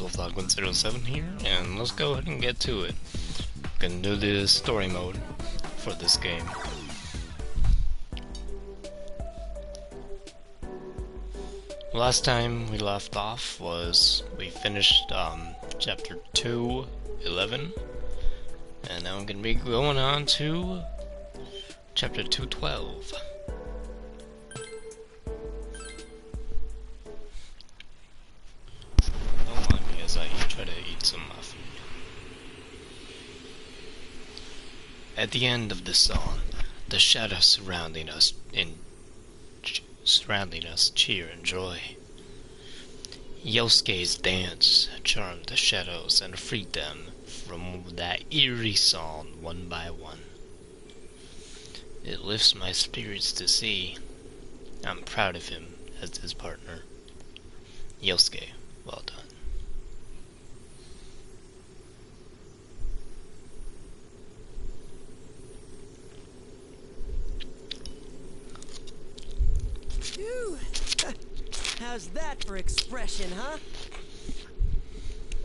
Soulflog107 here, and let's go ahead and get to it. Gonna do the story mode for this game. Last time we left off was we finished chapter 2:11, and now I'm gonna be going on to chapter 2:12. Don't mind me as I try to eat some food. At the end of the song, the shadows surrounding us cheer and joy. Yosuke's dance charmed the shadows and freed them from that eerie song one by one. It lifts my spirits to see. I'm proud of him as his partner. Yosuke, well done. Phew. How's that for expression, huh?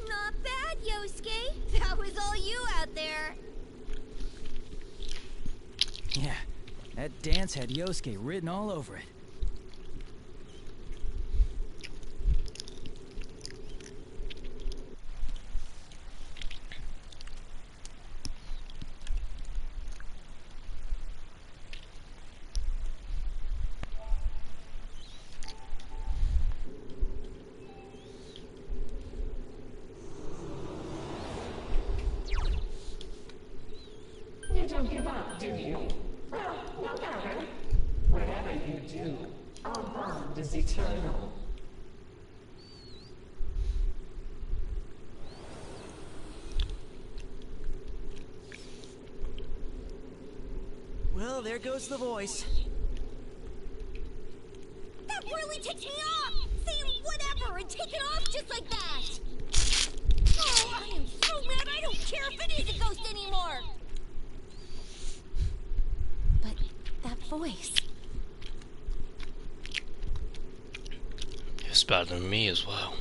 Not bad, Yosuke. That was all you out there. Yeah, that dance had Yosuke written all over it. You don't give up, do you? Well, no matter. Whatever you do, our bond is eternal. Well, there goes the voice. That really ticked me off! Saying whatever and taking off just like that! Oh, I am so mad I don't care if it is a ghost anymore! But that voice... It's bothering me as well.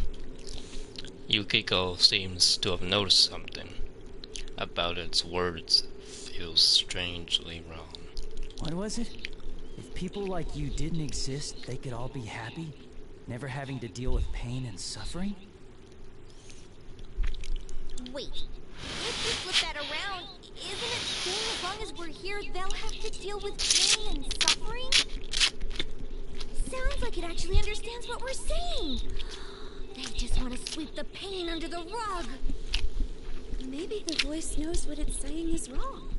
Yukiko seems to have noticed something about its words. Feels strangely wrong. What was it? If people like you didn't exist, they could all be happy, never having to deal with pain and suffering? Wait, if we flip that around, isn't it saying as long as we're here, they'll have to deal with pain and suffering? Sounds like it actually understands what we're saying. They just want to sweep the pain under the rug. Maybe the voice knows what it's saying is wrong.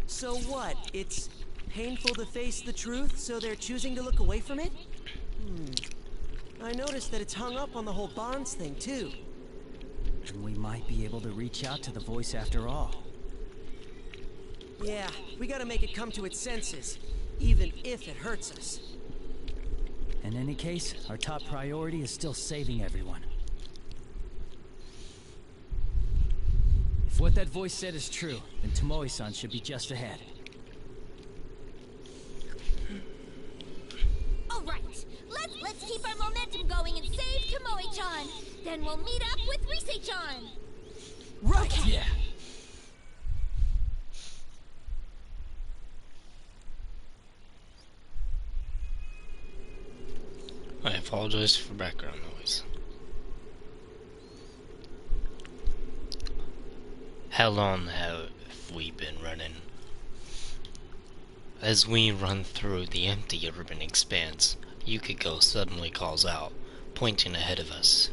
So what? It's painful to face the truth, so they're choosing to look away from it? I noticed that it's hung up on the whole bonds thing, too. And we might be able to reach out to the voice after all. Yeah, we gotta make it come to its senses, even if it hurts us. In any case, our top priority is still saving everyone. If what that voice said is true, then Tomoe-san should be just ahead. Alright, let's keep our momentum going and save Tomoe-chan. Then we'll meet up with Rise-chan. Right! Okay. Yeah. I apologize for background noise. How long have we been running? As we run through the empty urban expanse, Yukiko suddenly calls out, pointing ahead of us.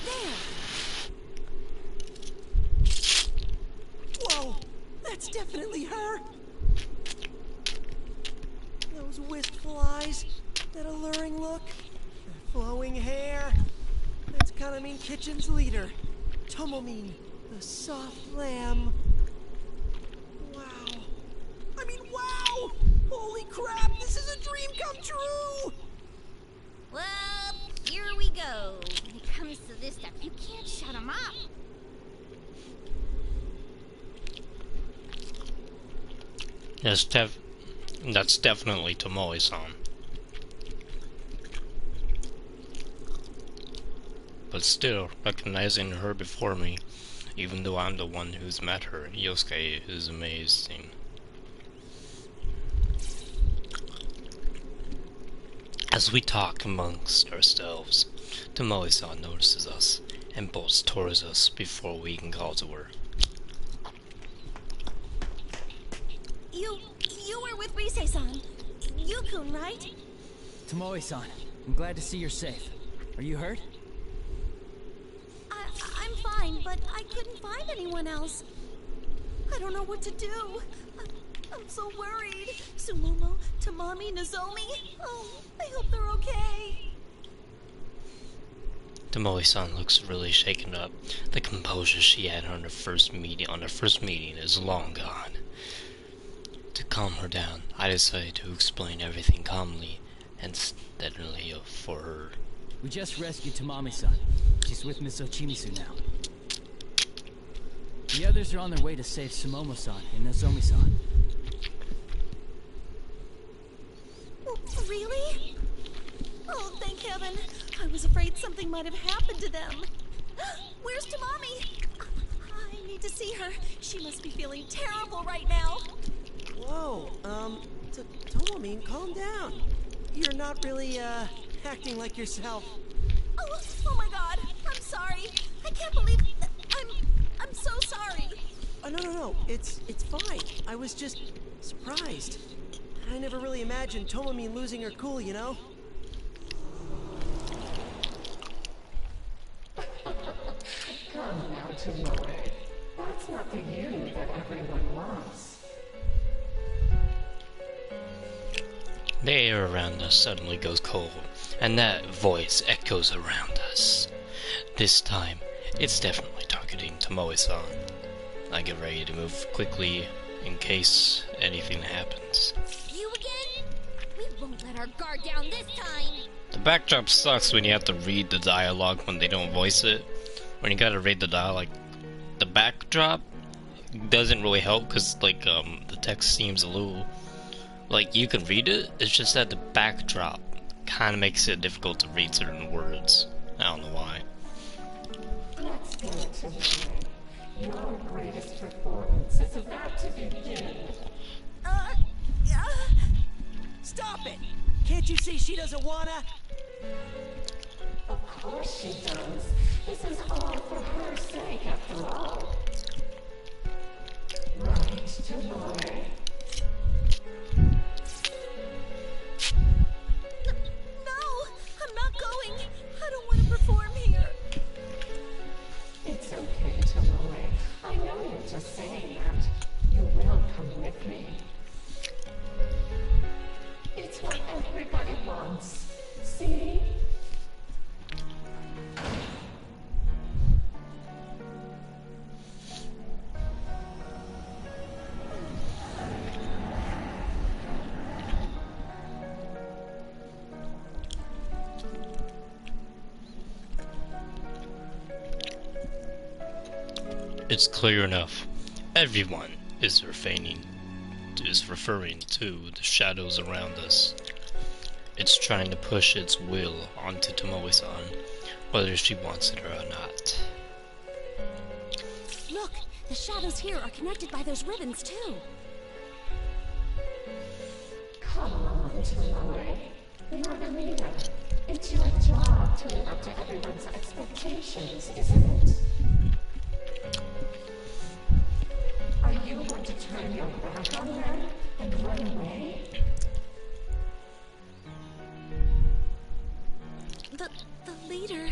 There! Whoa! That's definitely her! Those wistful eyes, that alluring look, that flowing hair. That's Kanamin Kitchen's leader, Tomomin, the soft lamb. Wow. I mean, wow! Holy crap, this is a dream come true! Well, here we go. When it comes to this stuff, you can't shut them up. That's definitely Tomoe-san. but still, recognizing her before me, even though I'm the one who's met her, Yosuke is amazing. As we talk amongst ourselves, Tomoe-san notices us and bolts towards us before we can call to her. You were with Rise-san. Yukun, right? Tomoe-san, I'm glad to see you're safe. Are you hurt? I'm fine, but I couldn't find anyone else. I don't know what to do. I'm so worried. Sumomo, Tamami, Nozomi. Oh, I hope they're okay. Tomoe-san looks really shaken up. The composure she had on her first meeting is long gone. To calm her down, I decided to explain everything calmly and steadily for her. We just rescued Tamami-san. She's with Miss Ochimisu now. The others are on their way to save Sumomo-san and Nozomi-san. Really? Oh, thank heaven. I was afraid something might have happened to them. Where's Tamami? I need to see her. She must be feeling terrible right now. Whoa, Tomomin, calm down. You're not really, acting like yourself. Oh my god. I'm sorry. I can't believe... I'm so sorry. No. It's fine. I was just surprised. I never really imagined Tomomin losing her cool, you know? Come now, Tomoe. That's not the you that everyone wants. The air around us suddenly goes cold, and that voice echoes around us. This time, it's definitely targeting Tomoe-san. I get ready to move quickly in case anything happens. You again? We won't let our guard down this time. The backdrop sucks when you have to read the dialogue when they don't voice it. When you gotta read the dialogue, the backdrop doesn't really help because, like, the text seems a little... Like, you can read it, it's just that the backdrop kind of makes it difficult to read certain words. I don't know why. Let's go, Tomoe. Your greatest performance is about to begin. Stop it! Can't you see she doesn't wanna? Of course she does. This is all for her sake, after all. Right, Tomoe? No, I'm not going. I don't want to perform here. It's okay, Tomoe. I know you're just saying that. You will come with me. It's what everybody wants. See? It's clear enough. Everyone is referring to the shadows around us. It's trying to push its will onto Tomoe-san, whether she wants it or not. Look, the shadows here are connected by those ribbons too. Come on, Tomoe. You're the leader. It's your job to live up to everyone's expectations, isn't it? Are you going to turn your back on them and run away? The leader...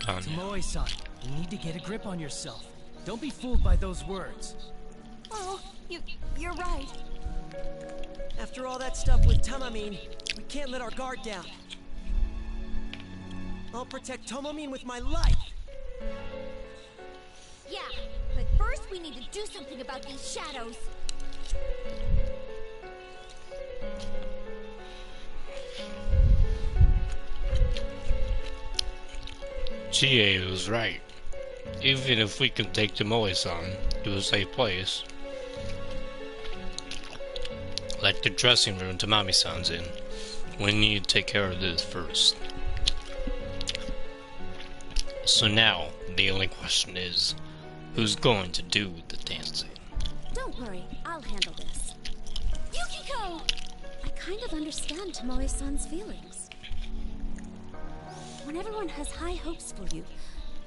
Oh, no. Tomoe-san, you need to get a grip on yourself. Don't be fooled by those words. Oh, you're right. After all that stuff with Tomomin, we can't let our guard down. I'll protect Tomomin with my life! Yeah, but first we need to do something about these shadows. Chie was right. Even if we can take Tomoe-san to a safe place, like the dressing room Tamami-san's in, We need to take care of this first. So now, the only question is, who's going to do the dancing? Don't worry, I'll handle this. Yukiko! I kind of understand Tomoe-san's feelings. When everyone has high hopes for you,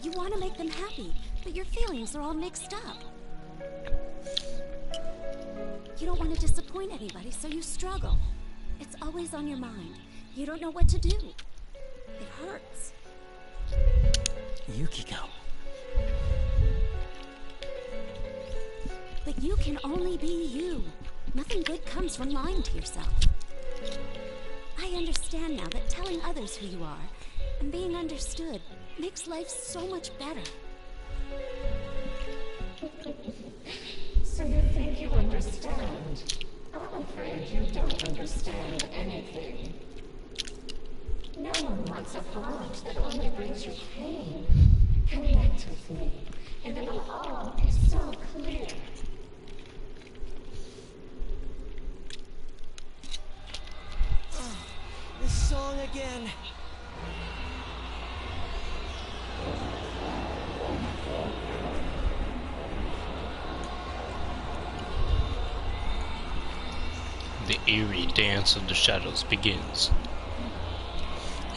you want to make them happy, but your feelings are all mixed up. You don't want to disappoint anybody, so you struggle. It's always on your mind. You don't know what to do. It hurts. Yukiko. But you can only be you. Nothing good comes from lying to yourself. I understand now that telling others who you are and being understood makes life so much better. So you think you understand? I'm afraid you don't understand anything. No one wants a bond that only brings you pain. Connect with me, and it'll all be so clear. This song again. The eerie dance of the shadows begins.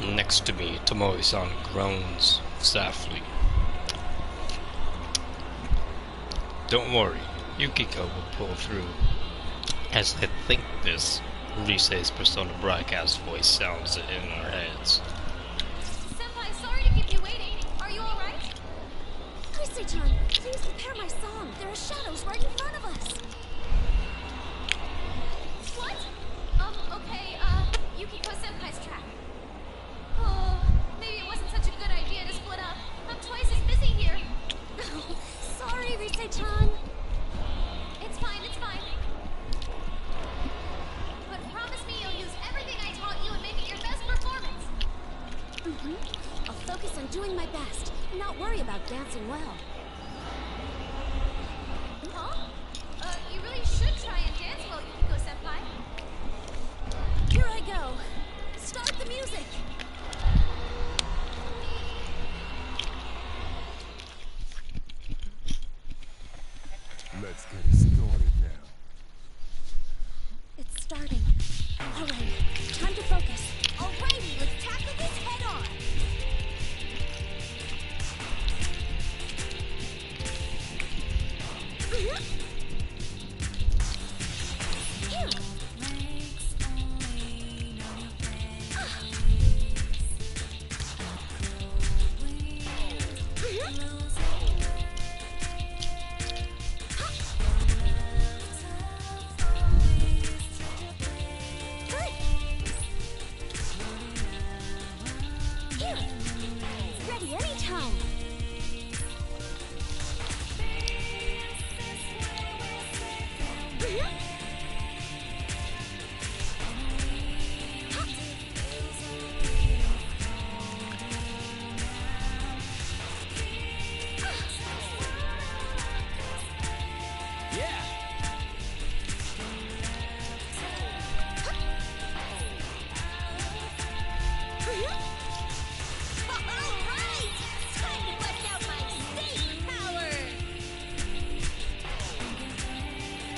Next to me, Tomoe-san groans softly. Don't worry, Yukiko will pull through. As I think this, Rise's Persona broadcast voice sounds in our heads. Senpai, sorry to keep you waiting. Are you alright? Rise-chan, please prepare my song. There are shadows right in front of us. What? Okay, Yukiko-senpai's track. Oh, maybe it wasn't such a good idea to split up. I'm twice as busy here. Oh, sorry, Rise-chan. It's fine, it's fine. But promise me you'll use everything I taught you and make it your best performance. I'll focus on doing my best, and not worry about dancing well. Huh? You really should try and dance well, Yukiko-senpai. Here I go. Start the music. Let's get it started now. It's starting. All right, time to focus. Alrighty, let's tackle this head on. Here. Ready anytime.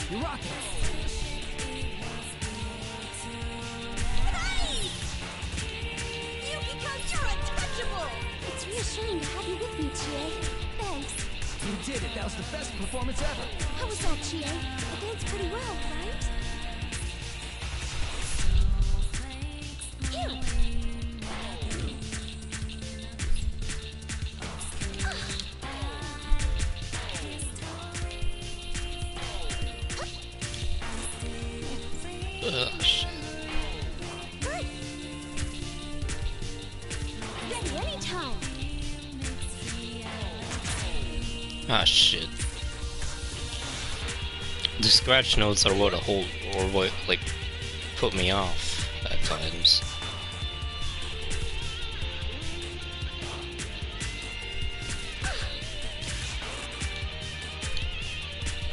You rock it! Nice! Yukiko, you're untouchable! It's reassuring to have you with me, Chie. Thanks. You did it! That was the best performance ever! How was that, Chie? I danced pretty well, right? Here! Shit. Good! Ready anytime! Ah, shit. The scratch notes are what hold, or what, like, put me off at times.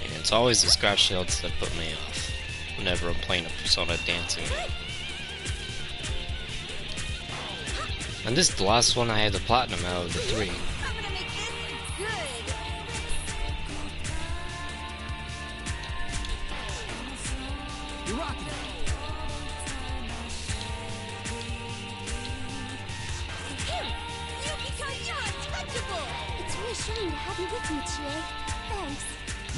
And it's always the scratch notes that put me off whenever I'm playing a Persona dancing game. And this is the last one I had the platinum out of the 3. I'm gonna make this good. You're rocking it. Yukiko, you're untouchable! It's reassuring to have you with me, Chie. Thanks.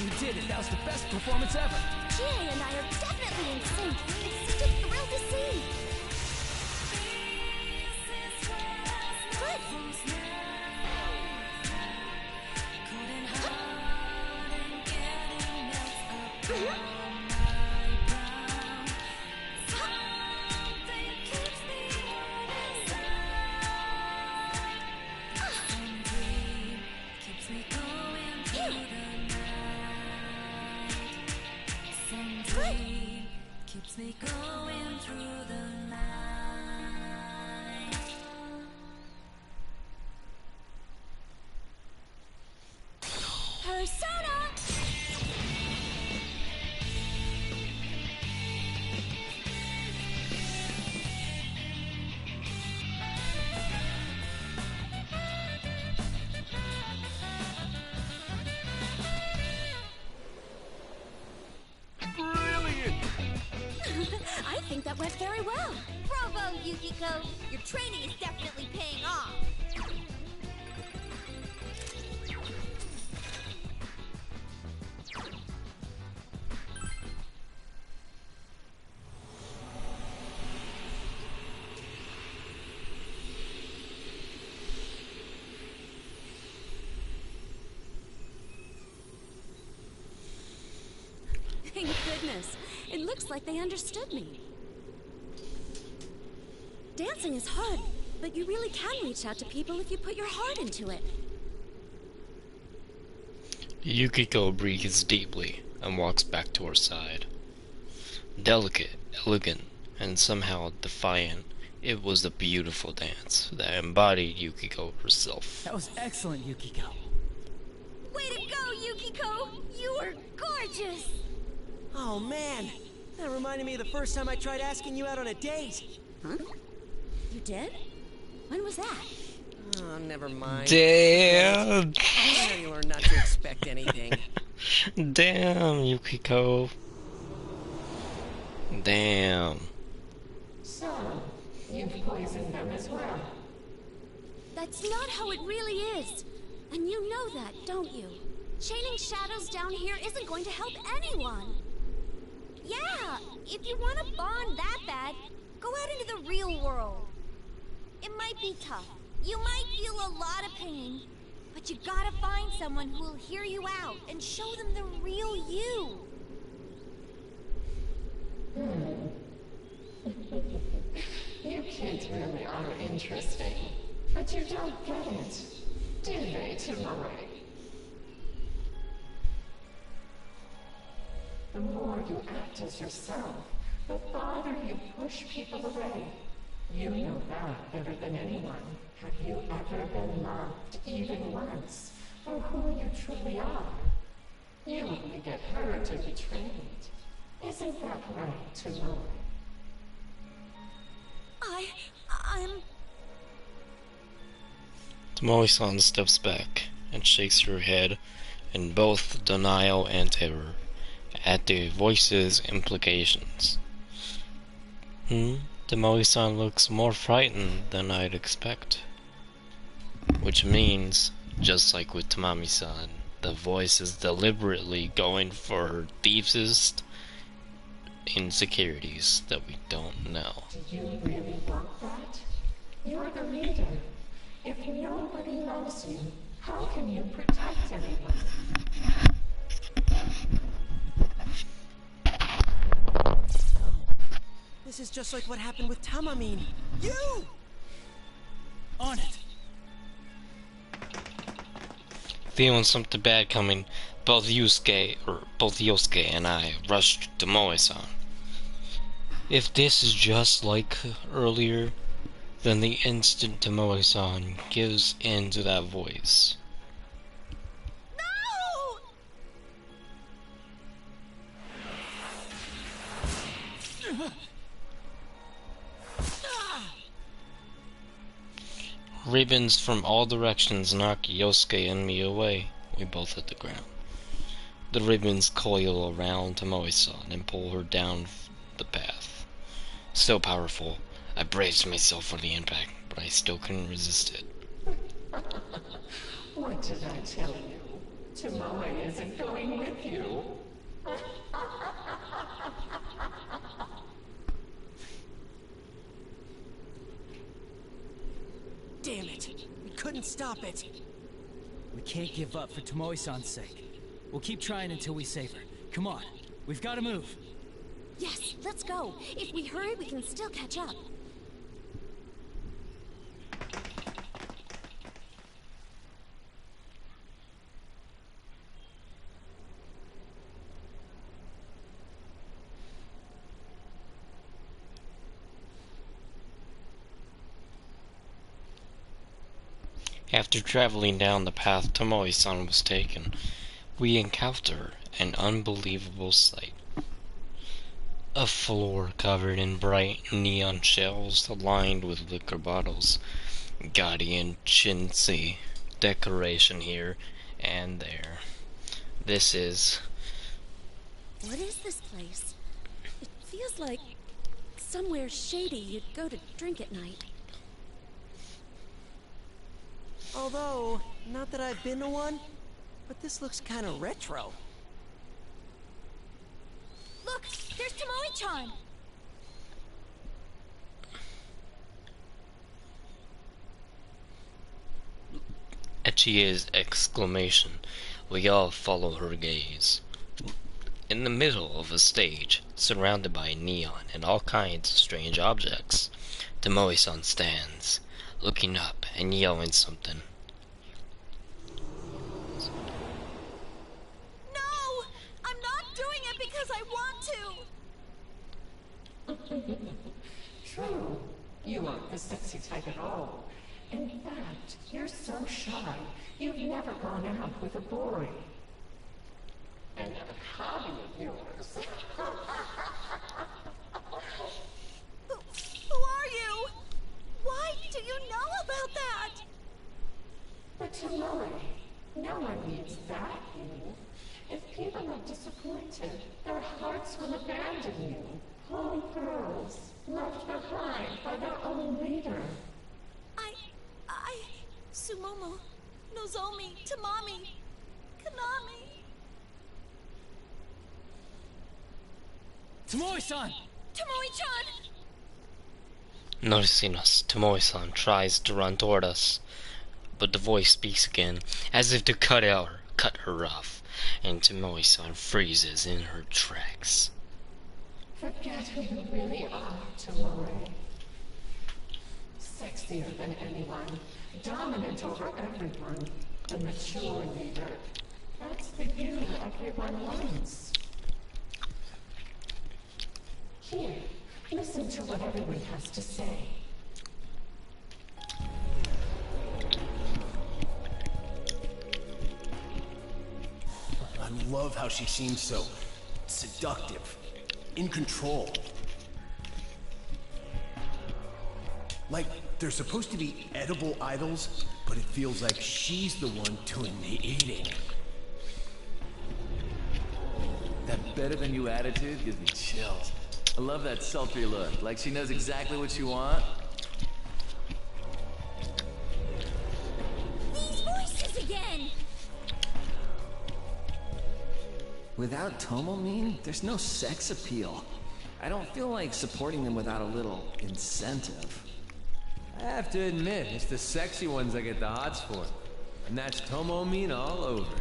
You did it. That was the best performance ever. Chie and I are definitely in sync. It's such a thrill to see. Good. Keeps me going through the night. Persona! Brilliant! I think that went very well. Bravo, Yukiko! Your training is definitely paying off. Thank goodness. It looks like they understood me. Dancing is hard, but you really can reach out to people if you put your heart into it. Yukiko breathes deeply and walks back to her side. Delicate, elegant, and somehow defiant, it was a beautiful dance that embodied Yukiko herself. That was excellent, Yukiko. Way to go, Yukiko! You were gorgeous! Oh man, that reminded me of the first time I tried asking you out on a date. Huh? You did? When was that? Oh, never mind. Damn! I know you learned not to expect anything. Damn, Yukiko. Damn. So, you've poisoned them as well. That's not how it really is. And you know that, don't you? Chaining shadows down here isn't going to help anyone. Yeah, if you want to bond that bad, go out into the real world. It might be tough. You might feel a lot of pain, but you gotta find someone who will hear you out and show them the real you. You kids really are interesting, but you don't get it, do they, Tamori? The more you act as yourself, the farther you push people away. You know that better than anyone. Have you ever been loved, even once, for who you truly are? You only get hurt or betrayed. Isn't that right, Tamori? I'm... Tomoe-san steps back and shakes her head in both denial and terror at the voice's implications. Tomoe-san looks more frightened than I'd expect. Which means, just like with Tamami-san, the voice is deliberately going for her deepest insecurities that we don't know. Do you really want that? You're the leader. If nobody loves you, how can you protect anyone? This is just like what happened with Tamamine. You! On it. Feeling something bad coming, both Yosuke and I rushed to Tomoe-san. If this is just like earlier, then the instant Tomoe-san gives in to that voice. No! ribbons from all directions knock Yosuke and me away. We both hit the ground. The ribbons coil around Tomoe-san and pull her down the path. So powerful, I braced myself for the impact, but I still couldn't resist it. What did I tell you? Tomoe isn't going with you. Damn it! We couldn't stop it. We can't give up for Tomoe-san's sake. We'll keep trying until we save her. Come on, we've got to move. Yes, let's go. If we hurry, we can still catch up. After traveling down the path Tomoe-san was taken, we encounter an unbelievable sight. A floor covered in bright neon shells lined with liquor bottles. Guardian chintzy decoration here and there. This is... What is this place? It feels like somewhere shady you'd go to drink at night. Although, not that I've been to one, but this looks kind of retro. Look, there's Tomoe-chan. Echia's exclamation. We all follow her gaze. In the middle of a stage, surrounded by neon and all kinds of strange objects, Tomoe-san stands, looking up and yelling something. No! I'm not doing it because I want to! True. You aren't the sexy type at all. In fact, you're so shy, you've never gone out with a boy. And a hobby of yours. Who are you? Why do you know about that? But Tomoe, no one needs that you. If people are disappointed, their hearts will abandon you. Holy girls, left behind by their own leader. Sumomo, Nozomi, Tamami, Kanami. Tomoe-san! Tomoe-chan! Noticing us, Tomoe-san tries to run toward us, but the voice speaks again, as if to cut her off, and Tomoe-san freezes in her tracks. Forget who you really are, Tomoe. Sexier than anyone, dominant over everyone, the mature leader. That's the you everyone wants. Here, listen to what everyone has to say. I love how she seems so seductive, in control. Like, they're supposed to be edible idols, but it feels like she's the one doing the eating. That better than you attitude gives me chills. I love that sultry look, like she knows exactly what you want. These voices again! Without Tomomin, there's no sex appeal. I don't feel like supporting them without a little incentive. I have to admit, it's the sexy ones I get the hots for. And that's Tomomin all over.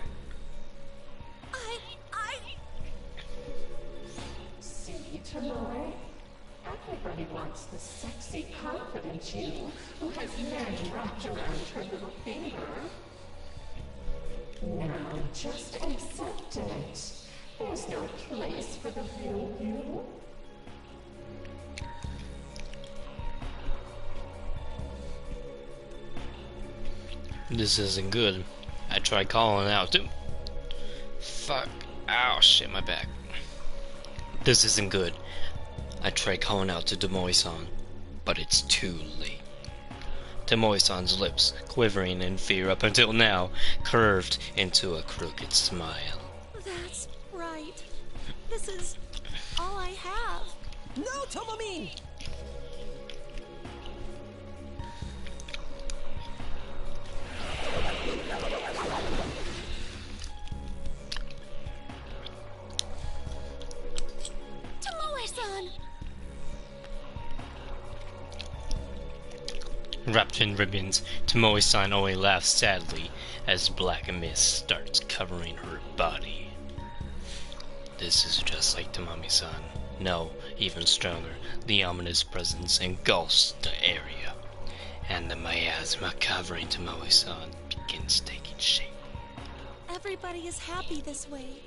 See, Tomoe? Everybody wants the sexy, confident you who has men wrapped around her little finger. Now, just accept it. There's no place for the real you. This isn't good. I tried calling out too. Fuck. Ow, shit, my back. This isn't good. I tried calling out to Tomoe-san, but it's too late. Tomoe-san's lips, quivering in fear up until now, curved into a crooked smile. That's right. This is all I have. No, Tomomin! Tomoe-san! Wrapped in ribbons, Tomoe-san only laughs sadly as black mist starts covering her body. This is just like Tamami-san. No, even stronger. The ominous presence engulfs the area, and the miasma covering Tomoe-san begins taking shape. Everybody is happy this way.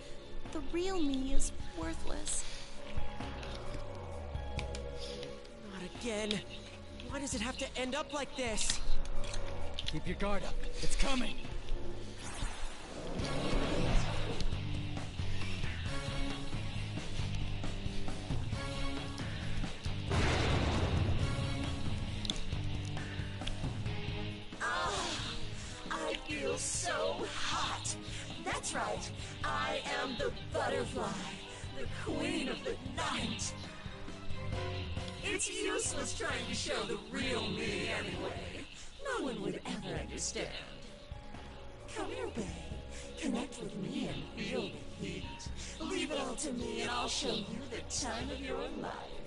The real me is worthless. Not again. Why does it have to end up like this? Keep your guard up. It's coming. I feel so hot. That's right. I am the butterfly, the queen of the night. It's useless trying to show the real me anyway. No one would ever understand. Come here, babe. Connect with me and feel the heat. Leave it all to me and I'll show you the time of your life.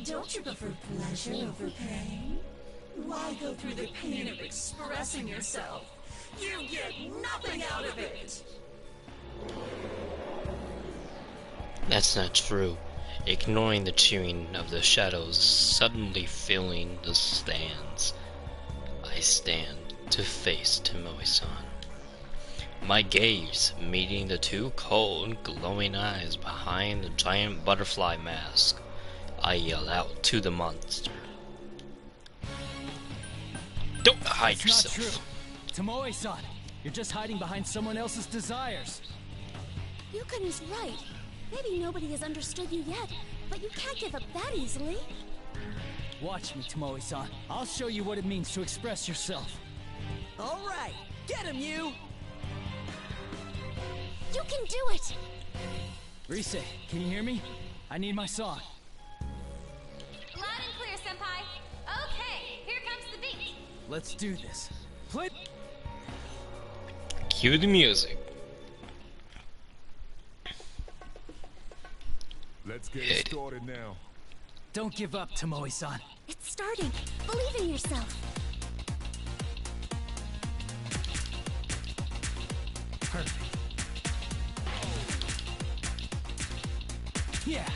Don't you prefer pleasure over pain? Why go through the pain of expressing yourself? You get nothing out of it! That's not true. Ignoring the cheering of the shadows, suddenly filling the stands, I stand to face Tomoe-san. My gaze meeting the two cold, glowing eyes behind the giant butterfly mask. I yell out to the monster. Don't hide It's yourself. not true. Tomoe-san, you're just hiding behind someone else's desires. Yukon-is right. Maybe nobody has understood you yet, but you can't give up that easily. Watch me, Tomoe-san. I'll show you what it means to express yourself. All right, get him, you! You can do it! Rise, can you hear me? I need my song. Loud and clear, Senpai. Okay, here comes the beat. Let's do this. Play. Cue the music. Let's get it started now. Don't give up, Tomoe-san. It's starting. Believe in yourself. Perfect. Yeah.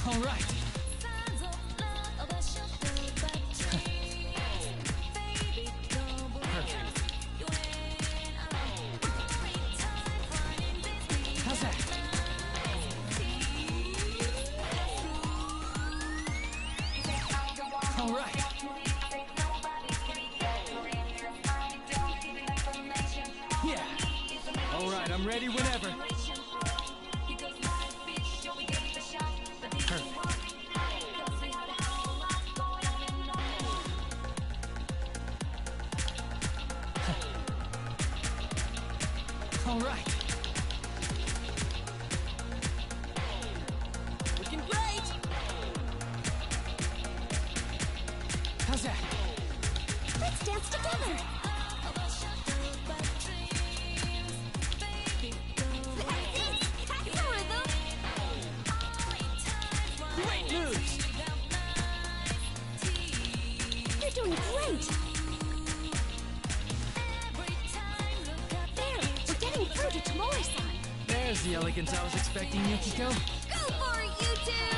All right. How's that? All right. Yeah. All right, I'm ready whenever. Perfect. All right. Looking great! How's that? Let's dance together. That's the rhythm. Great moves! You're doing great. There, we're getting through to Tomoe-san. There's the elegance I was expecting, Yukiko. Go for it, you two!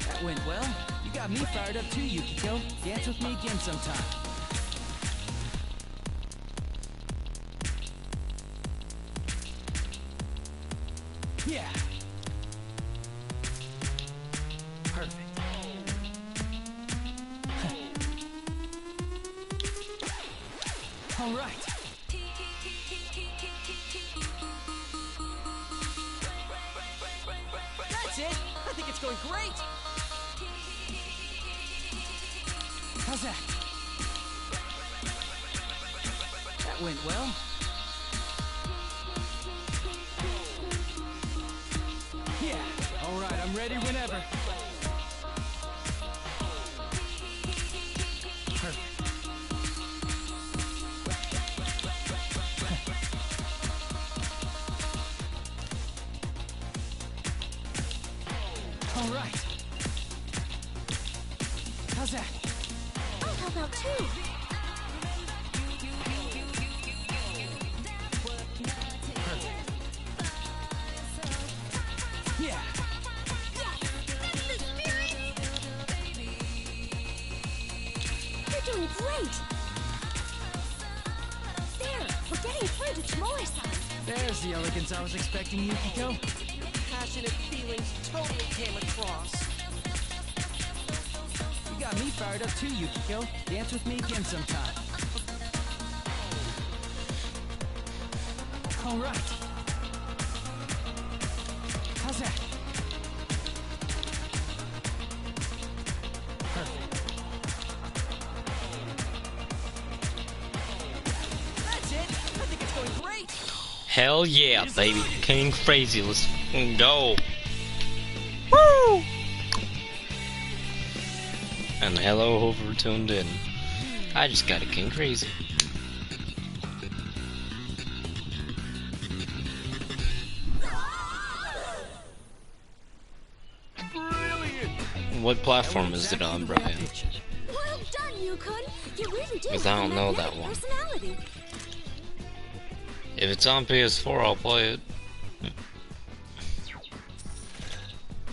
That went well. You got me fired up too, Yukiko. Dance with me again sometime. Yeah. Perfect. All right. it's going great! How's that? That went well. Yeah, alright, I'm ready whenever. Alright. How's that? I'll help out too. Yeah. That's the spirit! You're doing great! There, we're getting through to Tomoe-san. There's the elegance I was expecting, Yukiko. Passionate feelings totally came across. You got me fired up too, Yukiko. Dance with me again sometime. Alright. How's that? Perfect. That's it! I think it's going great! Hell yeah, baby. King Crazy, let's fucking go. Woo! And hello, whoever tuned in. I just got a King Crazy. What platform is it on, Brian? Well done, Yukon. You really do. Because I don't know that one. If it's on PS4, I'll play it.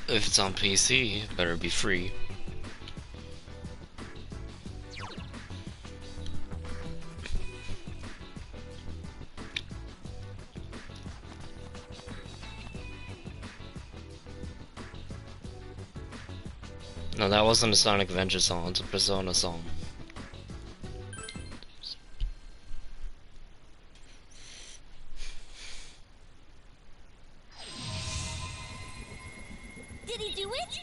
If it's on PC, it better be free. No, that wasn't a Sonic Adventure song, it's a Persona song. Did he do it?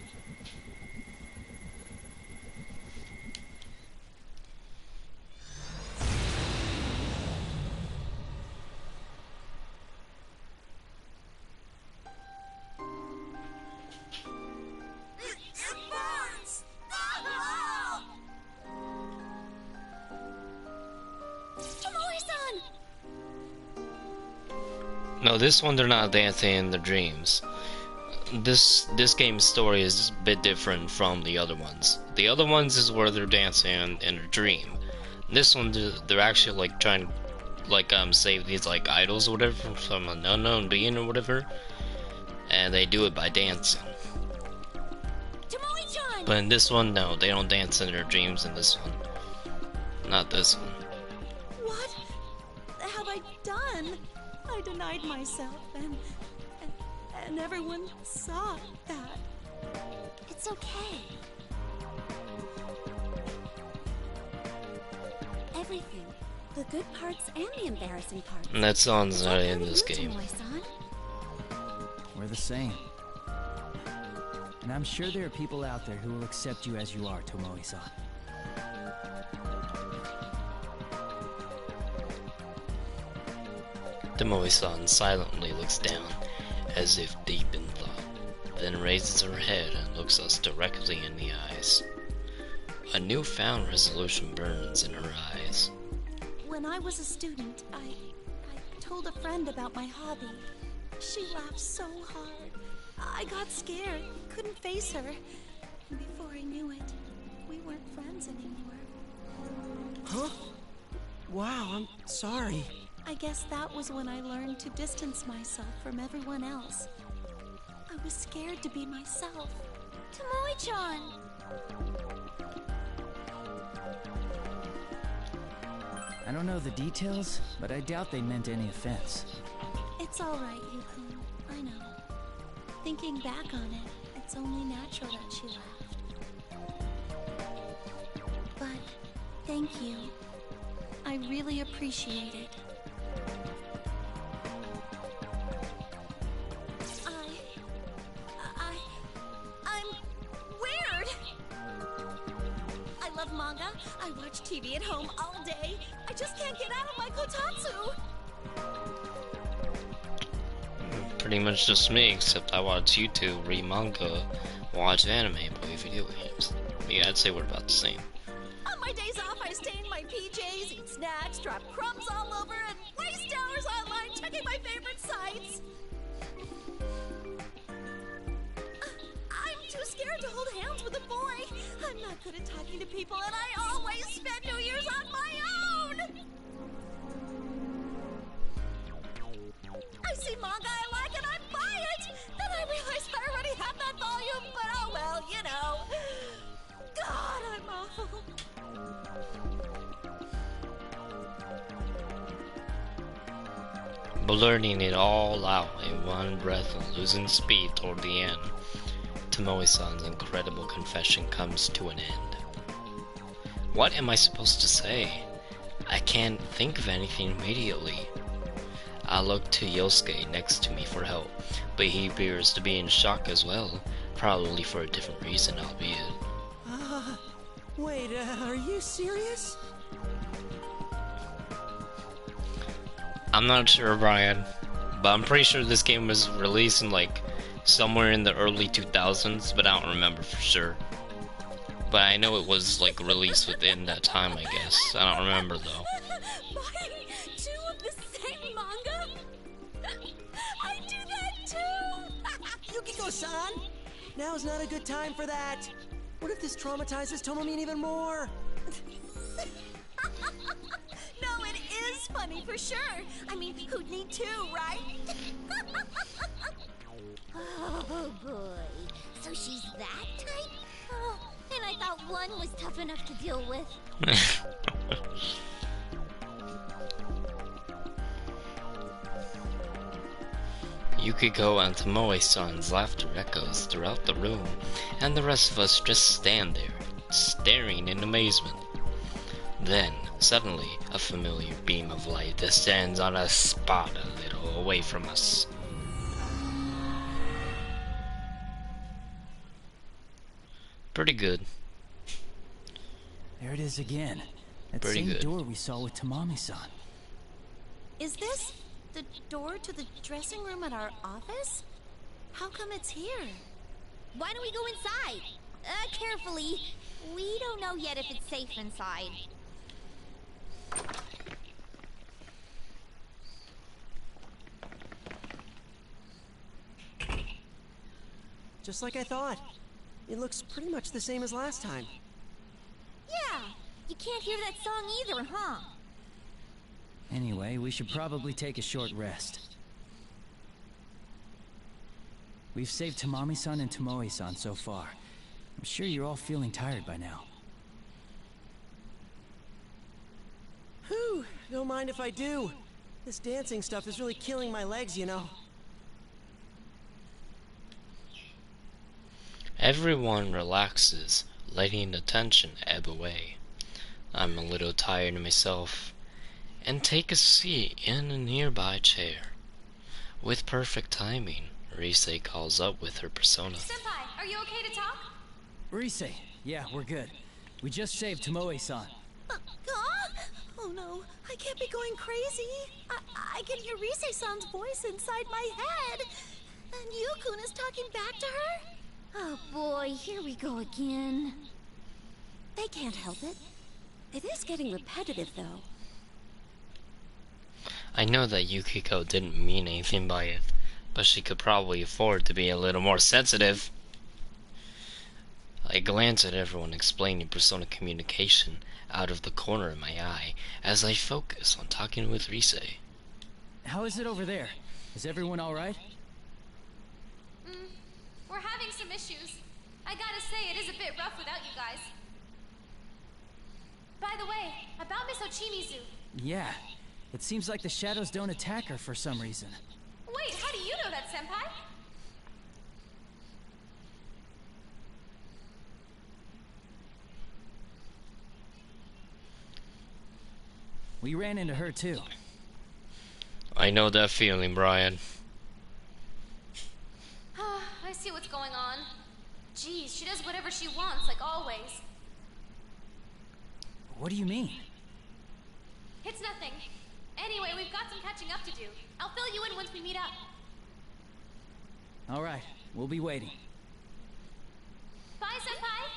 Tomoe-san! No, this one they're not dancing in their dreams. This game's story is a bit different from the other ones. The other ones is where they're dancing in a dream. This one they're actually like trying to like save these like idols or whatever from an unknown being or whatever, and they do it by dancing. Tomoe-chan! But in this one, no, they don't dance in their dreams in this one. Not this one. What have I done? I denied myself and everyone saw that. It's okay. Everything. The good parts and the embarrassing parts. And that song's not in How this do you, game. Tomoe-san? We're the same. And I'm sure there are people out there who will accept you as you are, Tomoe-san. Tomoe-san silently looks down, as if deep in thought, then raises her head and looks us directly in the eyes. A newfound resolution burns in her eyes. When I was a student, I told a friend about my hobby. She laughed so hard. I got scared, couldn't face her. And before I knew it, we weren't friends anymore. Huh? Wow, I'm sorry. I guess that was when I learned to distance myself from everyone else. I was scared to be myself. Tomoe-chan! I don't know the details, but I doubt they meant any offense. It's alright, Yukon. I know. Thinking back on it, it's only natural that she laughed. But, thank you. I really appreciate it. manga. I watch TV at home all day. I just can't get out of my kotatsu. Pretty much just me, except I watch YouTube, read manga, watch anime, play video games. Yeah, I'd say we're about the same. On my days off, I stay in my PJs, eat snacks, drop crumbs all over, and waste hours online checking my favorite sites. I'm too scared to hold hands with a boy. I'm not good at talking to people, and I always spend New Year's on my own. I see manga I like and I buy it. Then I realize I already have that volume, but oh well, you know. God, I'm awful. Blurting it all out in one breath and losing speed toward the end, Tomoe-san's incredible confession comes to an end. What am I supposed to say? I can't think of anything immediately. I look to Yosuke next to me for help, but he appears to be in shock as well, probably for a different reason, albeit. Wait, are you serious? I'm not sure, Brian, but I'm pretty sure this game was released in like somewhere in the early 2000s, but I don't remember for sure. But I know it was like released within that time, I guess. I don't remember though. Buying two of the same manga? I do that too! Yukiko-san! Now's not a good time for that. What if this traumatizes Tomomin even more? No, it is funny for sure. I mean, who'd need two, right? Oh boy. So she's that type? Oh, and I thought one was tough enough to deal with. Yukiko and Tomoe-san's laughter echoes throughout the room, and the rest of us just stand there, staring in amazement. Then, suddenly, a familiar beam of light descends on a spot a little away from us. Pretty good. There it is again. That Pretty same good. door we saw with Tamami-san. Is this the door to the dressing room at our office? How come it's here? Why don't we go inside? Carefully. We don't know yet if it's safe inside. Just like I thought. It looks pretty much the same as last time. Yeah, you can't hear that song either, huh? Anyway, we should probably take a short rest. We've saved Tamami-san and Tomoe-san so far. I'm sure you're all feeling tired by now. Whew, don't mind if I do. This dancing stuff is really killing my legs, you know. Everyone relaxes, letting the tension ebb away. I'm a little tired myself, and take a seat in a nearby chair. With perfect timing, Rise calls up with her persona. Senpai, are you okay to talk? Rise, yeah, we're good. We just saved Tomoe-san. Huh? Oh no, I can't be going crazy. I can hear Rise-san's voice inside my head. And Yu-kun is talking back to her? Oh boy, here we go again. They can't help it. It is getting repetitive, though. I know that Yukiko didn't mean anything by it, but she could probably afford to be a little more sensitive. I glance at everyone explaining persona communication out of the corner of my eye as I focus on talking with Rise. How is it over there? Is everyone alright? We're having some issues. I gotta say, it is a bit rough without you guys. By the way, about Miss Ochimizu. Yeah. It seems like the shadows don't attack her for some reason. Wait, how do you know that, Senpai? We ran into her too. I know that feeling, Brian. I see what's going on. Geez, she does whatever she wants, like always. What do you mean? It's nothing. Anyway, we've got some catching up to do. I'll fill you in once we meet up. All right, we'll be waiting. Bye, Senpai!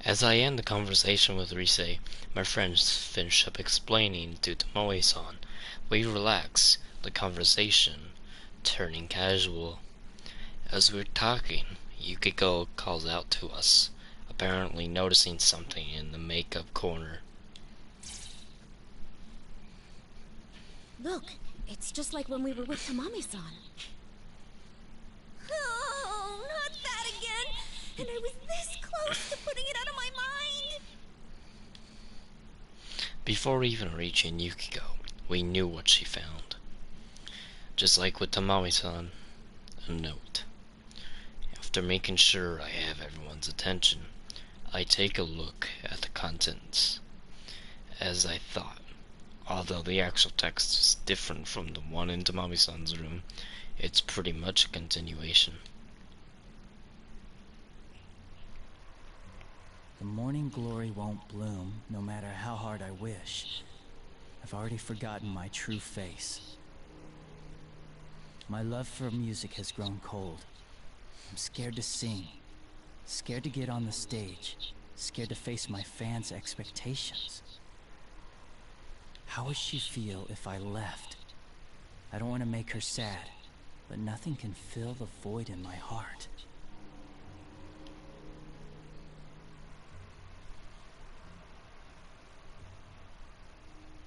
As I end the conversation with Rise, my friends finish up explaining to Tomoe-san. We relax, the conversation turning casual. As we're talking, Yukiko calls out to us, apparently noticing something in the makeup corner. Look, it's just like when we were with Tamami-san. Oh, not that again! And I was this close to putting it out of my mind! Before even reaching Yukiko, we knew what she found. Just like with Tamami-san, a note. After making sure I have everyone's attention, I take a look at the contents. As I thought, although the actual text is different from the one in Tamami-san's room, it's pretty much a continuation. The morning glory won't bloom, no matter how hard I wish. I've already forgotten my true face. My love for music has grown cold. I'm scared to sing, scared to get on the stage, scared to face my fans' expectations. How would she feel if I left? I don't want to make her sad, but nothing can fill the void in my heart.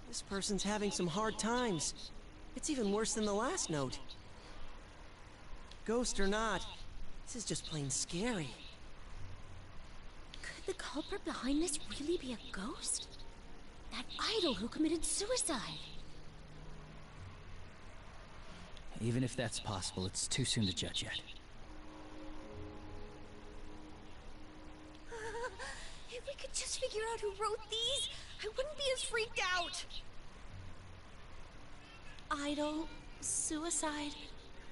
This person's having some hard times. It's even worse than the last note. Ghost or not, this is just plain scary. Could the culprit behind this really be a ghost? That idol who committed suicide? Even if that's possible, it's too soon to judge yet. If we could just figure out who wrote these, I wouldn't be as freaked out. Idol, suicide,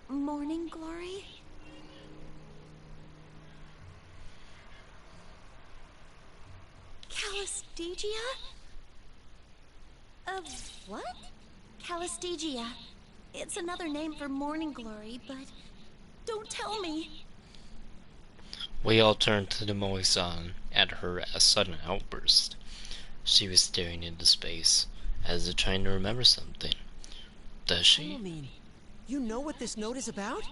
morning glory. Calistegia? What? Calistegia. It's another name for morning glory, but don't tell me. We all turned to Tomoe-san at her sudden outburst. She was staring into space, as if trying to remember something. Does she? Tomomin, you know what this note is about?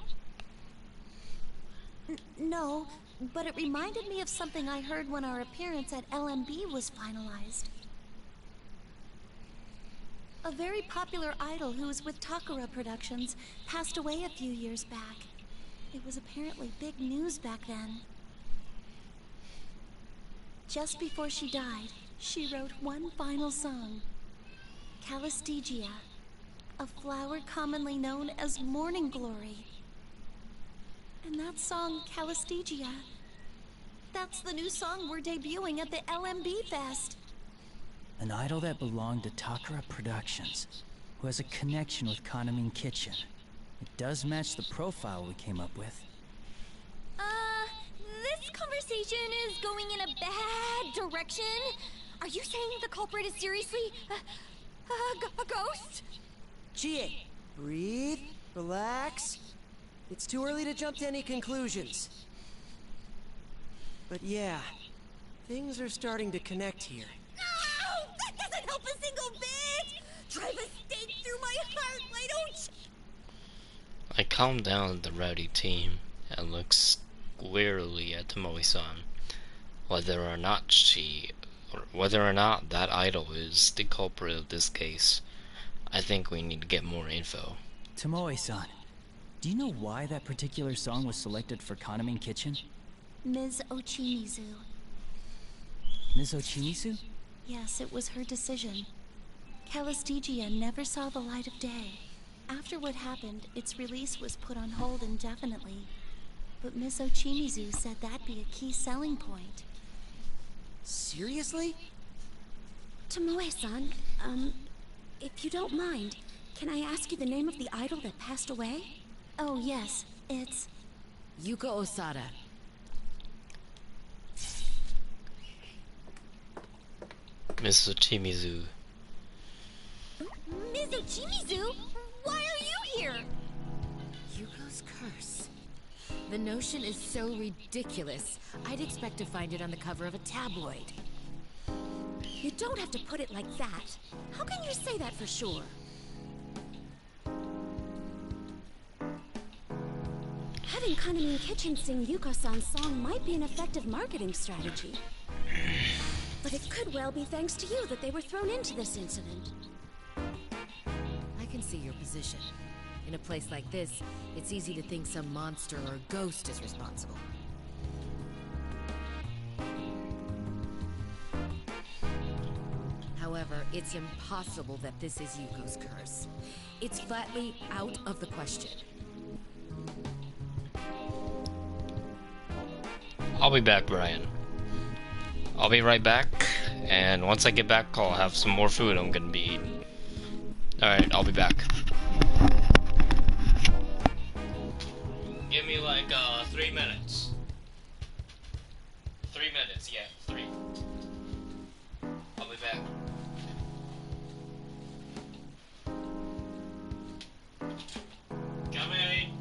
No, but it reminded me of something I heard when our appearance at LMB was finalized. A very popular idol who was with Takara Productions passed away a few years back. It was apparently big news back then. Just before she died, she wrote one final song, Calistegia, a flower commonly known as morning glory. And that song, Calistegia, that's the new song we're debuting at the LMB Fest. An idol that belonged to Takara Productions, who has a connection with Kanamin Kitchen. It does match the profile we came up with. This conversation is going in a bad direction. Are you saying the culprit is seriously a ghost? Chie, breathe, relax. It's too early to jump to any conclusions. But yeah, things are starting to connect here. No! That doesn't help a single bit! Drive a stake through my heart, why don't you? I calmed down the rowdy team and looked squarely at Tomoe-san. Whether or not that idol is the culprit of this case, I think we need to get more info. Tomoe-san, do you know why that particular song was selected for Kanamin Kitchen? Ms. Ochimizu. Ms. Ochimizu? Yes, it was her decision. Calistegia never saw the light of day. After what happened, its release was put on hold indefinitely. But Ms. Ochimizu said that'd be a key selling point. Seriously? Tomoe-san, if you don't mind, can I ask you the name of the idol that passed away? Oh, yes, it's... Yuka Osada. Mr. Chimizu. Mizuchimizu? Why are you here? Yuko's curse. The notion is so ridiculous, I'd expect to find it on the cover of a tabloid. You don't have to put it like that. How can you say that for sure? Having Kaname Kitchen sing Yuko-san's song might be an effective marketing strategy. But it could well be thanks to you that they were thrown into this incident. I can see your position. In a place like this, it's easy to think some monster or ghost is responsible. However, it's impossible that this is Yuko's curse. It's flatly out of the question. I'll be back, Brian. I'll be right back, and once I get back, I'll have some more food I'm gonna be eating. Alright, I'll be back. Give me like 3 minutes. 3 minutes, yeah, 3. I'll be back. Coming.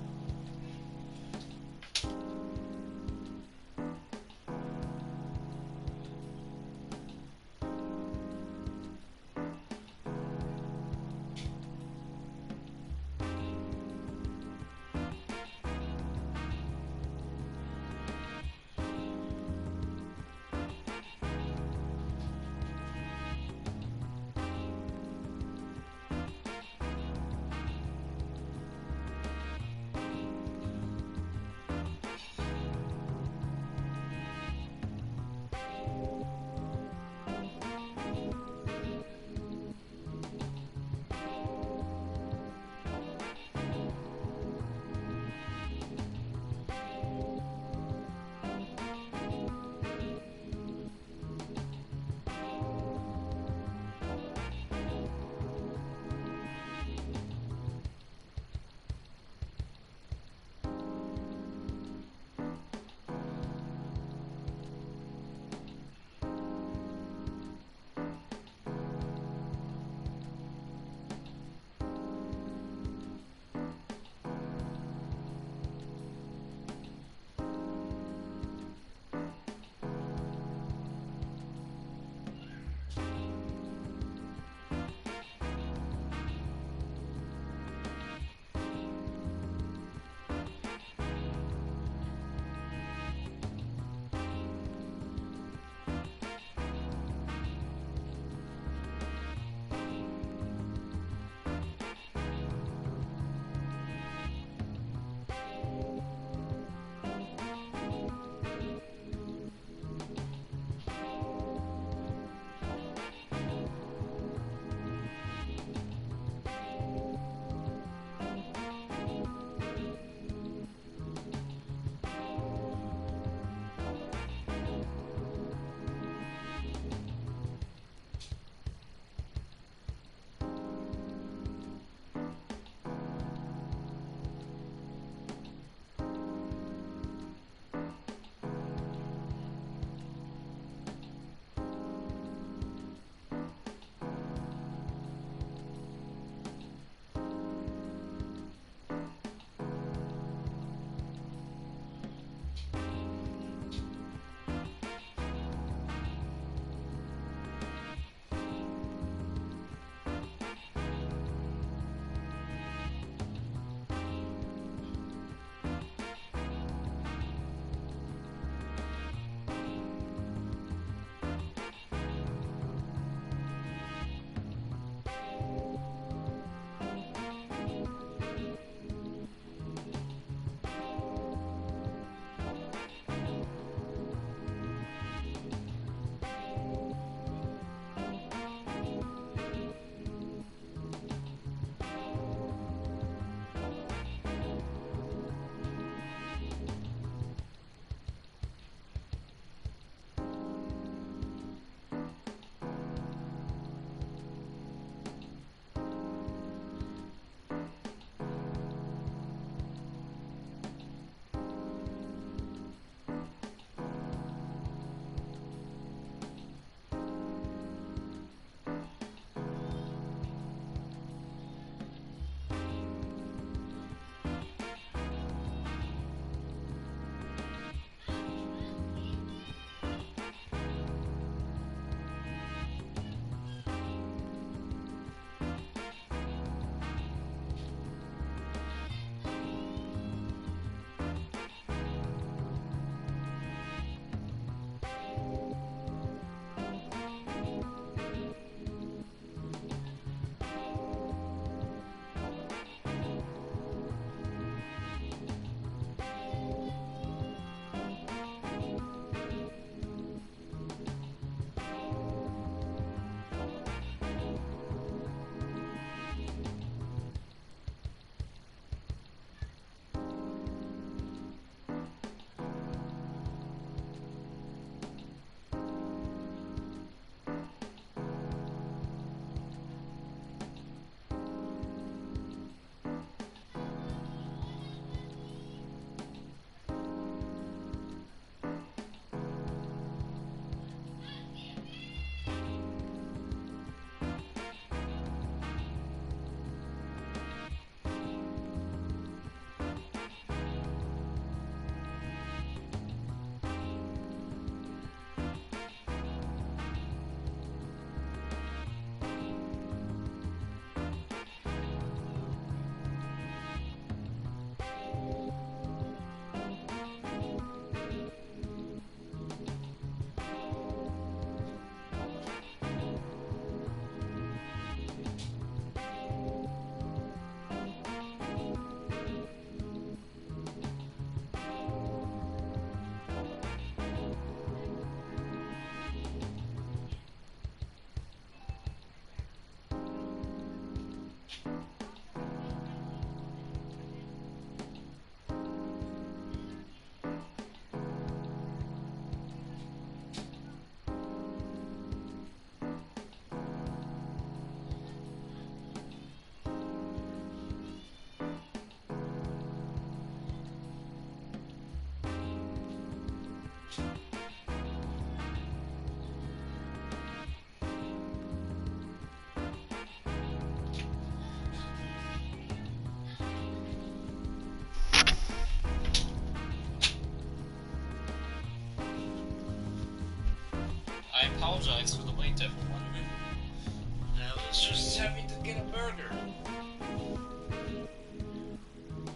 just having to get a burger.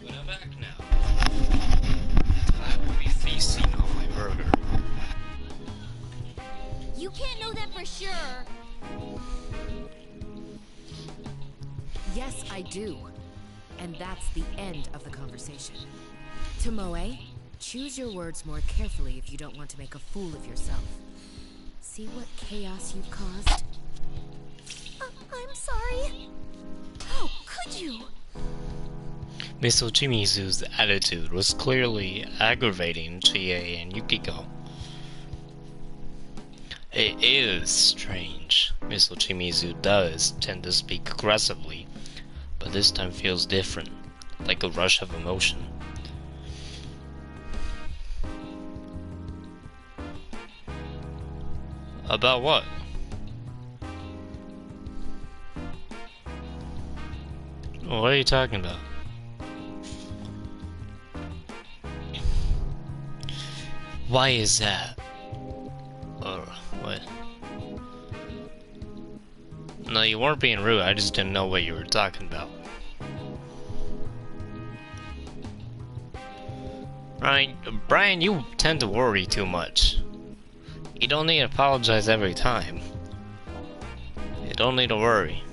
But I'm back now. I will be feasting on my burger. You can't know that for sure. Yes, I do. And that's the end of the conversation. Tomoe, choose your words more carefully if you don't want to make a fool of yourself. See what chaos you've caused? I'm sorry. How could you? Miss Ochimizu's attitude was clearly aggravating Chie and Yukiko. It is strange. Miss Ochimizu does tend to speak aggressively, but this time feels different, like a rush of emotion. About what? What are you talking about? Why is that? Or what? No, you weren't being rude, I just didn't know what you were talking about. Brian, you tend to worry too much. You don't need to apologize every time. You don't need to worry.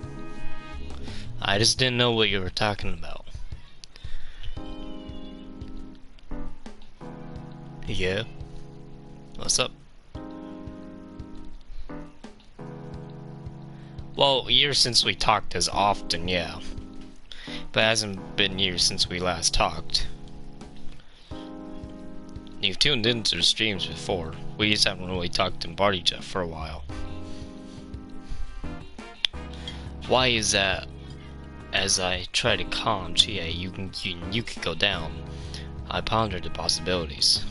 I just didn't know what you were talking about. Yeah? What's up? Well, years since we talked as often, yeah. But it hasn't been years since we last talked. You've tuned into the streams before. We just haven't really talked in Party Chat for a while. Why is that? As I try to calm Chie you could go down, I ponder the possibilities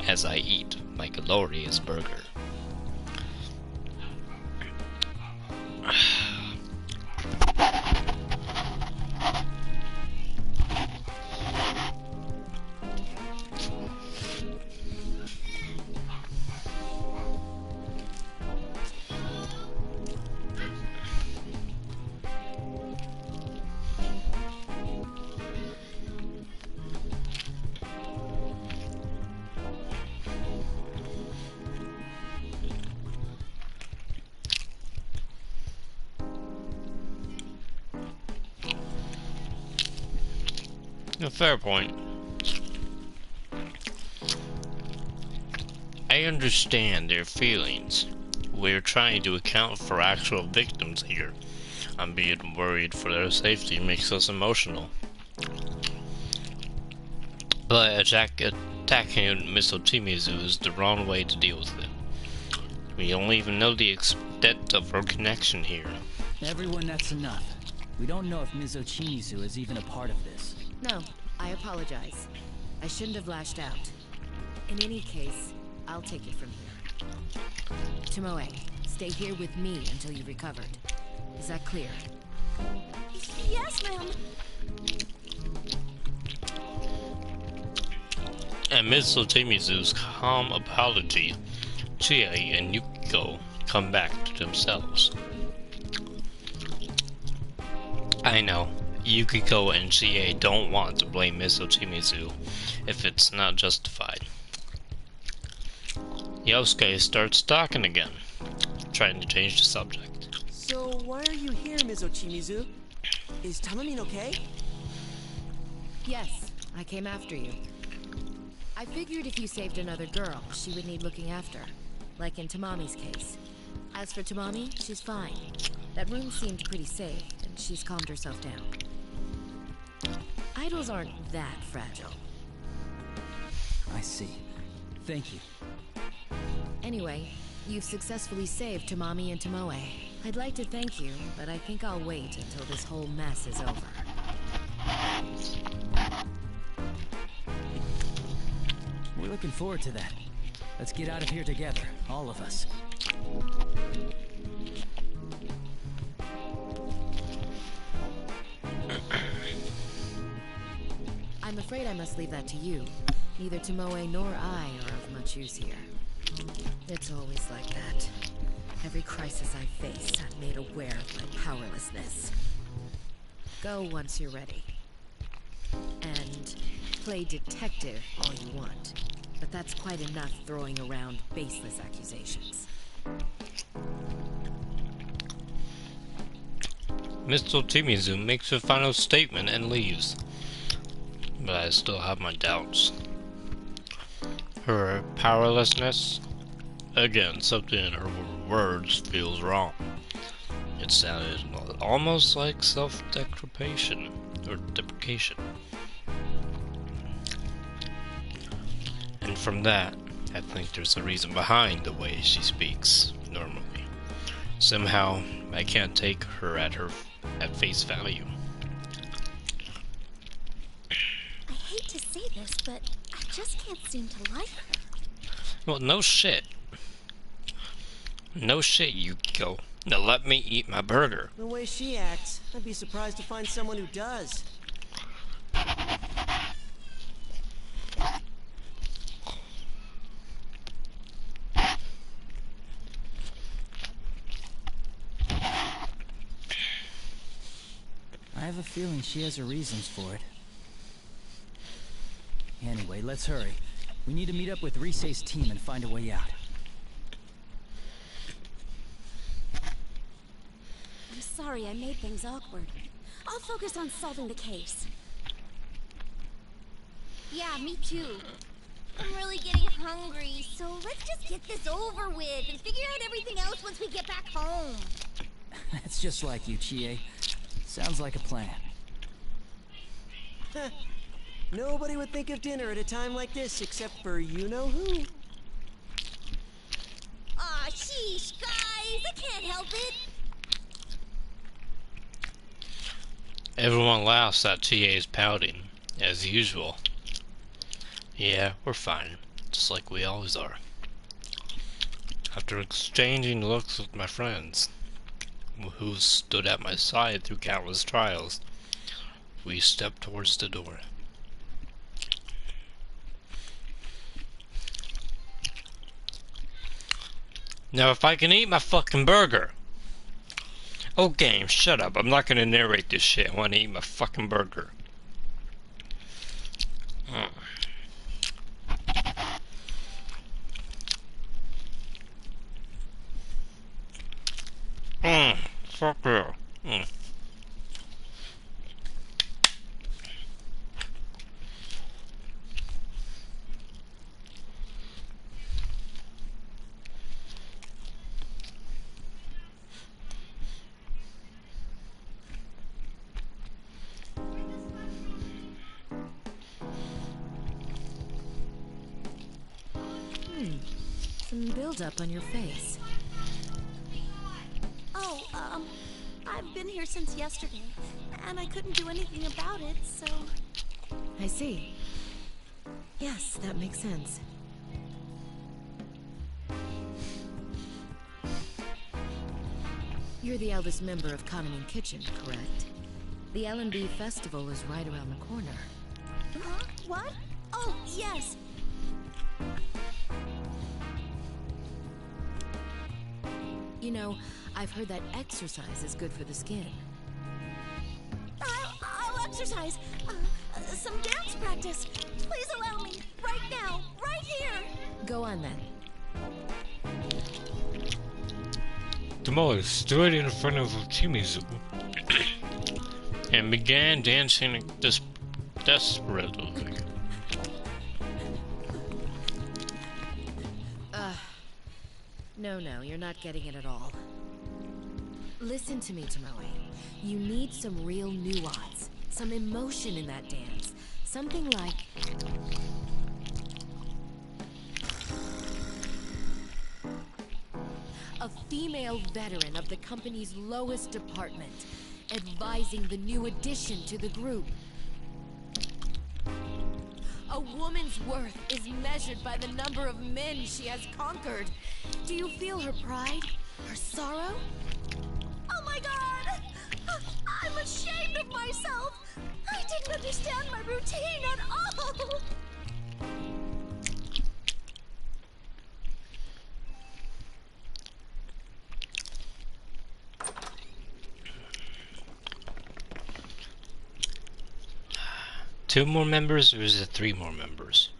as I eat my glorious burger. A fair point. I understand their feelings. We're trying to account for actual victims here. I'm being worried for their safety makes us emotional. But attacking Miss Ochimizu is the wrong way to deal with it. We don't even know the extent of our connection here. Everyone, that's enough. We don't know if Ms. Ochimizu is even a part of this. No, I apologize. I shouldn't have lashed out. In any case, I'll take it from here. Tomoe, stay here with me until you've recovered. Is that clear? Yes, ma'am. And Miss Ochimizu's calm apology, Chie and Yukiko come back to themselves. I know, Yukiko and Chie don't want to blame Miss Ochimizu if it's not justified. Yosuke starts talking again, trying to change the subject. So why are you here, Ms. Ochimizu? Is Tamamine okay? Yes, I came after you. I figured if you saved another girl, she would need looking after, like in Tamami's case. As for Tamami, she's fine. That room seemed pretty safe, and she's calmed herself down. Idols aren't that fragile. I see. Thank you. Anyway, you've successfully saved Tamami and Tomoe. I'd like to thank you, but I think I'll wait until this whole mess is over. We're looking forward to that. Let's get out of here together, all of us. I'm afraid I must leave that to you. Neither Tomoe nor I are of much use here. It's always like that. Every crisis I face, I'm made aware of my powerlessness. Go once you're ready. And play detective all you want. But that's quite enough throwing around baseless accusations. Mr. Timizu makes a final statement and leaves. But I still have my doubts. Her powerlessness? Again, something in her words feels wrong. It sounded almost like self-deprecation, or deprecation. And from that, I think there's a reason behind the way she speaks normally. Somehow, I can't take her at face value. I hate to say this, but I just can't seem to like her. Well, no shit. No shit, Yukiko. Now let me eat my burger. The way she acts, I'd be surprised to find someone who does. I have a feeling she has her reasons for it. Anyway, let's hurry. We need to meet up with Risei's team and find a way out. I'm sorry I made things awkward. I'll focus on solving the case. Yeah, me too. I'm really getting hungry, so let's just get this over with and figure out everything else once we get back home. That's just like you, Chie. Sounds like a plan. Nobody would think of dinner at a time like this except for you-know-who. Aw, sheesh, guys! I can't help it! Everyone laughs at TA's pouting, as usual. Yeah, we're fine, just like we always are. After exchanging looks with my friends, who stood at my side through countless trials, we stepped towards the door. Now if I can eat my fucking burger! Oh game, shut up, I'm not gonna narrate this shit, I wanna eat my fucking burger. Fuck yeah. Some build-up on your face. Oh, I've been here since yesterday, and I couldn't do anything about it, so... I see. Yes, that makes sense. You're the eldest member of Kanamin Kitchen, correct? The L&B festival is right around the corner. Huh? What? Oh, yes! You know, I've heard that exercise is good for the skin. I'll exercise. Some dance practice. Please allow me. Right now. Right here. Go on then. Tomoe stood in front of Timizu and began dancing desperately. No, you're not getting it at all. Listen to me, Tomoe. You need some real nuance, some emotion in that dance. Something like... a female veteran of the company's lowest department, advising the new addition to the group. A woman's worth is measured by the number of men she has conquered. Do you feel her pride? Her sorrow? Oh my god! I'm ashamed of myself! I didn't understand my routine at all! 2 more members or is it 3 more members?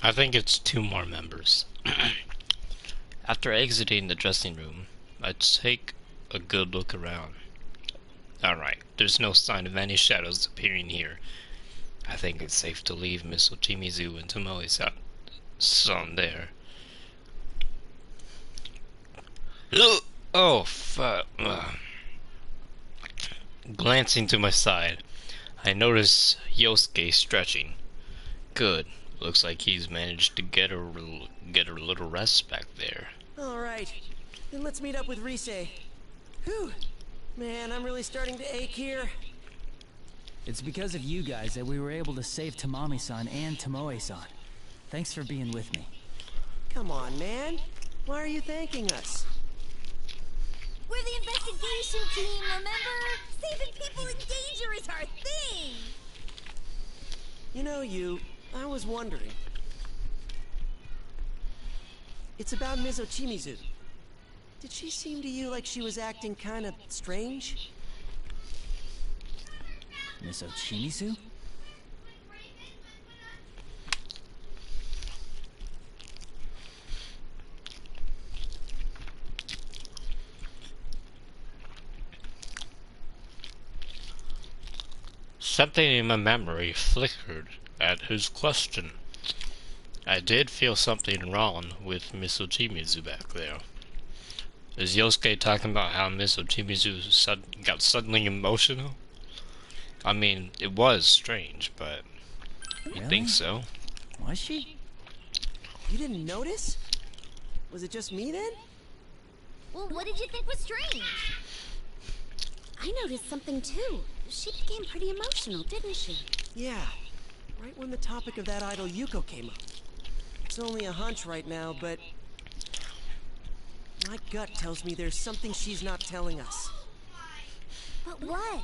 I think it's 2 more members. After exiting the dressing room, I take a good look around. Alright, there's no sign of any shadows appearing here. I think it's safe to leave Miss Ochimizu and Tomoe-san there. Oh, fuck. Glancing to my side, I notice Yosuke stretching. Good. Looks like he's managed to get a little rest back there. Alright, then let's meet up with Rise. Whew. Man, I'm really starting to ache here. It's because of you guys that we were able to save Tamami-san and Tomoe-san. Thanks for being with me. Come on, man. Why are you thanking us? We're the investigation team, remember? Saving people in danger is our thing! You know, I was wondering. It's about Ms. Ochimizu. Did she seem to you like she was acting kind of strange? Miss Ochimizu? Something in my memory flickered at his question. I did feel something wrong with Miss Ochimizu back there. Is Yosuke talking about how Miss Ochimizu got suddenly emotional? I mean, it was strange, but I think so. Was she? You didn't notice? Was it just me then? Well, what did you think was strange? I noticed something too. She became pretty emotional, didn't she? Yeah, right when the topic of that idol Yuko came up. It's only a hunch right now, but my gut tells me there's something she's not telling us. But what?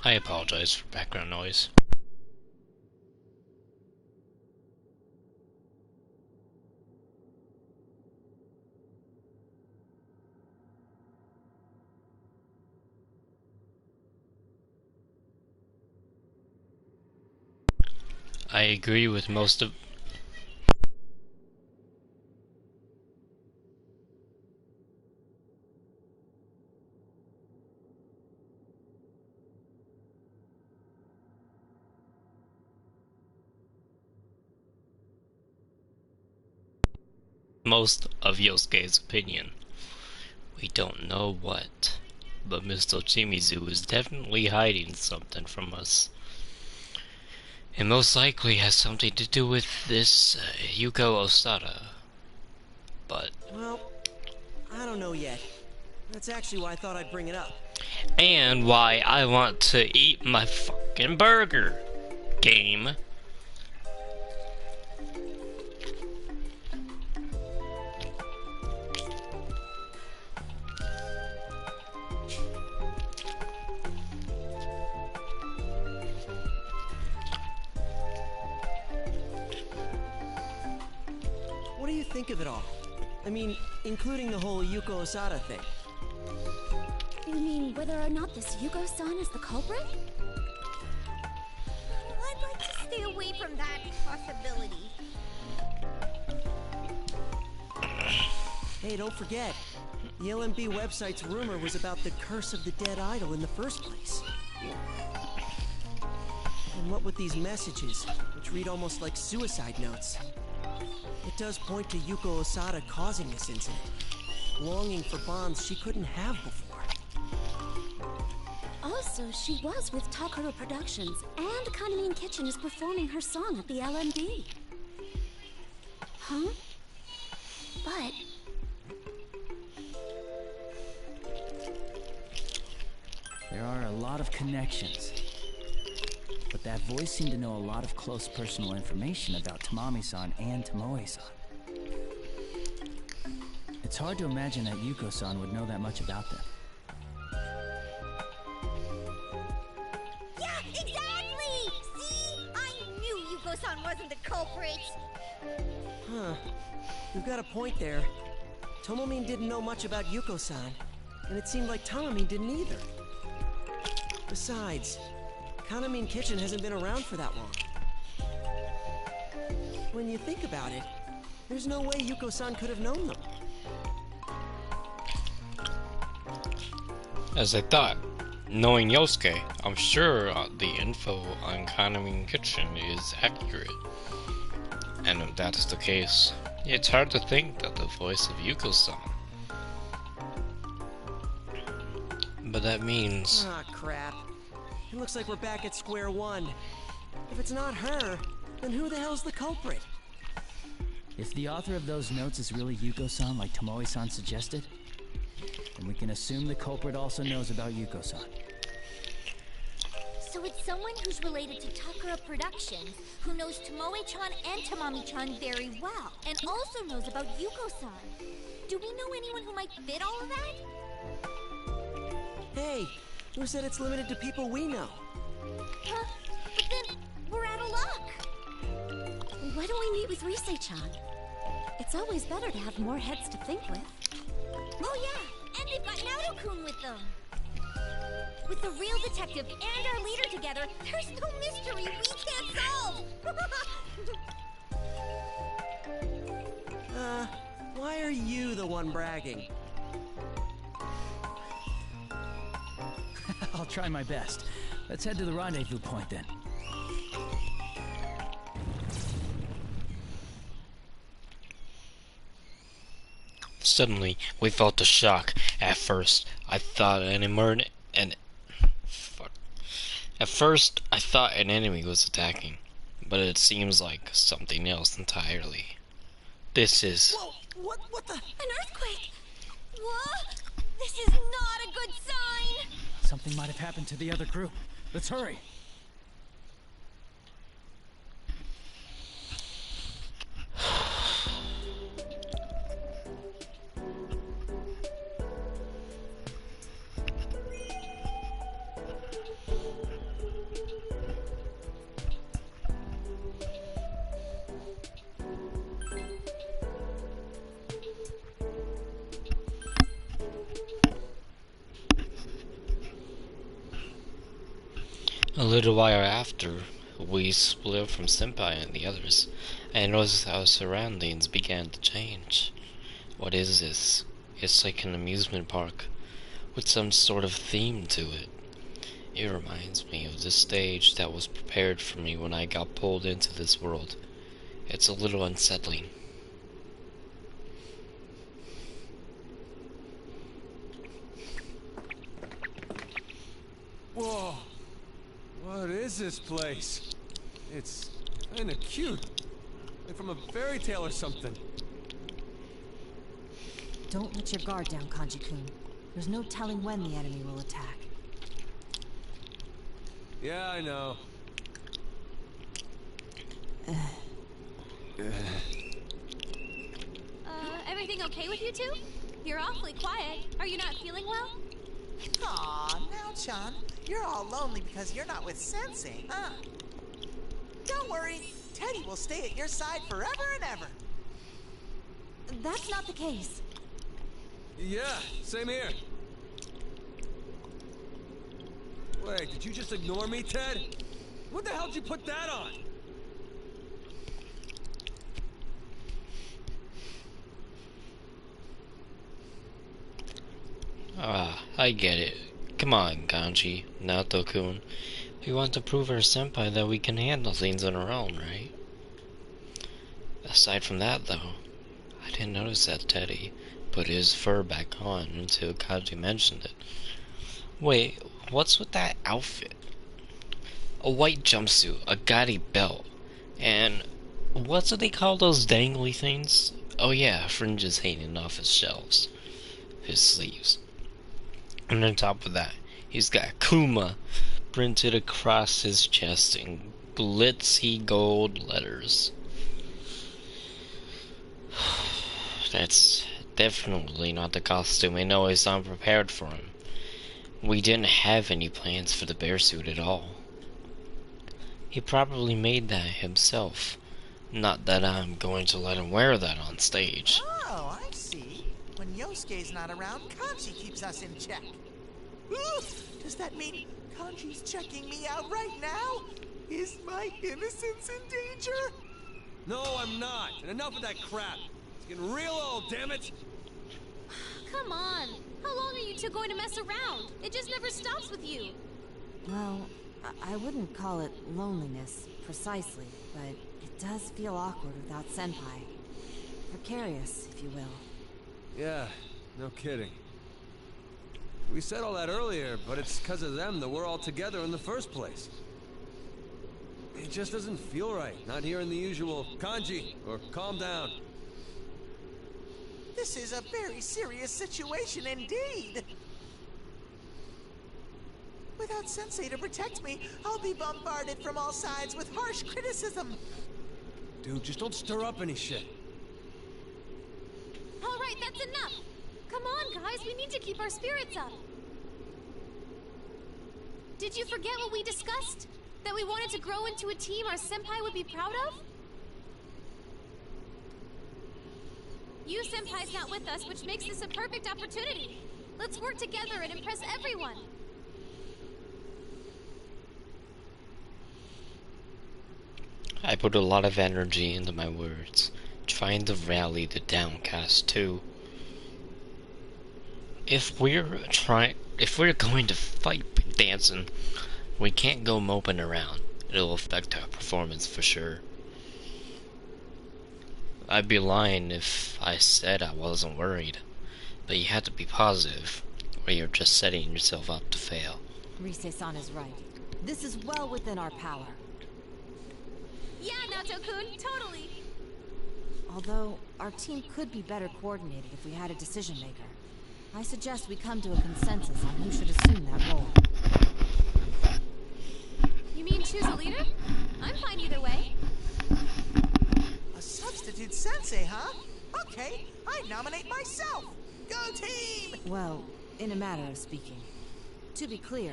I apologize for background noise. I agree with most of Yosuke's opinion. We don't know what, but Miss Ochimizu is definitely hiding something from us. It most likely has something to do with this Yuko Osada. But well, I don't know yet. That's actually why I thought I'd bring it up. And why I want to eat my fucking burger. Game. What do you think of it all? I mean, including the whole Yuko Osada thing. You mean whether or not this Yuko-san is the culprit? I'd like to stay away from that possibility. Hey, don't forget. The LMB website's rumor was about the curse of the dead idol in the first place. And what with these messages, which read almost like suicide notes? It does point to Yuko Osada causing this incident, longing for bonds she couldn't have before. Also, she was with Takara Productions, and Kaname Kitchen is performing her song at the LMD. Huh? But... There are a lot of connections. But that voice seemed to know a lot of close personal information about Tamami-san and Tomoe-san. It's hard to imagine that Yuko-san would know that much about them. Yeah, exactly! See? I knew Yuko-san wasn't the culprit! Huh. You've got a point there. Tomomin didn't know much about Yuko-san. and it seemed like Tamami didn't either. Besides, Kaname Kitchen hasn't been around for that long. When you think about it, there's no way Yuko-san could have known them. As I thought, knowing Yosuke, I'm sure the info on Kaname Kitchen is accurate. And if that is the case, it's hard to think that the voice of Yuko-san. But that means... Ah, crap. It looks like we're back at square one. If it's not her, then who the hell's the culprit? If the author of those notes is really Yuko-san like Tomoe-san suggested, then we can assume the culprit also knows about Yuko-san. So it's someone who's related to Takara Productions, who knows Tomoe-chan and Tamami-chan very well, and also knows about Yuko-san. Do we know anyone who might fit all of that? Hey, who said it's limited to people we know? Huh? But then, we're out of luck! Why don't we meet with Rise-chan? It's always better to have more heads to think with. Oh yeah, and they've got Naruto-kun with them! With the real detective and our leader together, there's no mystery we can't solve! Why are you the one bragging? I'll try my best. Let's head to the rendezvous point then. Suddenly, we felt a shock. At first, I thought an enemy was attacking, but it seems like something else entirely. This is... Whoa! What the? An earthquake! What? This is not a good sign! Something might have happened to the other group. Let's hurry! A little while after we split from Senpai and the others, I noticed our surroundings began to change. What is this? It's like an amusement park with some sort of theme to it. It reminds me of the stage that was prepared for me when I got pulled into this world. It's a little unsettling. Whoa! What is this place? It's kinda cute. Like from a fairy tale or something. Don't let your guard down, Kanji-kun. There's no telling when the enemy will attack. Yeah, I know. Everything okay with you two? You're awfully quiet. Are you not feeling well? Aw, now, Chan, you're all lonely because you're not with Sensei, huh? Don't worry, Teddy will stay at your side forever and ever. That's not the case. Yeah, same here. Wait, did you just ignore me, Ted? What the hell did you put that on? Ah, I get it. Come on, Kanji, Naoto-kun. We want to prove our senpai that we can handle things on our own, right? Aside from that, though, I didn't notice that Teddy put his fur back on until Kanji mentioned it. Wait, what's with that outfit? A white jumpsuit, a gaudy belt, and what's it they call those dangly things? Oh yeah, fringes hanging off his shelves, his sleeves. And on top of that, he's got Kuma printed across his chest in glitzy gold letters. That's definitely not the costume I know is unprepared for him. We didn't have any plans for the bear suit at all. He probably made that himself. Not that I'm going to let him wear that on stage. Oh, I see. When Yosuke's not around, Kanji keeps us in check. Ooh, does that mean Kanji's checking me out right now? Is my innocence in danger? No, I'm not. And enough of that crap. It's getting real old, damn it. Come on. How long are you two going to mess around? It just never stops with you. Well, I wouldn't call it loneliness, precisely, but it does feel awkward without Senpai. Precarious, if you will. Yeah, no kidding. We said all that earlier, but it's because of them that we're all together in the first place. It just doesn't feel right, not hearing the usual kanji or calm down. This is a very serious situation indeed. Without Sensei to protect me, I'll be bombarded from all sides with harsh criticism. Dude, just don't stir up any shit. All right, that's enough. Come on, guys, we need to keep our spirits up. Did you forget what we discussed? That we wanted to grow into a team our senpai would be proud of? You senpai's not with us, which makes this a perfect opportunity. Let's work together and impress everyone. I put a lot of energy into my words, trying to rally the downcast too. If we're going to fight dancing, we can't go moping around. It'll affect our performance for sure. I'd be lying if I said I wasn't worried, but you have to be positive, or you're just setting yourself up to fail. Rise-san is right. This is well within our power. Yeah, Naoto-kun, totally. Although, our team could be better coordinated if we had a decision maker. I suggest we come to a consensus on who should assume that role. You mean choose a leader? I'm fine either way. A substitute sensei, huh? Okay, I nominate myself. Go team! Well, in a matter of speaking. To be clear,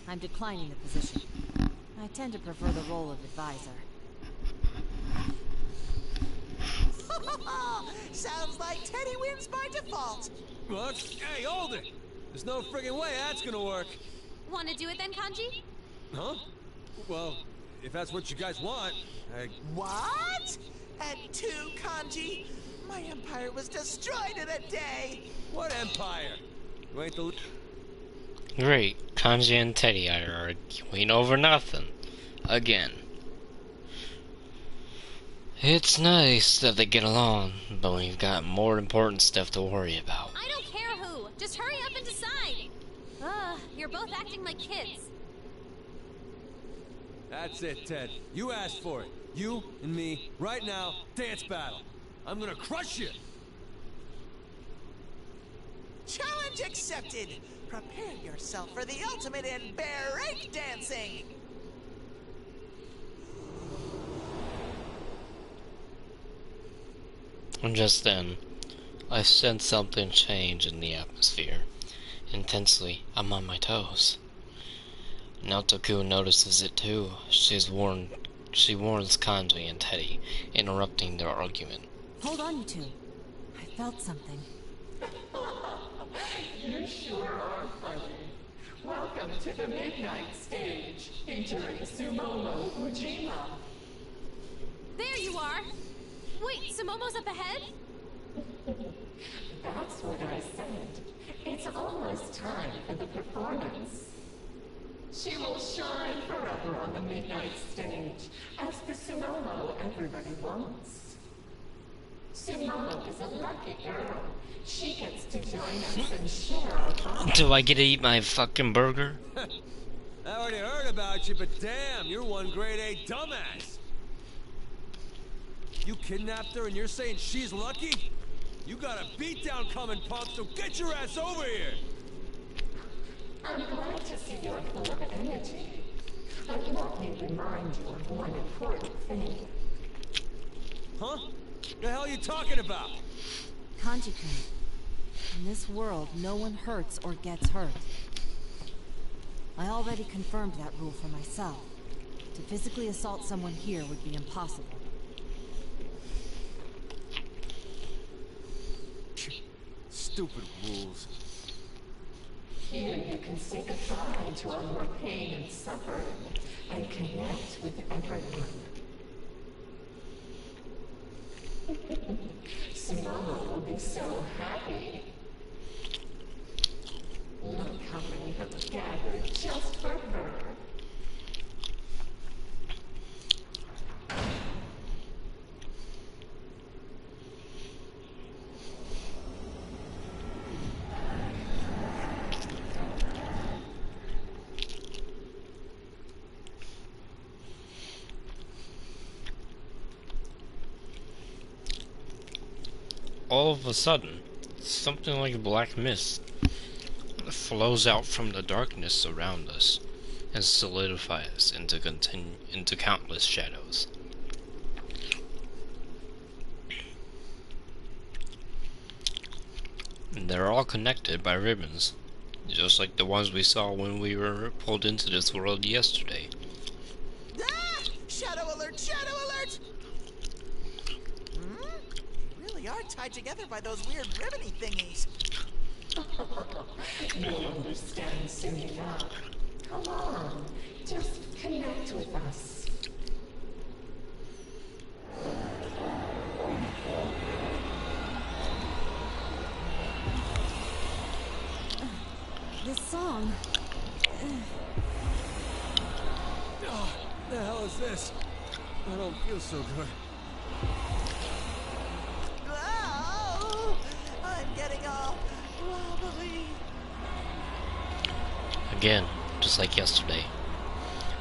I'm declining the position. I tend to prefer the role of advisor. Sounds like Teddy wins by default. Look, hey, hold it! There's no friggin' way that's gonna work. Want to do it then, Kanji? Huh? Well, if that's what you guys want, What? At 2, Kanji? My empire was destroyed in a day. What empire? You ain't the... Great, Kanji and Teddy are arguing over nothing. Again. It's nice that they get along, but we've got more important stuff to worry about. I don't care who. Just hurry up and decide. You're both acting like kids. That's it, Ted. You asked for it. You and me, right now, dance battle. I'm gonna crush you! Challenge accepted. Prepare yourself for the ultimate in break dancing. And just then, I sense something change in the atmosphere. Intensely, I'm on my toes. Naoto-kun notices it too. She warns Kanji and Teddy, interrupting their argument. Hold on, you two. I felt something. You sure are funny. Welcome to the Midnight Stage, featuring Sumomo Ujima. There you are. Wait, Sumomo's up ahead? That's what I said. It's almost time for the performance. She will shine forever on the Midnight Stage as the Sumomo everybody wants. Sumomo is a lucky girl. She gets to join us and share our fun. Do I get to eat my fucking burger? I already heard about you, but damn, you're one grade A dumbass. You kidnapped her and you're saying she's lucky? You got a beatdown coming, punk, so get your ass over here! I'm glad to see you're full of energy. But let me remind you of one important thing. Huh? The hell are you talking about? Kanji-kun, in this world, no one hurts or gets hurt. I already confirmed that rule for myself. To physically assault someone here would be impossible. stupid rules. Here you can say goodbye to all your pain and suffering and connect with everyone. Simone will be so happy. Look how many have gathered just for her. All of a sudden, something like black mist flows out from the darkness around us and solidifies into countless shadows. And they're all connected by ribbons, just like the ones we saw when we were pulled into this world yesterday. Ah! Shadow alert! Shadow alert! They are tied together by those weird ribbony thingies. You'll understand soon enough. Come on, just connect with us. This song. Oh, the hell is this? I don't feel so good. Oh, I'm getting all wobbly. Again, just like yesterday,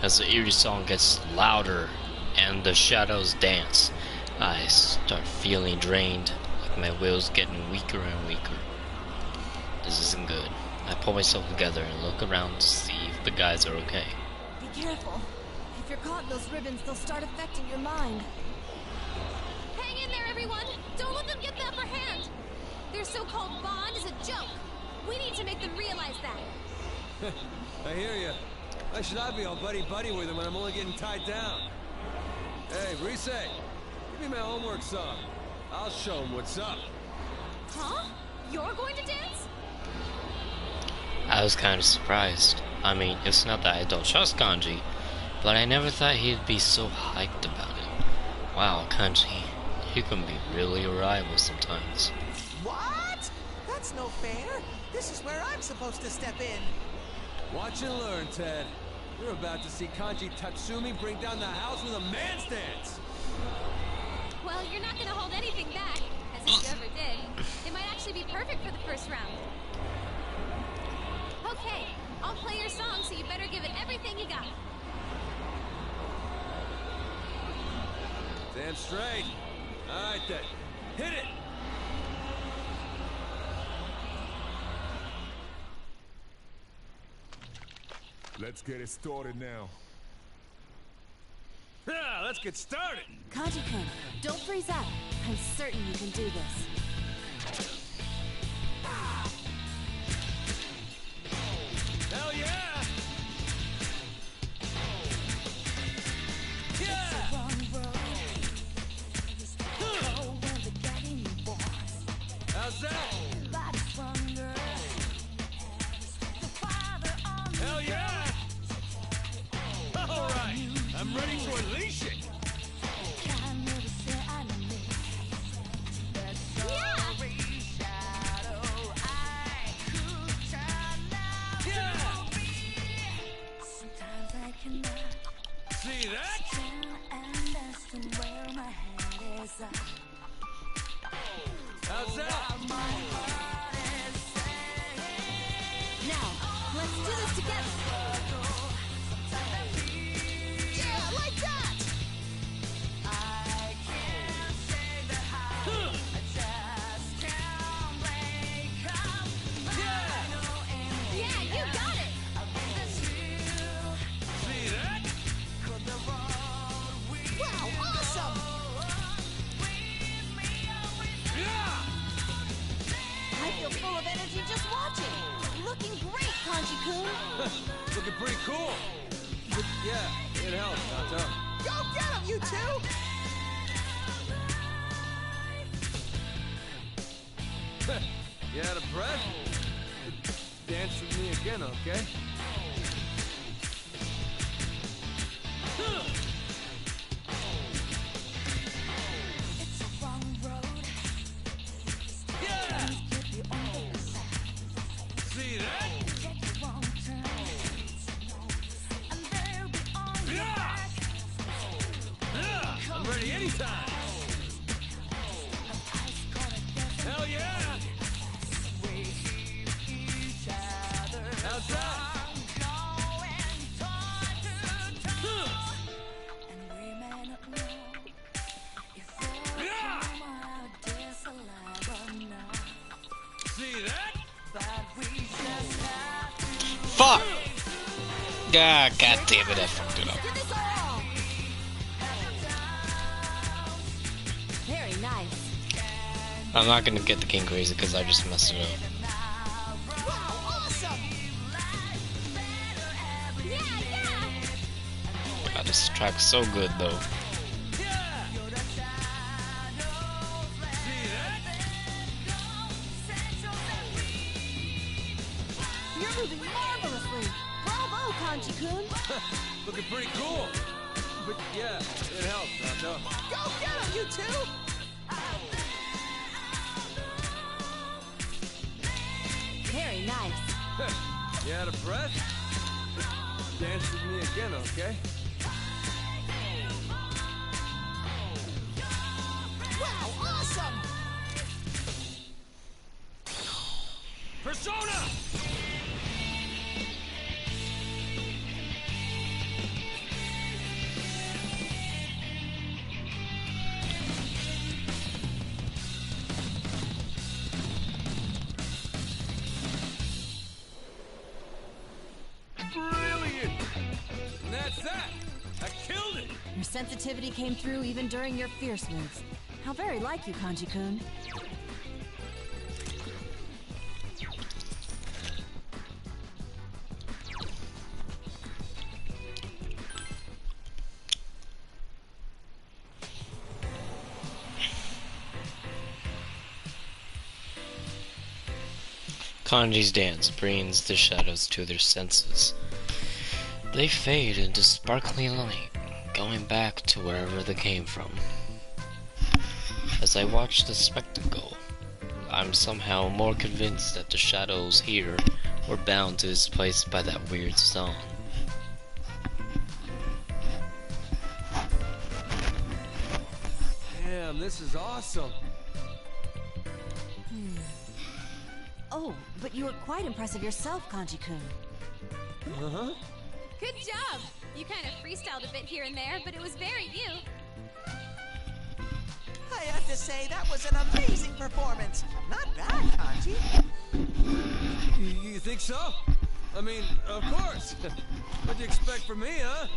as the eerie song gets louder and the shadows dance, I start feeling drained, like my will's getting weaker and weaker. This isn't good. I pull myself together and look around to see if the guys are okay. Be careful. If you're caught in those ribbons, they'll start affecting your mind. Hang in there, everyone! Don't let them get the upper hand! Their so-called bond is a joke. We need to make them realize that. I hear you. Why should I be all buddy-buddy with him when I'm only getting tied down? Hey, Rise, give me my homework song. I'll show him what's up. Huh? You're going to dance? I was kind of surprised. I mean, it's not that I don't trust Kanji, but I never thought he'd be so hyped about it. Wow, Kanji, you can be really reliable sometimes. What? That's no fair. This is where I'm supposed to step in. Watch and learn, Ted. You're about to see Kanji Tatsumi bring down the house with a man's dance. Well, you're not gonna hold anything back, as if you ever did. It might actually be perfect for the first round. Okay, I'll play your song, so you better give it everything you got. Damn straight. All right, then. Hit it! Let's get it started now. Yeah, let's get started. Kanji-kun, don't freeze out. I'm certain you can do this. Hell yeah! Yeah! How's that? Hell yeah! All right, I'm ready to unleash it. See that? How's that? Now, let's do this together. Yeah, like that! Yeah, you got it! See that? Wow, awesome! Yeah! I feel full of energy just watching. Looking great, Kanji-kun. Looking pretty cool. But yeah, it helps, Nato. Go get him, you two! You out of breath? Dance with me again, okay? Yeah! See that? Yeah! I'm ready anytime! Hell yeah! How's that? See that? Fuck! Ah, god damn it, I fucked it up. Very nice. I'm not gonna get the King Crazy because I just messed it up. God, this track's so good though. You're moving marvelously. Bravo, Kanji-kun. Looking pretty cool. But yeah, it helps, Nato. Go get him, you two! Very nice. You out of breath? Dance with me again, okay? Wow, awesome! Persona! Brilliant! And that's that! I killed it! Your sensitivity came through even during your fierce moves. How very like you, Kanji-kun. Kanji's dance brings the shadows to their senses. They fade into sparkling light, going back to wherever they came from. As I watch the spectacle, I'm somehow more convinced that the shadows here were bound to this place by that weird song. Damn, this is awesome. Oh, but you were quite impressive yourself, Kanji-kun. Uh-huh. Good job! You kind of freestyled a bit here and there, but it was very you. I have to say, that was an amazing performance. Not bad, Kanji. You think so? I mean, of course. What'd you expect from me, huh?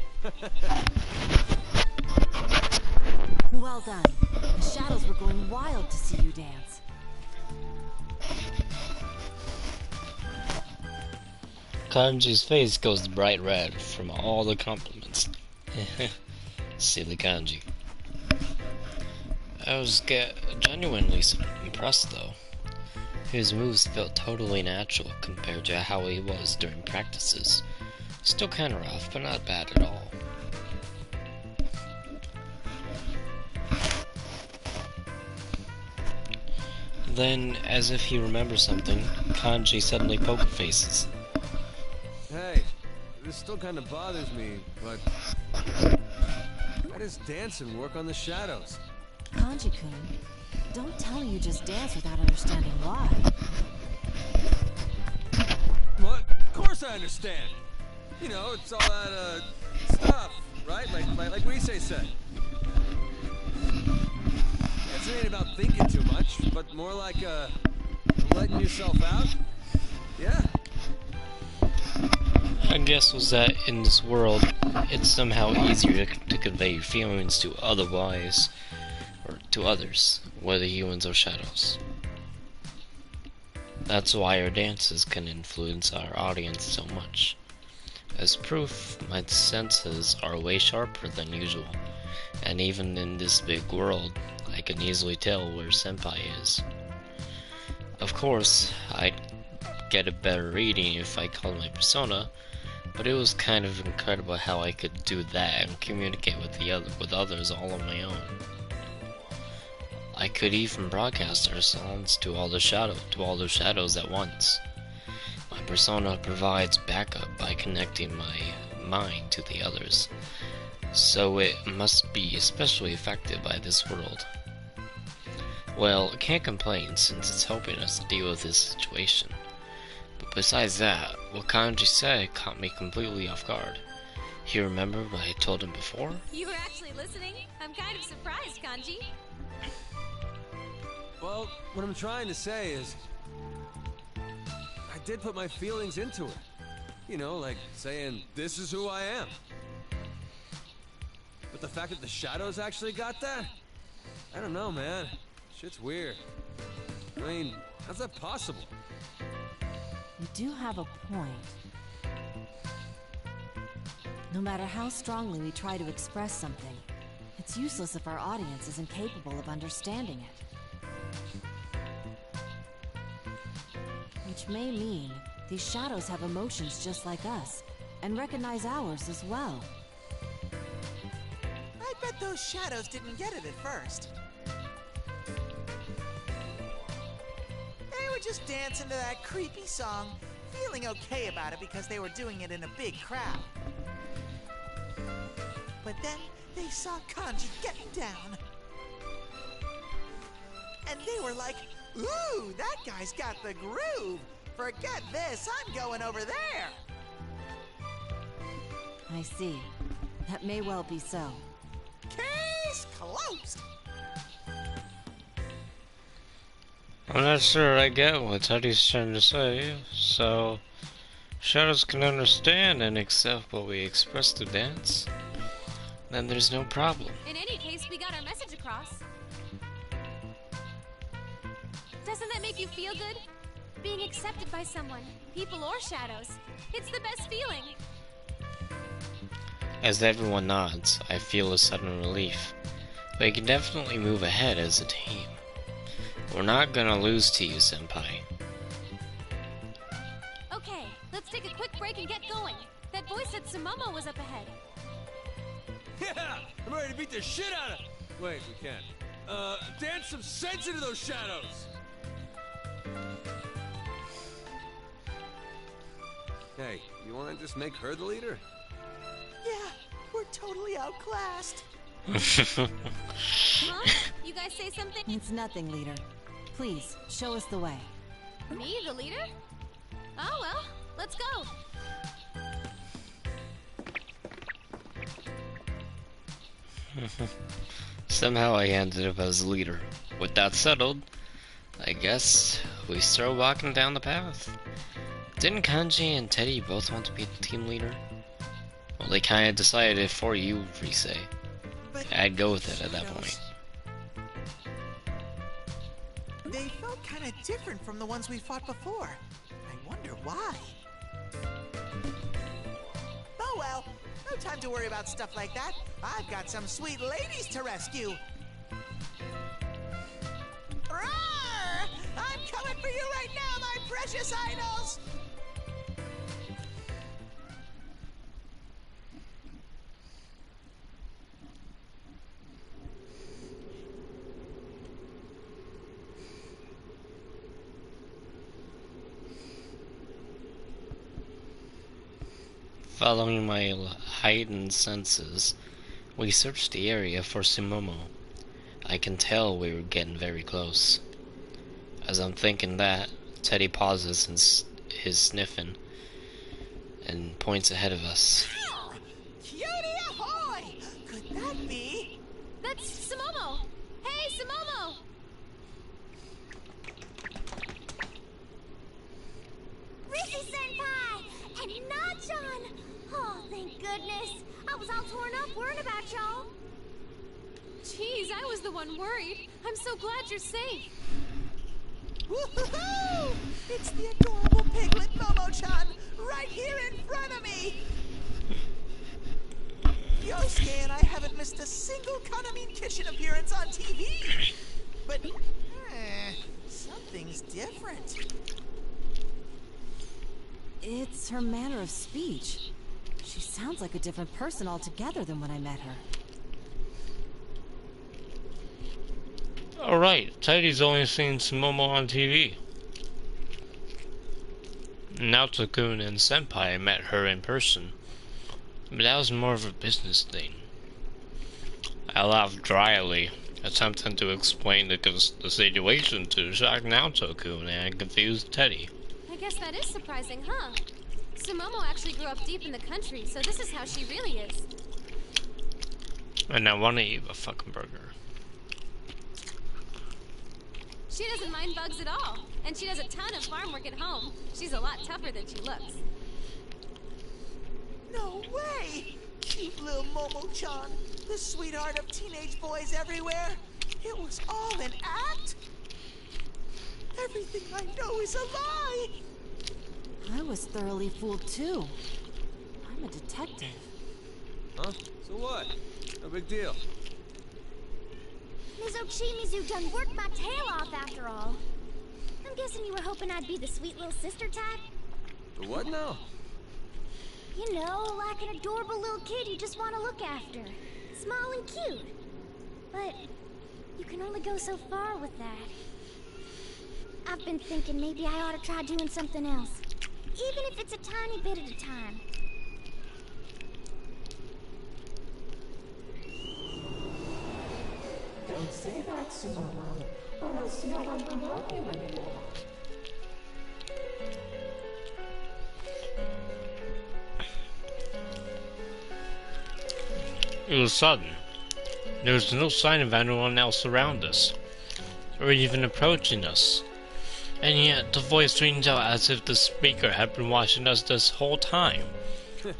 Well done. The shadows were going wild to see you dance. Kanji's face goes bright red from all the compliments. Silly Kanji. I was genuinely impressed though. His moves felt totally natural compared to how he was during practices. Still kinda rough, but not bad at all. Then, as if he remembers something, Kanji suddenly poker faces. Hey, this still kind of bothers me, but how does dancing work on the shadows? Kanji-kun, don't tell me you just dance without understanding why. What? Of course I understand. You know, it's all that, stuff, right? Like Rise said. Dancing ain't about thinking too much, but more like, letting yourself out. Yeah. My guess was that in this world, it's somehow easier to convey your feelings to otherwise, or to others, whether humans or shadows. That's why our dances can influence our audience so much. As proof, my senses are way sharper than usual, and even in this big world, I can easily tell where Senpai is. Of course, I'd get a better reading if I called my persona, but it was kind of incredible how I could do that and communicate with others all on my own. I could even broadcast our sounds to all the shadows at once. My persona provides backup by connecting my mind to the others, so it must be especially affected by this world. Well, I can't complain since it's helping us deal with this situation. But besides that, what Kanji said caught me completely off guard. You remember what I told him before? You were actually listening? I'm kind of surprised, Kanji. Well, what I'm trying to say is, I did put my feelings into it. You know, like saying, this is who I am. But the fact that the shadows actually got that? I don't know, man. Shit's weird. I mean, how's that possible? You do have a point. No matter how strongly we try to express something, it's useless if our audience isn't capable of understanding it. Which may mean these shadows have emotions just like us, and recognize ours as well. I bet those shadows didn't get it at first. They were just dancing to that creepy song, feeling okay about it because they were doing it in a big crowd. But then they saw Kanji getting down. And they were like, ooh, that guy's got the groove. Forget this, I'm going over there. I see. That may well be so. Case closed. I'm not sure I get what Teddy's trying to say, so shadows can understand and accept what we express through dance, then there's no problem. In any case, we got our message across. Doesn't that make you feel good? Being accepted by someone, people or shadows. It's the best feeling. As everyone nods, I feel a sudden relief. We can definitely move ahead as a team. We're not gonna lose to you, Senpai. Okay, let's take a quick break and get going. That voice said Sumomo was up ahead. Yeah! I'm ready to beat the shit out of... Wait, we can't. Dance some sense into those shadows! Hey, you wanna just make her the leader? Yeah, we're totally outclassed. Huh? You guys say something? It's nothing, leader. Please, show us the way. Me, the leader? Oh well, let's go. Somehow I ended up as leader. With that settled, I guess we start walking down the path. Didn't Kanji and Teddy both want to be the team leader? Well, they kinda decided it for you, Rise. I'd go with it at that point. They felt kind of different from the ones we fought before. I wonder why. Oh well, no time to worry about stuff like that. I've got some sweet ladies to rescue. Roar! I'm coming for you right now, my precious idols! Following my heightened senses, we searched the area for Sumomo. I can tell we were getting very close. As I'm thinking that, Teddy pauses and his sniffing and points ahead of us. Cutie ahoy! Could that be? That's Sumomo! Hey, Sumomo! Rissy-senpai! And Nachan! Oh, thank goodness. I was all torn up worrying about y'all. Jeez, I was the one worried. I'm so glad you're safe. Woohoo! It's the adorable piglet Momo-chan right here in front of me! Yosuke and I haven't missed a single Kanamin Kitchen appearance on TV! But, something's She's different. It's her manner of speech. She sounds like a different person altogether than when I met her. Alright, Teddy's only seen Sumomo on TV. Naoto-kun and Senpai met her in person, but that was more of a business thing. I laughed dryly, attempting to explain the situation to shock Naoto-kun and confuse Teddy. I guess that is surprising, huh? Sumomo actually grew up deep in the country, so this is how she really is. And I want to eat a fucking burger. She doesn't mind bugs at all, and she does a ton of farm work at home. She's a lot tougher than she looks. No way! Cute little Momo-chan, the sweetheart of teenage boys everywhere. It was all an act? Everything I know is a lie! I was thoroughly fooled too. I'm a detective. Huh? So what? No big deal. Mizu done worked my tail off after all. I'm guessing you were hoping I'd be the sweet little sister type? The what now? You know, like an adorable little kid you just want to look after. Small and cute. But you can only go so far with that. I've been thinking maybe I ought to try doing something else. Even if it's a tiny bit at a time. Don't say that, Sumomo, or else no one will know you anymore. It was sudden. There was no sign of anyone else around us, or even approaching us. And yet, the voice rings out as if the speaker had been watching us this whole time. Who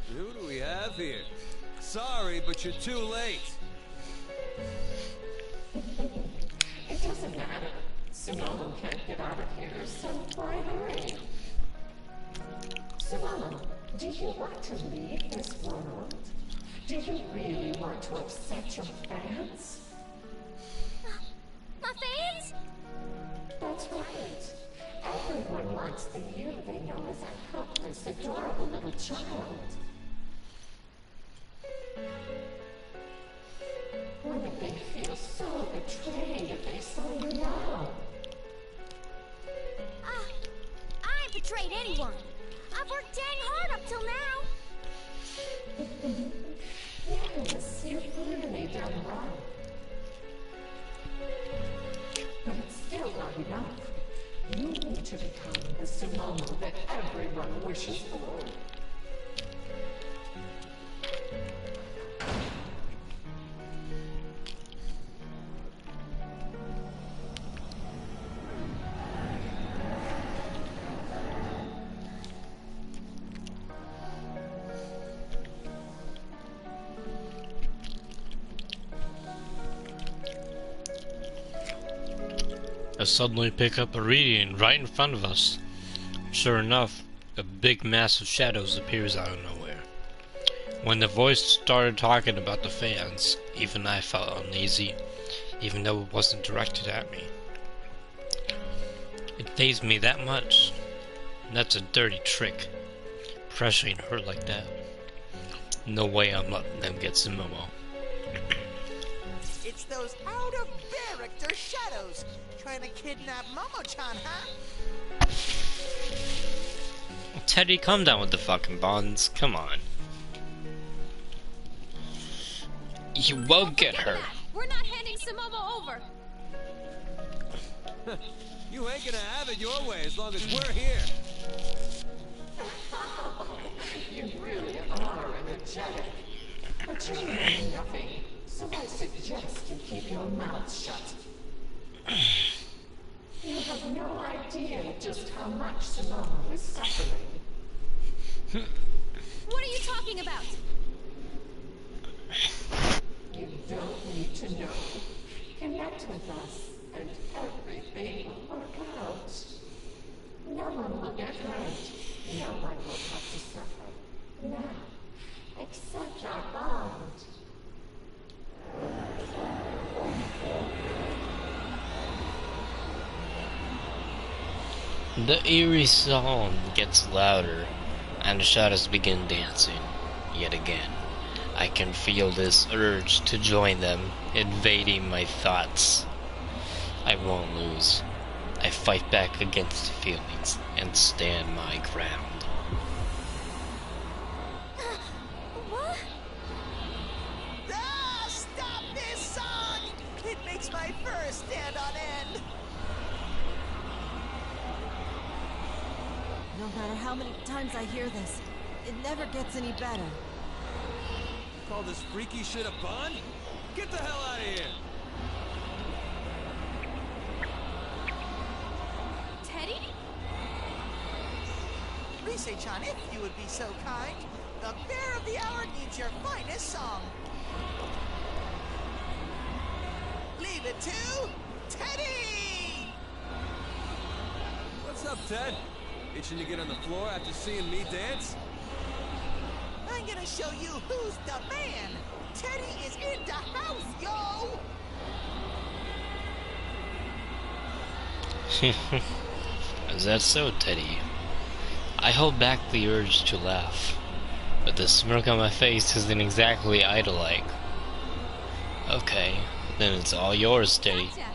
do we have here? Sorry, but you're too late. It doesn't matter. Sumomo can't get out of here, so why hurry? Sumomo, do you want to leave this world? Do you really want to upset your fans? My fans? That's right. Everyone wants the you they know as a helpless, adorable little child. Wouldn't they feel so betrayed if they saw you now? I ain't betrayed anyone. I've worked dang hard up till now. Yes, you've clearly done well. But it's still not enough. You need to become the Sumomo that everyone wishes for. I suddenly pick up a reading right in front of us. Sure enough, a big mass of shadows appears out of nowhere. When the voice started talking about the fans, even I felt uneasy, even though it wasn't directed at me. It fazed me that much. That's a dirty trick, pressuring her like that. No way I'm letting them get Sumomo. It's those out-of-character shadows trying to kidnap Momo-chan, huh? Teddy, calm down with the fucking bonds. Come on. You won't get her. We're not handing Sumomo over. You ain't gonna have it your way as long as we're here. You really are energetic. But you know nothing, so I suggest you keep your mouth shut. You have no idea just how much Sumomo is suffering. What are you talking about? You don't need to know. Connect with us, and everything will work out. No one will get hurt. No one will have to suffer. Now, accept our bond. The eerie song gets louder, and the shadows begin dancing. Yet again, I can feel this urge to join them, invading my thoughts. I won't lose. I fight back against the feelings and stand my ground. What? Ah, stop this song! It makes my fur stand on end. No matter how many times I hear this, it never gets any better. Call this freaky shit a bond? Get the hell out of here! Teddy? Rise-chan, if you would be so kind, the Bear of the Hour needs your finest song. Leave it to Teddy! What's up, Ted? Itching to get on the floor after seeing me dance? I'm gonna show you who's the man. Teddy is in the house, yo! Is that so, Teddy? I hold back the urge to laugh, but the smirk on my face isn't exactly idol-like. Okay, then it's all yours, Teddy. Gotcha.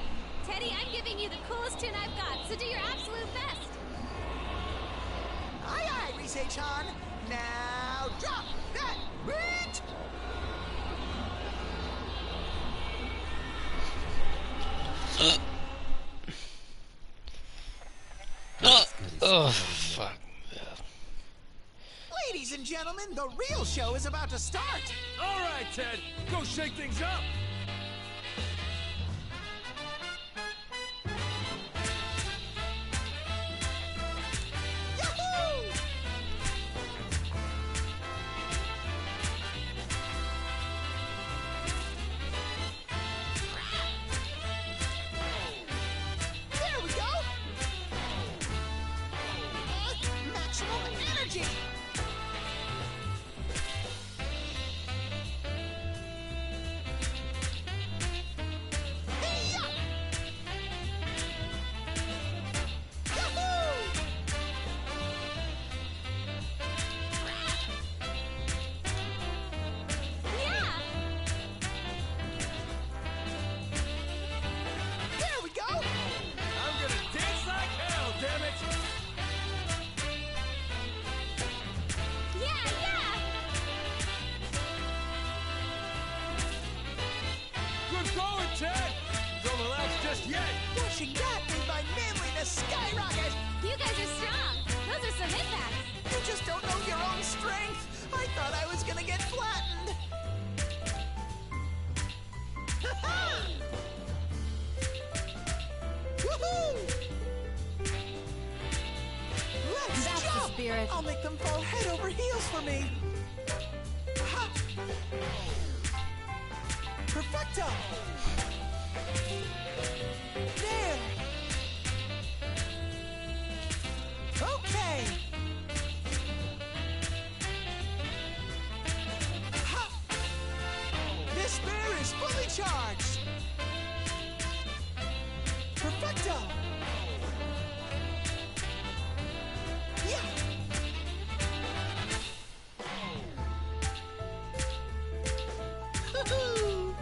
Teddy, I'm giving you the coolest tune I've got, so do your absolute best. Aye, aye, Rise-chan. Now drop that beat! Oh, fuck. Ladies and gentlemen, the real show is about to start. All right, Ted, go shake things up. Yahoo! There we go! Maximum energy! Hey-ya! Yahoo! Yeah! There we go! I'm gonna dance like hell, damn it! Yeah, yeah! Good going, Ted! Don't relax just yet! Watching that made my manliness skyrocket! You guys are strong. Those are some impacts. You just don't know your own strength! I thought I was gonna get flattened! Ha-ha! Woohoo! Let's That's the jump! spirit. I'll make them fall head over heels for me! Ha! Perfecto! There! Okay! Ha! This bear is fully charged! Perfecto! Yeah! Hoo-hoo!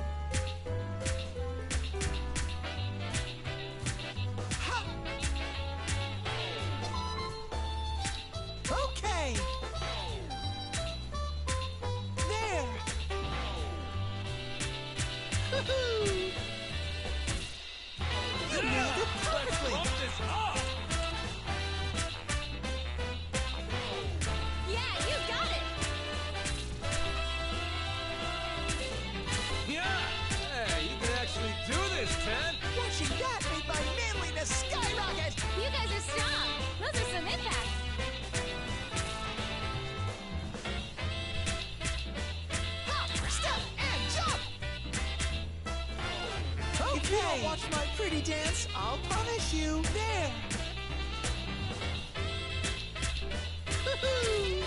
Ha! Okay! There! Hoo-hoo! You nailed it perfectly! Yeah, you got it. Yeah! Hey, you can actually do this, Ted! Watching that made my manliness skyrocket! You guys are strong. Those are some impacts. Hop, step, and jump! If you don't watch my pretty dance, I'll punish you. There! Woohoo!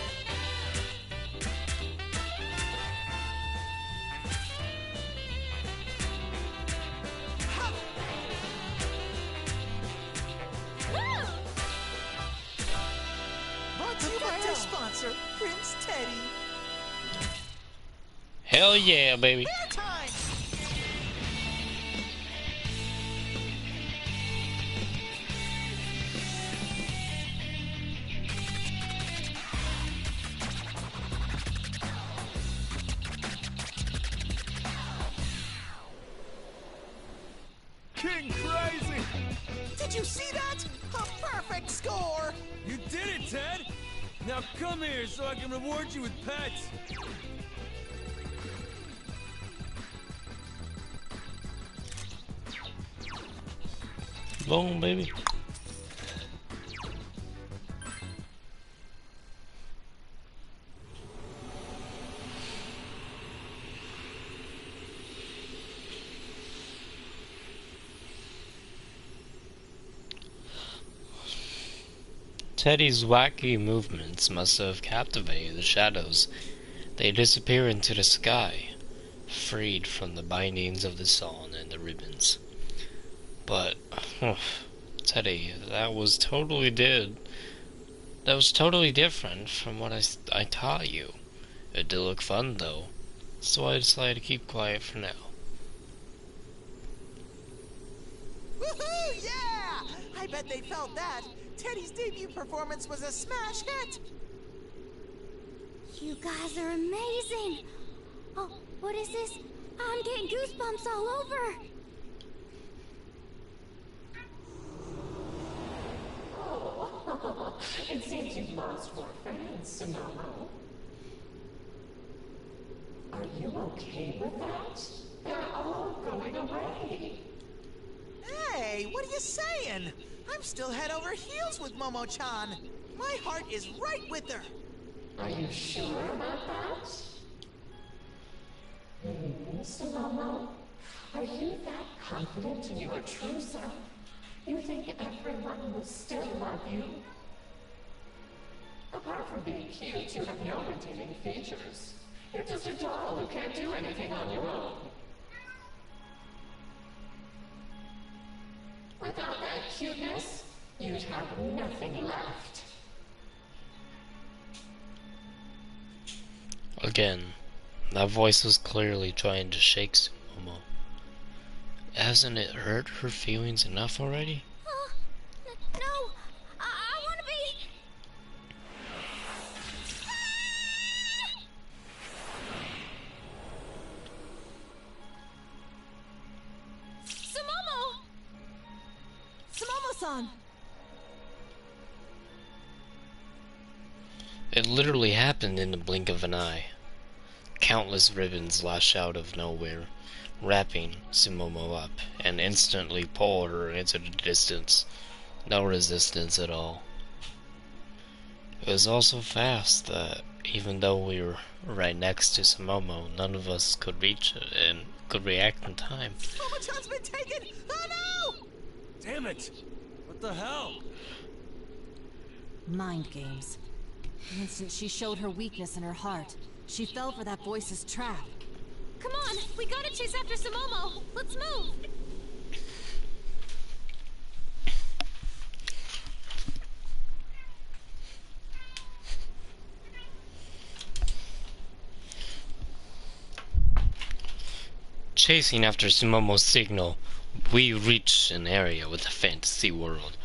Ha! Woo! Brought to you by our sponsor, Prince Teddy. Hell yeah, baby. Fair time! King Crazy! Did you see that? A perfect score! You did it, Ted! Now come here so I can reward you with pets! Boom, baby. Teddy's wacky movements must have captivated the shadows. They disappear into the sky, freed from the bindings of the song and the ribbons. But, Teddy, that was totally different from what I taught you. It did look fun, though, so I decided to keep quiet for now. Woohoo! Yeah! I bet they felt that. Teddy's debut performance was a smash hit. You guys are amazing. Oh, what is this? I'm getting goosebumps all over. Oh, it seems you've lost more fans, Sonomo. Are you okay with that? They're all going away. Hey, what are you saying? I'm still head over heels with Momo-chan. My heart is right with her. Are you sure about that? Sonomo, are you that confident in your true self? You think everyone will still love you? Apart from being cute, you have no redeeming features. You're just a doll who can't do anything on your own. Without that cuteness, you'd have nothing left. Again, that voice was clearly trying to shake Sumomo. Hasn't it hurt her feelings enough already? No, I want to be. Sumomo! Sumomo-san! It literally happened in the blink of an eye. Countless ribbons lash out of nowhere, wrapping Sumomo up, and instantly pull her into the distance. No resistance at all. It was also fast that, even though we were right next to Sumomo, none of us could reach it and could react in time. Momo-chan's been taken! Oh no! Damn it! What the hell? Mind games. The instant she showed her weakness in her heart, she fell for that voice's trap. Come on, we gotta chase after Sumomo. Let's move. Chasing after Sumomo's signal, we reached an area with a fantasy world.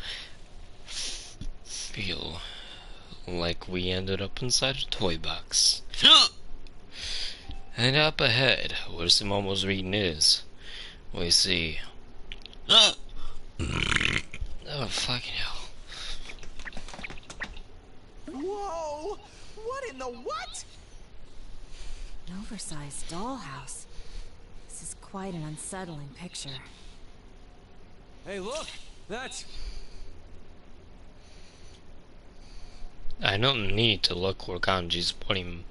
Feel like we ended up inside a toy box. And up ahead, where Sumomo's reading is, we see... Oh, fucking hell. Whoa! What in the what? An oversized dollhouse. This is quite an unsettling picture. Hey, look! That's... I don't need to look where Kanji's pointing.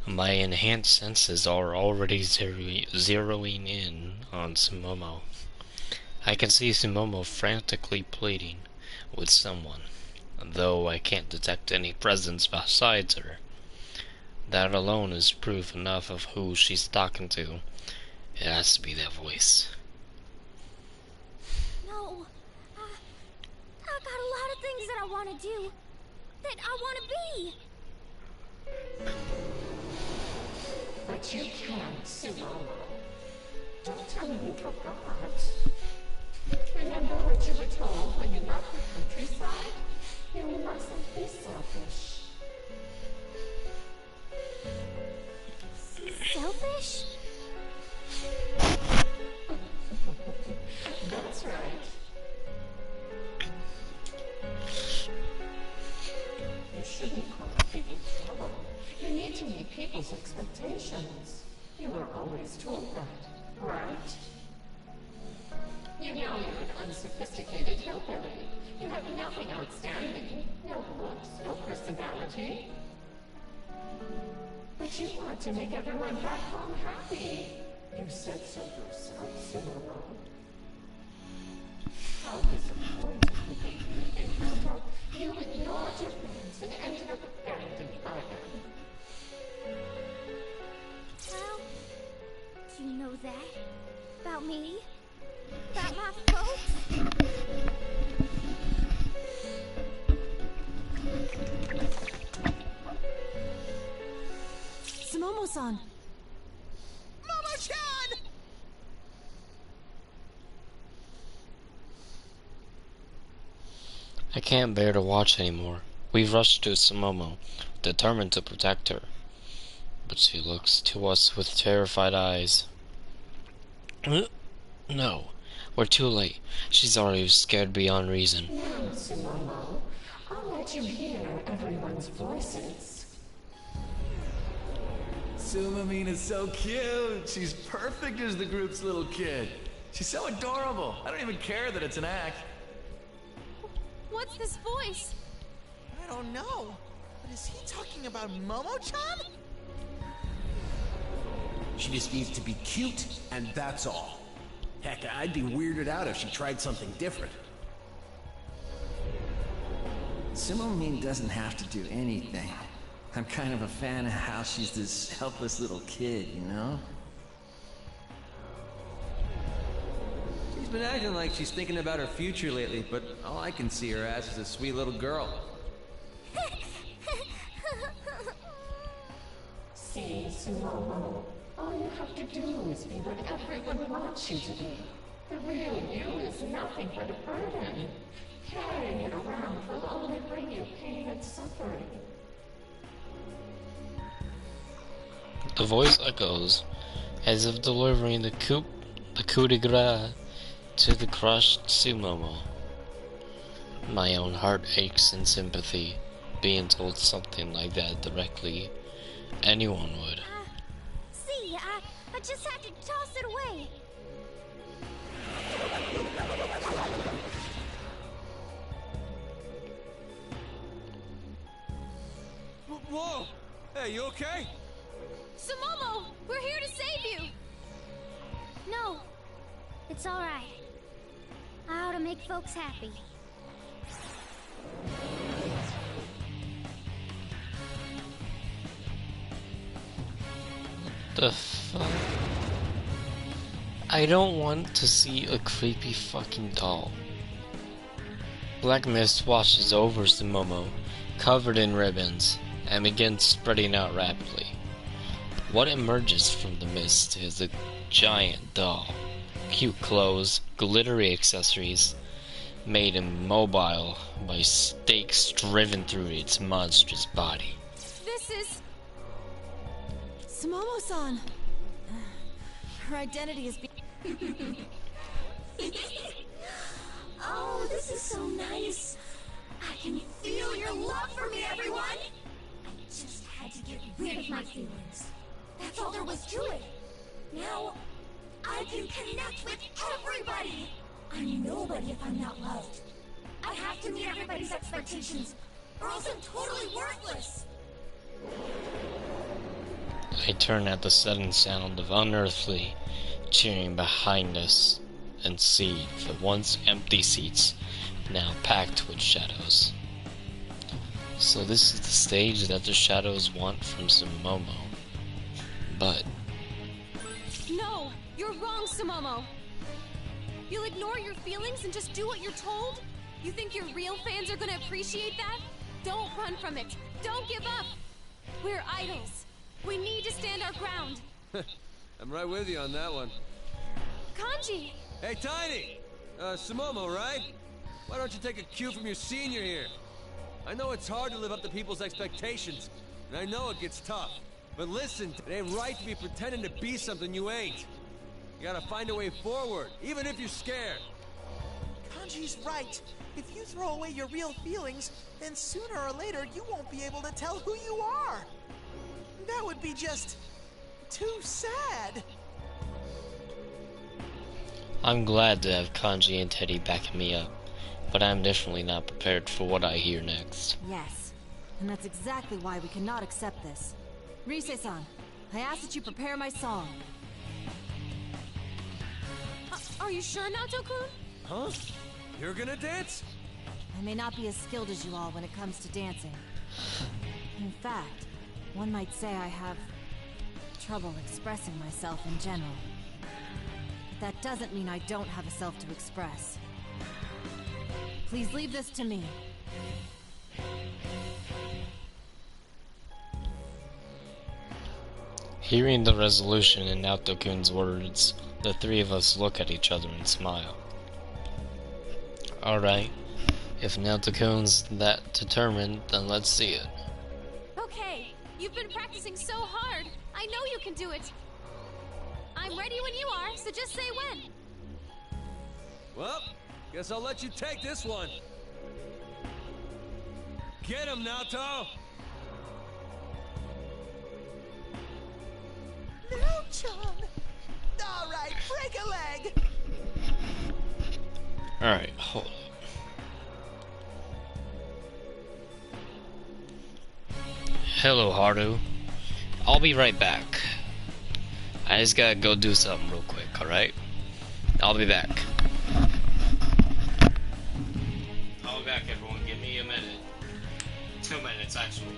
My enhanced senses are already zeroing in on Sumomo. I can see Sumomo frantically pleading with someone, though I can't detect any presence besides her. That alone is proof enough of who she's talking to. It has to be that voice. No. I got a lot of things that I want to do. that I want to be. But you can't, Sumomo. Don't tell me you forgot. Remember what you were told when you left the countryside? You mustn't be selfish. Selfish? That's right. You shouldn't cause people trouble. You need to meet people's expectations. You were always told that, right? You know you're an unsophisticated hillbilly. You have nothing outstanding. No looks, no personality. But you want to make everyone back home happy. You said so yourself, Sumomo. How disappointed you would be if you thought you ignored your friends and ended up abandoned by them. How do you know that? About me? About my folks? Sumomo-san! Momo-chan! I can't bear to watch anymore. We rushed to Sumomo, determined to protect her. But she looks to us with terrified eyes. No, we're too late. She's already scared beyond reason. Now, Sumomo, I'll let you hear everyone's voices. Sumamine is so cute. She's perfect as the group's little kid. She's so adorable. I don't even care that it's an act. What's this voice? I don't know. But is he talking about Momo-chan? She just needs to be cute, and that's all. Heck, I'd be weirded out if she tried something different. Sumamine doesn't have to do anything. I'm kind of a fan of how she's this helpless little kid, you know? She's been acting like she's thinking about her future lately, but all I can see her as is a sweet little girl. See, Sumomo, all you have to do is be what everyone wants you to be. The real you is nothing but a burden. Carrying it around will only bring you pain and suffering. The voice echoes, as if delivering the coup de grace to the crushed Sumomo. My own heart aches in sympathy, being told something like that directly. Anyone would. See, I just had to toss it away. Whoa! Hey, you okay? Sumomo, we're here to save you. No, it's all right. I ought to make folks happy. The fuck? I don't want to see a creepy fucking doll. Black mist washes over Sumomo, covered in ribbons, and begins spreading out rapidly. What emerges from the mist is a giant doll. Cute clothes, glittery accessories, made immobile by stakes driven through its monstrous body. This is... Sumomo-san! Her identity is Oh, this is so nice. I can feel your love for me, everyone. I just had to get rid of my feelings. That's all there was to it. Now, I can connect with everybody. I'm nobody if I'm not loved. I have to meet everybody's expectations, or else I'm totally worthless. I turn at the sudden sound of unearthly cheering behind us and see the once empty seats now packed with shadows. So this is the stage that the shadows want from Sumomo. But No, you're wrong, Sumomo. You'll ignore your feelings and just do what you're told? You think your real fans are gonna appreciate that? Don't run from it. Don't give up. We're idols. We need to stand our ground. I'm right with you on that one. Kanji! Hey, Tiny! Sumomo, right? Why don't you take a cue from your senior here? I know it's hard to live up to people's expectations, and I know it gets tough. But listen, it ain't right to be pretending to be something you ain't. You gotta find a way forward, even if you're scared. Kanji's right. If you throw away your real feelings, then sooner or later you won't be able to tell who you are. That would be just too sad. I'm glad to have Kanji and Teddy backing me up, but I'm definitely not prepared for what I hear next. Yes, and that's exactly why we cannot accept this. Rise-san, I ask that you prepare my song. Are you sure, Naoto-kun? Huh? You're gonna dance? I may not be as skilled as you all when it comes to dancing. In fact, one might say I have trouble expressing myself in general. But that doesn't mean I don't have a self to express. Please leave this to me. Hearing the resolution in Naoto-kun's words, the three of us look at each other and smile. Alright, if Naoto-kun's that determined, then let's see it. Okay, you've been practicing so hard. I know you can do it. I'm ready when you are, so just say when. Well, guess I'll let you take this one. Get him, Naoto! Naoto-chan! All right, break a leg! Alright, hold up. Hello, Haru. I'll be right back. I just gotta go do something real quick, alright? I'll be back. I'll be back, everyone. Give me a minute. 2 minutes, actually.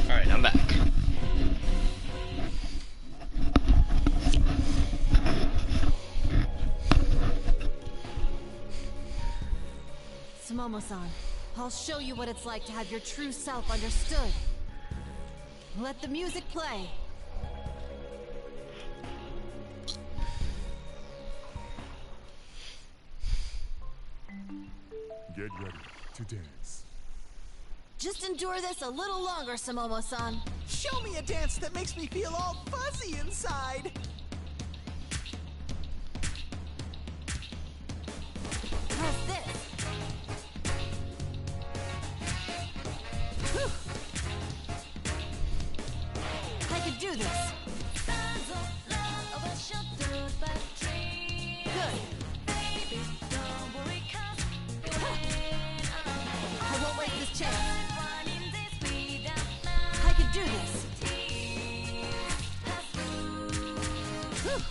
Alright, I'm back. Sumomo-san, I'll show you what it's like to have your true self understood. Let the music play. Get ready to dance. Just endure this a little longer, Sumomo-san. Show me a dance that makes me feel all fuzzy inside. How's this? Whew. I could do this. Good. I won't waste this chance. I could do this. Whew.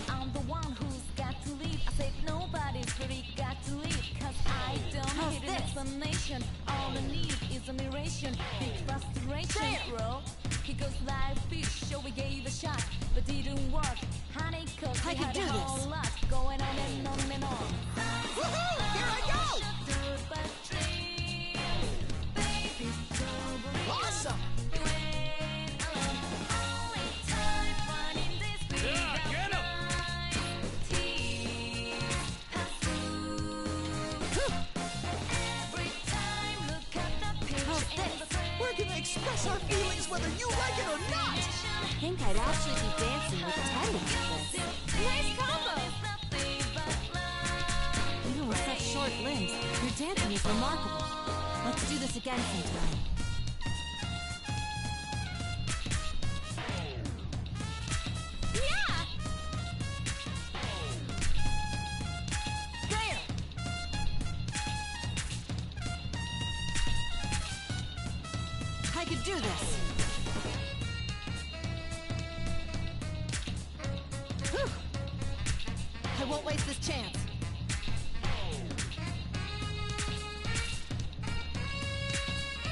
I'm the one who's got to leave. I said nobody's really got to leave. Cause I don't need an explanation. All I need is a narration. Big frustration, bro. He goes like fish, sure we gave a shot, but didn't work. Honey, cause we had a whole lot going on and on and on. Woohoo! Here I go! Awesome! We're gonna express our feelings whether you like it or not! I think I'd actually be dancing with Teddy like this. Nice combo! Even with such short limbs, your dancing is remarkable. Let's do this again sometime. Yeah! There! I could do this. Whew. I won't waste this chance.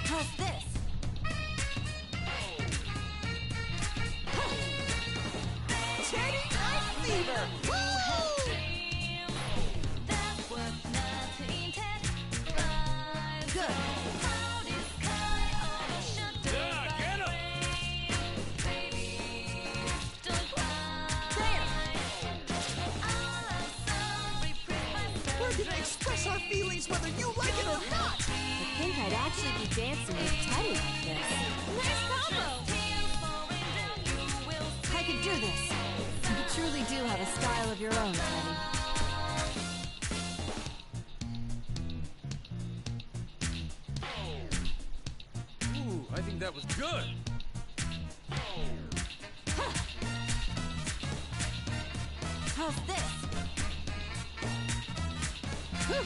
How's this? Teddy Night Fever! Woo! Good. We're gonna express our feelings whether you like it or not! I think I'd actually be dancing with Teddy like this. Nice combo! I could do this. You truly do have a style of your own, Teddy. Ooh, I think that was good. How's this? Whew.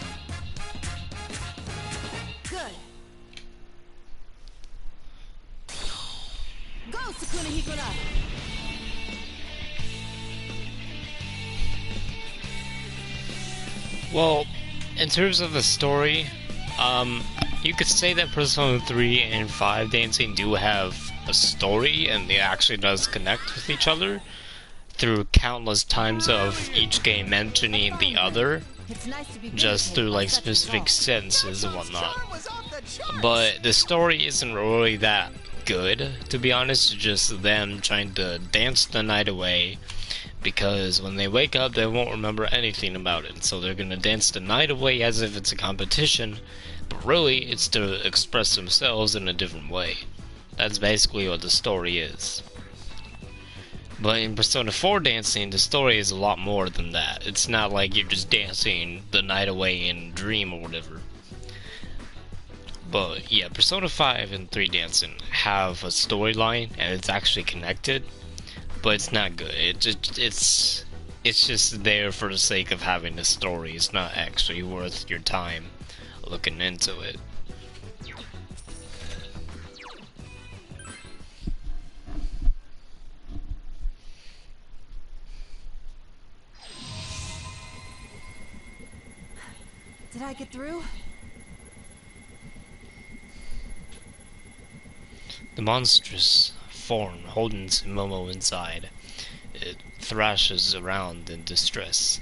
Good. Go, Sukuna Hikura! Well, in terms of the story, you could say that Persona 3 and 5 dancing do have a story, and they actually does connect with each other through countless times of each game mentioning the other, just through like specific sentences and whatnot. But the story isn't really that good, to be honest. It's just them trying to dance the night away, because when they wake up they won't remember anything about it, so they're gonna dance the night away as if it's a competition, but really it's to express themselves in a different way. That's basically what the story is. But in Persona 4 dancing, the story is a lot more than that. It's not like you're just dancing the night away in a dream or whatever. But yeah, Persona 5 and 3 dancing have a storyline, and it's actually connected, but it's not good. It's just there for the sake of having a story. It's not actually worth your time looking into it. Did I get through? The monstrous form holding Momo inside, it thrashes around in distress.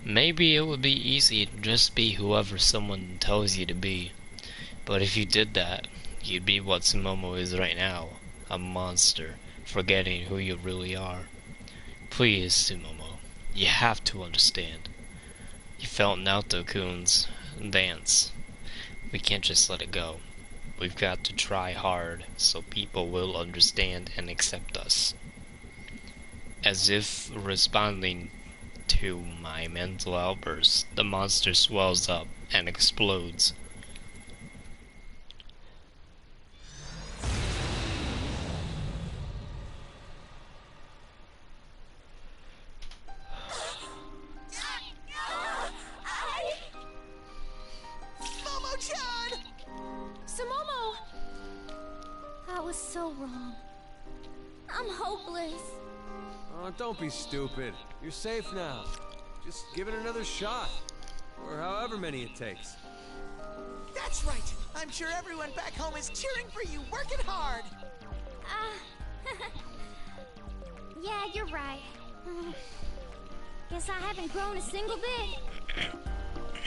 Maybe it would be easy to just be whoever someone tells you to be. But if you did that, you'd be what Sumomo is right now. A monster, forgetting who you really are. Please, Sumomo, you have to understand. You felt Naoto-kun's dance. We can't just let it go. We've got to try hard so people will understand and accept us. As if responding to my mental outburst, the monster swells up and explodes. Momo-chan! Sumomo! I was so wrong. I'm hopeless. Oh, don't be stupid. You're safe now. Just give it another shot. Or however many it takes. That's right! I'm sure everyone back home is cheering for you, working hard! Yeah, you're right. Guess I haven't grown a single bit.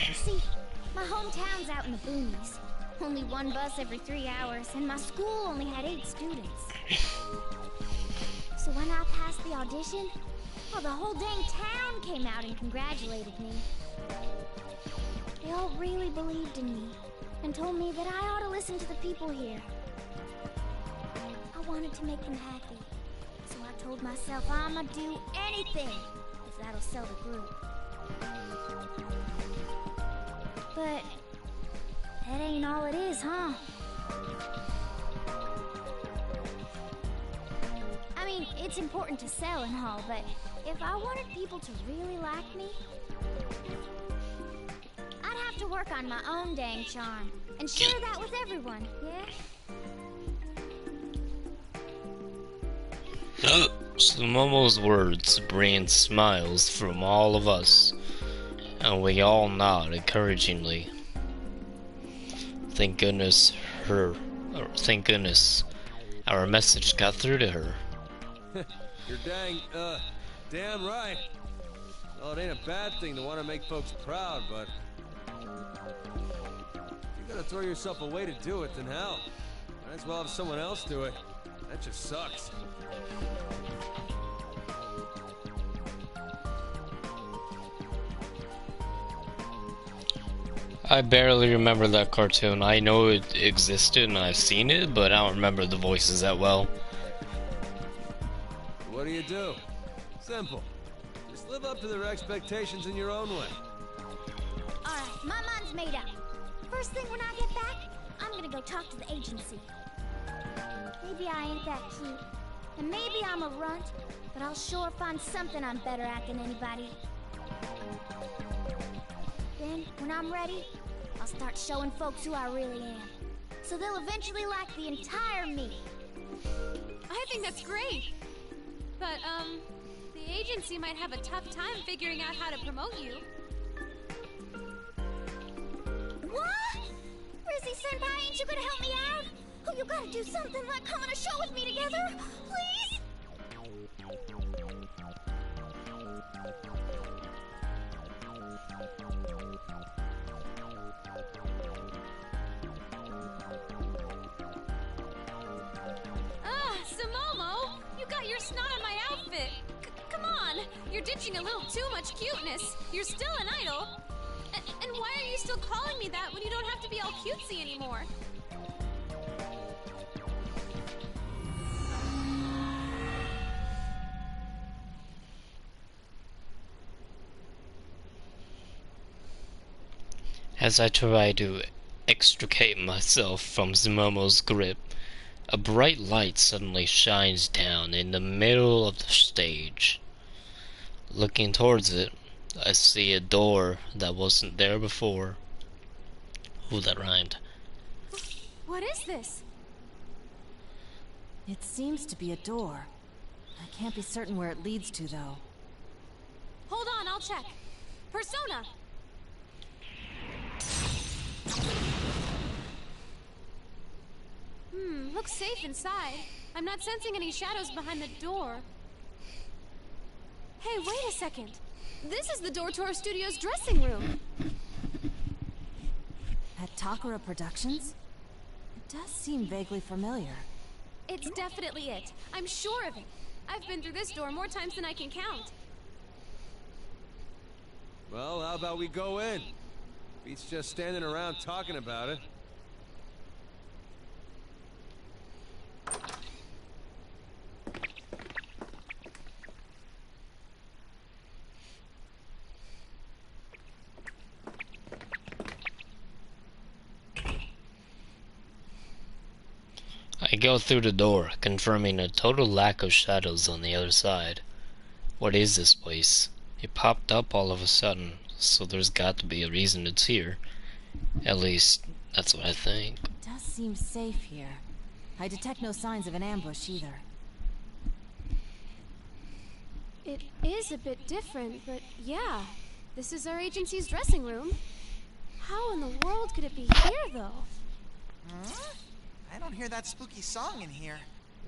You see, my hometown's out in the boonies. Only one bus every 3 hours, and my school only had 8 students. So when I passed the audition, well, the whole dang town came out and congratulated me. They all really believed in me, and told me that I ought to listen to the people here. I wanted to make them happy, so I told myself I'ma do anything if that'll sell the group. But that ain't all it is, huh? I mean, it's important to sell and all, but if I wanted people to really like me, I'd have to work on my own dang charm and share that with everyone, yeah? Sumomo's words bring smiles from all of us, and we all nod encouragingly. Thank goodness our message got through to her. You're damn right. Well, it ain't a bad thing to want to make folks proud, but you gotta throw yourself away to do it, then hell, might as well have someone else do it. That just sucks. I barely remember that cartoon. I know it existed and I've seen it, but I don't remember the voices that well. What do? Simple. Just live up to their expectations in your own way. Alright, my mind's made up. First thing when I get back, I'm gonna go talk to the agency. Maybe I ain't that cute, and maybe I'm a runt, but I'll sure find something I'm better at than anybody. Then, when I'm ready, I'll start showing folks who I really am. So they'll eventually like the entire me. I think that's great. But, the agency might have a tough time figuring out how to promote you. What? Rizzy-senpai, ain't you gonna help me out? Oh, you gotta do something like come on a show with me together, please? Sumomo! You got your snot on my outfit! Come on! You're ditching a little too much cuteness. You're still an idol. And why are you still calling me that when you don't have to be all cutesy anymore? As I try to extricate myself from Sumomo's grip, a bright light suddenly shines down in the middle of the stage. Looking towards it, I see a door that wasn't there before. Ooh, that rhymed. What is this? It seems to be a door. I can't be certain where it leads to, though. Hold on, I'll check. Persona! Looks safe inside. I'm not sensing any shadows behind the door. Hey, wait a second. This is the door to our studio's dressing room. At Takara Productions? It does seem vaguely familiar. It's definitely it. I'm sure of it. I've been through this door more times than I can count. Well, how about we go in? Beats just standing around talking about it. I go through the door, confirming a total lack of shadows on the other side. What is this place? It popped up all of a sudden, so there's got to be a reason it's here. At least, that's what I think. It does seem safe here. I detect no signs of an ambush either. It is a bit different, but yeah. This is our agency's dressing room. How in the world could it be here, though? Huh? I don't hear that spooky song in here.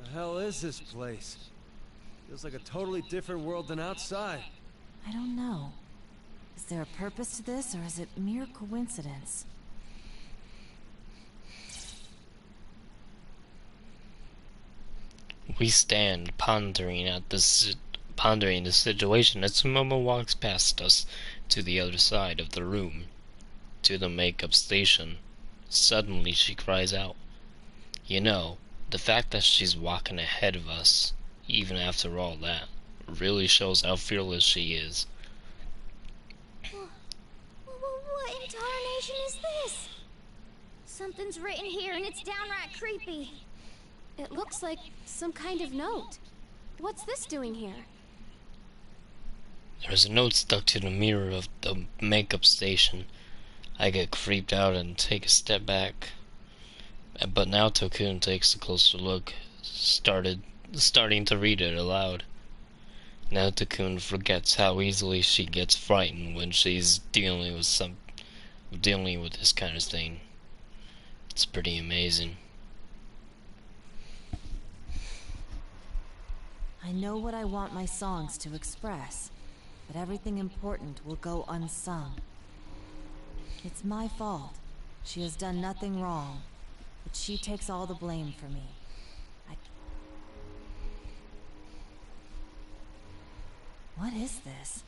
The hell is this place? Feels like a totally different world than outside. I don't know. Is there a purpose to this, or is it mere coincidence? We stand pondering the situation as Momo walks past us to the other side of the room, to the makeup station. Suddenly she cries out. You know, the fact that she's walking ahead of us, even after all that, really shows how fearless she is. What in tarnation is this? Something's written here and it's downright creepy. It looks like some kind of note. What's this doing here? There's a note stuck to the mirror of the makeup station. I get creeped out and take a step back. But now Takun takes a closer look, starting to read it aloud. Now Takun forgets how easily she gets frightened when she's dealing with this kind of thing. It's pretty amazing. I know what I want my songs to express, but everything important will go unsung. It's my fault. She has done nothing wrong, but she takes all the blame for me. What is this?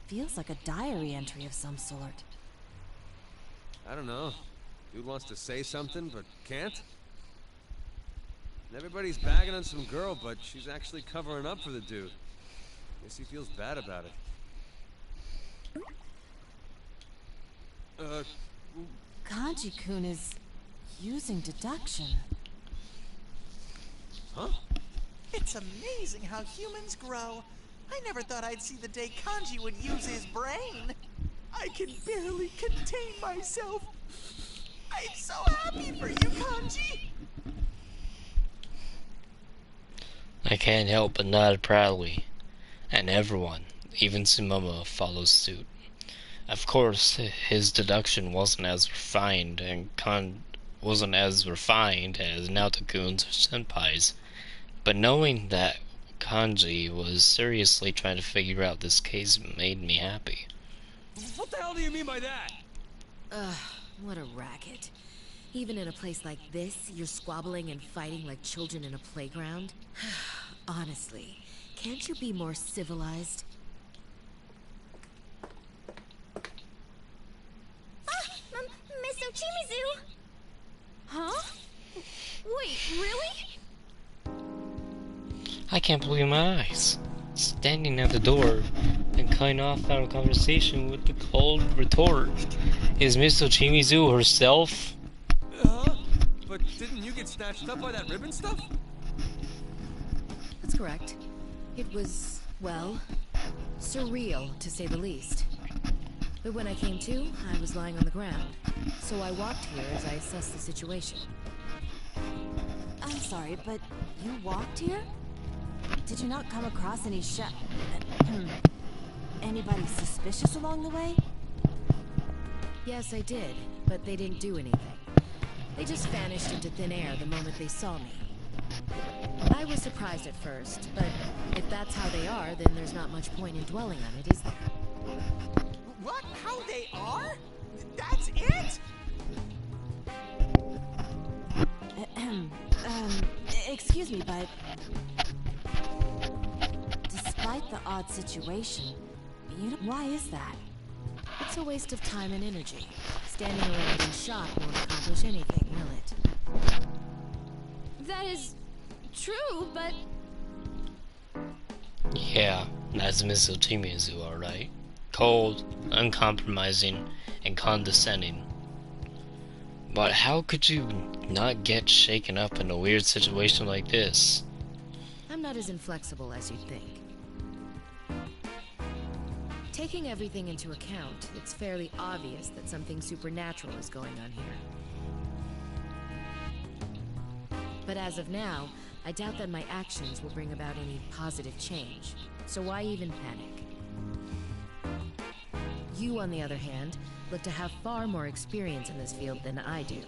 Feels like a diary entry of some sort. I don't know. Dude wants to say something, but can't? Everybody's bagging on some girl, but she's actually covering up for the dude. Guess he feels bad about it. Kanji-kun is using deduction. Huh? It's amazing how humans grow. I never thought I'd see the day Kanji would use his brain. I can barely contain myself. I'm so happy for you, Kanji. I can't help but nod proudly, and everyone, even Sumomo, follows suit. Of course, his deduction wasn't as refined as Naoto-kun's or Senpai's, but knowing that Kanji was seriously trying to figure out this case made me happy. What the hell do you mean by that? Ugh, what a racket. Even in a place like this, you're squabbling and fighting like children in a playground? Honestly, can't you be more civilized? Miss Ochimizu! Huh? Wait, really? I can't believe my eyes. Standing at the door and cutting off our conversation with the cold retort is Miss Ochimizu herself. But didn't you get snatched up by that ribbon stuff? That's correct. It was, well, surreal, to say the least. But when I came to, I was lying on the ground. So I walked here as I assessed the situation. I'm sorry, but you walked here? Did you not come across any anybody suspicious along the way? Yes, I did, but they didn't do anything. They just vanished into thin air the moment they saw me. I was surprised at first, but if that's how they are, then there's not much point in dwelling on it, is there? What? How they are? That's it? Excuse me, but despite the odd situation, why is that? It's a waste of time and energy. Standing around in shock won't accomplish anything, will it? That is true, but Yeah, that's Miss Ochimizu, alright. Cold, uncompromising, and condescending. But how could you not get shaken up in a weird situation like this? I'm not as inflexible as you'd think. Taking everything into account, it's fairly obvious that something supernatural is going on here. But as of now, I doubt that my actions will bring about any positive change. So why even panic? You, on the other hand, look to have far more experience in this field than I do.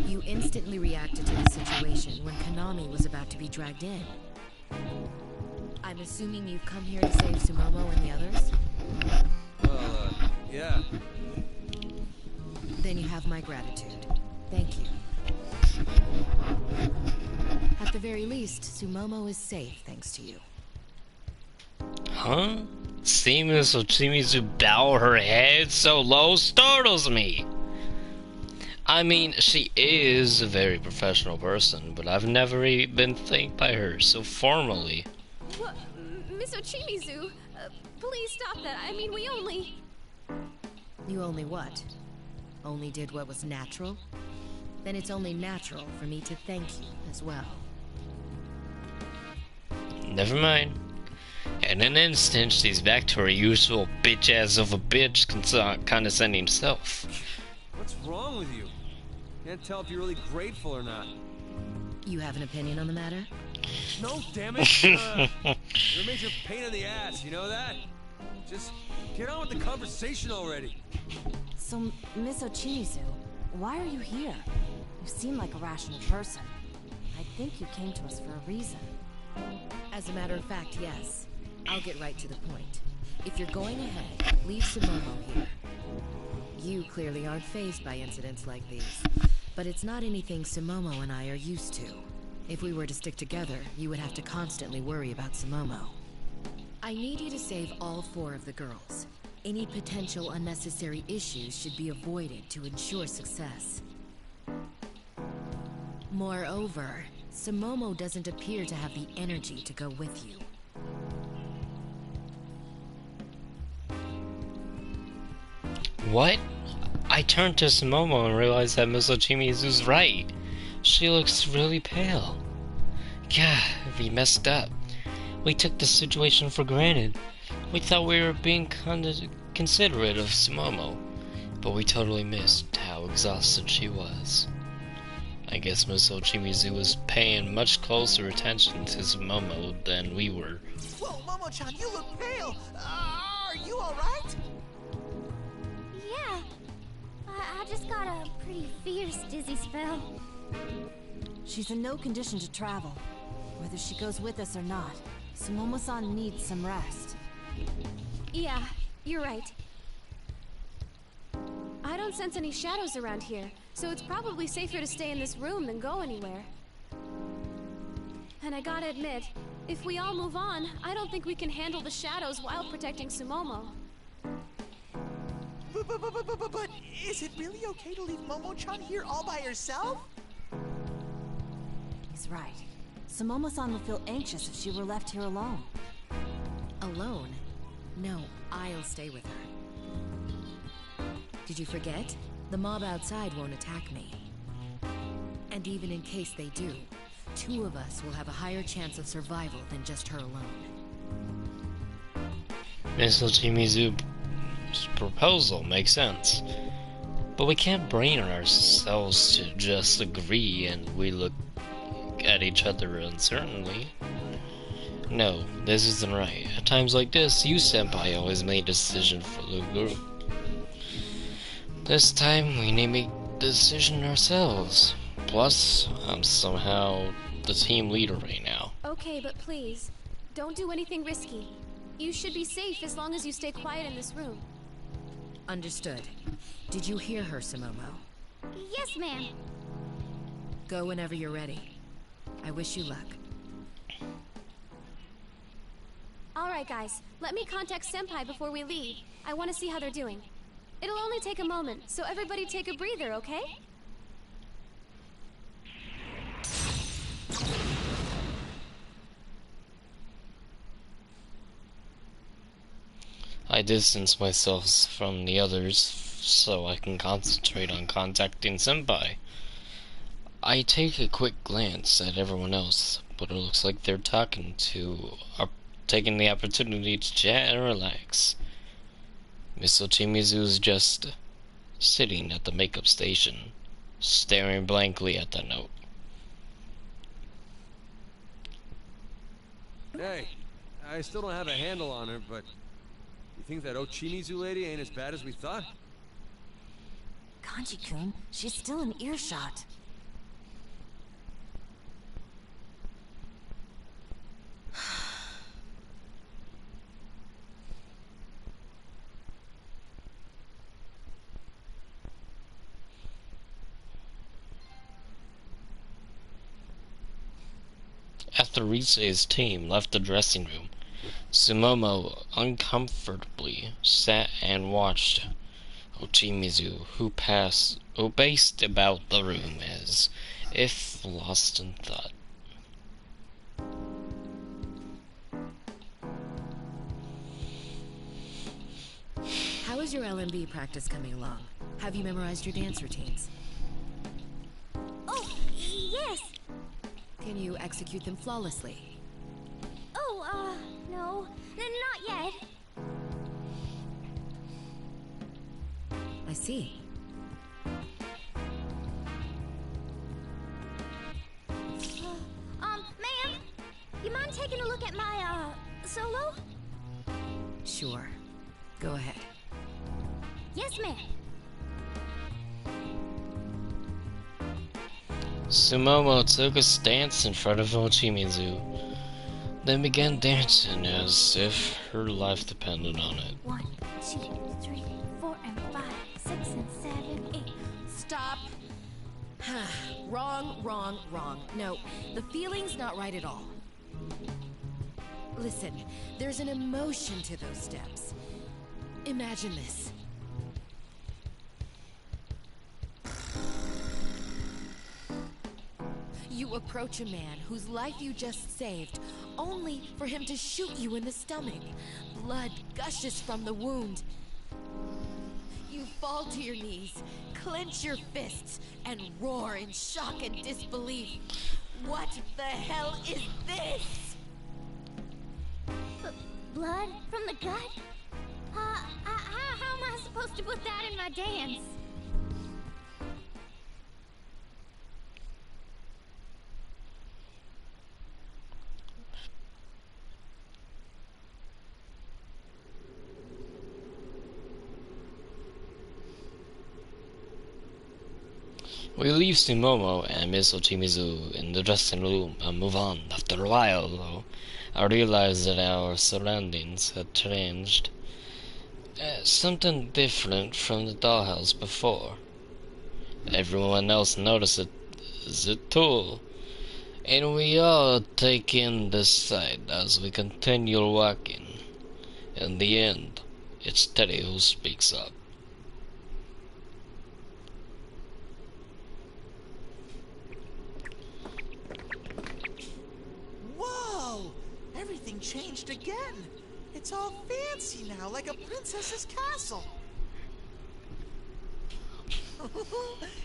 You instantly reacted to the situation when Konami was about to be dragged in. I'm assuming you've come here to save Sumomo and the others? Well, yeah. Then you have my gratitude. Thank you. At the very least, Sumomo is safe thanks to you. Huh? Seeing Miss Ochimizu bow her head so low startles me. I mean, she is a very professional person, but I've never been thanked by her so formally. what? Miss Ochimizu, please stop that. I mean, we only... You only what? Only did what was natural? Then it's only natural for me to thank you as well. Never mind. In an instant, she's back to her usual bitch-ass of a bitch condescending self. What's wrong with you? Can't tell if you're really grateful or not. You have an opinion on the matter? No, damn it! You're a major pain in the ass, you know that? Just get on with the conversation already. So, Miss Ochimizu, why are you here? You seem like a rational person. I think you came to us for a reason. As a matter of fact, yes. I'll get right to the point. If you're going ahead, leave Sumomo here. You clearly aren't fazed by incidents like these, but it's not anything Sumomo and I are used to. If we were to stick together, you would have to constantly worry about Sumomo. I need you to save all 4 of the girls. Any potential unnecessary issues should be avoided to ensure success. Moreover, Sumomo doesn't appear to have the energy to go with you. What? I turned to Sumomo and realized that Miss Ochimizu's right. She looks really pale. God, we messed up. We took the situation for granted. We thought we were being considerate of Sumomo, but we totally missed how exhausted she was. I guess Miss Ochimizu was paying much closer attention to Sumomo than we were. Whoa, Momo-chan, you look pale! Are you alright? Yeah. I just got a pretty fierce dizzy spell. She's in no condition to travel. Whether she goes with us or not, Sumomo-san needs some rest. Yeah, you're right. I don't sense any shadows around here, so it's probably safer to stay in this room than go anywhere. And I gotta admit, if we all move on, I don't think we can handle the shadows while protecting Sumomo. But is it really okay to leave Momo-chan here all by herself? He's right. Sumomo-san would feel anxious if she were left here alone. Alone? No, I'll stay with her. Did you forget? The mob outside won't attack me. And even in case they do, 2 of us will have a higher chance of survival than just her alone. Miss Ochimizu's proposal makes sense. But we can't brain ourselves to just agree and we look at each other uncertainly. No, this isn't right. At times like this, you, Senpai, always made a decision for the group. This time, we need to make the decision ourselves. Plus, I'm somehow the team leader right now. Okay, but please, don't do anything risky. You should be safe as long as you stay quiet in this room. Understood. Did you hear her, Sumomo? Yes, ma'am. Go whenever you're ready. I wish you luck. Alright guys, let me contact Senpai before we leave. I want to see how they're doing. It'll only take a moment, so everybody take a breather, okay? I distance myself from the others so I can concentrate on contacting Senpai. I take a quick glance at everyone else, but it looks like they're taking the opportunity to chat and relax. Miss Ochimizu's just sitting at the makeup station, staring blankly at the note. Hey, I still don't have a handle on her, but you think that Ochimizu lady ain't as bad as we thought? Kanji-kun, she's still in earshot. After Rise's team left the dressing room, Sumomo uncomfortably sat and watched Ochimizu, who paced about the room as if lost in thought. How is your LMB practice coming along? Have you memorized your dance routines? Oh, yes. Can you execute them flawlessly? Oh, no. Not yet. I see. Ma'am, you mind taking a look at my, solo? Sure. Go ahead. Yes, ma'am. Sumomo took a stance in front of Ochimizu, then began dancing as if her life depended on it. 1, 2, 3, 4, and 5, 6, and 7, 8. Stop! Wrong. No, the feeling's not right at all. Listen, there's an emotion to those steps. Imagine this. You approach a man whose life you just saved, only for him to shoot you in the stomach. Blood gushes from the wound. You fall to your knees, clench your fists, and roar in shock and disbelief. What the hell is this? Blood from the gut? How am I supposed to put that in my dance? We leave Sumomo and Miss Ochimizu in the dressing room and move on. After a while, though, I realized that our surroundings had changed. Something different from the dollhouse before. Everyone else noticed it too, and we all take in the sight as we continue walking. In the end, it's Teddy who speaks up. Whoa! Everything changed again. It's all fancy now, like a princess's castle.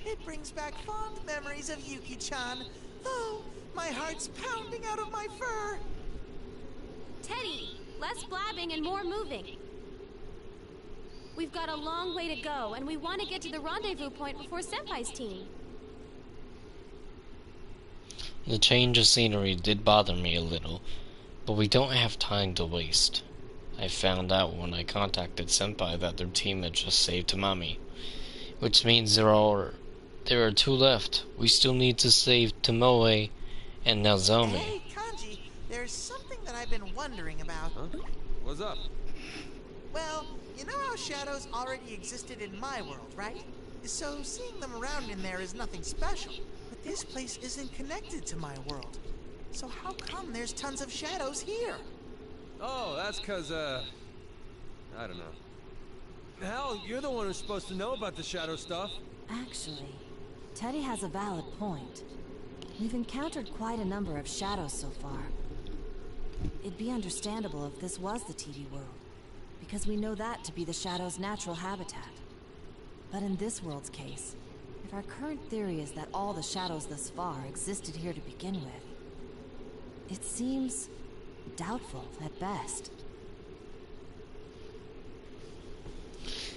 It brings back fond memories of Yuki-chan. Oh, my heart's pounding out of my fur. Teddy, less blabbing and more moving. We've got a long way to go, and we want to get to the rendezvous point before Senpai's team. The change of scenery did bother me a little, but we don't have time to waste. I found out when I contacted Senpai that their team had just saved Tamami, which means there are 2 left. We still need to save Tomoe and Nozomi. Hey, Kanji, there's something that I've been wondering about. Huh? What's up? Well, you know how shadows already existed in my world, right? So seeing them around in there is nothing special. But this place isn't connected to my world. So how come there's tons of shadows here? Oh, that's 'cause, I don't know. Hell, you're the one who's supposed to know about the shadow stuff. Actually, Teddy has a valid point. We've encountered quite a number of shadows so far. It'd be understandable if this was the TV world, because we know that to be the shadow's natural habitat. But in this world's case, if our current theory is that all the shadows thus far existed here to begin with, it seems doubtful at best.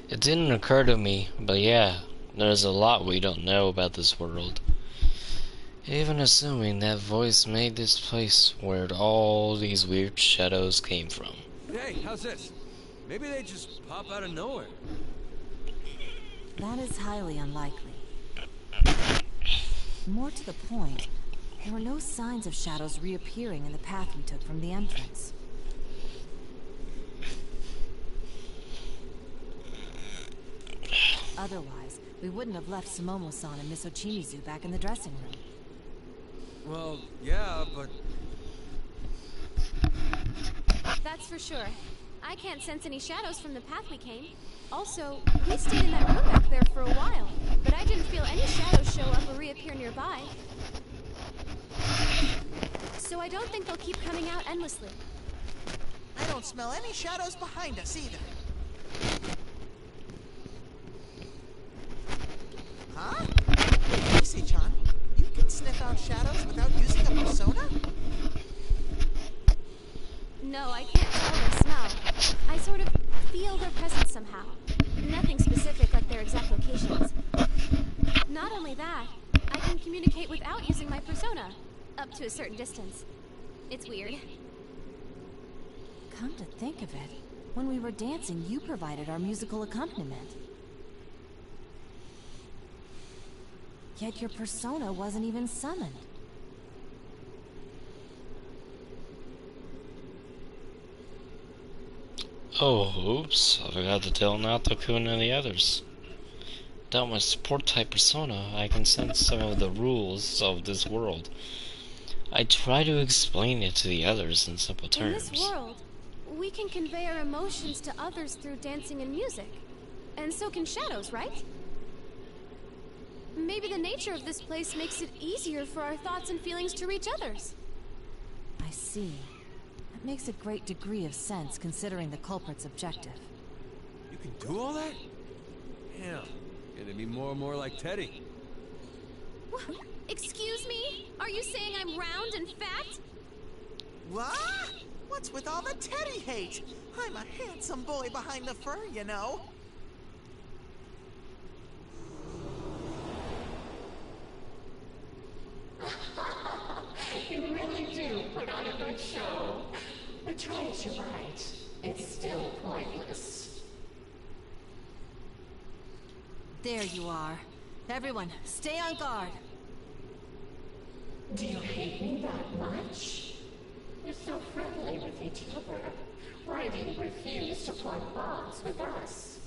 It didn't occur to me, but yeah, there's a lot we don't know about this world. Even assuming that voice made this place where all these weird shadows came from. Hey, how's this? Maybe they just pop out of nowhere. That is highly unlikely. More to the point, there were no signs of shadows reappearing in the path we took from the entrance. Otherwise, we wouldn't have left Sumomo-san and Miss Ochimizu back in the dressing room. Well, yeah, but... That's for sure. I can't sense any shadows from the path we came. Also, we stayed in that room back there for a while, but I didn't feel any shadows show up or reappear nearby. So I don't think they'll keep coming out endlessly. I don't smell any shadows behind us either. Huh? Issei-chan, you can sniff out shadows without using a persona? No, I can't tell their smell. I sort of feel their presence somehow. Nothing specific like their exact locations. Not only that, I can communicate without using my persona, up to a certain distance. It's weird. Come to think of it, when we were dancing, you provided our musical accompaniment. Yet your persona wasn't even summoned. Oh, oops. I forgot to tell Naoto-kun and the others. Without my support type persona, I can sense some of the rules of this world. I try to explain it to the others in simple terms. In this world, we can convey our emotions to others through dancing and music. And so can shadows, right? Maybe the nature of this place makes it easier for our thoughts and feelings to reach others. I see. That makes a great degree of sense considering the culprit's objective. You can do all that? Damn. Getting me more and more like Teddy. What? Excuse me? Are you saying I'm round and fat? What? What's with all the Teddy hate? I'm a handsome boy behind the fur, you know. You really do put on a good show. But try as you might, it's still pointless. There you are. Everyone, stay on guard. Do you hate me that much? You're so friendly with each other. Why do you refuse to form bonds with us?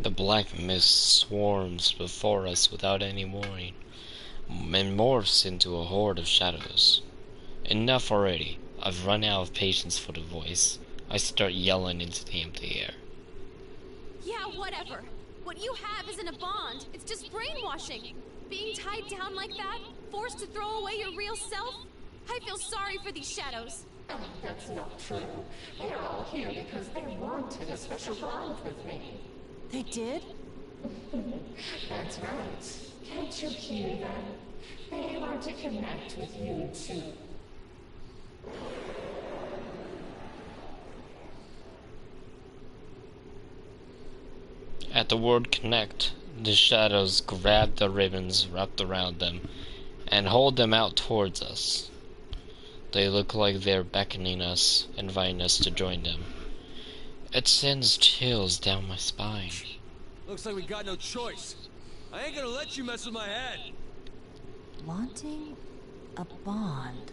The black mist swarms before us without any warning, and morphs into a horde of shadows. Enough already. I've run out of patience for the voice. I start yelling into the empty air. Yeah, whatever. What you have isn't a bond. It's just brainwashing. Being tied down like that, forced to throw away your real self. I feel sorry for these shadows. Oh, that's not true. They're all here because they wanted a special bond with me. They did? That's right. Can't you hear them? They want to connect with you, too. At the word connect, the shadows grab the ribbons wrapped around them and hold them out towards us. They look like they're beckoning us, inviting us to join them. It sends chills down my spine. Looks like we got no choice. I ain't gonna let you mess with my head. Wanting a bond.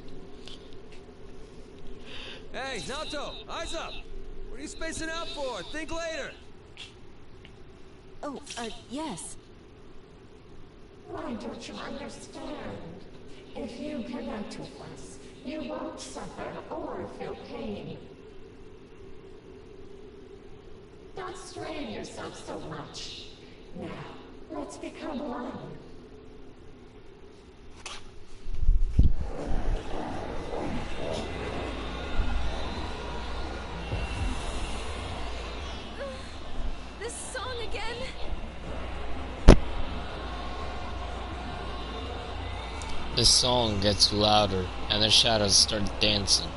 Hey, Naoto, eyes up! What are you spacing out for? Think later! Oh, yes. Why don't you understand? If you give up to us, you won't suffer or feel pain. Don't strain yourself so much. Now, let's become one. This song again. The song gets louder, and the shadows start dancing.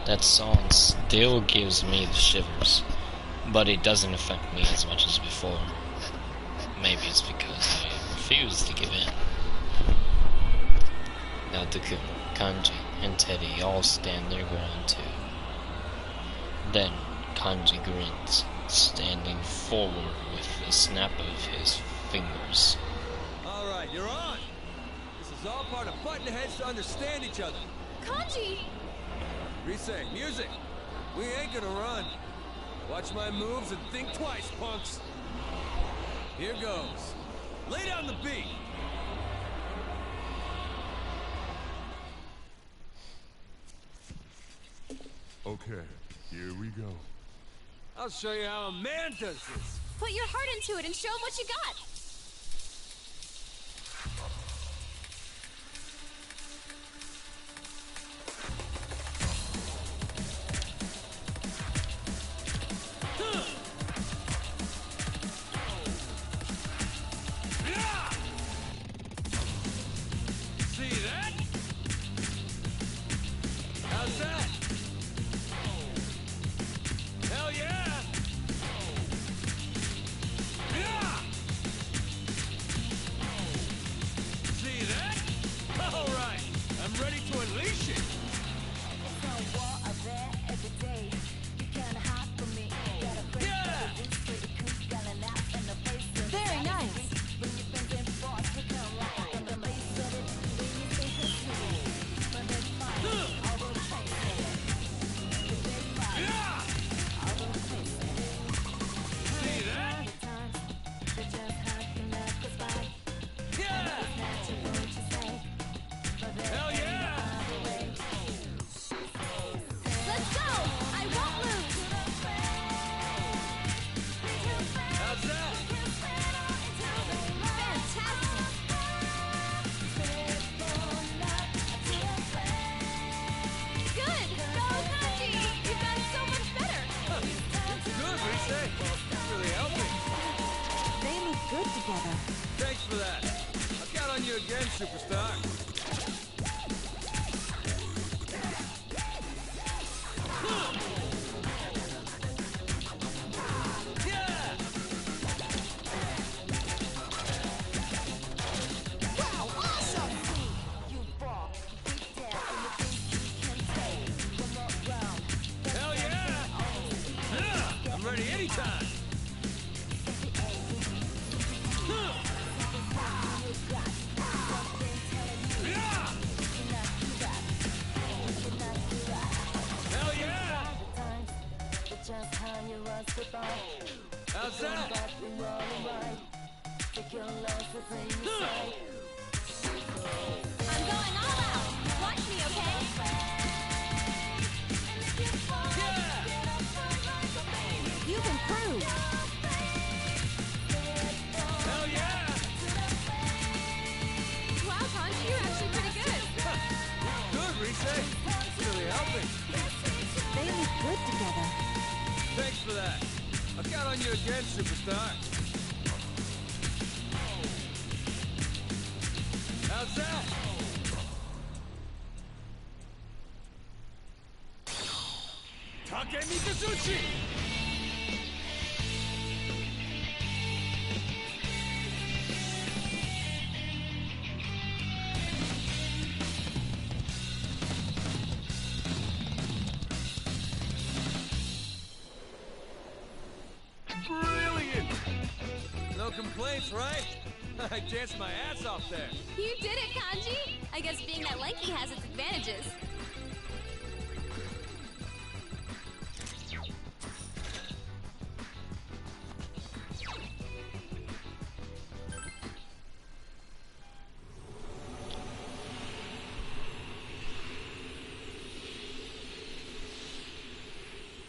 That song still gives me the shivers, but it doesn't affect me as much as before. Maybe it's because I refuse to give in. Naoto-kun, Kanji, and Teddy all stand their ground too. Then Kanji grins, standing forward with a snap of his fingers. Alright, you're on! This is all part of butting heads to understand each other. Kanji! Rise, music! We ain't gonna run. Watch my moves and think twice, punks. Here goes. Lay down the beat! Okay, here we go. I'll show you how a man does this. Put your heart into it and show 'em what you got. See that? How's that? Hell yeah! Yeah! See that? All right, I'm ready to unleash it. Very nice. See that? Yeah! Hell yeah! Let's go! I won't lose! How's that? Fantastic! Good! Go, Kanji! You've gotten so much better! Good, Rise. Really helping. They look good together. Thanks for that. I'll count on you again, superstar. Yeah! Wow, awesome! Hell yeah! Yeah! I'm ready anytime. Yeah! Hell yeah! How's that? I'm going all out! Watch me, okay? Yeah! You've improved. Hell yeah! Wow, Kanji, you're actually pretty good! Good, Rise. Really helping. They look good together. Thanks for that. I'll count on you again, superstar. How's that? Take Mikazuchi! complaints, right? I danced my ass off there. You did it, Kanji! I guess being that lanky has its advantages.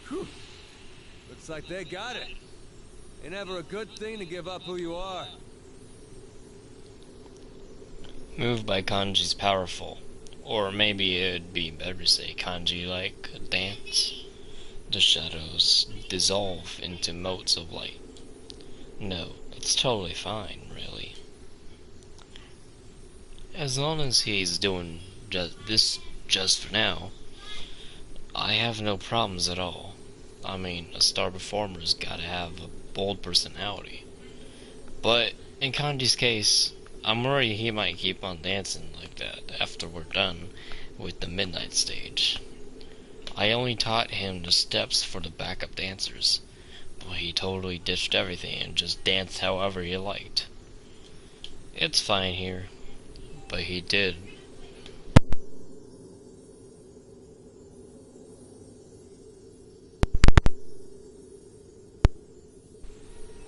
Whew. Looks like they got it. Ain't never a good thing to give up who you are. Moved by Kanji's powerful. Or maybe it'd be better to say Kanji like a dance. The shadows dissolve into motes of light. No, it's totally fine, really. As long as he's doing just for now, I have no problems at all. I mean, a star performer's gotta have a bold personality. But in Kanji's case, I'm worried he might keep on dancing like that after we're done with the midnight stage. I only taught him the steps for the backup dancers, but he totally ditched everything and just danced however he liked. It's fine here, but he did.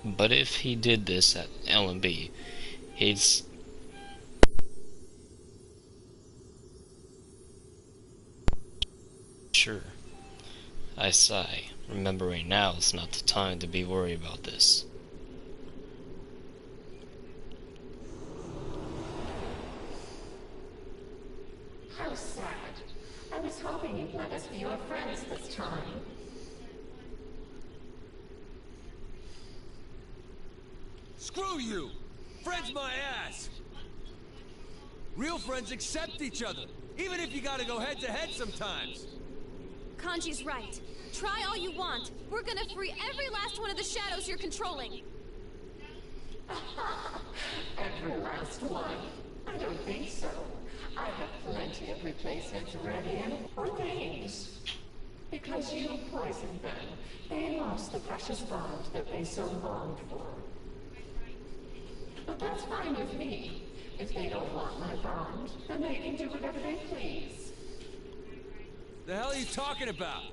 But if he did this at L&B, he's... Sure. I sigh, remembering now is not the time to be worried about this. How sad. I was hoping you'd let us be your friends this time. Screw you! Friends my ass! Real friends accept each other, even if you gotta go head to head sometimes. Kanji's right. Try all you want. We're gonna free every last one of the shadows you're controlling. Every last one? I don't think so. I have plenty of replacements ready and for days. Because you poisoned them, they lost the precious bond that they so longed for. But that's fine with me. If they don't want my bond, then they can do whatever they please. The hell are you talking about?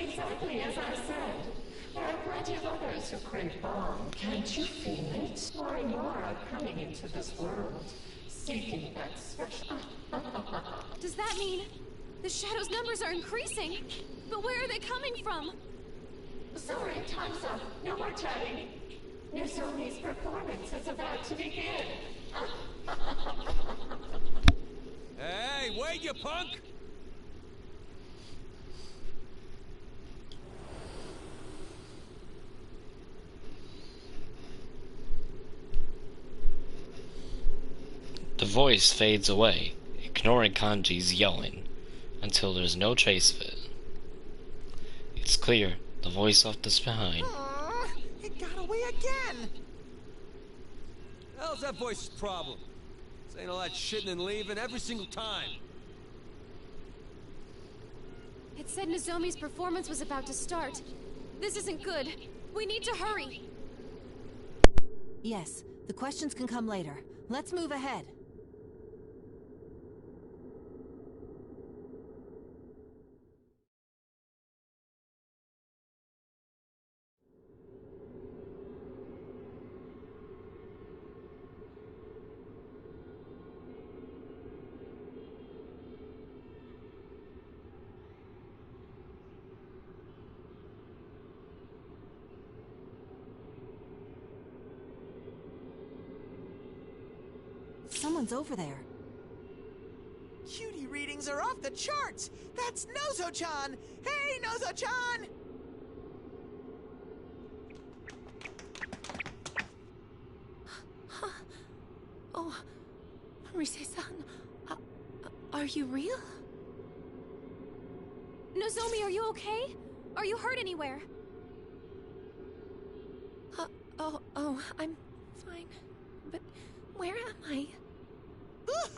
Exactly as I said. There are plenty of others who crave bond. Can't you feel it? More and more are coming into this world, seeking that special... Does that mean the shadows' numbers are increasing? But where are they coming from? Sorry, time's up. No more chatting. Nozomi's performance is about to begin. Hey, wait, you punk! The voice fades away, ignoring Kanji's yelling, until there's no trace of it. It's clear the voice left us behind. Aww, it got away again! How's that voice's problem? Saying all that shitting and leaving every single time. It said Nozomi's performance was about to start. This isn't good. We need to hurry. Yes, the questions can come later. Let's move ahead. Someone's over there. Cutie readings are off the charts! That's Nozo-chan! Hey, Nozo-chan! Oh, Rise-san, are you real? Nozomi, are you okay? Are you hurt anywhere? Oh, I'm fine. But where am I?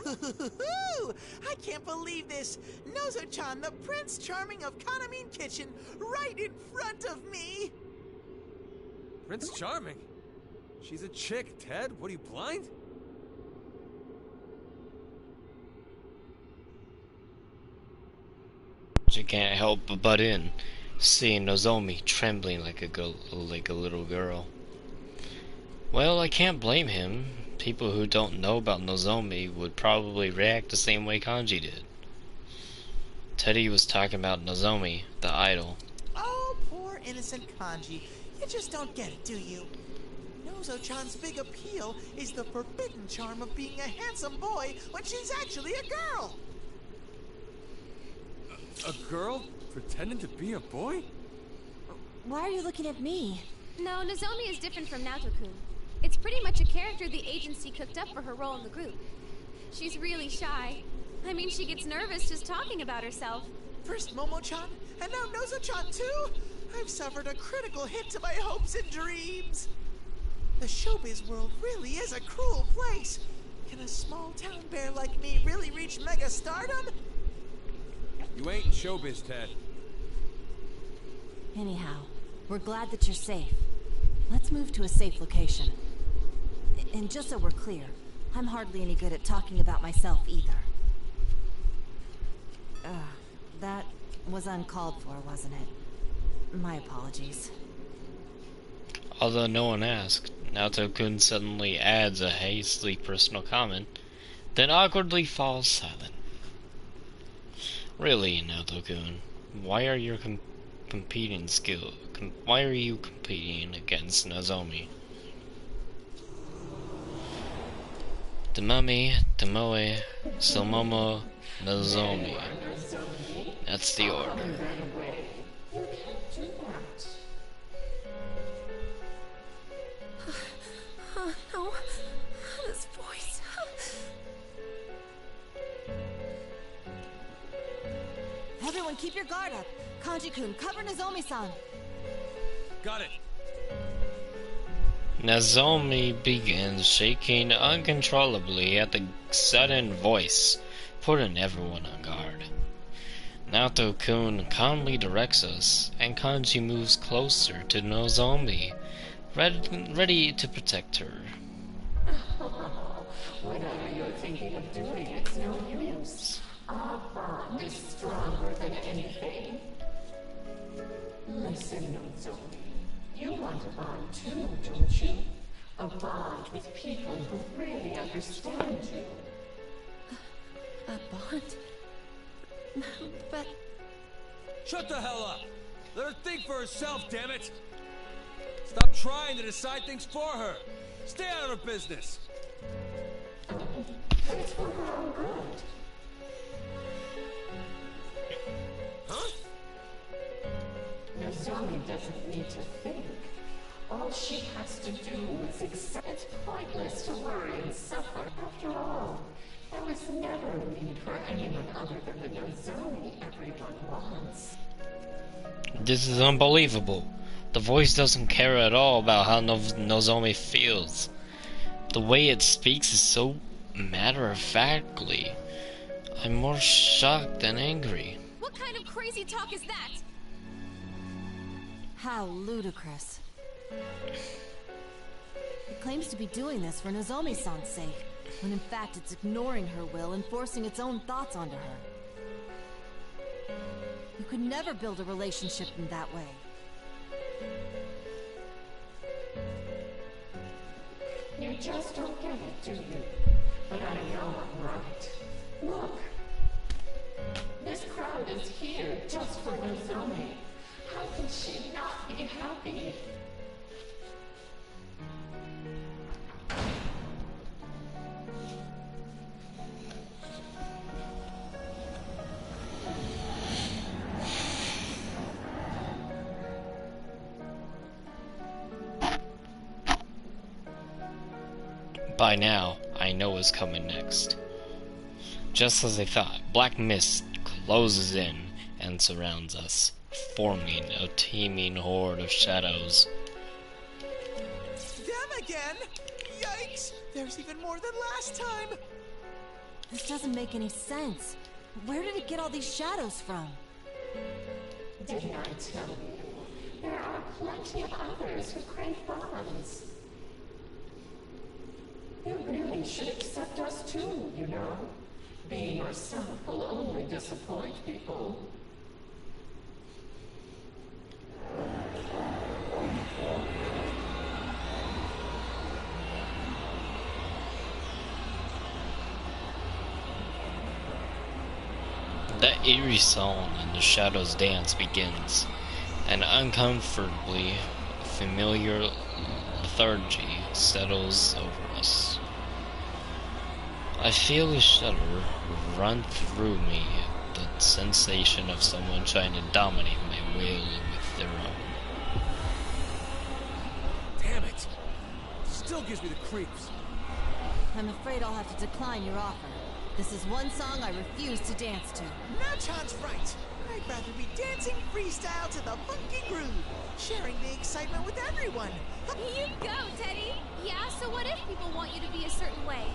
Ooh, I can't believe this! Nozo-chan, the Prince Charming of Kanamin Kitchen, right in front of me! Prince Charming? She's a chick, Ted. What, are you blind? She can't help but butt in, seeing Nozomi trembling like a little girl. Well, I can't blame him. People who don't know about Nozomi would probably react the same way Kanji did. Teddy was talking about Nozomi, the idol. Oh, poor innocent Kanji. You just don't get it, do you? Nozo-chan's big appeal is the forbidden charm of being a handsome boy when she's actually a girl. A girl pretending to be a boy? Why are you looking at me? No, Nozomi is different from Naoto-kun. It's pretty much a character the agency cooked up for her role in the group. She's really shy. I mean, she gets nervous just talking about herself. First Momo-chan, and now Nozo-chan too? I've suffered a critical hit to my hopes and dreams. The showbiz world really is a cruel place. Can a small town bear like me really reach mega stardom? You ain't in showbiz, Ted. Anyhow, we're glad that you're safe. Let's move to a safe location. And just so we're clear, I'm hardly any good at talking about myself either. That was uncalled for, wasn't it? My apologies. Although no one asked, Naoto-kun suddenly adds a hastily personal comment, then awkwardly falls silent. Really, Naoto-kun, why are you competing against Nozomi? Tamami, Tomoe, Sumomo, Nozomi. That's the order. You can't do that. No. This voice. Everyone keep your guard up. Kanji-kun, cover Nozomi-san. Got it. Nozomi begins shaking uncontrollably at the sudden voice, putting everyone on guard. Naoto-kun calmly directs us, and Kanji moves closer to Nozomi, ready to protect her. Whatever you're thinking of doing, it's no use. Our bond is stronger than anything. Listen, Nozomi. You want a bond too, don't you? A bond with people who really understand you. A bond? But... Shut the hell up! Let her think for herself, damn it! Stop trying to decide things for her! Stay out of her business! It's for her own good. Huh? Nozomi doesn't need to think. All she has to do is accept. It's pointless to worry and suffer. After all, there was never a need for anyone other than the Nozomi everyone wants. This is unbelievable. The voice doesn't care at all about how Nozomi feels. The way it speaks is so matter-of-factly. I'm more shocked than angry. What kind of crazy talk is that? How ludicrous. It claims to be doing this for Nozomi-san's sake, when in fact it's ignoring her will and forcing its own thoughts onto her. You could never build a relationship in that way. You just don't get it, do you? But I know I'm right. Look. This crowd is here just for Nozomi. How can she not be happy? By now, I know what's coming next. Just as I thought, black mist closes in and surrounds us, forming a teeming horde of shadows. Them again? Yikes! There's even more than last time! This doesn't make any sense. Where did it get all these shadows from? Didn't I tell you? There are plenty of others who crave bonds. Mommy should accept us too, you know. Being yourself will only disappoint people. That eerie song in the Shadows Dance begins. An uncomfortably familiar lethargy settles over us. I feel a shudder run through me, the sensation of someone trying to dominate my will with their own. Damn it! Still gives me the creeps. I'm afraid I'll have to decline your offer. This is one song I refuse to dance to. Nachan's right. I'd rather be dancing freestyle to the funky groove, sharing the excitement with everyone. You go, Teddy! Yeah, so what if people want you to be a certain way?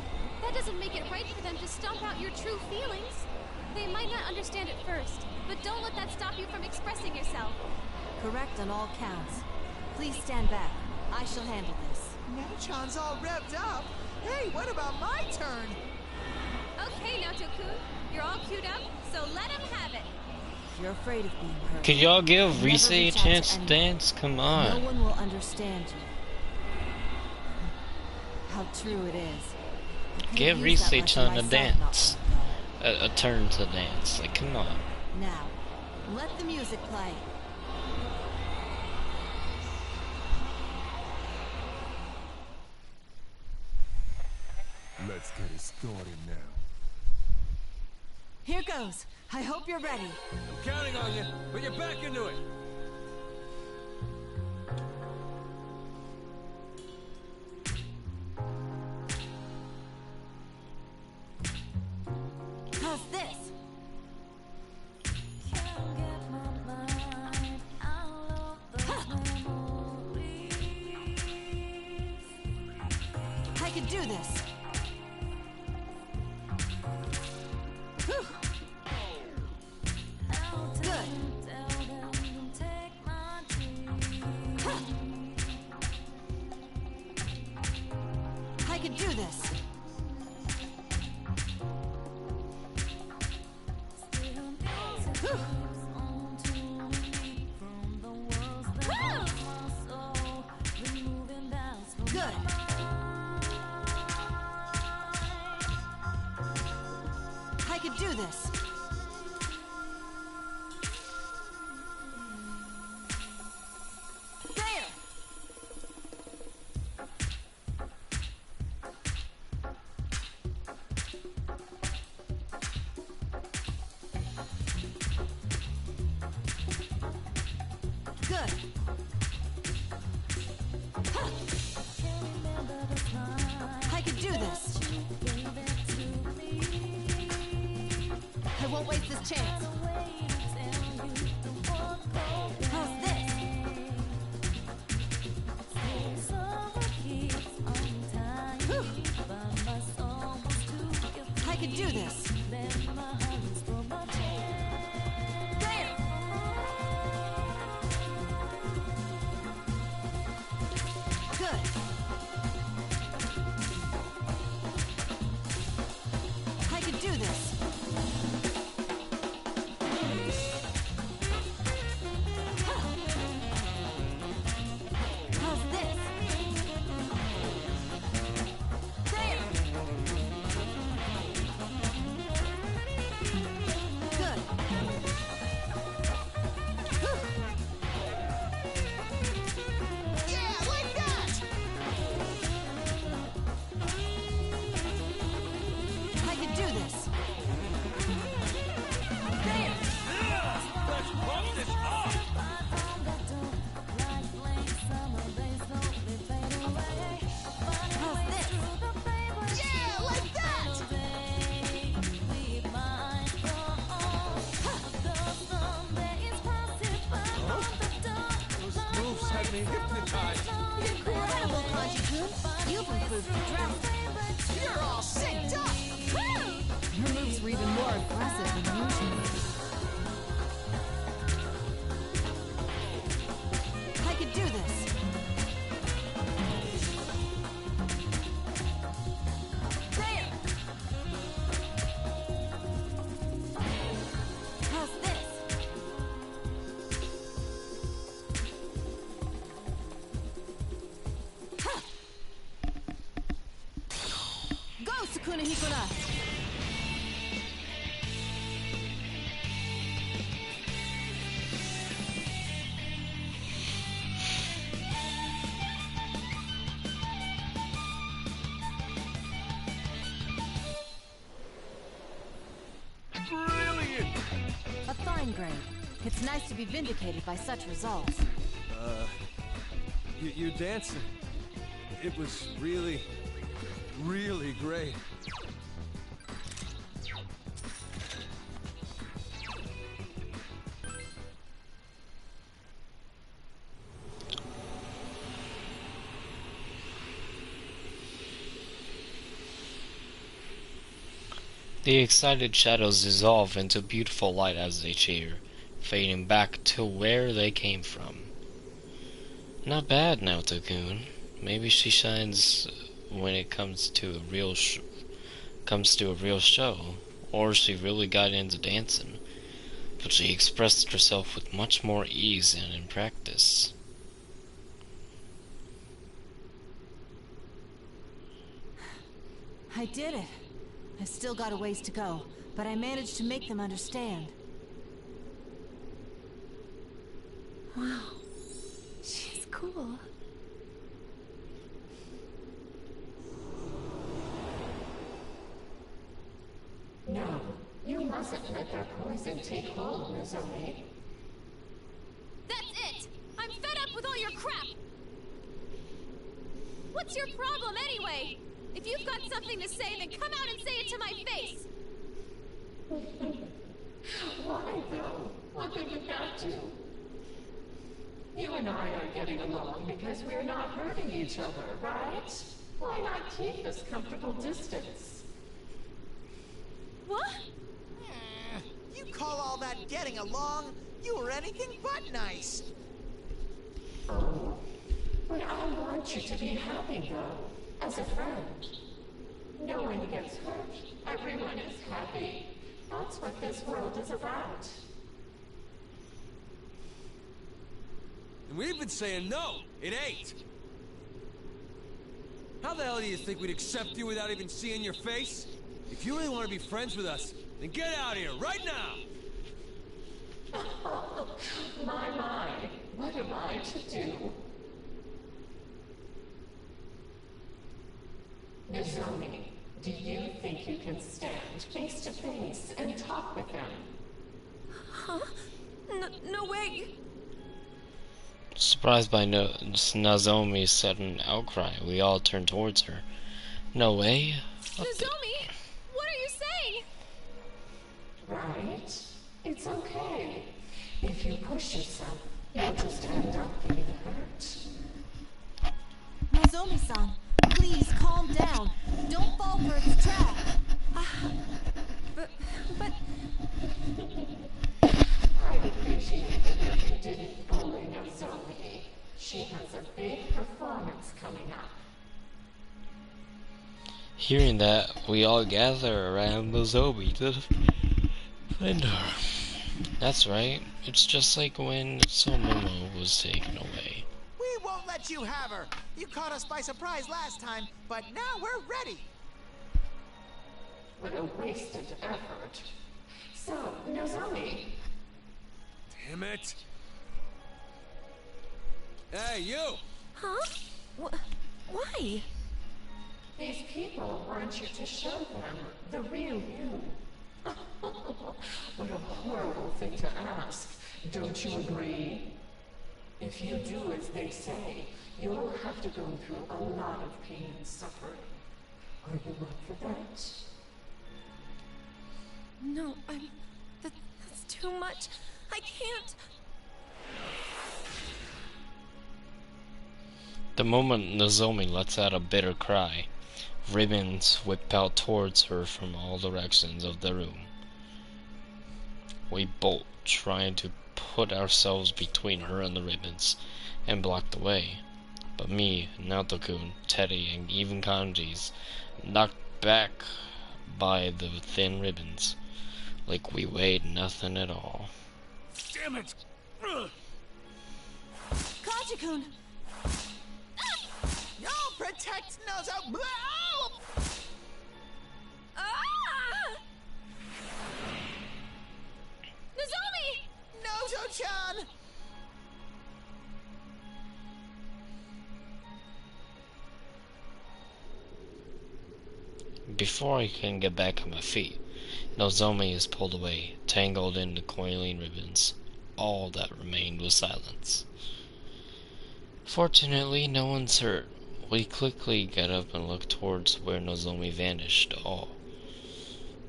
That doesn't make it right for them to stomp out your true feelings. They might not understand at first, but don't let that stop you from expressing yourself. Correct on all counts. Please stand back. I shall handle this. Nachan's all revved up. Hey, what about my turn? Okay, Naoto-kun, you're all queued up, so let him have it. You're afraid of being hurt. Could y'all give Never Rise a reach out chance to to anyone. dance? Come on. No one will understand you. How true it is. I could've Give used Rise that a much turn in to myself dance. not long ago. A turn to dance. Like, come on. Now, let the music play. Let's get it started now. Here goes. I hope you're ready. I'm counting on you. Put your back into it. How's this? I could do this. Whew. Good. Huh. I could do this. Whew. Good. I could do this. There. Good. Huh. I could do this. I won't waste this chance. How's this? Whew. I could do this. There. Good. I could do this. How's this? There. Good. Whew. Yeah, like that! I could do this. There. Let's pump this up! How's this? Yeah, like that! Those moves had me hypnotized. Incredible, Kanji-kun. You've improved drastically. You're all synced up! Your moves were even more aggressive than usual. I could do this. Hikura. Brilliant! A fine grade. It's nice to be vindicated by such results. You're dancing. It was really, really great. The excited shadows dissolve into beautiful light as they cheer, fading back to where they came from. Not bad, Naoto-kun. Maybe she shines when it comes to a real show, or she really got into dancing. But she expressed herself with much more ease and in practice. I did it. I've still got a ways to go, but I managed to make them understand. Wow. She's cool. No, you mustn't let their poison take hold, Nozomi. That's it! I'm fed up with all your crap! What's your problem anyway? If you've got something to say, then come out and say it to my face! Why, though? What did we got to? You and I are getting along because we're not hurting each other, right? Why not keep this comfortable distance? What? You call all that getting along? You were anything but nice. Oh, but I want you to be happy, though, as a friend. No one gets hurt. Everyone is happy. That's what this world is about. And we've been saying no, it ain't. How the hell do you think we'd accept you without even seeing your face? If you really want to be friends with us, then get out of here, right now! My, what am I to do? Nozomi, do you think you can stand face to face and talk with them? Huh? No way. Surprised by Nozomi's sudden outcry, we all turned towards her. No way? Nozomi! What are you saying? Right? It's okay. If you push yourself, you'll just end up being hurt. Nozomi-san, please calm down. Don't fall for its trap. But... I'd appreciate it if you didn't bully Nozomi. She has a big performance coming up. Hearing that, we all gather around Nozomi to defend her. That's right. It's just like when Sumomo was taken away. We won't let you have her. You caught us by surprise last time, but now we're ready. What a wasted effort. So, Nozomi. Damn it! Hey, you! Huh? Why? These people want you to show them the real you. What a horrible thing to ask. Don't you agree? If you do as they say, you'll have to go through a lot of pain and suffering. Are you up for that? No, that's too much. I can't. The moment Nozomi lets out a bitter cry, ribbons whip out towards her from all directions of the room. We bolt, trying to put ourselves between her and the ribbons, and block the way. But me, Naoto-kun, Teddy, and even Kanji's knocked back by the thin ribbons, like we weighed nothing at all. Damn it! Kanji-kun! Y'all protect Nozo. Nozo-chan! Before I can get back on my feet, Nozomi is pulled away, tangled in the coiling ribbons. All that remained was silence. Fortunately, no one's hurt. We quickly get up and look towards where Nozomi vanished, all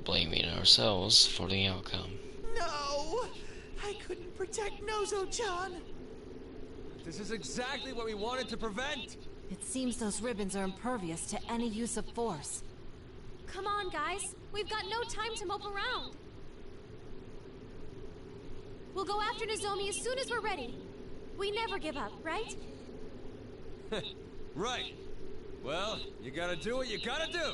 blaming ourselves for the outcome. No! I couldn't protect Nozo-chan! This is exactly what we wanted to prevent! It seems those ribbons are impervious to any use of force. Come on, guys. We've got no time to mope around. We'll go after Nozomi as soon as we're ready. We never give up, right? Right. Well, you gotta do what you gotta do.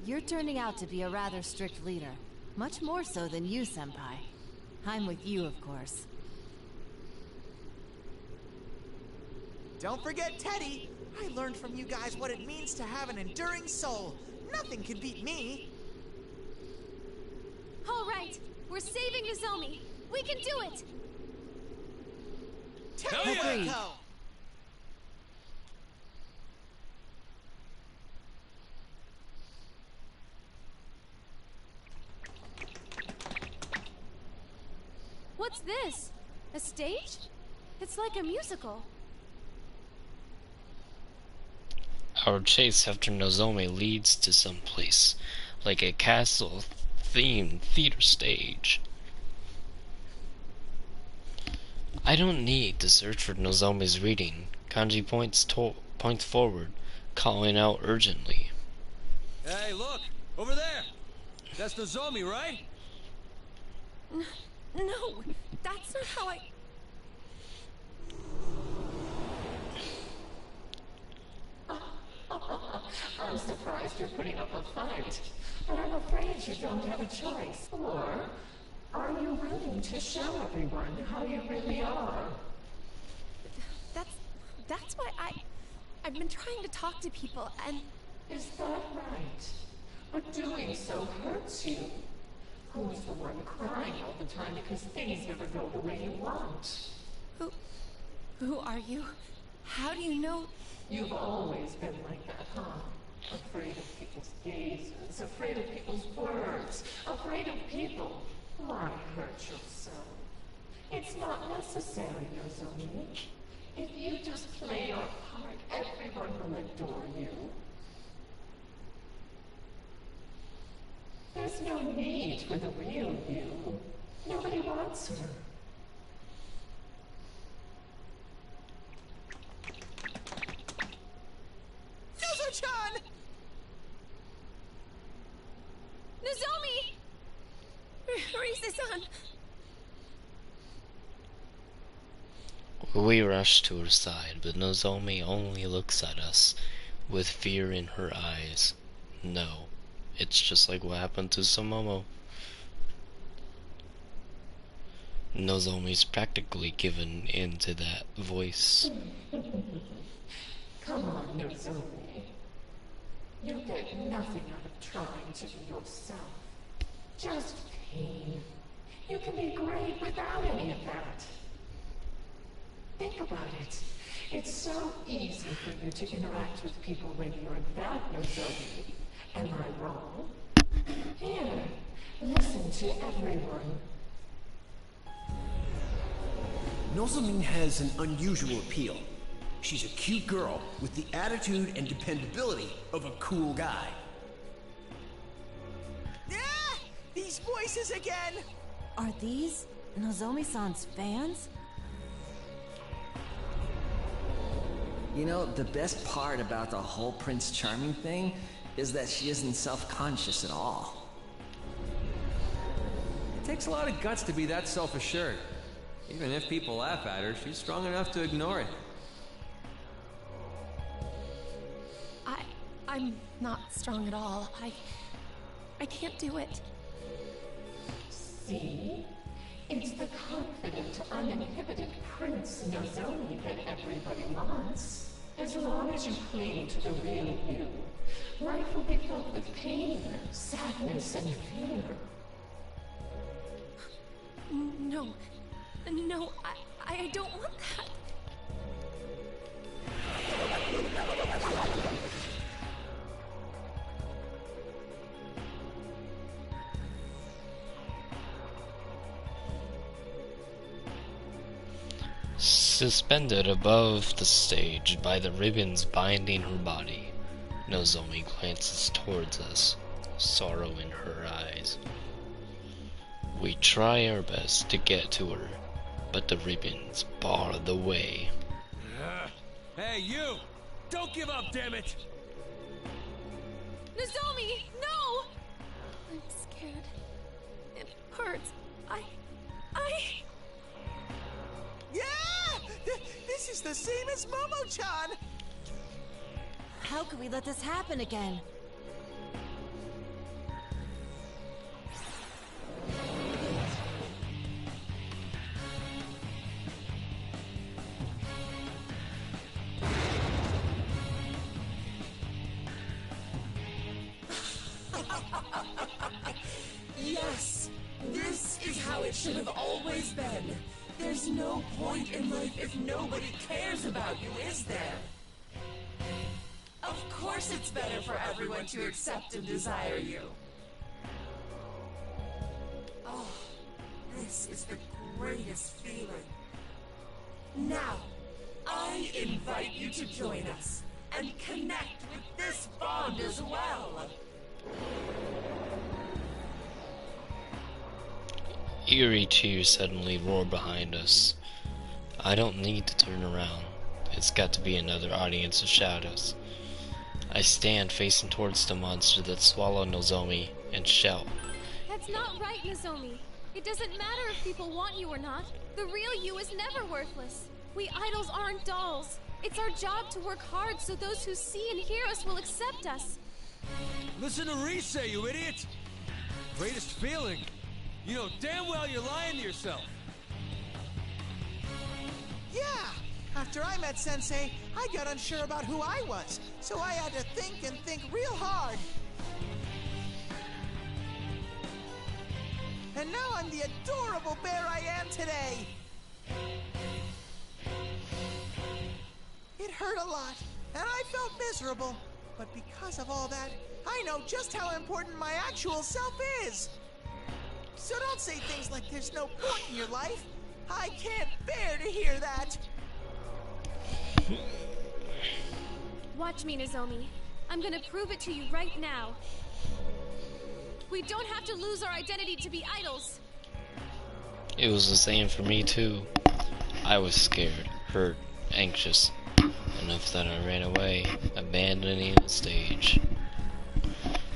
You're turning out to be a rather strict leader. Much more so than you, Senpai. I'm with you, of course. Don't forget Teddy! I learned from you guys what it means to have an enduring soul. Nothing can beat me. All right. We're saving Nozomi. We can do it! Agreed. What's this? A stage? It's like a musical. Our chase after Nozomi leads to some place, like a castle-themed theater stage. I don't need to search for Nozomi's reading. Kanji points forward, calling out urgently. Hey, look! Over there! That's Nozomi, right? No, that's not how I... I'm surprised you're putting up a fight, but I'm afraid you don't have a choice. Or are you willing to show everyone how you really are? That's why I've been trying to talk to people, and... Is that right? But doing so hurts you. Who's the one crying all the time because things never go the way you want? Who are you? How do you know? You've always been like that, huh? Afraid of people's gazes, afraid of people's words, afraid of people. Why hurt yourself? It's not necessary, Nozomi. If you just play your part, everyone will adore you. There's no need for the real you. Nobody wants her. Nozo-chan! Nozomi! Rize-san! We rush to her side, but Nozomi only looks at us with fear in her eyes. No, it's just like what happened to Sumomo. Nozomi's practically given in to that voice. Come on, Nozomi. You get nothing out of trying to be yourself. Just pain. You can be great without any of that. Think about it. It's so easy for you to interact with people when you're that Nozomi. Am I wrong? Here, listen to everyone. Nozomi has an unusual appeal. She's a cute girl with the attitude and dependability of a cool guy. Ah! These voices again! Are these Nozomi-san's fans? You know, the best part about the whole Prince Charming thing is that she isn't self-conscious at all. It takes a lot of guts to be that self-assured. Even if people laugh at her, she's strong enough to ignore it. I'm not strong at all. I can't do it. See? It's the confident, uninhibited Prince Nozomi that everybody wants. As long as you cling to the real you, life will be filled with pain, sadness, and fear. No. No, I don't want that. Suspended above the stage by the ribbons binding her body, Nozomi glances towards us, sorrow in her eyes. We try our best to get to her, but the ribbons bar the way. Hey, you! Don't give up, damn it! Nozomi, no! I'm scared. It hurts. Yeah! This is the same as Momo-chan! How could we let this happen again? Yes! This is how it should have always been. There's no point in life if nobody cares about you, is there? Of course it's better for everyone to accept and desire you. Oh, this is the greatest feeling. Now, I invite you to join us and connect with this bond as well. Eerie cheers suddenly roar behind us. I don't need to turn around. It's got to be another audience of shadows. I stand facing towards the monster that swallowed Nozomi and shout. That's not right, Nozomi. It doesn't matter if people want you or not. The real you is never worthless. We idols aren't dolls. It's our job to work hard so those who see and hear us will accept us. Listen to Rise, you idiot! Greatest feeling. You know damn well you're lying to yourself. Yeah! After I met Sensei, I got unsure about who I was, so I had to think real hard. And now I'm the adorable bear I am today! It hurt a lot, and I felt miserable. But because of all that, I know just how important my actual self is! So don't say things like there's no point in your life. I can't bear to hear that. Watch me, Nozomi. I'm gonna prove it to you right now. We don't have to lose our identity to be idols. It was the same for me too. I was scared, hurt, anxious, enough that I ran away, abandoning the stage.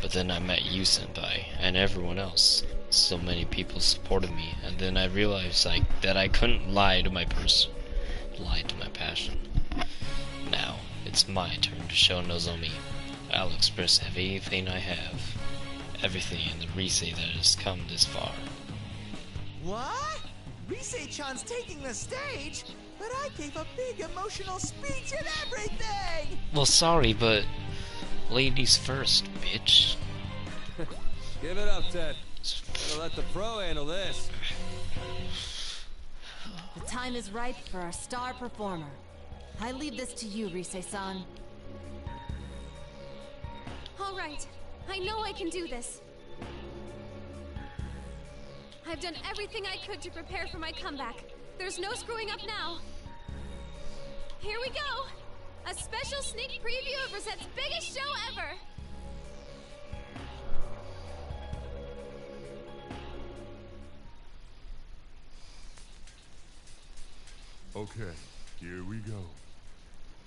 But then I met you, Senpai, and everyone else. So many people supported me, and then I realized that I couldn't lie to my passion. Now, it's my turn to show Nozomi. I'll express anything I have. Everything in the Rise that has come this far. What? Rise-chan's taking the stage? But I gave a big emotional speech and everything! Well, sorry, but ladies first, bitch. Give it up, Ted. Gotta let the pro handle this. The time is ripe for our star performer. I leave this to you, Rise-san. All right. I know I can do this. I've done everything I could to prepare for my comeback. There's no screwing up now. Here we go! A special sneak preview of Rosette's biggest show ever! Okay, here we go.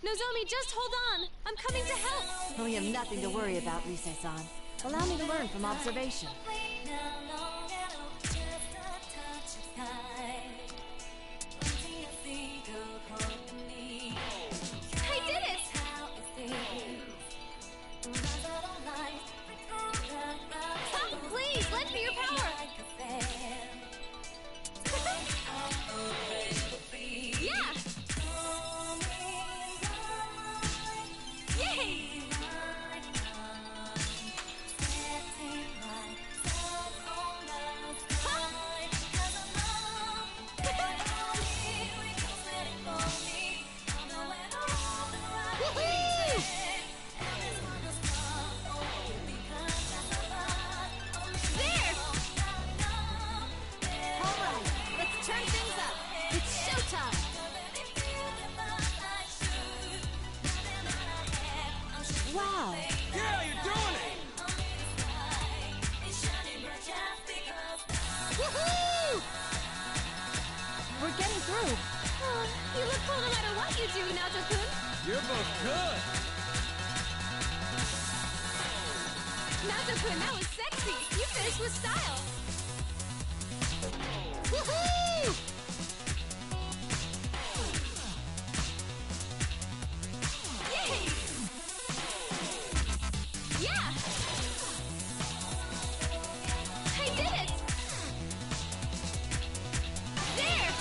Nozomi, just hold on! I'm coming to help! We have nothing to worry about, Rise-san. Allow me to learn from observation. I did it! Stop, please! Lend me your power! Yeah! Yay! you, Naoto-kun. You're both good. Naoto-kun, that was sexy. You finished with style. Woohoo! Yay! Yeah! I did it! There!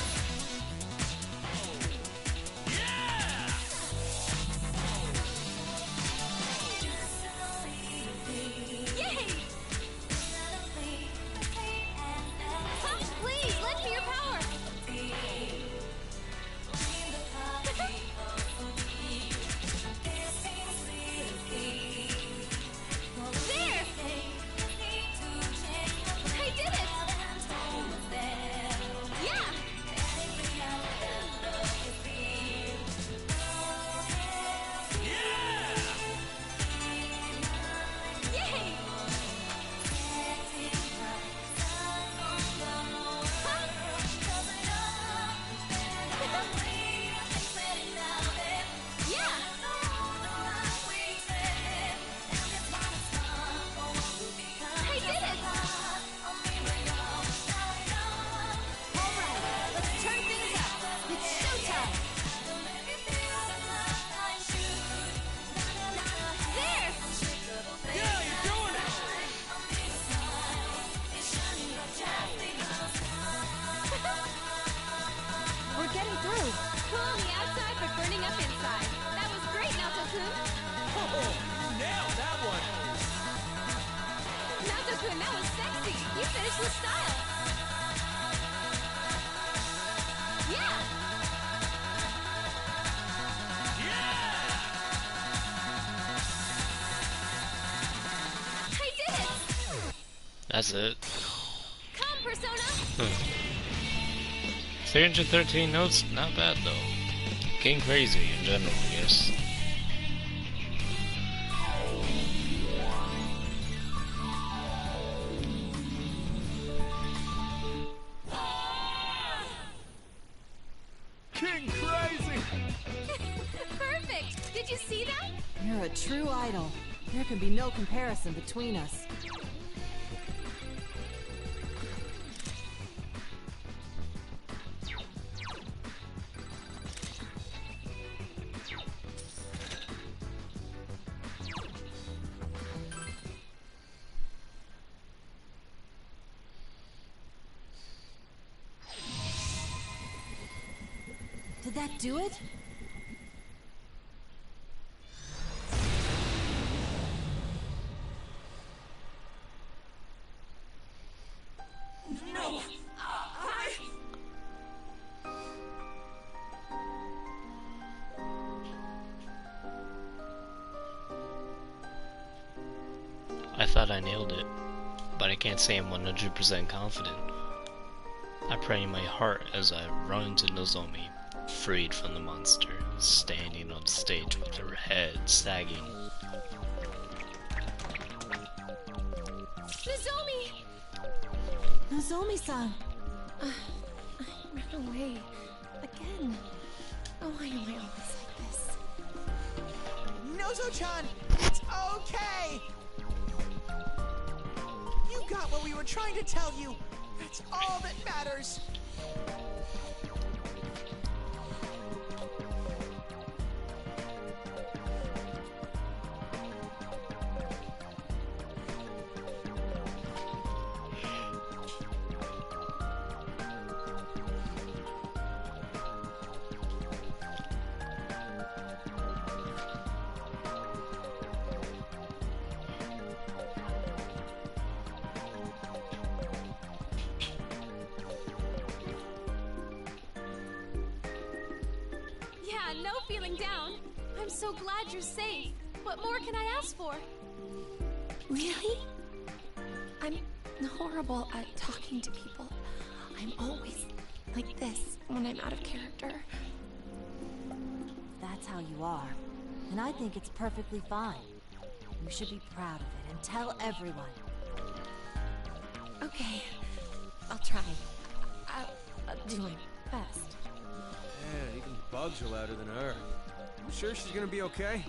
Yay! Huh? Please, lend me your power! There! I did it! Yeah! Yay! We're getting through. Cool on the outside, but burning up inside. That was great, Naoto-kun. Oh, nailed that one. Naoto-kun, that was sexy. You finished with style. Yeah! I did it! That's it. Come, Persona! 313 notes, not bad though. King Crazy in general, I guess. King Crazy! Perfect! Did you see that? You're a true idol. There can be no comparison between us. Did that do it? No! I thought I nailed it, but I can't say I'm 100% confident. I pray in my heart as I run to Nozomi, freed from the monster, standing on stage with her head sagging. Nozomi! Nozomi-san! I ran away. Again. Oh, why am I always like this? Nozo-chan, it's okay! You got what we were trying to tell you. That's all that matters. Yeah, no feeling down. I'm so glad you're safe. What more can I ask for? Really? I'm horrible at talking to people. I'm always like this when I'm out of character. That's how you are. And I think it's perfectly fine. You should be proud of it and tell everyone. Okay, I'll try. I'll do my best. Yeah, you can bugs are louder than her. You sure she's gonna be okay?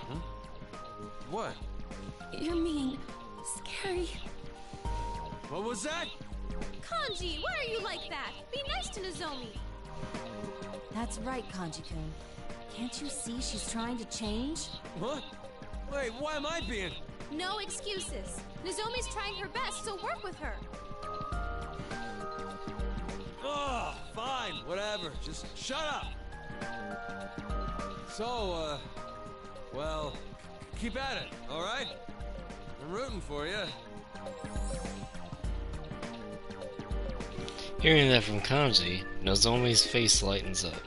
Huh? What? You're mean. Scary. What was that? Kanji, why are you like that? Be nice to Nozomi. That's right, Kanji-kun. Can't you see she's trying to change? What? Wait, why am I being... No excuses. Nozomi's trying her best, so work with her. Oh, fine, whatever. Just shut up. So, well, keep at it, all right? I'm rooting for you. Hearing that from Kanji, Nozomi's face lightens up.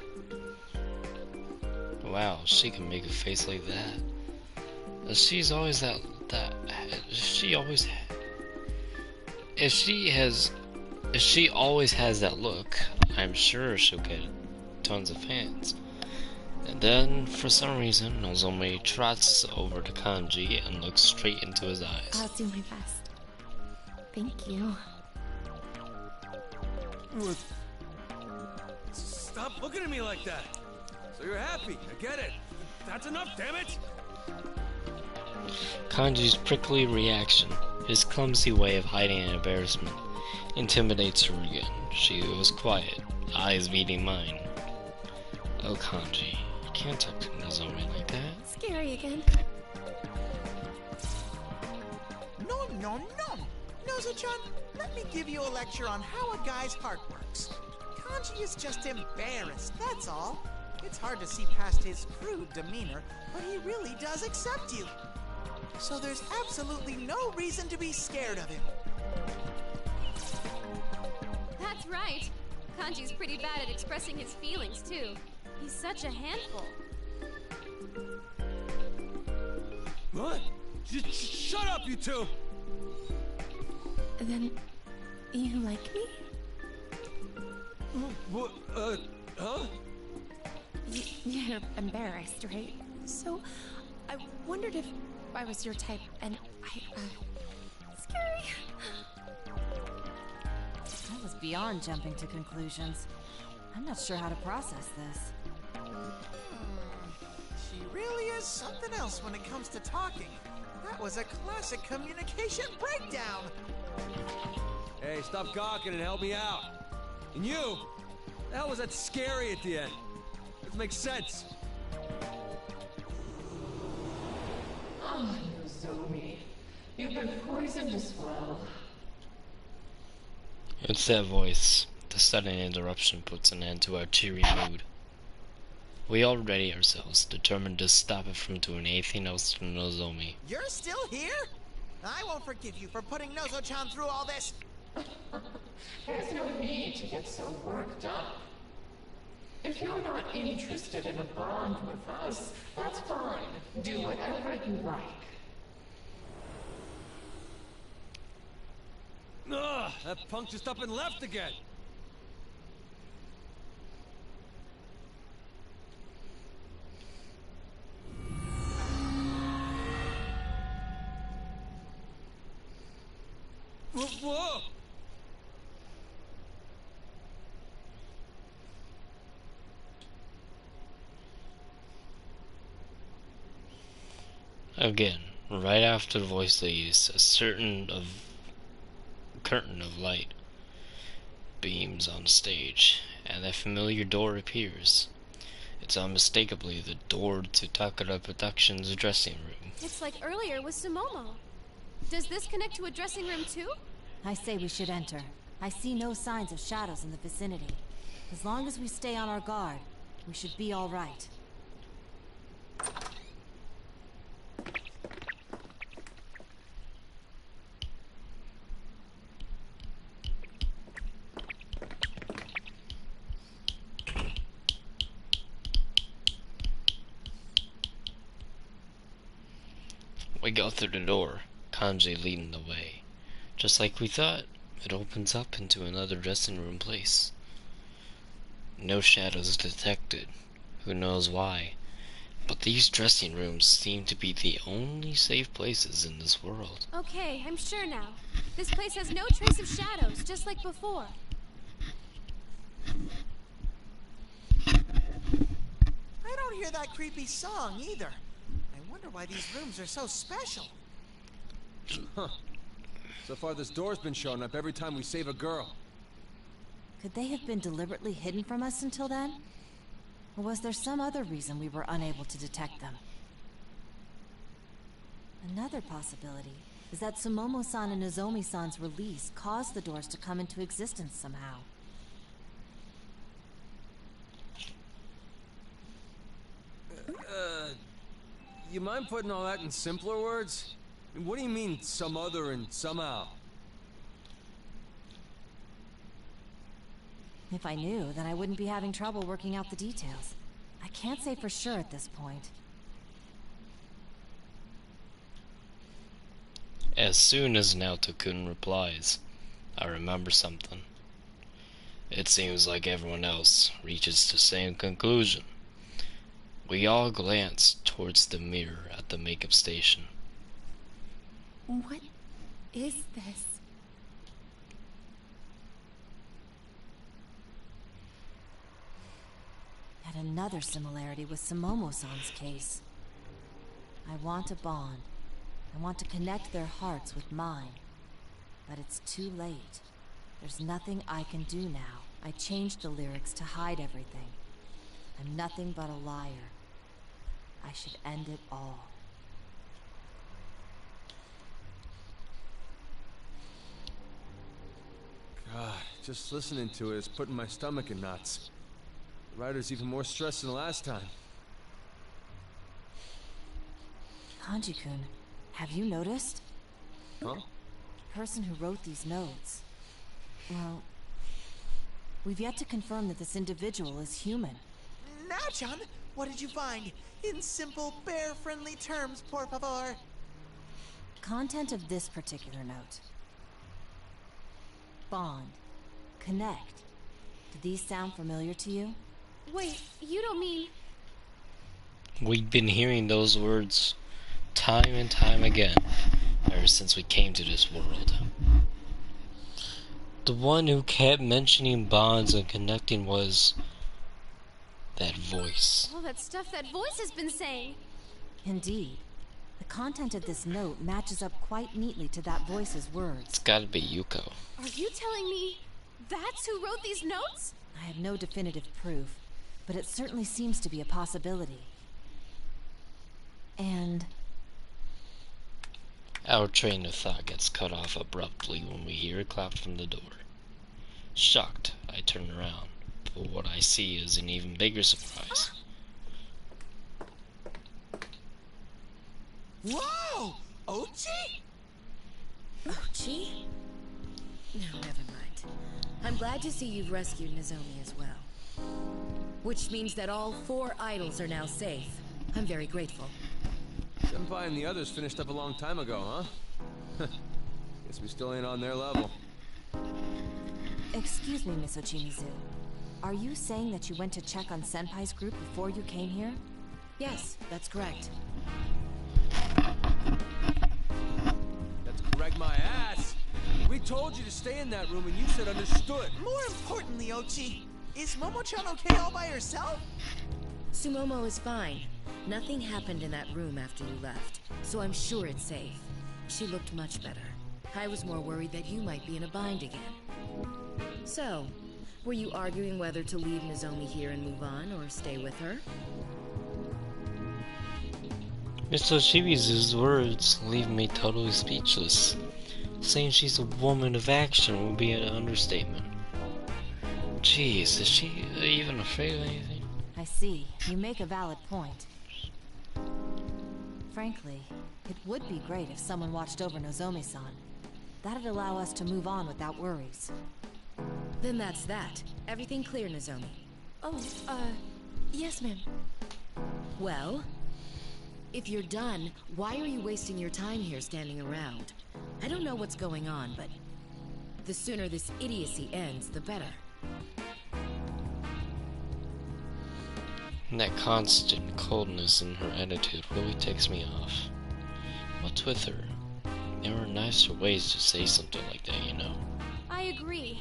Wow, she can make a face like that. She's always if she always has that look, I'm sure she'll get tons of fans. And then, for some reason, Nozomi trots over to Kanji and looks straight into his eyes. I'll do my best. Thank you. Stop looking at me like that. So you're happy, I get it. That's enough, damn it! Kanji's prickly reaction, his clumsy way of hiding an embarrassment, intimidates her again. She was quiet, eyes meeting mine. Oh, Kanji, you can't talk to Nozomi like that. Scary again. No, no, no! Nozo-chan, let me give you a lecture on how a guy's heart works. Kanji is just embarrassed, that's all. It's hard to see past his crude demeanor, but he really does accept you. So there's absolutely no reason to be scared of him. That's right. Kanji's pretty bad at expressing his feelings, too. He's such a handful. What? Just shut up, you two! Then, you like me? What, huh? You're embarrassed, right? So, I wondered if I was your type, and scary. That was beyond jumping to conclusions. I'm not sure how to process this. She really is something else when it comes to talking. That was a classic communication breakdown. Hey, stop gawking and help me out. And you! The hell was that scary at the end? This makes sense. Ah, Nozomi. You've been poisoned as well. It's that voice. The sudden interruption puts an end to our cheery mood. We all ready ourselves, determined to stop it from doing anything else to Nozomi. You're still here? I won't forgive you for putting Nozo-chan through all this. There's no need to get so worked up. If you're not interested in a bond with us, that's fine. Do whatever you like. Ugh, that punk just up and left again. Whoa! Again, right after the voice leaves, a curtain of light beams on the stage, and that familiar door appears. It's unmistakably the door to Takara Productions' dressing room. It's like earlier with Sumomo. Does this connect to a dressing room too? I say we should enter. I see no signs of shadows in the vicinity. As long as we stay on our guard, we should be all right. We go through the door, Kanji leading the way. Just like we thought, it opens up into another dressing room place. No shadows detected. Who knows why? But these dressing rooms seem to be the only safe places in this world. Okay, I'm sure now. This place has no trace of shadows, just like before. I don't hear that creepy song either. I wonder why these rooms are so special. Huh. So far this door's been showing up every time we save a girl. Could they have been deliberately hidden from us until then? Or was there some other reason we were unable to detect them? Another possibility is that Sumomo-san and Nozomi-san's release caused the doors to come into existence somehow. You mind putting all that in simpler words? I mean, what do you mean, some other and somehow? If I knew, then I wouldn't be having trouble working out the details. I can't say for sure at this point. As soon as Naoto-kun replies, I remember something. It seems like everyone else reaches the same conclusion. We all glance towards the mirror at the makeup station. What is this? Yet another similarity with Sumomo-san's case. I want a bond. I want to connect their hearts with mine. But it's too late. There's nothing I can do now. I changed the lyrics to hide everything. I'm nothing but a liar. I should end it all. God, just listening to it is putting my stomach in knots. The writer's even more stressed than last time. Kanji-kun, have you noticed? Huh? The person who wrote these notes. Well, we've yet to confirm that this individual is human. Now-chan, what did you find? In simple, bear-friendly terms, por favor. Content of this particular note. Bond. Connect. Do these sound familiar to you? Wait, you don't mean... We've been hearing those words time and time again ever since we came to this world. The one who kept mentioning bonds and connecting was that voice. All that stuff that voice has been saying. Indeed. The content of this note matches up quite neatly to that voice's words. It's gotta be Yuko. Are you telling me that's who wrote these notes? I have no definitive proof, but it certainly seems to be a possibility. And... Our train of thought gets cut off abruptly when we hear a clap from the door. Shocked, I turn around, but what I see is an even bigger surprise. Whoa! Ochi? Ochi? No, never mind. I'm glad to see you've rescued Nozomi as well. Which means that all 4 idols are now safe. I'm very grateful. Senpai and the others finished up a long time ago, huh? Guess we still ain't on their level. Excuse me, Miss Ochimizu. Are you saying that you went to check on Senpai's group before you came here? Yes, that's correct. That's correct my ass! We told you to stay in that room and you said understood. More importantly, Ochi, is Momo-chan okay all by herself? Sumomo is fine. Nothing happened in that room after you left, so I'm sure it's safe. She looked much better. I was more worried that you might be in a bind again. So, were you arguing whether to leave Nozomi here and move on, or stay with her? Mr. Shimizu's words leave me totally speechless. Saying she's a woman of action would be an understatement. Jeez, is she even afraid of anything? I see. You make a valid point. Frankly, it would be great if someone watched over Nozomi-san. That'd allow us to move on without worries. Then that's that. Everything clear, Nozomi? Oh, yes, ma'am. Well, if you're done, why are you wasting your time here standing around? I don't know what's going on, but the sooner this idiocy ends, the better. And that constant coldness in her attitude really takes me off. What's with her? There are nicer ways to say something like that, you know. I agree.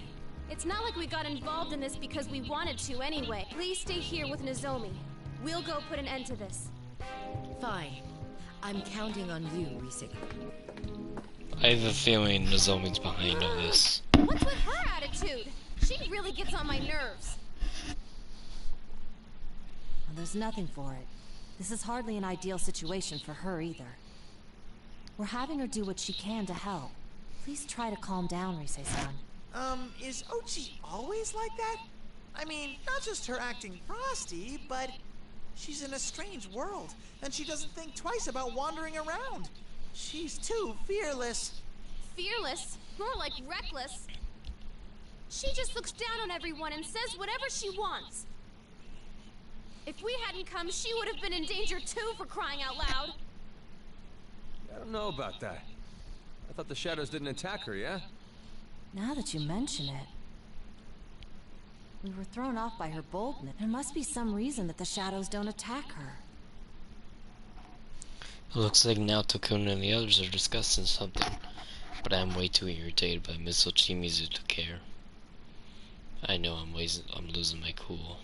It's not like we got involved in this because we wanted to anyway. Please stay here with Nozomi. We'll go put an end to this. Fine. I'm counting on you, Riseki. I have a feeling Nozomi's behind all this. What's with her attitude? She really gets on my nerves. Well, there's nothing for it. This is hardly an ideal situation for her either. We're having her do what she can to help. Please try to calm down, Rise-san. Is Ochi always like that? I mean, not just her acting frosty, but she's in a strange world, and she doesn't think twice about wandering around. She's too fearless. Fearless? More like reckless. She just looks down on everyone and says whatever she wants. If we hadn't come, she would have been in danger too, for crying out loud. I don't know about that. I thought the shadows didn't attack her, yeah? Now that you mention it, we were thrown off by her boldness. There must be some reason that the shadows don't attack her. It looks like Naoto-kun and the others are discussing something, but I'm way too irritated by Miss Ochimizu to care. I know I'm losing my cool,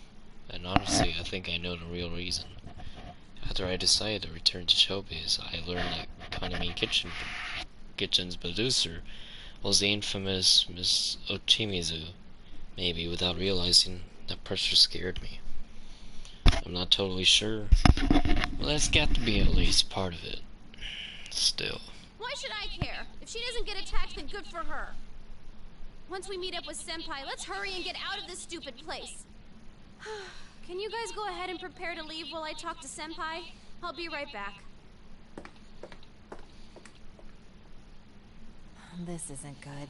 and honestly, I think I know the real reason. After I decided to return to showbiz, I learned that Konami Kitchen's producer was the infamous Miss Ochimizu. Maybe without realizing that pressure scared me. I'm not totally sure. Well, that's got to be at least part of it. Still. Why should I care? If she doesn't get attacked, then good for her. Once we meet up with Senpai, let's hurry and get out of this stupid place. Can you guys go ahead and prepare to leave while I talk to Senpai? I'll be right back. This isn't good.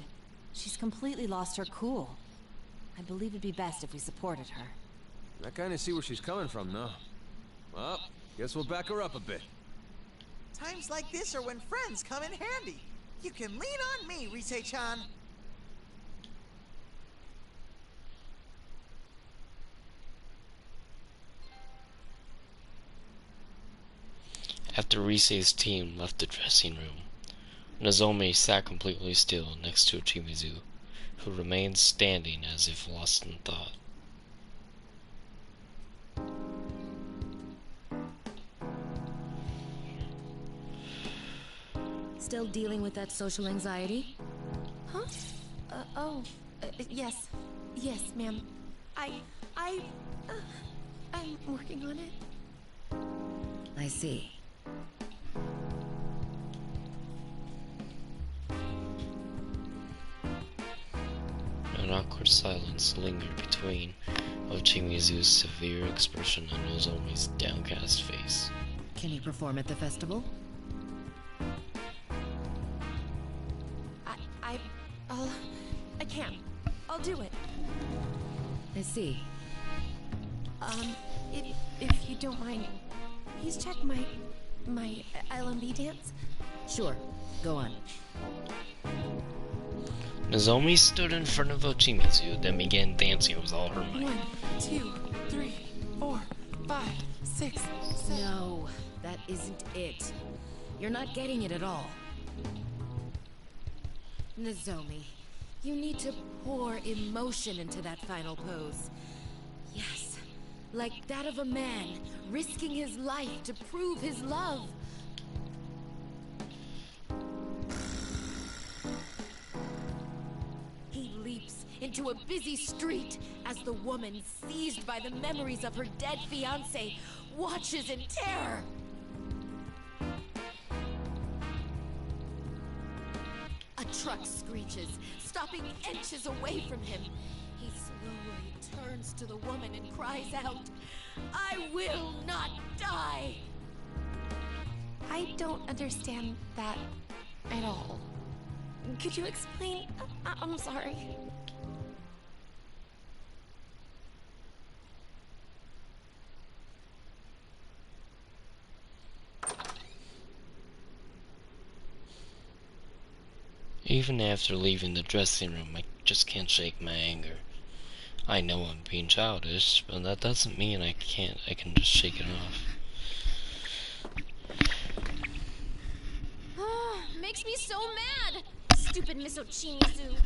She's completely lost her cool. I believe it'd be best if we supported her. I kinda see where she's coming from, though. Well, guess we'll back her up a bit. Times like this are when friends come in handy. You can lean on me, Rise-chan. After Rise's team left the dressing room, Nozomi sat completely still next to Ochimizu, who remained standing as if lost in thought. Still dealing with that social anxiety? Huh? Yes. Yes, ma'am. I'm working on it. I see. An awkward silence lingered between Ochimizu's severe expression and Nozomi's downcast face. Can you perform at the festival? I can. I'll do it. I see. If you don't mind, please check my LMB dance. Sure. Go on. Nozomi stood in front of Ochimizu, then began dancing with all her might. 1, 2, 3, 4, 5, 6, 7. No, that isn't it. You're not getting it at all. Nozomi, you need to pour emotion into that final pose. Yes, like that of a man risking his life to prove his love. He leaps into a busy street as the woman, seized by the memories of her dead fiancé, watches in terror. A truck screeches, stopping inches away from him. He slowly turns to the woman and cries out, "I will not die!" I don't understand that at all. Could you explain? I'm sorry. Even after leaving the dressing room, I just can't shake my anger. I know I'm being childish, but that doesn't mean I can just shake it off. Makes me so mad! Stupid Miss Ochimizu.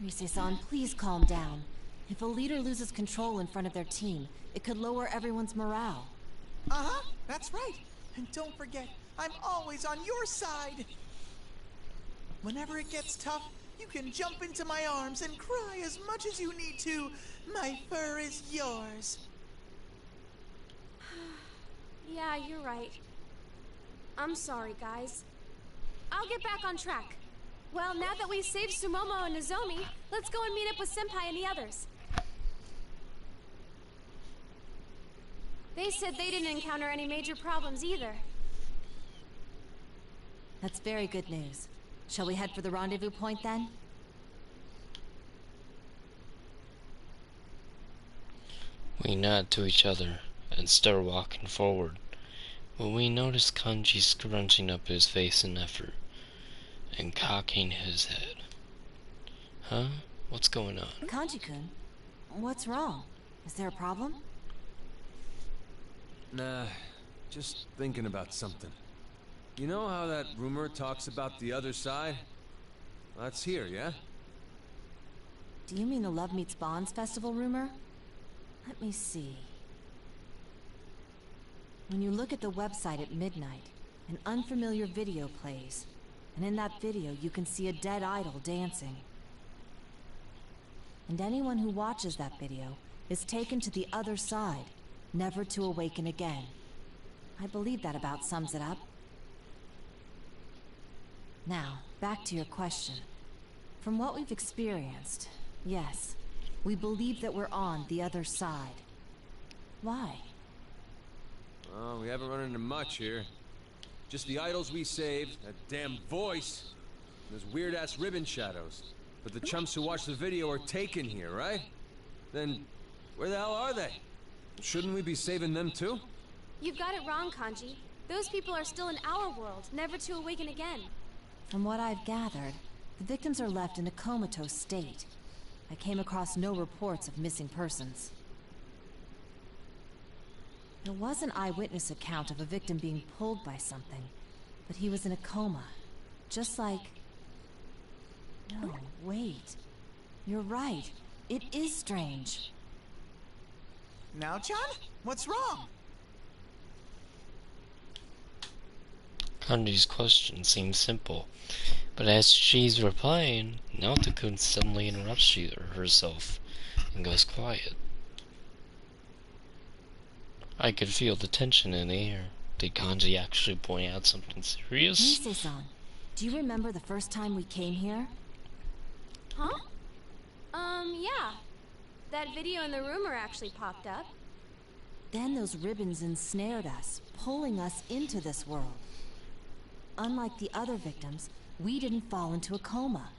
Rise-san, please calm down. If a leader loses control in front of their team, it could lower everyone's morale. Uh-huh, that's right. And don't forget, I'm always on your side. Whenever it gets tough, you can jump into my arms and cry as much as you need to. My fur is yours. Yeah, you're right. I'm sorry, guys. I'll get back on track. Well, now that we've saved Sumomo and Nozomi, let's go and meet up with Senpai and the others. They said they didn't encounter any major problems either. That's very good news. Shall we head for the rendezvous point then? We nod to each other and start walking forward, when we notice Kanji scrunching up his face in effort and cocking his head. Huh? What's going on? Kanji-kun, what's wrong? Is there a problem? Nah, just thinking about something. You know how that rumor talks about the other side? Well, that's here, yeah? Do you mean the Love Meets Bonds festival rumor? Let me see. When you look at the website at midnight, an unfamiliar video plays. And in that video, you can see a dead idol dancing. And anyone who watches that video is taken to the other side, never to awaken again. I believe that about sums it up. Now, back to your question. From what we've experienced, yes, we believe that we're on the other side. Why? Oh, we haven't run into much here. Just the idols we saved, that damn voice, and those weird-ass ribbon shadows. But the chumps who watched the video are taken here, right? Then, where the hell are they? Shouldn't we be saving them too? You've got it wrong, Kanji. Those people are still in our world, never to awaken again. From what I've gathered, the victims are left in a comatose state. I came across no reports of missing persons. There was an eyewitness account of a victim being pulled by something, but he was in a coma. Just like... No, wait. You're right. It is strange. Now, John, what's wrong? Kanji's question seems simple, but as she's replying, Naoto-kun suddenly interrupts herself and goes quiet. I could feel the tension in the air. Did Kanji actually point out something serious? Nisei-san, do you remember the first time we came here? Huh? Yeah. That video in the rumor actually popped up. Then those ribbons ensnared us, pulling us into this world. Unlike the other victims, we didn't fall into a coma.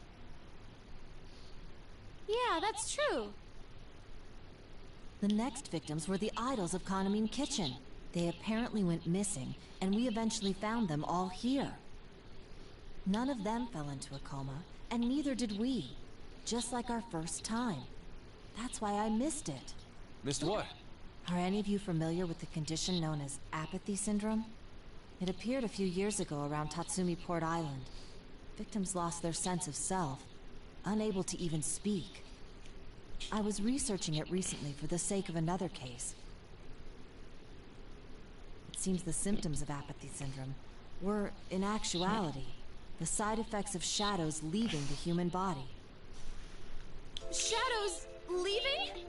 Yeah, that's true. The next victims were the idols of Kanamin Kitchen. They apparently went missing, and we eventually found them all here. None of them fell into a coma, and neither did we. Just like our first time. That's why I missed it. Missed what? Are any of you familiar with the condition known as apathy syndrome? It appeared a few years ago around Tatsumi Port Island. Victims lost their sense of self, unable to even speak. I was researching it recently for the sake of another case. It seems the symptoms of apathy syndrome were, in actuality, the side effects of shadows leaving the human body. Shadows leaving?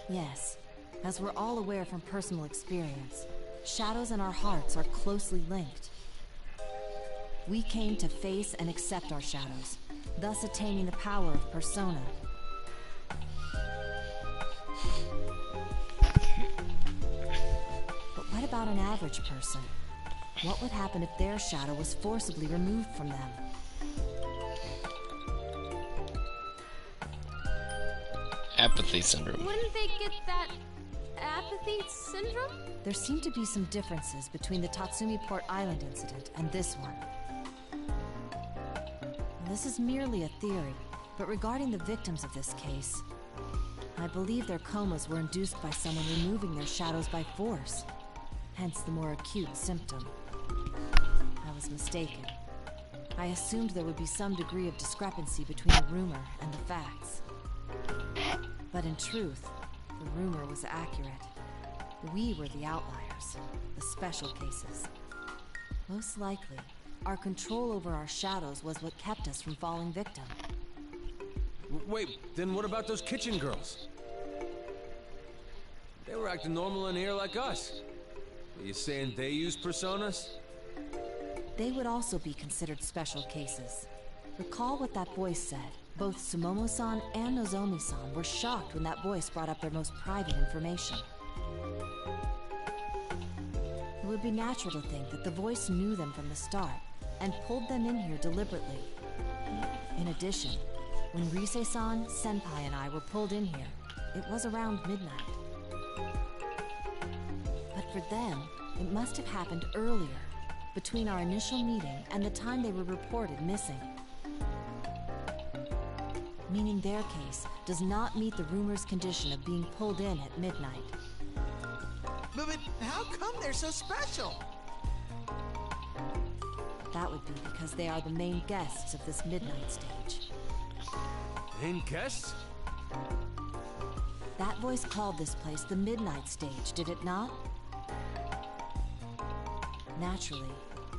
Yes, as we're all aware from personal experience, shadows and our hearts are closely linked. We came to face and accept our shadows, thus attaining the power of persona. But what about an average person? What would happen if their shadow was forcibly removed from them? Apathy syndrome. Wouldn't they get that apathy syndrome? There seem to be some differences between the Tatsumi Port Island incident and this one. This is merely a theory, but regarding the victims of this case, I believe their comas were induced by someone removing their shadows by force, hence the more acute symptom. I was mistaken. I assumed there would be some degree of discrepancy between the rumor and the facts. But in truth, the rumor was accurate. We were the outliers, the special cases. Most likely, our control over our shadows was what kept us from falling victim. Wait, then what about those kitchen girls? They were acting normal in here like us. Are you saying they use personas? They would also be considered special cases. Recall what that voice said. Both Sumomo-san and Nozomi-san were shocked when that voice brought up their most private information. It would be natural to think that the voice knew them from the start and pulled them in here deliberately. In addition, when Rise-san, Senpai, and I were pulled in here, it was around midnight. But for them, it must have happened earlier, between our initial meeting and the time they were reported missing. Meaning their case does not meet the rumor's condition of being pulled in at midnight. But how come they're so special? That would be because they are the main guests of this midnight stage. Main guests? That voice called this place the midnight stage, did it not? Naturally,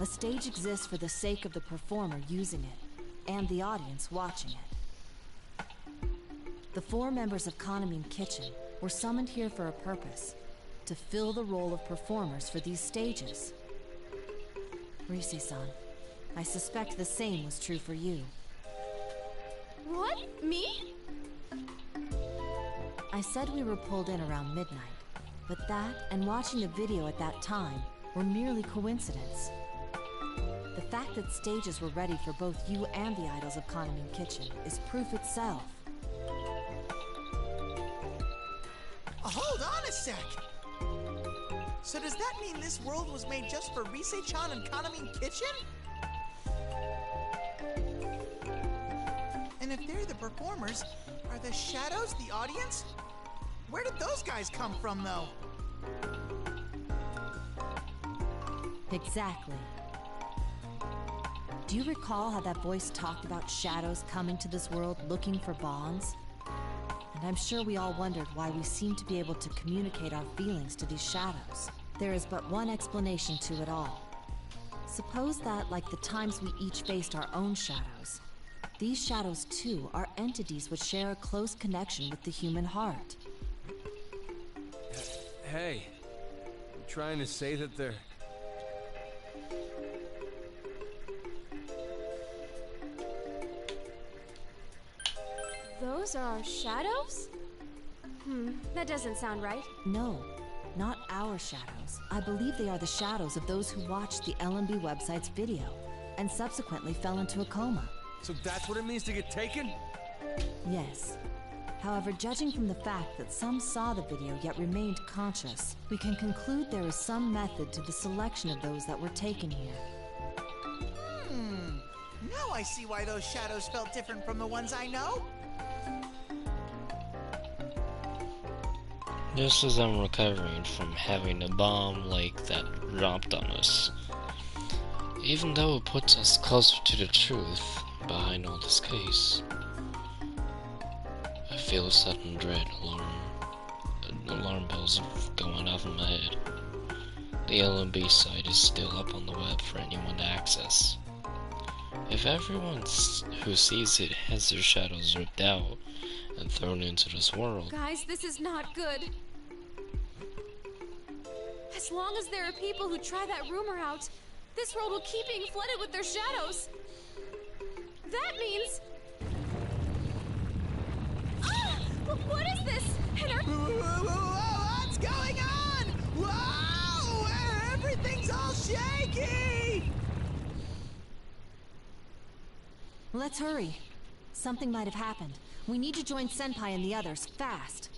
a stage exists for the sake of the performer using it, and the audience watching it. The 4 members of Kanamin Kitchen were summoned here for a purpose, to fill the role of performers for these stages. Rise-san, I suspect the same was true for you. What? Me? I said we were pulled in around midnight, but that and watching the video at that time were merely coincidence. The fact that stages were ready for both you and the idols of Kanamin Kitchen is proof itself. Hold on a sec! So does that mean this world was made just for Rise-chan and Kanamin Kitchen? And if they're the performers, are the shadows the audience? Where did those guys come from, though? Exactly. Do you recall how that voice talked about shadows coming to this world looking for bonds? And I'm sure we all wondered why we seemed to be able to communicate our feelings to these shadows. There is but one explanation to it all. Suppose that, like the times we each faced our own shadows, these shadows too are entities which share a close connection with the human heart. Hey, you trying to say that they're... Those are our shadows? That doesn't sound right. No, not our shadows. I believe they are the shadows of those who watched the LMB website's video and subsequently fell into a coma. So that's what it means to get taken? Yes. However, judging from the fact that some saw the video yet remained conscious, we can conclude there is some method to the selection of those that were taken here. Now I see why those shadows felt different from the ones I know. Just as I'm recovering from having a bomb like that dropped on us. Even though it puts us closer to the truth behind all this case, I feel a sudden dread. Alarm bells are going off in my head. The LMB site is still up on the web for anyone to access. If everyone who sees it has their shadows ripped out and thrown into this world... Guys, this is not good. As long as there are people who try that rumor out, this world will keep being flooded with their shadows. That means... Ah! What is this? What's going on? Whoa! Everything's all shaky! Let's hurry. Something might have happened. We need to join Senpai and the others, fast.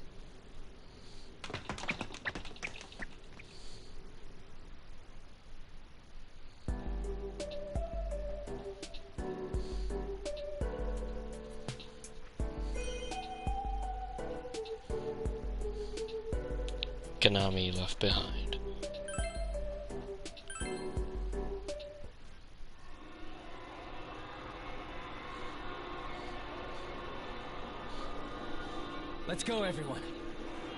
Kanami left behind. Let's go, everyone.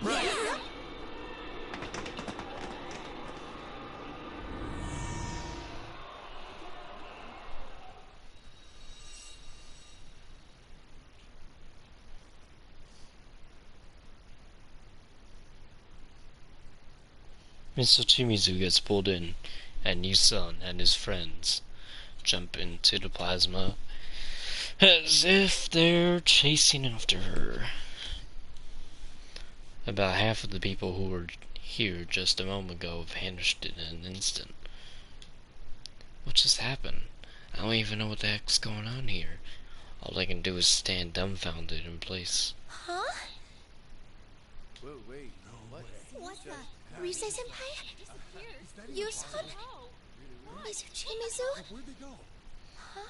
Right. Mr. Chimizu gets pulled in, and Yusun and his friends jump into the plasma as if they're chasing after her. About half of the people who were here just a moment ago vanished in an instant. What just happened? I don't even know what the heck's going on here. All I can do is stand dumbfounded in place. Huh? Whoa, wait, no, what? What the? Rise-senpai? Yusun? Mizuchimizu? Where'd they go? Huh?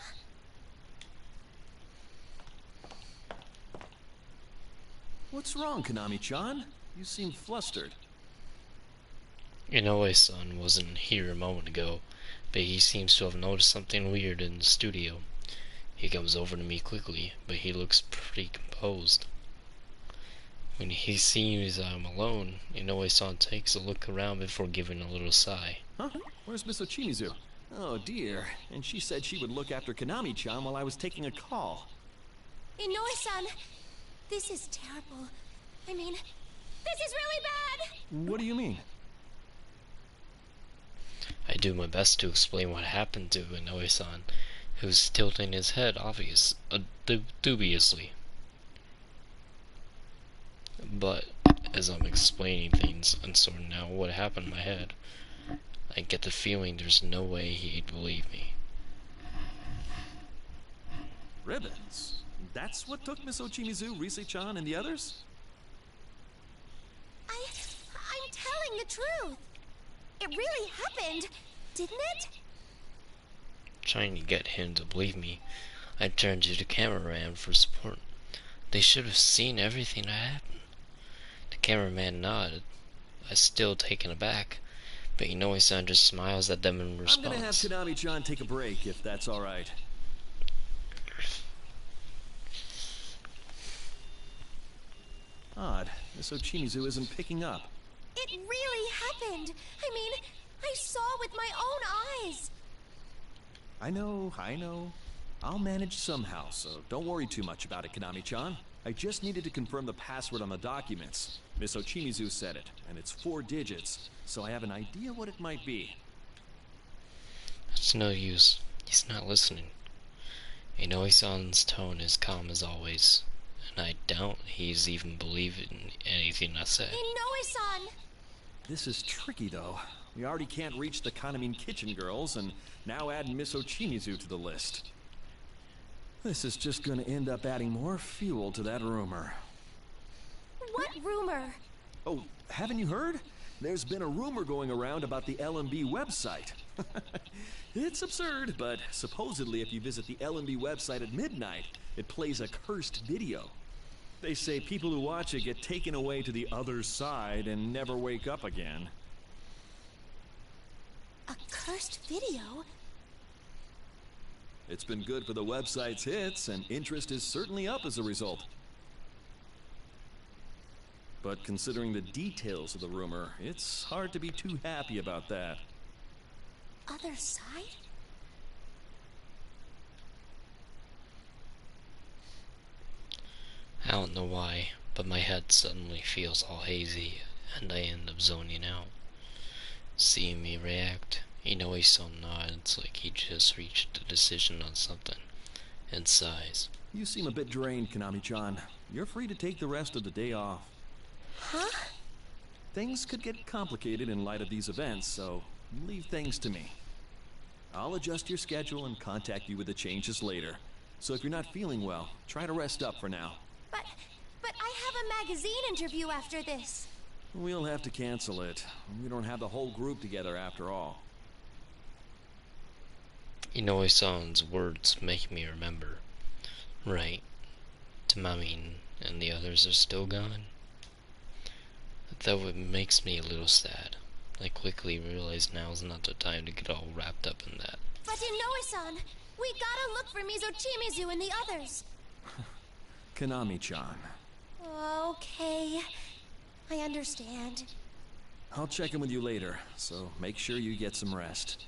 What's wrong, Konami-chan? You seem flustered. Inoue-san wasn't here a moment ago, but he seems to have noticed something weird in the studio. He comes over to me quickly, but he looks pretty composed. When he sees I'm alone, Inoue-san takes a look around before giving a little sigh. Huh? Where's Miss Ochimizu? Oh dear, and she said she would look after Konami-chan while I was taking a call. Inoue-san, this is terrible. I mean, this is really bad! What do you mean? I do my best to explain what happened to Inoue-san, who's tilting his head dubiously. But as I'm explaining things and sorting out what happened in my head, I get the feeling there's no way he'd believe me. Ribbons? That's what took Miss Ochimizu, Rise-chan, and the others? I'm telling the truth. It really happened, didn't it? Trying to get him to believe me, I turned to the cameraman for support. They should have seen everything that happened. The cameraman nodded. I was still taken aback, but Inoue-san just smiles at them in response. I'm gonna have Konami-chan take a break, if that's alright. Odd. Miss Ochimizu isn't picking up. It really happened. I mean, I saw with my own eyes. I know. I'll manage somehow, so don't worry too much about it, Konami-chan. I just needed to confirm the password on the documents. Miss Ochimizu said it, and it's 4 digits, so I have an idea what it might be. It's no use. He's not listening. Inoue-san's tone is calm as always, and I doubt he's even believing anything I say. Inoue-san! This is tricky, though. We already can't reach the Kanamin Kitchen girls, and now add Miss Ochimizu to the list. This is just gonna end up adding more fuel to that rumor. What rumor? Oh, haven't you heard? There's been a rumor going around about the LMB website. It's absurd, but supposedly if you visit the LMB website at midnight, it plays a cursed video. They say people who watch it get taken away to the other side and never wake up again. A cursed video? It's been good for the website's hits, and interest is certainly up as a result. But considering the details of the rumor, it's hard to be too happy about that. Other side? I don't know why, but my head suddenly feels all hazy, and I end up zoning out. Seeing me react, Inoue-san nods like he just reached a decision on something, and sighs. You seem a bit drained, Konami-chan. You're free to take the rest of the day off. Huh? Things could get complicated in light of these events, so leave things to me. I'll adjust your schedule and contact you with the changes later. So if you're not feeling well, try to rest up for now. But I have a magazine interview after this. We'll have to cancel it. We don't have the whole group together after all. Inoue-san's words make me remember. Right. Tamamin and the others are still gone. Though it makes me a little sad. I quickly realize now's not the time to get all wrapped up in that. But Inoue-san, we gotta look for Mizochimizu and the others. Konami-chan. Okay. understand. I'll check in with you later, so make sure you get some rest.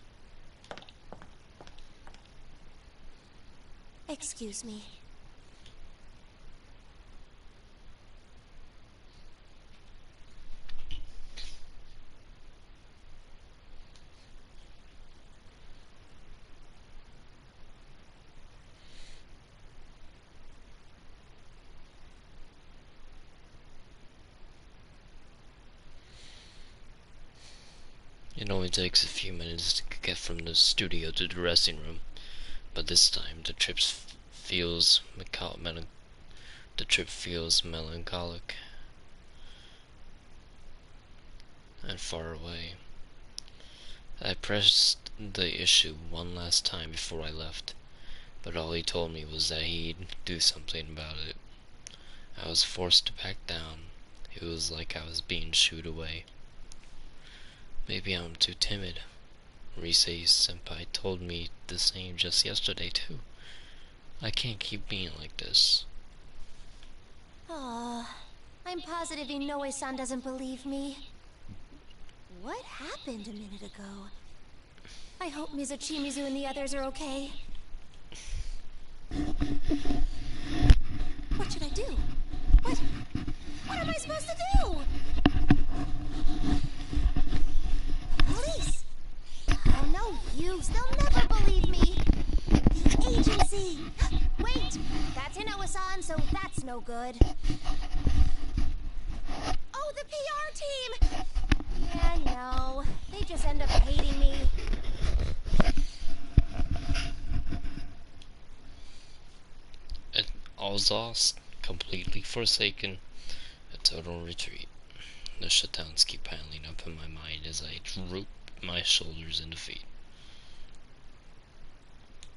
Excuse me. It only takes a few minutes to get from the studio to the dressing room, but this time the trip feels melancholic and far away. I pressed the issue one last time before I left, but all he told me was that he'd do something about it. I was forced to back down. It was like I was being shooed away. Maybe I'm too timid. Risei-senpai told me the same just yesterday, too. I can't keep being like this. Aw, I'm positive Inoue-san doesn't believe me. What happened a minute ago? I hope Mizuchimizu and the others are okay. What should I do? What am I supposed to do? Police! Oh, no use. They'll never believe me. The agency! Wait! That's Inoue-san, so that's no good. Oh, the PR team! Yeah, no. They just end up hating me. All's lost. Completely forsaken. A total retreat. The shutdowns keep piling up in my mind as I droop my shoulders in defeat.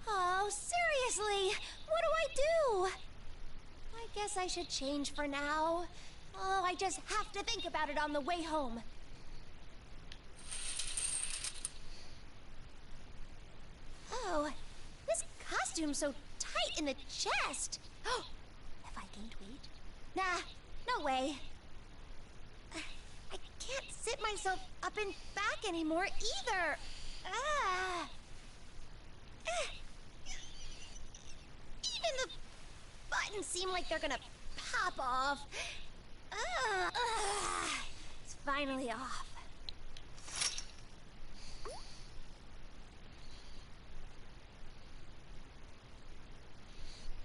Oh, seriously? What do I do? I guess I should change for now. Oh, I just have to think about it on the way home. Oh, this costume's so tight in the chest. Oh, have I gained weight? Nah, no way. I can't sit myself up and back anymore either. Even the buttons seem like they're gonna pop off. It's finally off.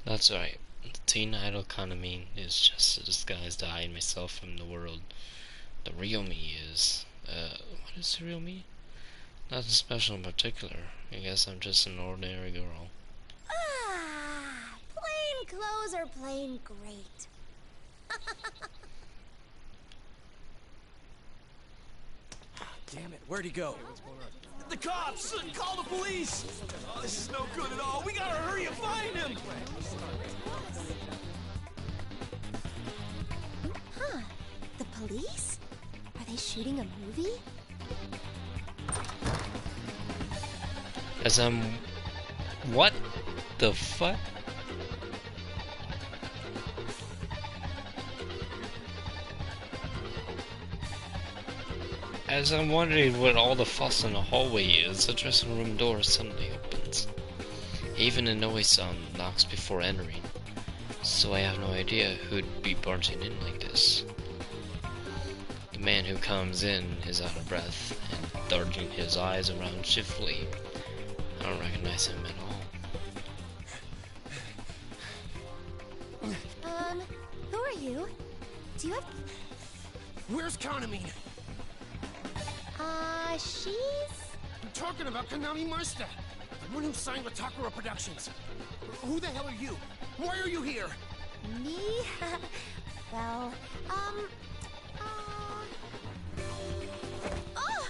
That's right. The teen idol Kaname is just a disguise to hide myself from the world. The real me is, what is the real me? Nothing special in particular. I guess I'm just an ordinary girl. Plain clothes are plain great. Damn it, where'd he go? The cops! Call the police! Oh, this is no good at all. We gotta hurry and find him! Huh. The police? Are they shooting a movie? As I'm... What the fuck? As I'm wondering what all the fuss in the hallway is, the dressing room door suddenly opens. Even Inoue-san knocks before entering, so I have no idea who'd be barging in like this. The man who comes in is out of breath and darting his eyes around shiftily. I don't recognize him at all. Who are you? Do you have... Where's Kaname? She's... I'm talking about Kaname Masta, the one who signed with Takara Productions. Who the hell are you? Why are you here? Me? Well, Oh!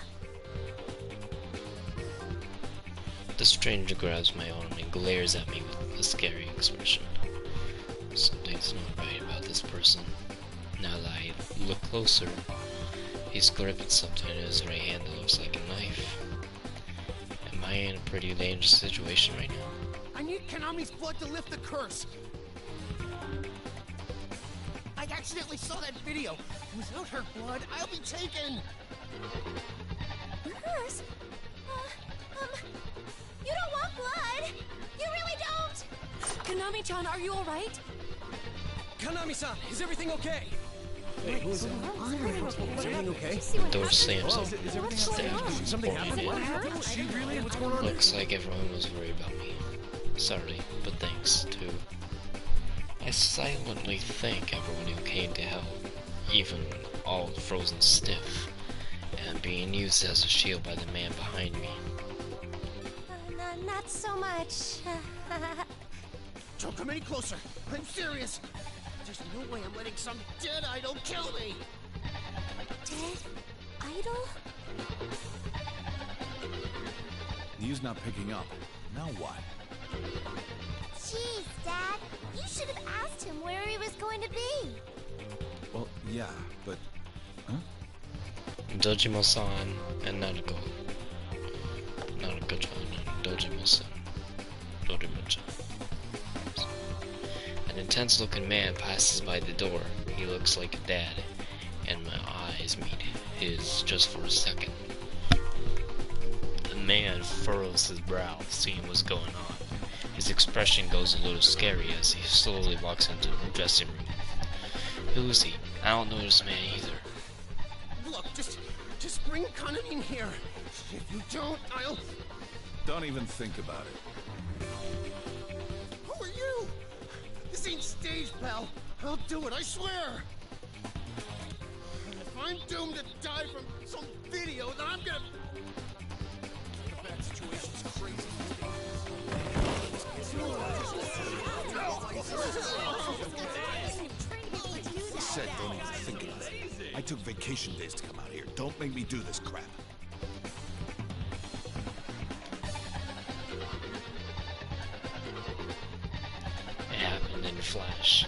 The stranger grabs my arm and glares at me with a scary expression. Something's not right about this person. Now that I look closer, he's gripping something in his right hand that looks like a knife. Am I in a pretty dangerous situation right now? I need Kaname's blood to lift the curse. I got accidentally saw that video. Without her blood, I'll be taken. Hers? You don't want blood. You really don't. Konami-chan, are you alright? Konami-san, is everything okay? Hey, who is it? Is everything okay? Door slams Well, up. is everything okay? Something happened? What happened? She really? What's going on? Looks like everyone was worried about me. Sorry, but thanks too. I silently thank everyone who came to help, even all frozen stiff, and being used as a shield by the man behind me. Not so much. Don't come any closer. I'm serious. There's no way I'm letting some dead idol kill me. Dead idol? He's not picking up. Now what? Jeez, Dad. You should have asked him where he was going to be. Well, yeah, but... Huh? Dojima-san and Naruto. Naruto-chan and Dojima-san. Dojima-chan. An intense-looking man passes by the door. He looks like a dad, and my eyes meet his just for a second. The man furrows his brow, seeing what's going on. His expression goes a little scary as he slowly walks into the dressing room. Who is he? I don't know this man either. Look, just bring Konami in here. If you don't, I'll... Don't even think about it. Who are you? This ain't stage, pal. I'll do it, I swear. If I'm doomed to die from some video, then I'm gonna... The bad situation's crazy. Said don't even think about it. I took vacation days to come out here. Don't make me do this crap. It happened in a flash.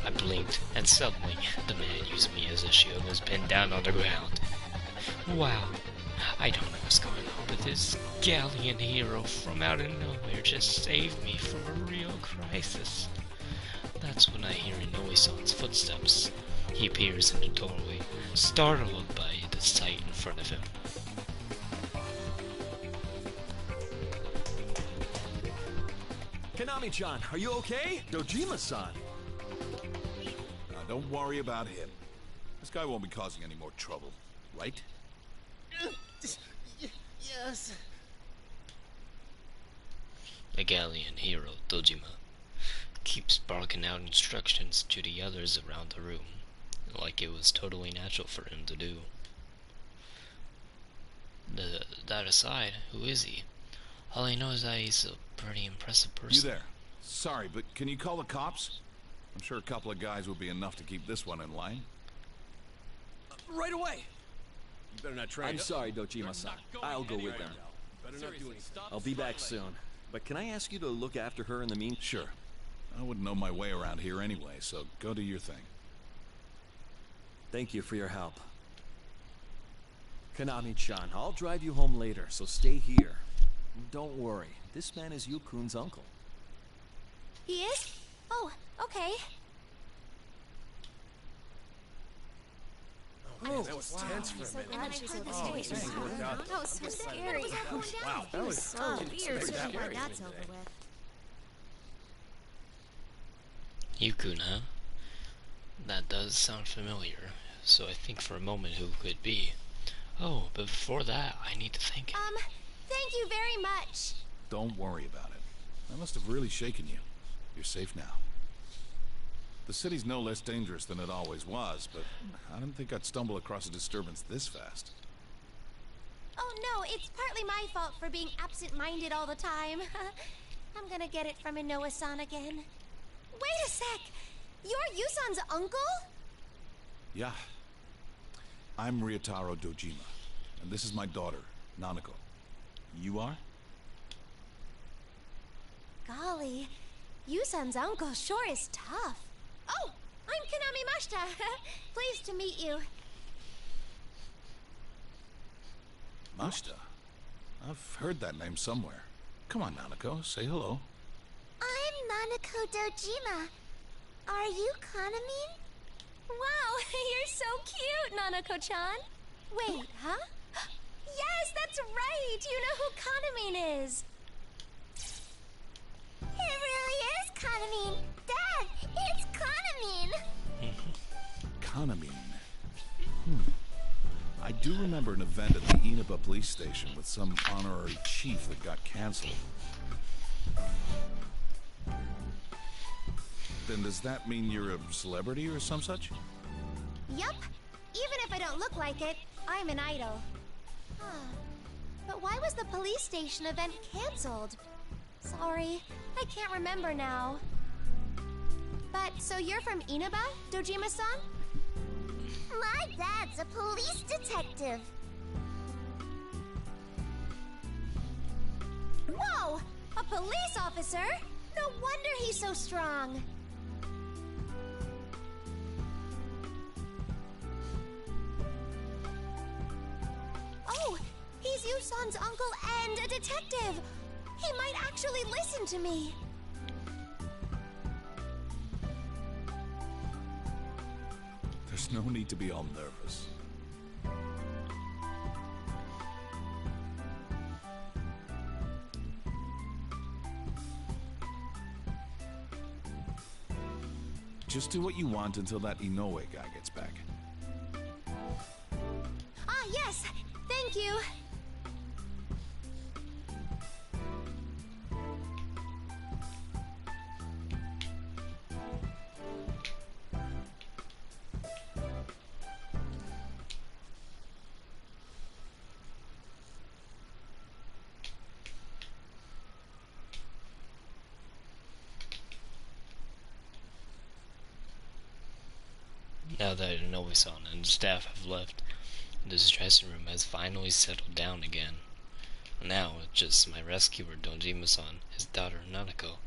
I blinked, and suddenly, the man using me as a shield was pinned down on the ground. Wow. I don't know what's going on, but this galleon hero from out of nowhere just saved me from a real crisis. That's when I hear Inoue-san's footsteps. He appears in the doorway, startled by the sight in front of him. Konami-chan, are you okay? Dojima-san. Now, don't worry about him. This guy won't be causing any more trouble, right? Yes. The galleon hero, Dojima, keeps barking out instructions to the others around the room, like it was totally natural for him to do. That aside, who is he? All I know is that he's a pretty impressive person. You there? Sorry, but can you call the cops? I'm sure a couple of guys would be enough to keep this one in line. Right away! You better not try. I'm sorry, Dojima-san. I'll go with them. I'll be back soon. But can I ask you to look after her in the meantime? Sure. I wouldn't know my way around here anyway, so go do your thing. Thank you for your help. Konami-chan, I'll drive you home later, so stay here. Don't worry, this man is Yu-kun's uncle. He is? Oh, okay. Oh, that was tense for a minute. And then I heard this Oh, voice. thank you. That was so scary. Wow, that was so weird. spectacular. That's over with. Yu-kun, huh? That does sound familiar, so I think for a moment who could it be. Oh, but before that, I need to think. Thank you very much. Don't worry about it. I must have really shaken you. You're safe now. The city's no less dangerous than it always was, but I didn't think I'd stumble across a disturbance this fast. Oh no, it's partly my fault for being absent-minded all the time. I'm gonna get it from Inoue-san again. Wait a sec! You're Yusan's uncle? Yeah. I'm Ryotaro Dojima, and this is my daughter, Nanako. You are? Golly, Yusan's uncle sure is tough. Oh, I'm Konami Mashita. Pleased to meet you. Mashita? I've heard that name somewhere. Come on, Nanako, say hello. I'm Nanako Dojima. Are you Konami? Wow, you're so cute, Nanako-chan. Wait, huh? Yes, that's right! You know who Kanamine is! It really is Kanamine! Dad, it's Kanamine! Kanamine. I do remember an event at the Inaba police station with some honorary chief that got cancelled. Then does that mean you're a celebrity or some such? Yup. Even if I don't look like it, I'm an idol. But why was the police station event cancelled? Sorry, I can't remember now. But, so you're from Inaba, Dojima-san? My dad's a police detective. Whoa! A police officer? No wonder he's so strong. Oh, he's Yusan's uncle and a detective. He might actually listen to me. There's no need to be all nervous. Just do what you want until that Inoue guy gets back. Ah, yes. Thank you. Now that Inoue-san and the staff have left, this dressing room has finally settled down again. Now it's just my rescuer Dojima-san, his daughter Nanako,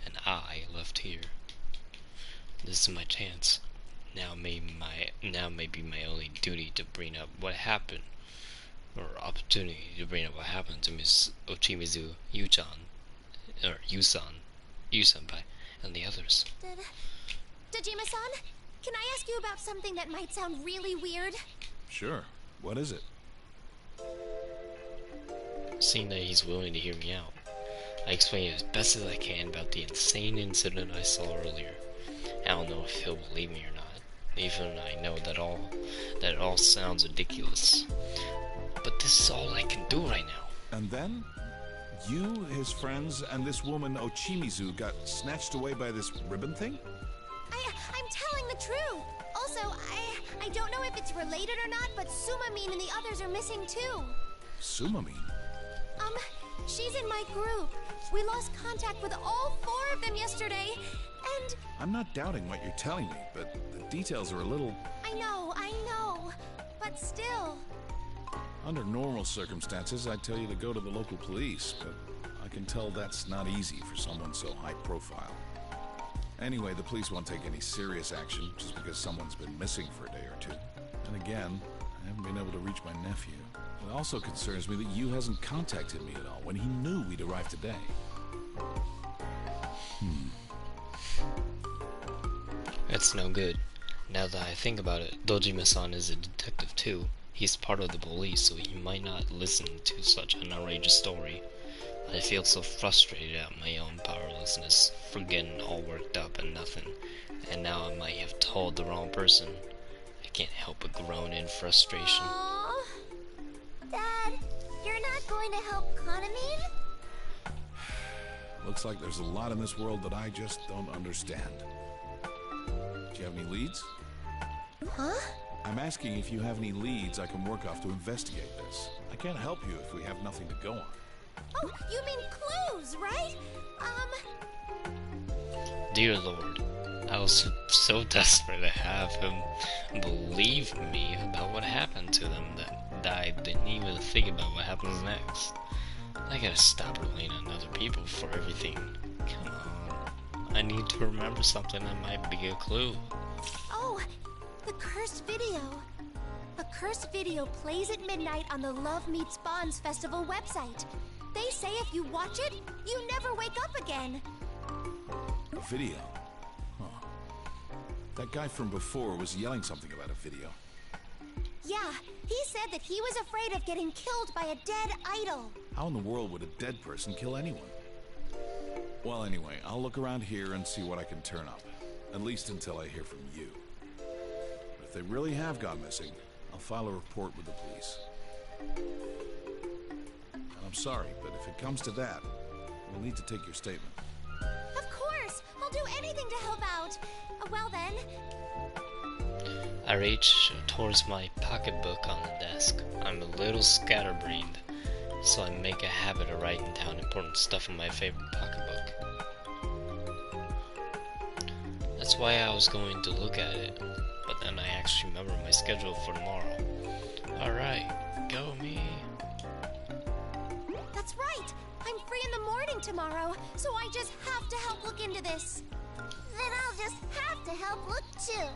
and I left here. This is my chance. Now may be my only duty to bring up what happened, or opportunity to bring up what happened to Miss Ochimizu Yu-chan, or Yu-senpai, and the others. Dojima-san? Can I ask you about something that might sound really weird? Sure. What is it? Seeing that he's willing to hear me out, I explain as best as I can about the insane incident I saw earlier. I don't know if he'll believe me or not, even I know that it all sounds ridiculous. But this is all I can do right now. And then? You, his friends, and this woman Ochimizu got snatched away by this ribbon thing? I'm telling the truth. Also, I don't know if it's related or not, but Sumamine and the others are missing too. Sumamine? She's in my group. We lost contact with all 4 of them yesterday, and... I'm not doubting what you're telling me, but the details are a little... I know, but still... Under normal circumstances, I'd tell you to go to the local police, but I can tell that's not easy for someone so high profile. Anyway, the police won't take any serious action just because someone's been missing for a day or two. And again, I haven't been able to reach my nephew. It also concerns me that Yu hasn't contacted me at all when he knew we'd arrive today. That's no good. Now that I think about it, Dojima-san is a detective too. He's part of the police, so he might not listen to such an outrageous story. I feel so frustrated at my own powerlessness for getting all worked up and nothing, and now I might have told the wrong person. I can't help but groan in frustration. Aww. Dad, you're not going to help Kanamine? Looks like there's a lot in this world that I just don't understand. Do you have any leads? Huh? I'm asking if you have any leads I can work off to investigate this. I can't help you if we have nothing to go on. Oh, you mean clues, right? Dear Lord, I was so desperate to have him believe me about what happened to them that I didn't even think about what happens next. I gotta stop relying on other people for everything. Come on. I need to remember something that might be a clue. Oh, the cursed video. A cursed video plays at midnight on the Love Meets Bonds Festival website. They say if you watch it, you never wake up again. Video? Huh. That guy from before was yelling something about a video. Yeah, he said that he was afraid of getting killed by a dead idol. How in the world would a dead person kill anyone? Well, anyway, I'll look around here and see what I can turn up. At least until I hear from you. But if they really have gone missing, I'll file a report with the police. And I'm sorry, but if it comes to that, we'll need to take your statement. Of course! I'll do anything to help out. Well then. I reach towards my pocketbook on the desk. I'm a little scatterbrained, so I make a habit of writing down important stuff in my favorite pocketbook. That's why I was going to look at it, but then I actually remember my schedule for tomorrow. Alright, go me. That's right! I'm free in the morning tomorrow, so I just have to help look into this. Then I'll just have to help look too.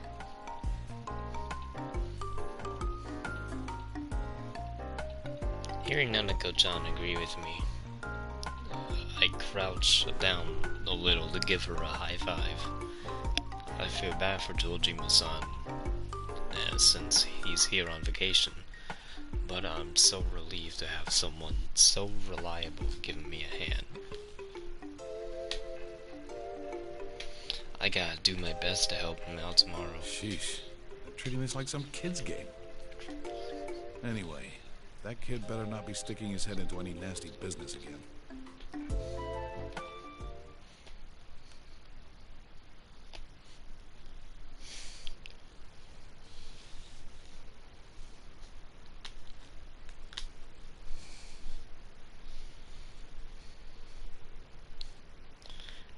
Hearing Nanako-chan agree with me, I crouch down a little to give her a high five. I feel bad for Dojima-san, since he's here on vacation, but I'm so relieved to have someone so reliable giving me a hand. I gotta do my best to help him out tomorrow. Sheesh, they're treating this like some kid's game. Anyway, that kid better not be sticking his head into any nasty business again.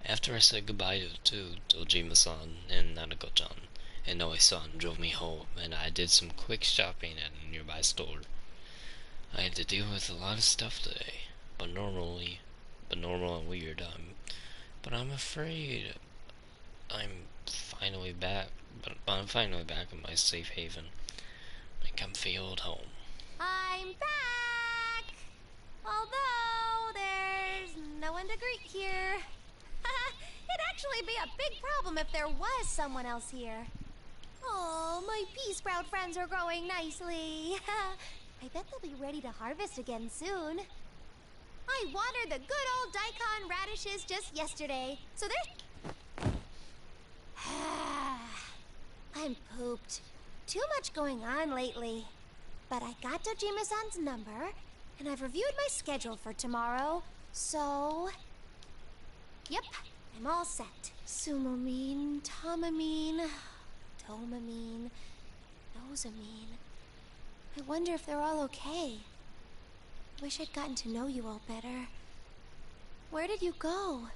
After I said goodbye to Dojima-san and Nanako-chan, Inoue-san drove me home, and I did some quick shopping at a nearby store. I had to deal with a lot of stuff today, but normal and weird. But I'm afraid I'm finally back. But I'm finally back in my safe haven, my comfy old home. I'm back! Although there's no one to greet here. It'd actually be a big problem if there was someone else here. Oh, my pea sprout friends are growing nicely. I bet they'll be ready to harvest again soon. I watered the good old daikon radishes just yesterday, so they're... I'm pooped. Too much going on lately. But I got Dojima-san's number, and I've reviewed my schedule for tomorrow, so... Yep, I'm all set. Sumamine, Tamamine, Tomamine, Nosamine. I wonder if they're all okay. Wish I'd gotten to know you all better. Where did you go?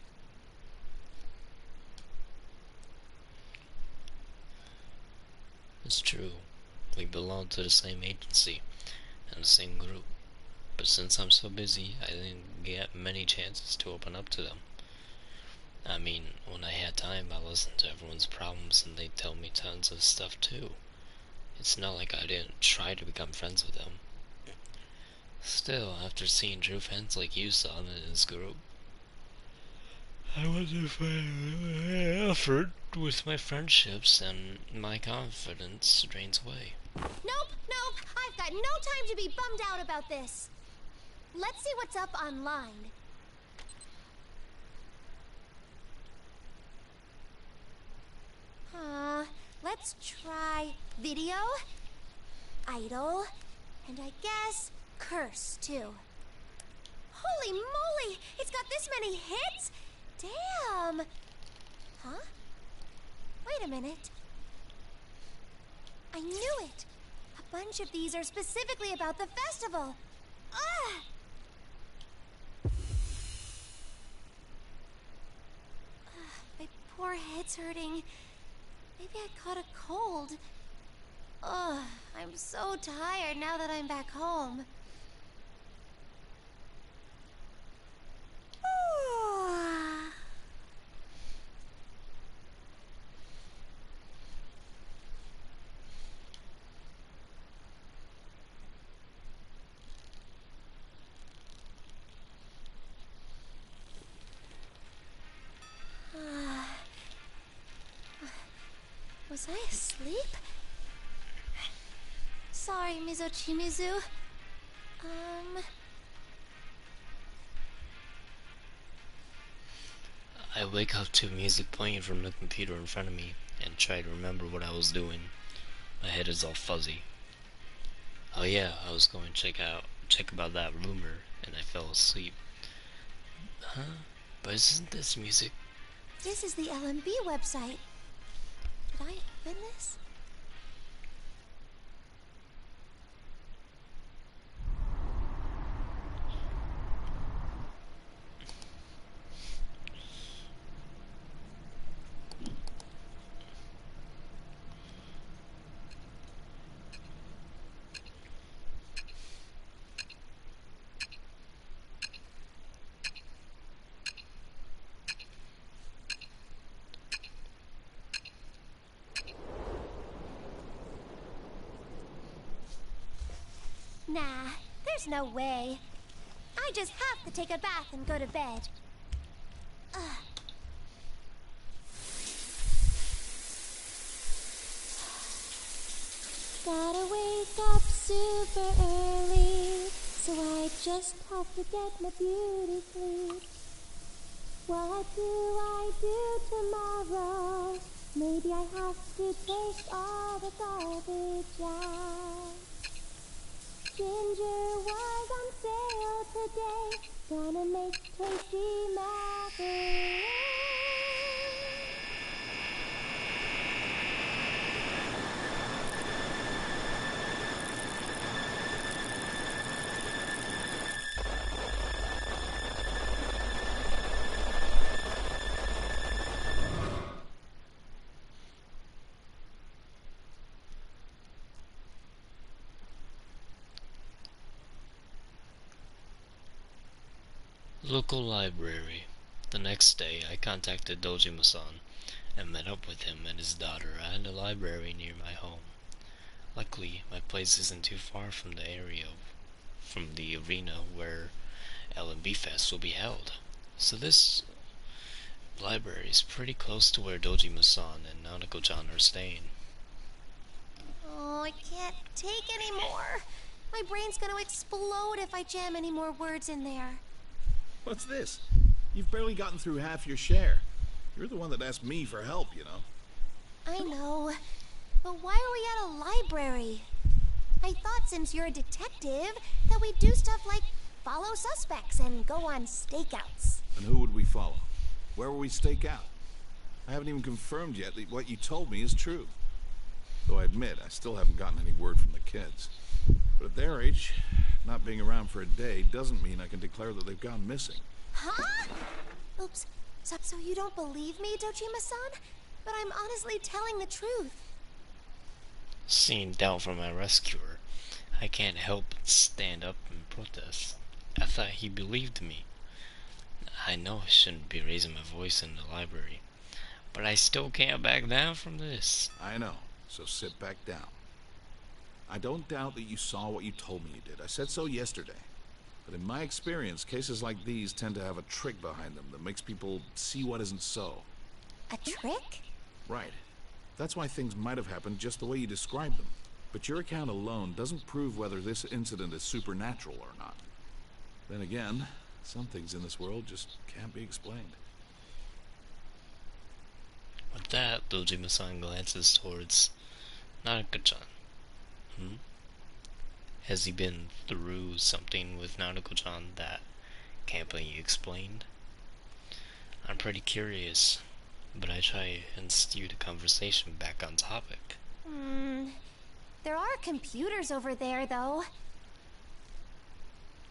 It's true. We belong to the same agency and the same group. But since I'm so busy, I didn't get many chances to open up to them. I mean, when I had time, I listened to everyone's problems and they'd tell me tons of stuff too. It's not like I didn't try to become friends with them. Still, after seeing true fans like you saw in his group, I wonder if I effort with my friendships and my confidence drains away. Nope, I've got no time to be bummed out about this. Let's see what's up online. Let's try video, idol, and I guess curse too. Holy moly, it's got this many hits? Damn! Huh? Wait a minute. I knew it! A bunch of these are specifically about the festival. Ugh! My poor head's hurting. Maybe I caught a cold. Ugh, I'm so tired now that I'm back home. Was Was I asleep? Sorry, Mizochimizu. I wake up to music playing from the computer in front of me and try to remember what I was doing. My head is all fuzzy. Oh yeah, I was going to check about that rumor, and I fell asleep. Huh? But isn't this music? This is the LMB website. Did I open this? Nah, there's no way. I just have to take a bath and go to bed. Gotta wake up super early, so I just have to get my beauty sleep. What do I do tomorrow? Maybe I have to taste all the garbage out. Ginger was on sale today. Gonna make tasty macaroni. Local library. The next day, I contacted Dojima-san and met up with him and his daughter at a library near my home. Luckily, my place isn't too far from the arena where LMB Fest will be held. So this library is pretty close to where Dojima-san and Nanako-chan are staying. Oh, I can't take any more. My brain's gonna explode if I jam any more words in there. What's this? You've barely gotten through half your share. You're the one that asked me for help, you know. I know, but why are we at a library? I thought since you're a detective that we'd do stuff like follow suspects and go on stakeouts. And who would we follow? Where will we stake out? I haven't even confirmed yet that what you told me is true. Though I admit, I still haven't gotten any word from the kids. But at their age, not being around for a day doesn't mean I can declare that they've gone missing. Huh? Oops. So you don't believe me, Dojima-san? But I'm honestly telling the truth. Seeing doubt from my rescuer, I can't help but stand up and protest. I thought he believed me. I know I shouldn't be raising my voice in the library, but I still can't back down from this. I know, so sit back down. I don't doubt that you saw what you told me you did. I said so yesterday. But in my experience, cases like these tend to have a trick behind them that makes people see what isn't so. A trick? Right. That's why things might have happened just the way you described them. But your account alone doesn't prove whether this incident is supernatural or not. Then again, some things in this world just can't be explained. With that, Dojima-san glances towards Nanako-chan. Has he been through something with Nanako-chan that can't be explained? I'm pretty curious, but I try and steer the conversation back on topic. There are computers over there, though.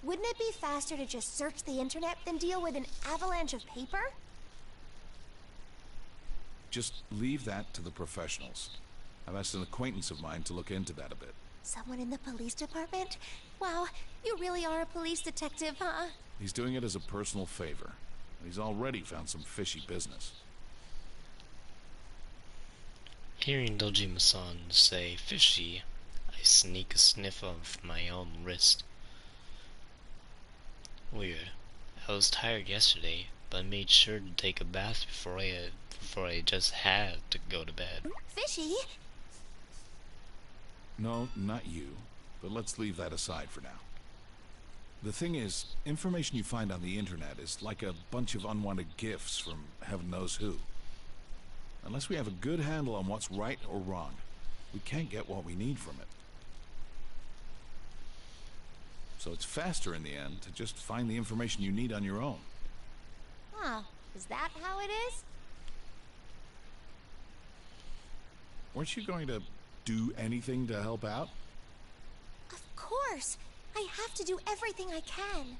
Wouldn't it be faster to just search the internet than deal with an avalanche of paper? Just leave that to the professionals. I've asked an acquaintance of mine to look into that a bit. Someone in the police department? Wow, you really are a police detective, huh? He's doing it as a personal favor. He's already found some fishy business. Hearing Dojima-san say fishy, I sneak a sniff of my own wrist. Weird. I was tired yesterday, but I made sure to take a bath before I just had to go to bed. Fishy? No, not you. But let's leave that aside for now. The thing is, information you find on the internet is like a bunch of unwanted gifts from heaven knows who. Unless we have a good handle on what's right or wrong, we can't get what we need from it. So it's faster in the end to just find the information you need on your own. Huh. Is that how it is? Weren't you going to do anything to help out? Of course! I have to do everything I can.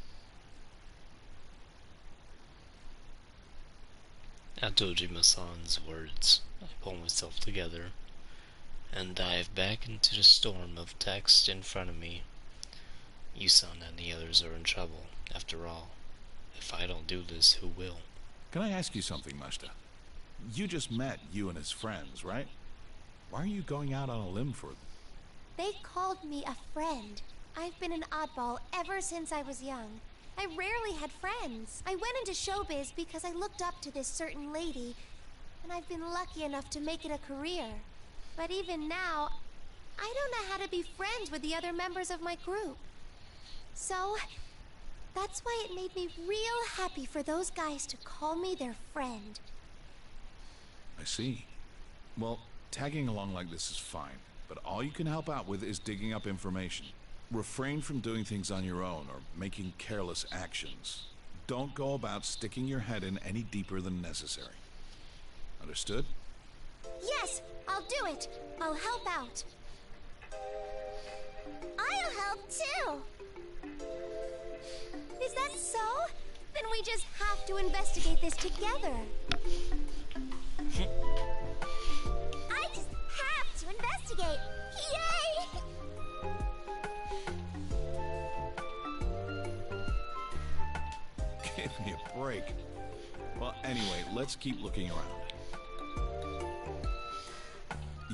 After Dojima-san's words, I pull myself together and dive back into the storm of text in front of me. Yusan and the others are in trouble, after all. If I don't do this, who will? Can I ask you something, Mashta? You just met you and his friends, right? Why are you going out on a limb for them? They called me a friend. I've been an oddball ever since I was young. I rarely had friends. I went into showbiz because I looked up to this certain lady, and I've been lucky enough to make it a career. But even now, I don't know how to be friends with the other members of my group. So, that's why it made me real happy for those guys to call me their friend. I see. Well, tagging along like this is fine, but all you can help out with is digging up information. Refrain from doing things on your own or making careless actions. Don't go about sticking your head in any deeper than necessary. Understood? Yes, I'll do it. I'll help out. I'll help too! Is that so? Then we just have to investigate this together. I just have to investigate! Yay! Give me a break. Well, anyway, let's keep looking around.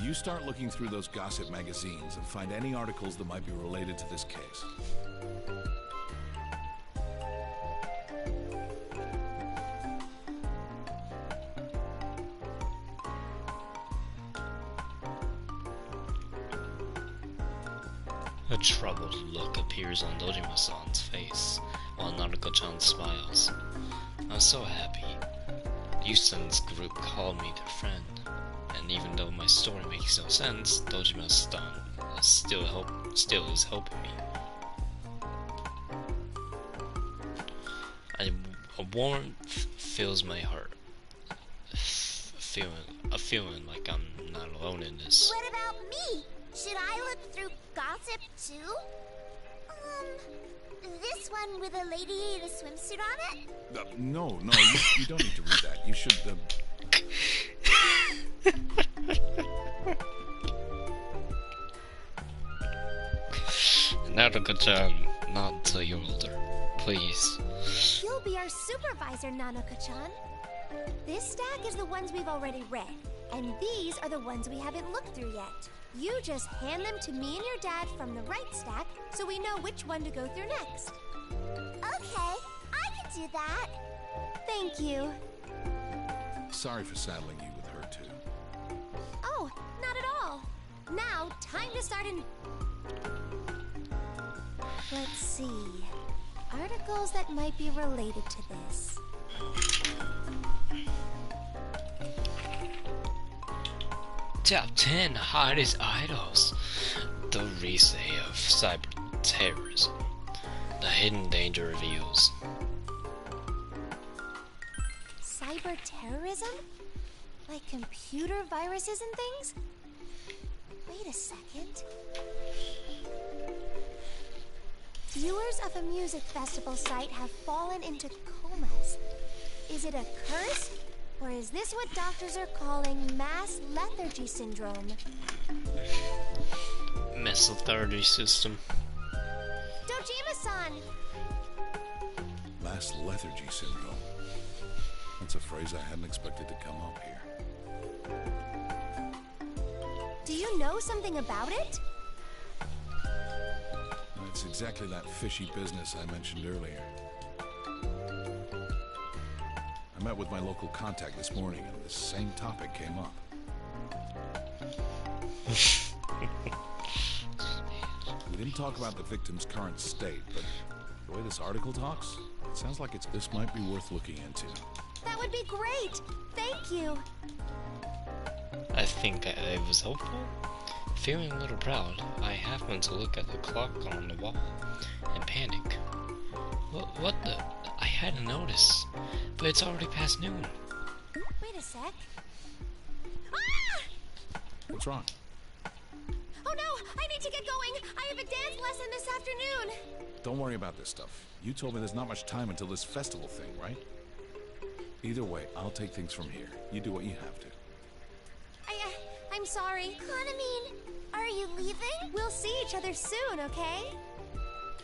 You start looking through those gossip magazines and find any articles that might be related to this case. A troubled look appears on Dojima-san's face, while Naruko-chan smiles. I'm so happy. Yusan's group called me their friend, and even though my story makes no sense, Dojima-san still is helping me. A warmth fills my heart, a feeling like I'm not alone in this. What about me? Should I look through gossip too? This one with a lady in a swimsuit on it? No, you don't need to read that. You should, Naruko-chan, not until you're older. Please. You'll be our supervisor, Nanoka-chan. This stack is the ones we've already read, and these are the ones we haven't looked through yet. You just hand them to me and your dad from the right stack, so we know which one to go through next. Okay, I can do that. Thank you. Sorry for saddling you with her, too. Oh, not at all. Now, time to start in... Let's see. Articles that might be related to this. Top 10 hottest idols. The Rise of cyber terrorism. The hidden danger reveals. Cyber terrorism? Like computer viruses and things? Wait a second. Viewers of a music festival site have fallen into comas. Is it a curse? Or is this what doctors are calling mass lethargy syndrome? Mass lethargy system. Dojima-san! Mass lethargy syndrome. That's a phrase I hadn't expected to come up here. Do you know something about it? It's exactly that fishy business I mentioned earlier. met with my local contact this morning, and this same topic came up. We didn't talk about the victim's current state, but the way this article talks, it sounds like this might be worth looking into. That would be great. Thank you. I think I was hopeful. Feeling a little proud, I happened to look at the clock on the wall and panic. What the? I hadn't noticed, but it's already past noon. Wait a sec. Ah! What's wrong? Oh no! I need to get going! I have a dance lesson this afternoon! Don't worry about this stuff. You told me there's not much time until this festival thing, right? Either way, I'll take things from here. You do what you have to. I'm sorry. Hanamine, are you leaving? We'll see each other soon, okay?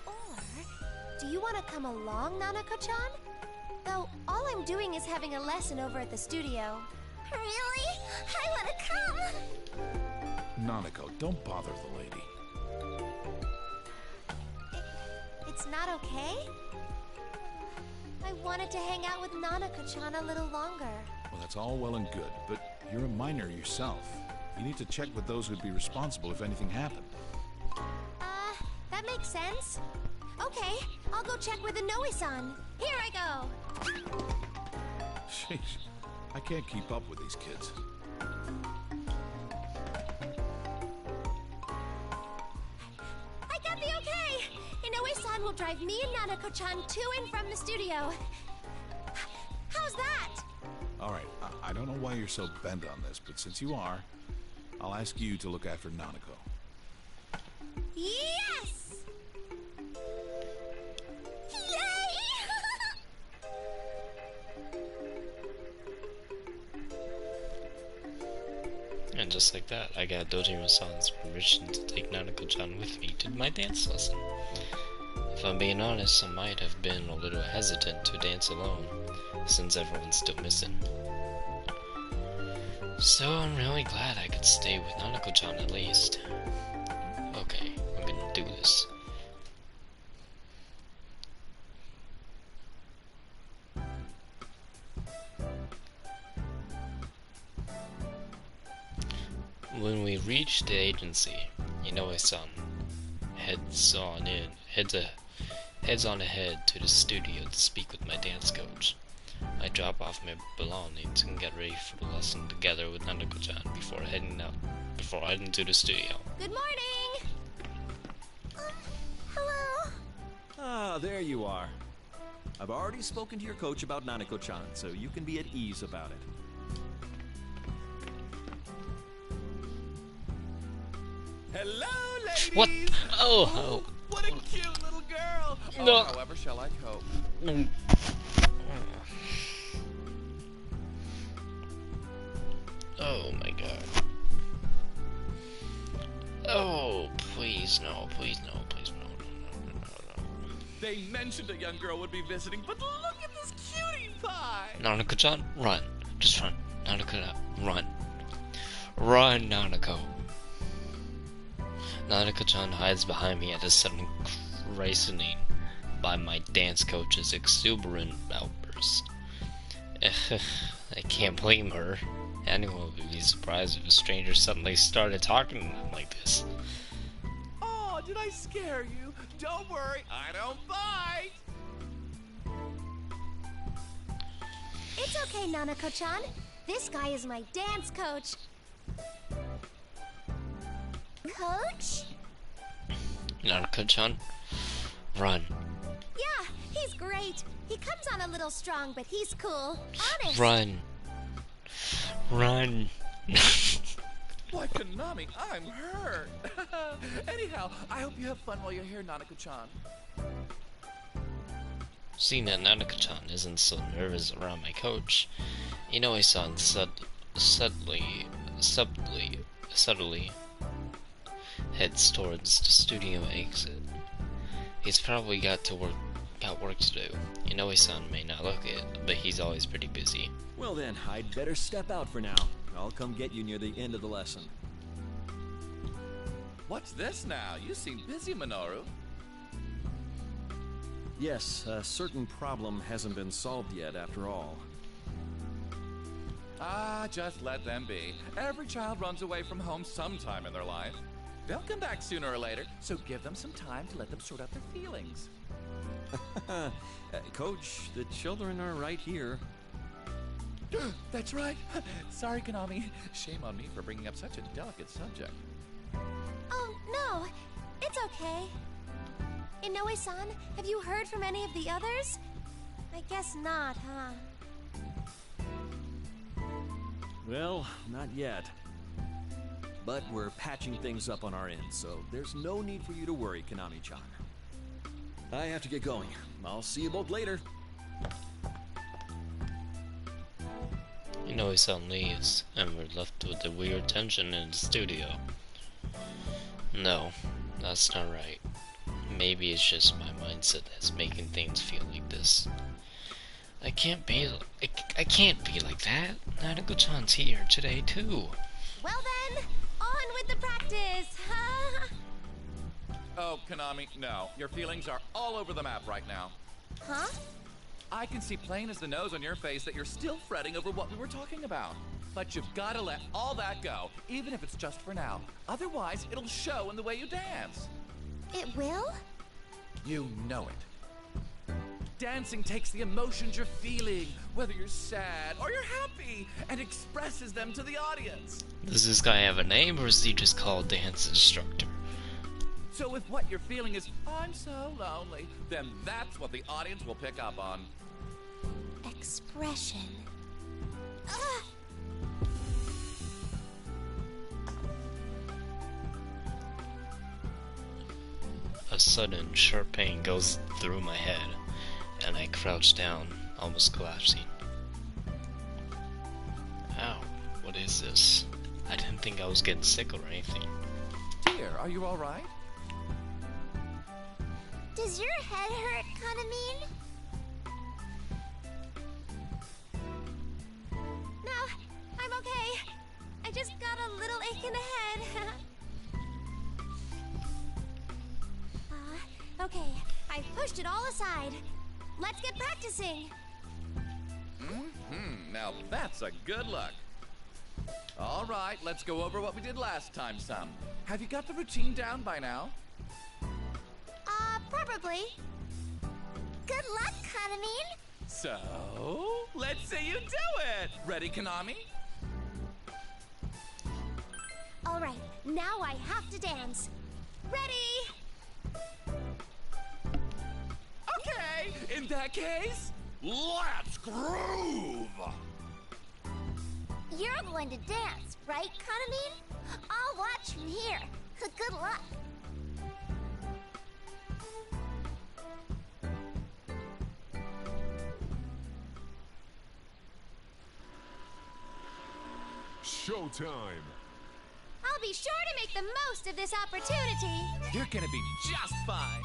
Or, do you want to come along, Nanako-chan? Though, all I'm doing is having a lesson over at the studio. Really? I want to come! Nanako, don't bother the lady. It's not okay? I wanted to hang out with Nanako-chan a little longer. Well, that's all well and good, but you're a minor yourself. You need to check with those who'd be responsible if anything happened. That makes sense. Okay, I'll go check with Inoue-san. Here I go. Sheesh, I can't keep up with these kids. I got the okay! Inoue-san will drive me and Nanako-chan to and from the studio. How's that? Alright, I don't know why you're so bent on this, but since you are, I'll ask you to look after Nanako. Yes! And just like that, I got Dojima-san's permission to take Nanako-chan with me to my dance lesson. If I'm being honest, I might have been a little hesitant to dance alone, since everyone's still missing. So I'm really glad I could stay with Nanako-chan at least. Okay, I'm gonna do this. When we reach the agency, Inoue-san heads on ahead to the studio to speak with my dance coach. I drop off my belongings and get ready for the lesson together with Nanako-chan before heading to the studio. Good morning! Hello? Ah, there you are. I've already spoken to your coach about Nanako-chan, so you can be at ease about it. Hello, ladies! What? Oh! What a cute little girl! No. Oh, however shall I cope? Oh my god. Oh, please no, please no, please no. They mentioned a young girl would be visiting, but look at this cutie pie! Nanako-chan, run. Just run. Nanako, run. Run, Nanako. Nanako-chan hides behind me at a sudden christening by my dance coach's exuberant outburst. I can't blame her. Anyone would be surprised if a stranger suddenly started talking to them like this. Oh, did I scare you? Don't worry, I don't bite! It's okay, Nanako-chan. This guy is my dance coach. Coach? Nanako-chan, run. Yeah, he's great. He comes on a little strong, but he's cool. Honest. Run. Run. Why, Konami, I'm hurt. Anyhow, I hope you have fun while you're here, Nanako-chan. Seeing that Nanako-chan isn't so nervous around my coach, Inoue-san subtly heads towards the studio exit. He's probably got work to do. Inoue-san may not look it, but he's always pretty busy. Well then, I'd better step out for now. I'll come get you near the end of the lesson. What's this now? You seem busy, Minoru. Yes, a certain problem hasn't been solved yet after all. Ah, just let them be. Every child runs away from home sometime in their life. They'll come back sooner or later, so give them some time to let them sort out their feelings. Coach, the children are right here. That's right. Sorry, Konami. Shame on me for bringing up such a delicate subject. Oh, no. It's okay. Inoue-san, have you heard from any of the others? I guess not, huh? Well, not yet. But we're patching things up on our end, so there's no need for you to worry, Konami-chan. I have to get going. I'll see you both later. Inoue-san leaves, and we're left with the weird tension in the studio. No, that's not right. Maybe it's just my mindset that's making things feel like this. I can't be like that. Nanako-chan's here today too. Well then, on with the practice, huh? Oh, Konami, no. Your feelings are all over the map right now. Huh? I can see plain as the nose on your face that you're still fretting over what we were talking about. But you've got to let all that go, even if it's just for now. Otherwise, it'll show in the way you dance. It will? You know it. Dancing takes the emotions you're feeling, whether you're sad or you're happy, and expresses them to the audience. Does this guy have a name, or is he just called dance instructor? So if what you're feeling is, I'm so lonely, then that's what the audience will pick up on. Expression. A sudden, sharp pain goes through my head, and I crouch down, almost collapsing. Ow, what is this? I didn't think I was getting sick or anything. Dear, are you alright? Does your head hurt, Kanamine? No, I'm okay. I just got a little ache in the head. Okay, I pushed it all aside. Let's get practicing. Now that's a good look. All right, let's go over what we did last time some. Have you got the routine down by now? Probably. Good luck, Kanamine. So, let's see you do it. Ready, Konami? All right, now I have to dance. Ready? Okay, in that case, let's groove! You're going to dance, right, Kanamine? I'll watch from here. Good luck. Showtime! I'll be sure to make the most of this opportunity. You're gonna be just fine.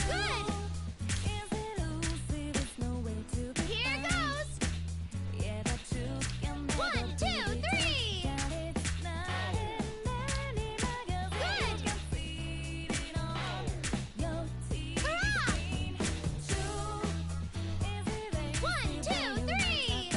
Good! Here goes! 1, 2, 3! Good! Hurrah! 1, 2, 3!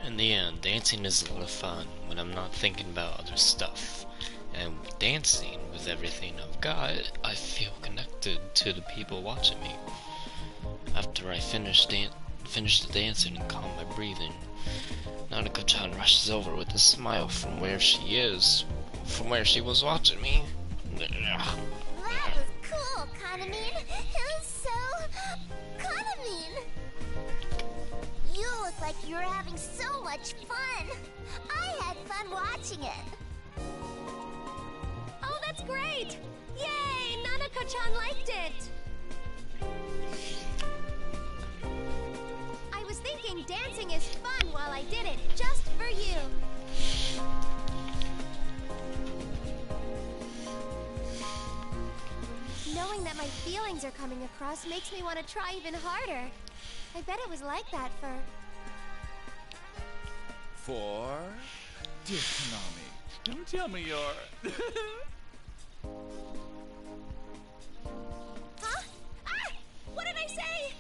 In the end, dancing is a lot of fun when I'm not thinking about other stuff. And with dancing, with everything I've got, I feel connected to the people watching me. After I finish the dancing and calm my breathing, Nanako-chan rushes over with a smile from where she was watching me. That was cool, Kanamine. It was so... Kanamine! You look like you were having so much fun. I had fun watching it. Oh, that's great! Yay! Nanako-chan liked it! I was thinking dancing is fun while I did it, just for you. Knowing that my feelings are coming across makes me want to try even harder. I bet it was like that for... Dear Konami, don't tell me you're... Huh? Ah! What did I say?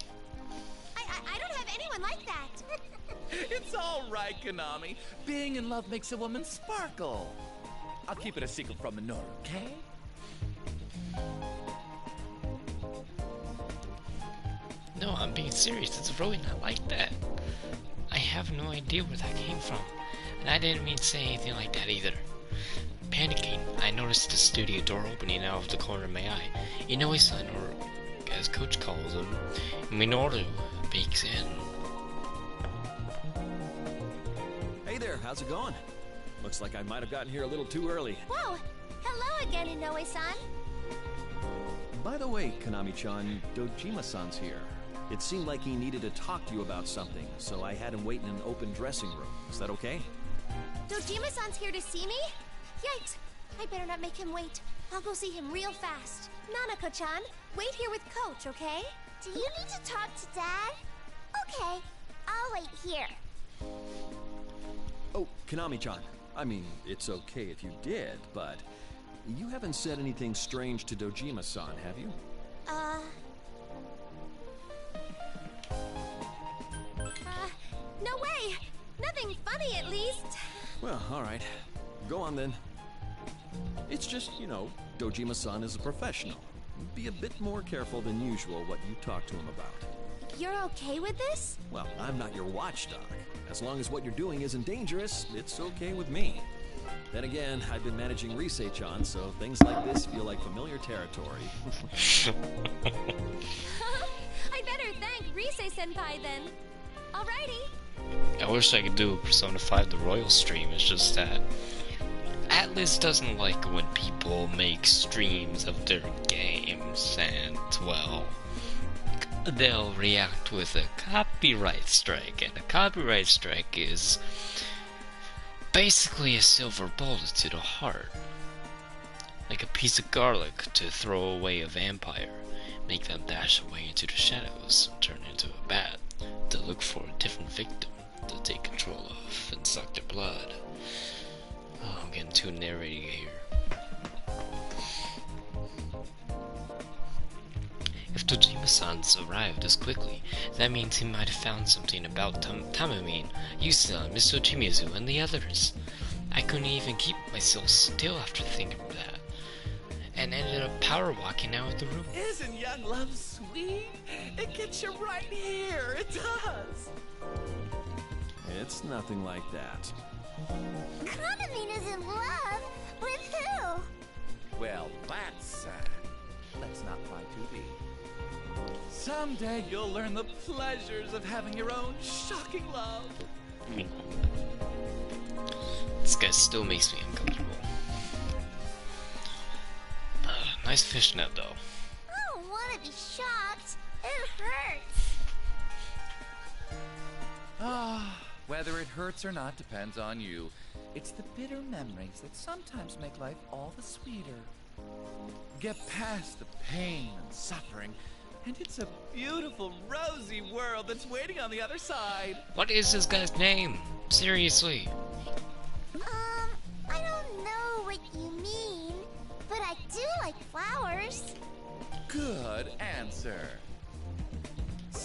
I don't have anyone like that. It's all right, Konami. Being in love makes a woman sparkle. I'll keep it a secret from Minoru, okay? No, I'm being serious. It's really not like that. I have no idea where that came from. And I didn't mean to say anything like that either. Panicking, I noticed the studio door opening out of the corner of my eye. Inoue-san, or as Coach calls him, Minoru, peeks in. Hey there, how's it going? Looks like I might have gotten here a little too early. Whoa! Hello again, Inoue-san. By the way, Konami-chan, Dojima-san's here. It seemed like he needed to talk to you about something, so I had him wait in an open dressing room. Is that okay? Dojima-san's here to see me? Yikes! I better not make him wait. I'll go see him real fast. Nanako-chan, wait here with Coach, okay? Do you need to talk to Dad? Okay, I'll wait here. Oh, Konami-chan. I mean, it's okay if you did, but you haven't said anything strange to Dojima-san, have you? No way! Nothing funny, at least. Well, alright. Go on then. It's just, you know, Dojima-san is a professional. Be a bit more careful than usual what you talk to him about. You're okay with this? Well, I'm not your watchdog. As long as what you're doing isn't dangerous, it's okay with me. Then again, I've been managing Risei-chan, so things like this feel like familiar territory. I better thank Risei-senpai then. Alrighty. I wish I could do a Persona 5 The Royal stream, it's just that Atlus doesn't like when people make streams of their games, and, well, they'll react with a copyright strike, and a copyright strike is basically a silver bullet to the heart. Like a piece of garlic to throw away a vampire, make them dash away into the shadows, turn into a bat, to look for a different victim to take control of and suck their blood. Oh, I'm getting too narrating here. If Dojima-san's arrived this quickly, that means he might have found something about Tamamine, Yusa, Mr. Chimizu, and the others. I couldn't even keep myself still after thinking of that, and ended up power walking out of the room. Isn't young love sweet? It gets you right here. It does. It's nothing like that. Kanamine is in love? With who? Well, that's let's not try to be. Someday you'll learn the pleasures of having your own shocking love. This guy still makes me uncomfortable. Nice fishnet, though. I don't want to be shocked. It hurts. Whether it hurts or not depends on you. It's the bitter memories that sometimes make life all the sweeter. Get past the pain and suffering, and it's a beautiful, rosy world that's waiting on the other side. What is this guy's name? Seriously. I don't know what you mean, but I do like flowers. Good answer.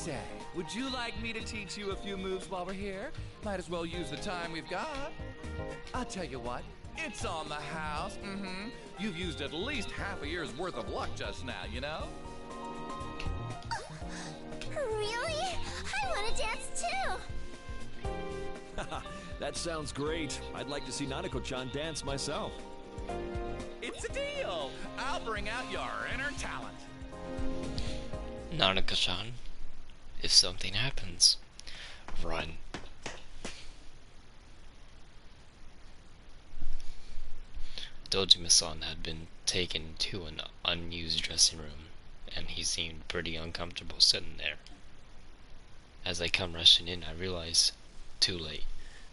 Say, would you like me to teach you a few moves while we're here? Might as well use the time we've got. I'll tell you what, it's on the house. You've used at least half a year's worth of luck just now, you know? Really? I want to dance too! That sounds great. I'd like to see Nanako-chan dance myself. It's a deal! I'll bring out your inner talent. Nanako-chan, if something happens, run. Dojima-san had been taken to an unused dressing room, and he seemed pretty uncomfortable sitting there. As I come rushing in, I realize, too late,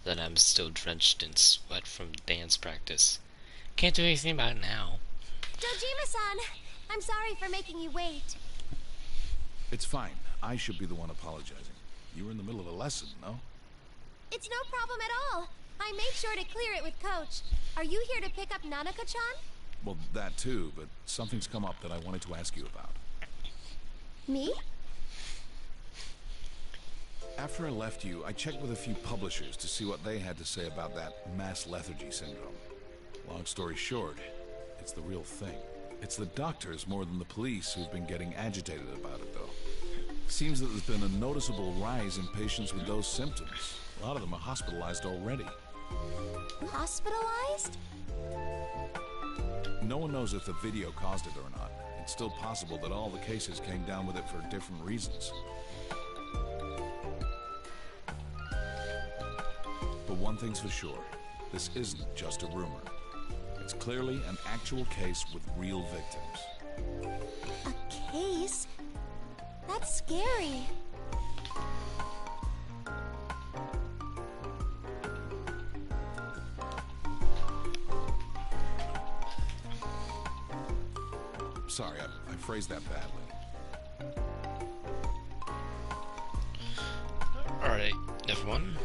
that I'm still drenched in sweat from dance practice. Can't do anything about it now. Dojima-san, I'm sorry for making you wait. It's fine. I should be the one apologizing. You were in the middle of a lesson, no? It's no problem at all. I made sure to clear it with Coach. Are you here to pick up Nanako-chan? Well, that too, but something's come up that I wanted to ask you about. Me? After I left you, I checked with a few publishers to see what they had to say about that mass lethargy syndrome. Long story short, it's the real thing. It's the doctors more than the police who've been getting agitated about it, though. Seems that there's been a noticeable rise in patients with those symptoms. A lot of them are hospitalized already. Hospitalized? No one knows if the video caused it or not. It's still possible that all the cases came down with it for different reasons. But one thing's for sure, this isn't just a rumor. It's clearly an actual case with real victims. A case? That's scary. Sorry, I phrased that badly. Alright, everyone.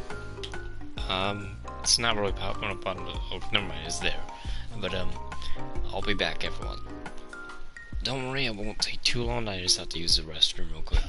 It's not really popping up on the... Oh, never mind, it's there. But, I'll be back, everyone. Don't worry, it won't take too long. I just have to use the restroom real quick.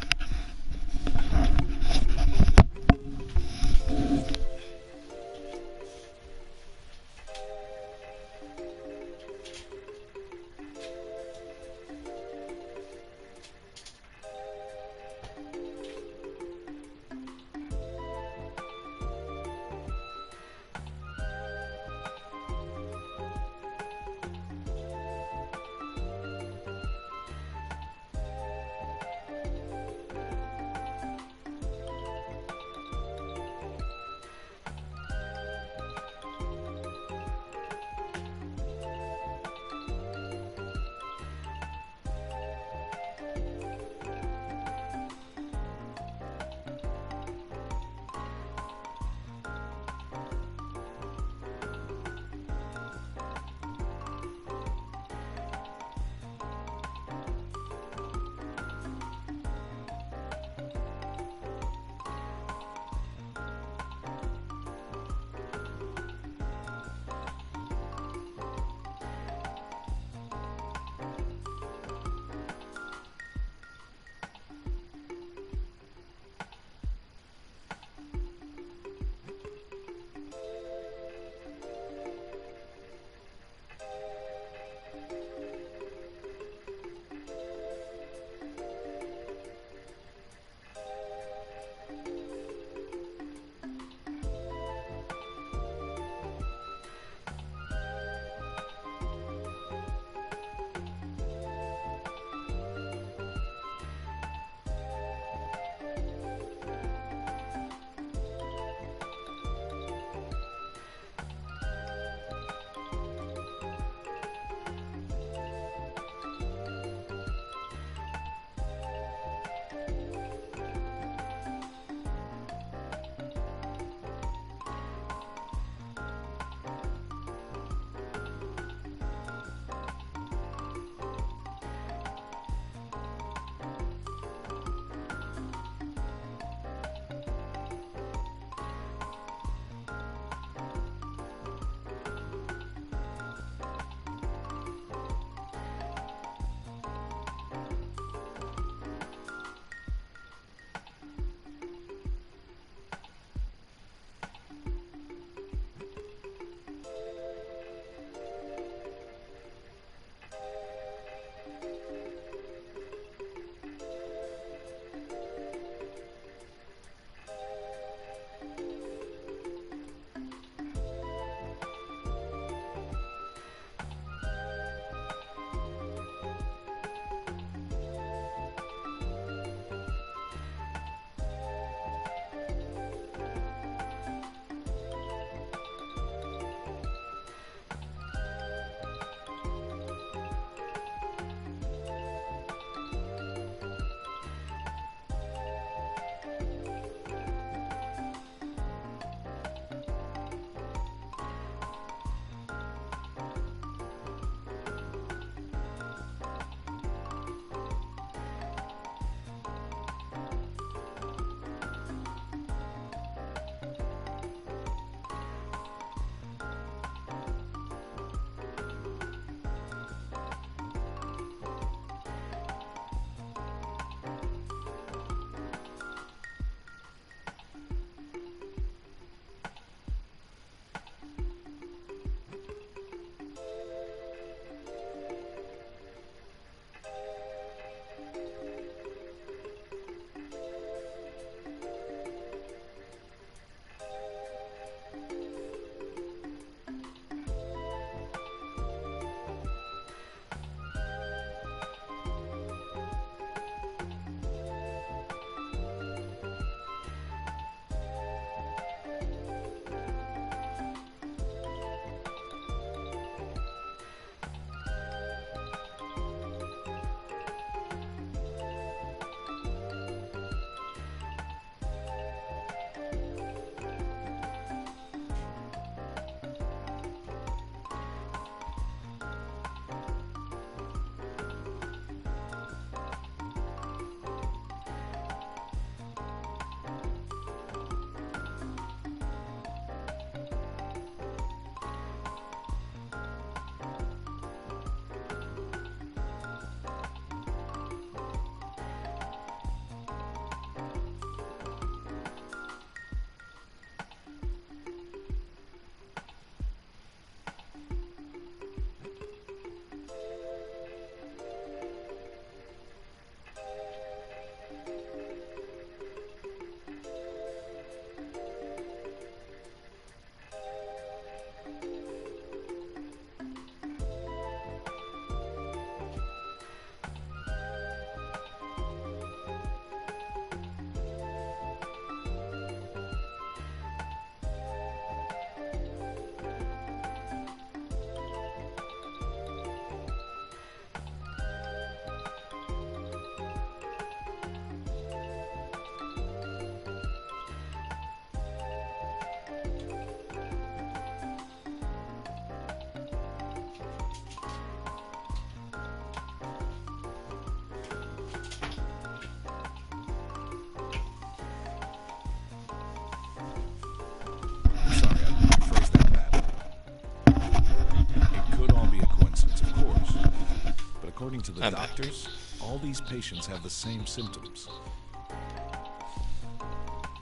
the I'm back. doctors, all these patients have the same symptoms.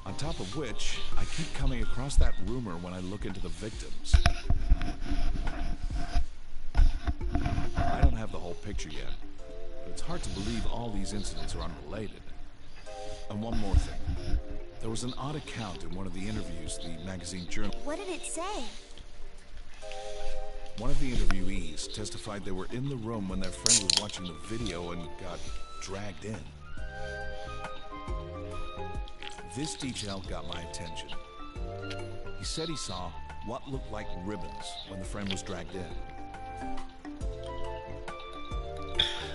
On top of which, I keep coming across that rumor when I look into the victims. I don't have the whole picture yet, but it's hard to believe all these incidents are unrelated. And one more thing. There was an odd account in one of the interviews the magazine journal. What did it say? One of the interviewees testified they were in the room when their friend was watching the video and got dragged in. This detail got my attention. He said he saw what looked like ribbons when the friend was dragged in.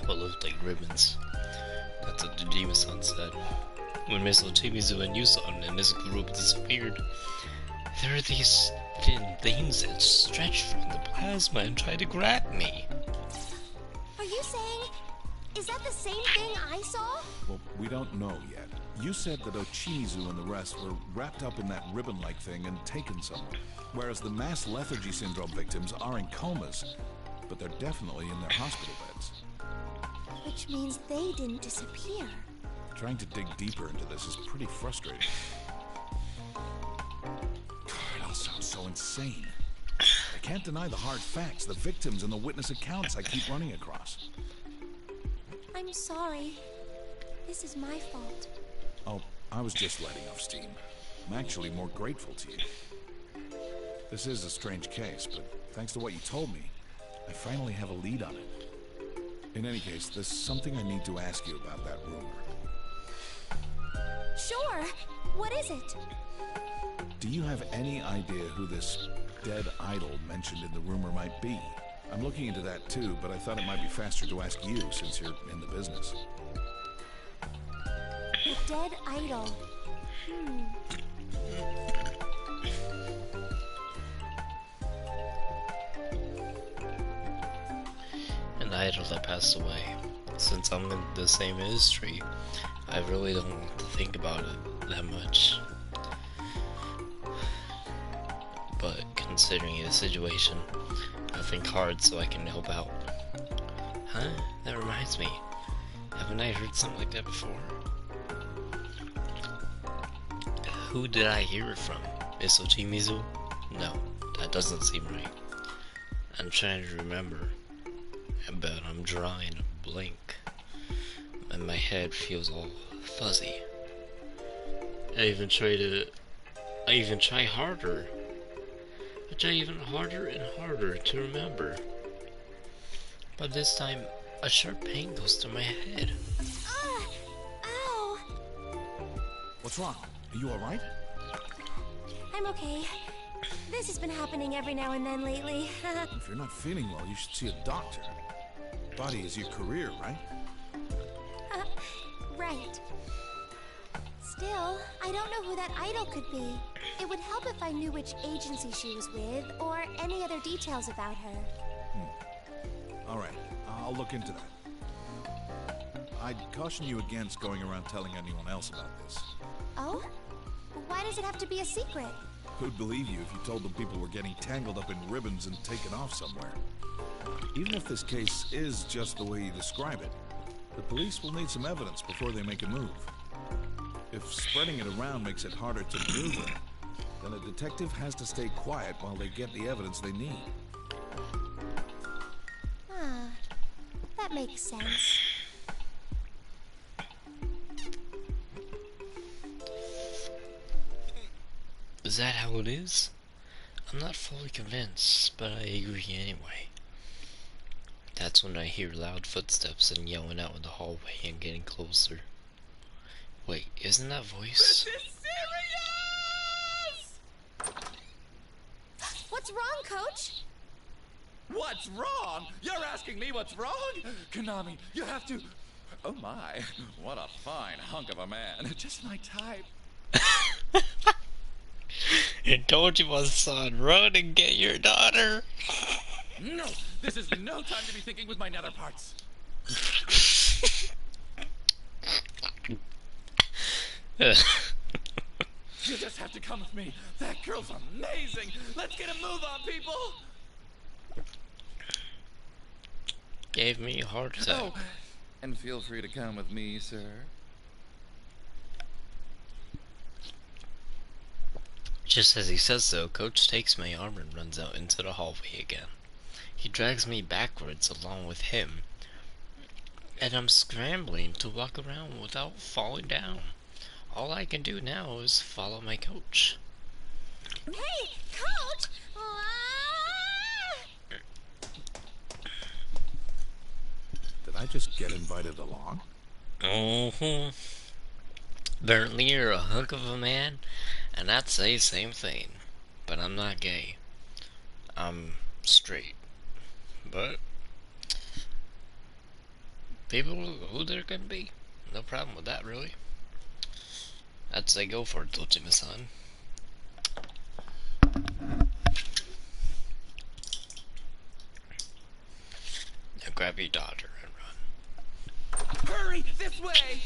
What looked like ribbons. That's what Dojima-san said. When Miss Ochimizu and Yuson and this group disappeared, there were these thin things that stretched from the plasma and tried to grab me. Are you saying... is that the same thing I saw? Well, we don't know yet. You said that Ochimizu and the rest were wrapped up in that ribbon-like thing and taken somewhere. Whereas the mass lethargy syndrome victims are in comas, but they're definitely in their hospital beds. Which means they didn't disappear. Trying to dig deeper into this is pretty frustrating. It all sounds so insane. I can't deny the hard facts, the victims and the witness accounts I keep running across. I'm sorry. This is my fault. Oh, I was just letting off steam. I'm actually more grateful to you. This is a strange case, but thanks to what you told me, I finally have a lead on it. In any case, there's something I need to ask you about that rumor. Sure. What is it? Do you have any idea who this dead idol mentioned in the rumor might be? I'm looking into that too, but I thought it might be faster to ask you since you're in the business. The dead idol. An idol that passed away. Since I'm in the same industry, I really don't want to think about it that much. But considering the situation, I think hard so I can help out. Huh? That reminds me. Haven't I heard something like that before? Who did I hear it from? Miss Ochimizu? No, that doesn't seem right. I'm trying to remember, but I'm drawing a blank, and my head feels all fuzzy. I even try harder. I try even harder and harder to remember. But this time, a sharp pain goes through my head. Ow! What's wrong? Are you alright? I'm okay. This has been happening every now and then lately. If you're not feeling well, you should see a doctor. Body is your career, right? Right. Still, I don't know who that idol could be. It would help if I knew which agency she was with, or any other details about her. Alright, I'll look into that. I'd caution you against going around telling anyone else about this. Oh? Why does it have to be a secret? Who'd believe you if you told them people were getting tangled up in ribbons and taken off somewhere? Even if this case is just the way you describe it, the police will need some evidence before they make a move. If spreading it around makes it harder to maneuver, then a detective has to stay quiet while they get the evidence they need. That makes sense. Is that how it is? I'm not fully convinced, but I agree anyway. That's when I hear loud footsteps and yelling out in the hallway and getting closer. Wait, isn't that voice? This is serious! What's wrong, Coach? What's wrong? You're asking me what's wrong? Konami, you have to... Oh my, what a fine hunk of a man. Just my type. I told you, my son, run and get your daughter. No, this is no time to be thinking with my nether parts. You just have to come with me. That girl's amazing. Let's get a move on, people. Gave me a heart attack. Oh, and feel free to come with me, sir. Just as he says so, Coach takes my arm and runs out into the hallway again. He drags me backwards along with him, and I'm scrambling to walk around without falling down. All I can do now is follow my coach. Hey, Coach! Did I just get invited along? Apparently you're a hunk of a man, and I'd say same thing. But I'm not gay. I'm straight. But people who there can be. No problem with that, really. I'd say go for it, Dojima-san. Now grab your daughter and run. Hurry, this way!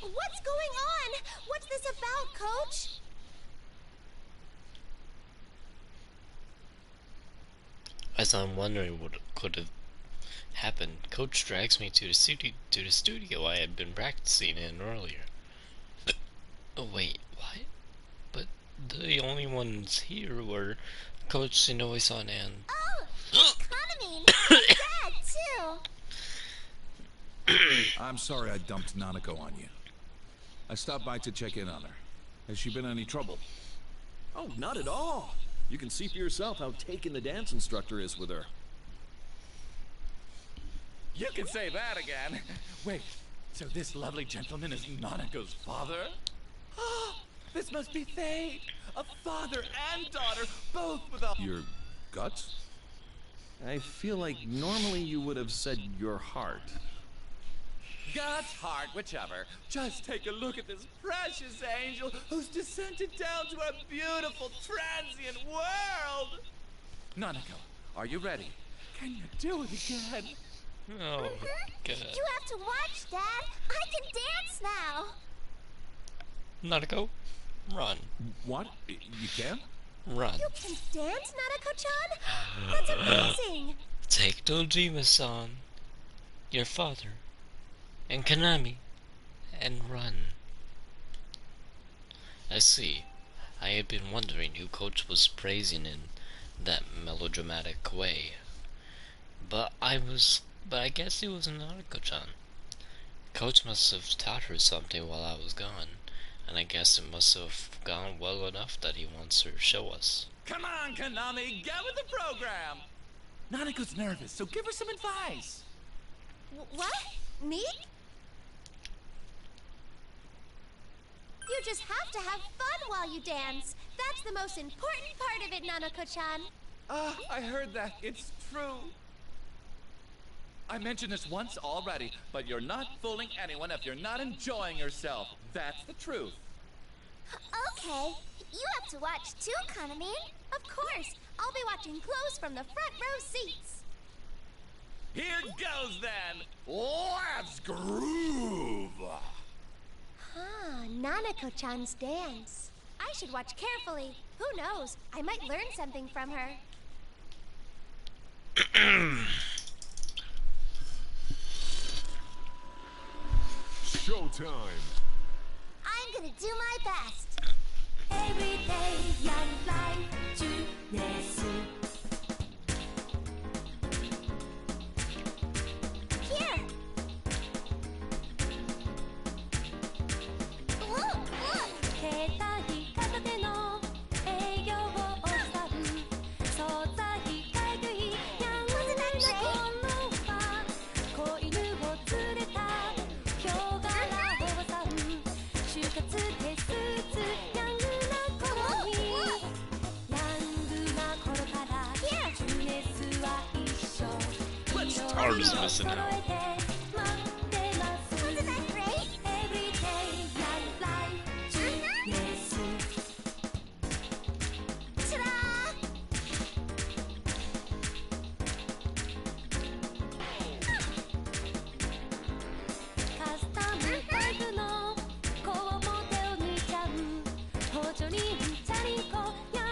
What's going on? What's this about, Coach? As I'm wondering what could have happened, Coach drags me to the studio I had been practicing in earlier. Oh wait, what? But the only ones here were Coach Shinoe-san and... Oh, Kaname! Dad, too! I'm sorry I dumped Nanako on you. I stopped by to check in on her. Has she been in any trouble? Oh, not at all. You can see for yourself how taken the dance instructor is with her. You can say that again. Wait, so this lovely gentleman is Nanako's father? Oh, this must be fate. A father and daughter, both with a... Your guts? I feel like normally you would have said your heart. God's heart, whichever. Just take a look at this precious angel who's descended down to our beautiful transient world. Nanako, are you ready? Can you do it again? Oh, God. You have to watch, Dad. I can dance now. Nanako, run. What? You can? Run. You can dance, Nanako-chan? That's amazing. Take Dojima-san, your father, and Kaname, and run. I see. I had been wondering who Coach was praising in that melodramatic way. But I guess it was Nanako-chan. Coach must have taught her something while I was gone, and I guess it must have gone well enough that he wants her to show us. Come on, Kaname, get with the program. Nanako's nervous, so give her some advice. What? Me? You just have to have fun while you dance. That's the most important part of it, Nanako-chan. Ah, I heard that. It's true. I mentioned this once already, but you're not fooling anyone if you're not enjoying yourself. That's the truth. Okay. You have to watch too, Kaname. Of course. I'll be watching close from the front row seats. Here goes then. Let's groove. Nanako-chan's dance. I should watch carefully. Who knows? I might learn something from her. Showtime. I'm gonna do my best. Every day, young life, Here. Look, look. 携帯片手の営業を去る素材買い食いヤングな頃は子犬を連れたヒョウ柄おばさん就活でスーツヤングな頃にヤングな頃から情熱は一緒 Arm's missing out. Wasn't that great? Every day, young life, Ta-da! Custom タイプの子をモデルにちゃう補助にチャリンコヤン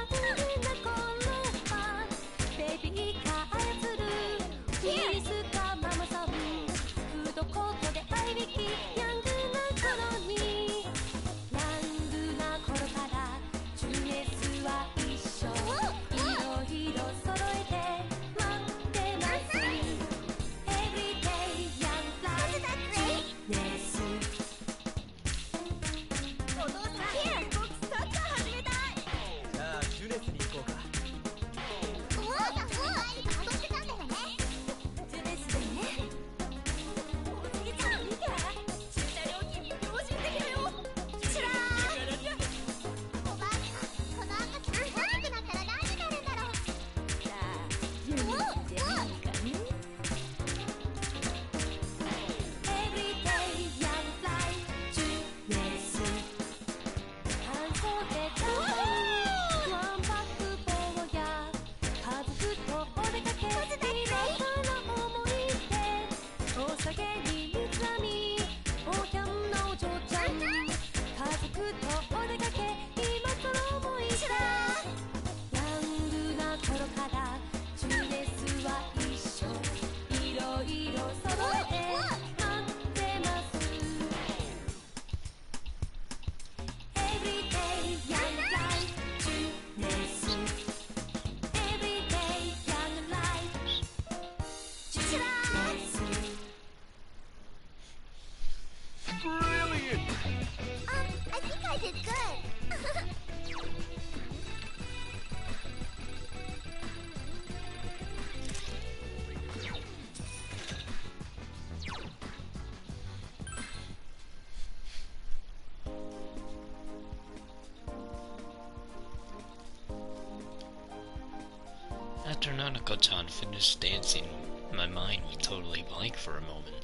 After Nanako-chan finished dancing, my mind went totally blank for a moment.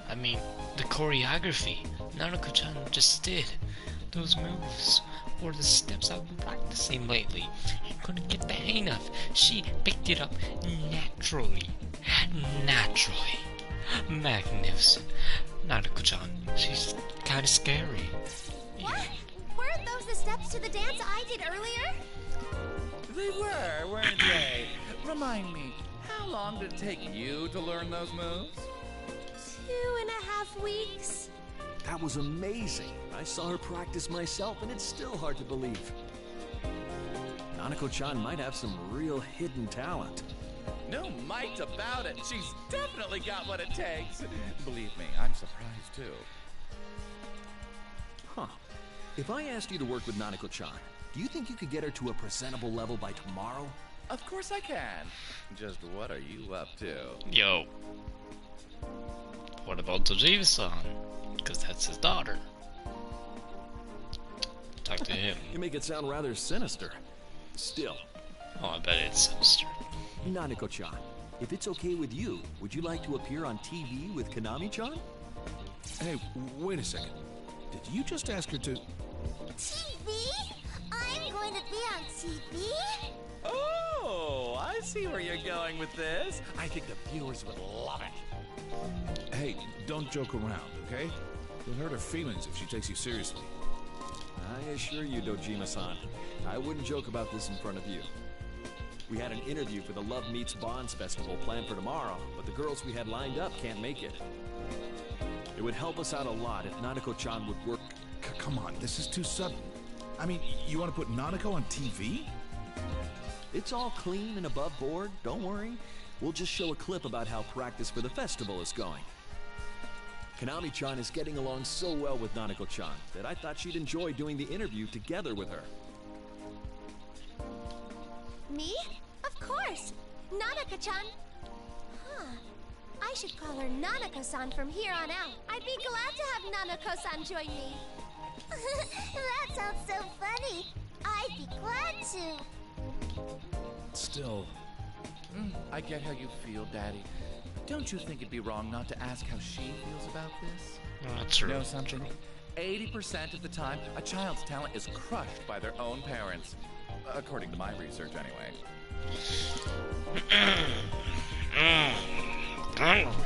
I mean, the choreography Nanako-chan just did, those moves, or the steps I've been practicing lately, and couldn't get the hang of. She picked it up naturally. Naturally. Magnificent. Nanako-chan, she's kinda scary. What? Weren't those the steps to the dance I did earlier? They were, weren't they? Remind me, how long did it take you to learn those moves? 2.5 weeks. That was amazing. I saw her practice myself, and it's still hard to believe. Nanako-chan might have some real hidden talent. No might about it. She's definitely got what it takes. Believe me, I'm surprised too. Huh. If I asked you to work with Nanako-chan, do you think you could get her to a presentable level by tomorrow? Of course I can. Just what are you up to? Yo. What about Dojima-san? Because that's his daughter. Talk to him. You make it sound rather sinister. Still. Oh, I bet it's sinister. Nanako-chan, if it's okay with you, would you like to appear on TV with Konami-chan? Hey, wait a second. Did you just ask her to... TV? I'm going to be on TV? Oh, I see where you're going with this. I think the viewers would love it. Hey, don't joke around, okay? You'll hurt her feelings if she takes you seriously. I assure you, Dojima-san, I wouldn't joke about this in front of you. We had an interview for the Love Meets Bonds Festival planned for tomorrow, but the girls we had lined up can't make it. It would help us out a lot if Nanako-chan would work... Come on, this is too sudden. I mean, you want to put Nanako on TV? It's all clean and above board, don't worry. We'll just show a clip about how practice for the festival is going. Konami-chan is getting along so well with Nanako-chan that I thought she'd enjoy doing the interview together with her. Me? Of course! Nanako-chan! Huh. I should call her Nanako-san from here on out. I'd be glad to have Nanako-san join me. That sounds so funny. I'd be glad to. Still... I get how you feel, Daddy. Don't you think it'd be wrong not to ask how she feels about this? That's true. You know something? 80% of the time, a child's talent is crushed by their own parents. According to my research, anyway.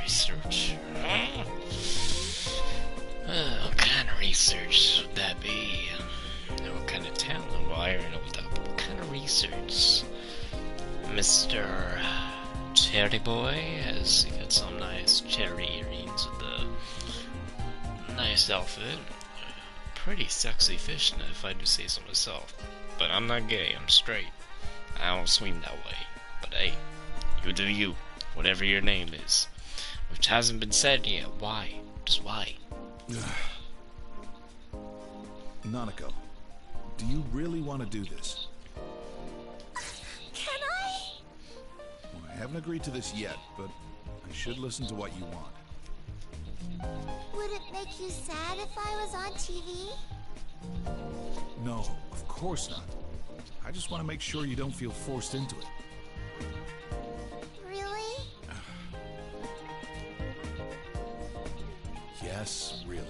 Research. What kind of research would that be? What kind of talent? Well, I already know what that. What kind of research? Mr. Cherry Boy has got some nice cherry earrings with a nice outfit. Pretty sexy fishnet, if I do say so myself. But I'm not gay, I'm straight. I don't swim that way. But hey, you do you, whatever your name is. Which hasn't been said yet. Why? Just why? Nanako, do you really want to do this? Can I? Well, I haven't agreed to this yet, but I should listen to what you want. Would it make you sad if I was on TV? No, of course not. I just want to make sure you don't feel forced into it. Really? Yes, really.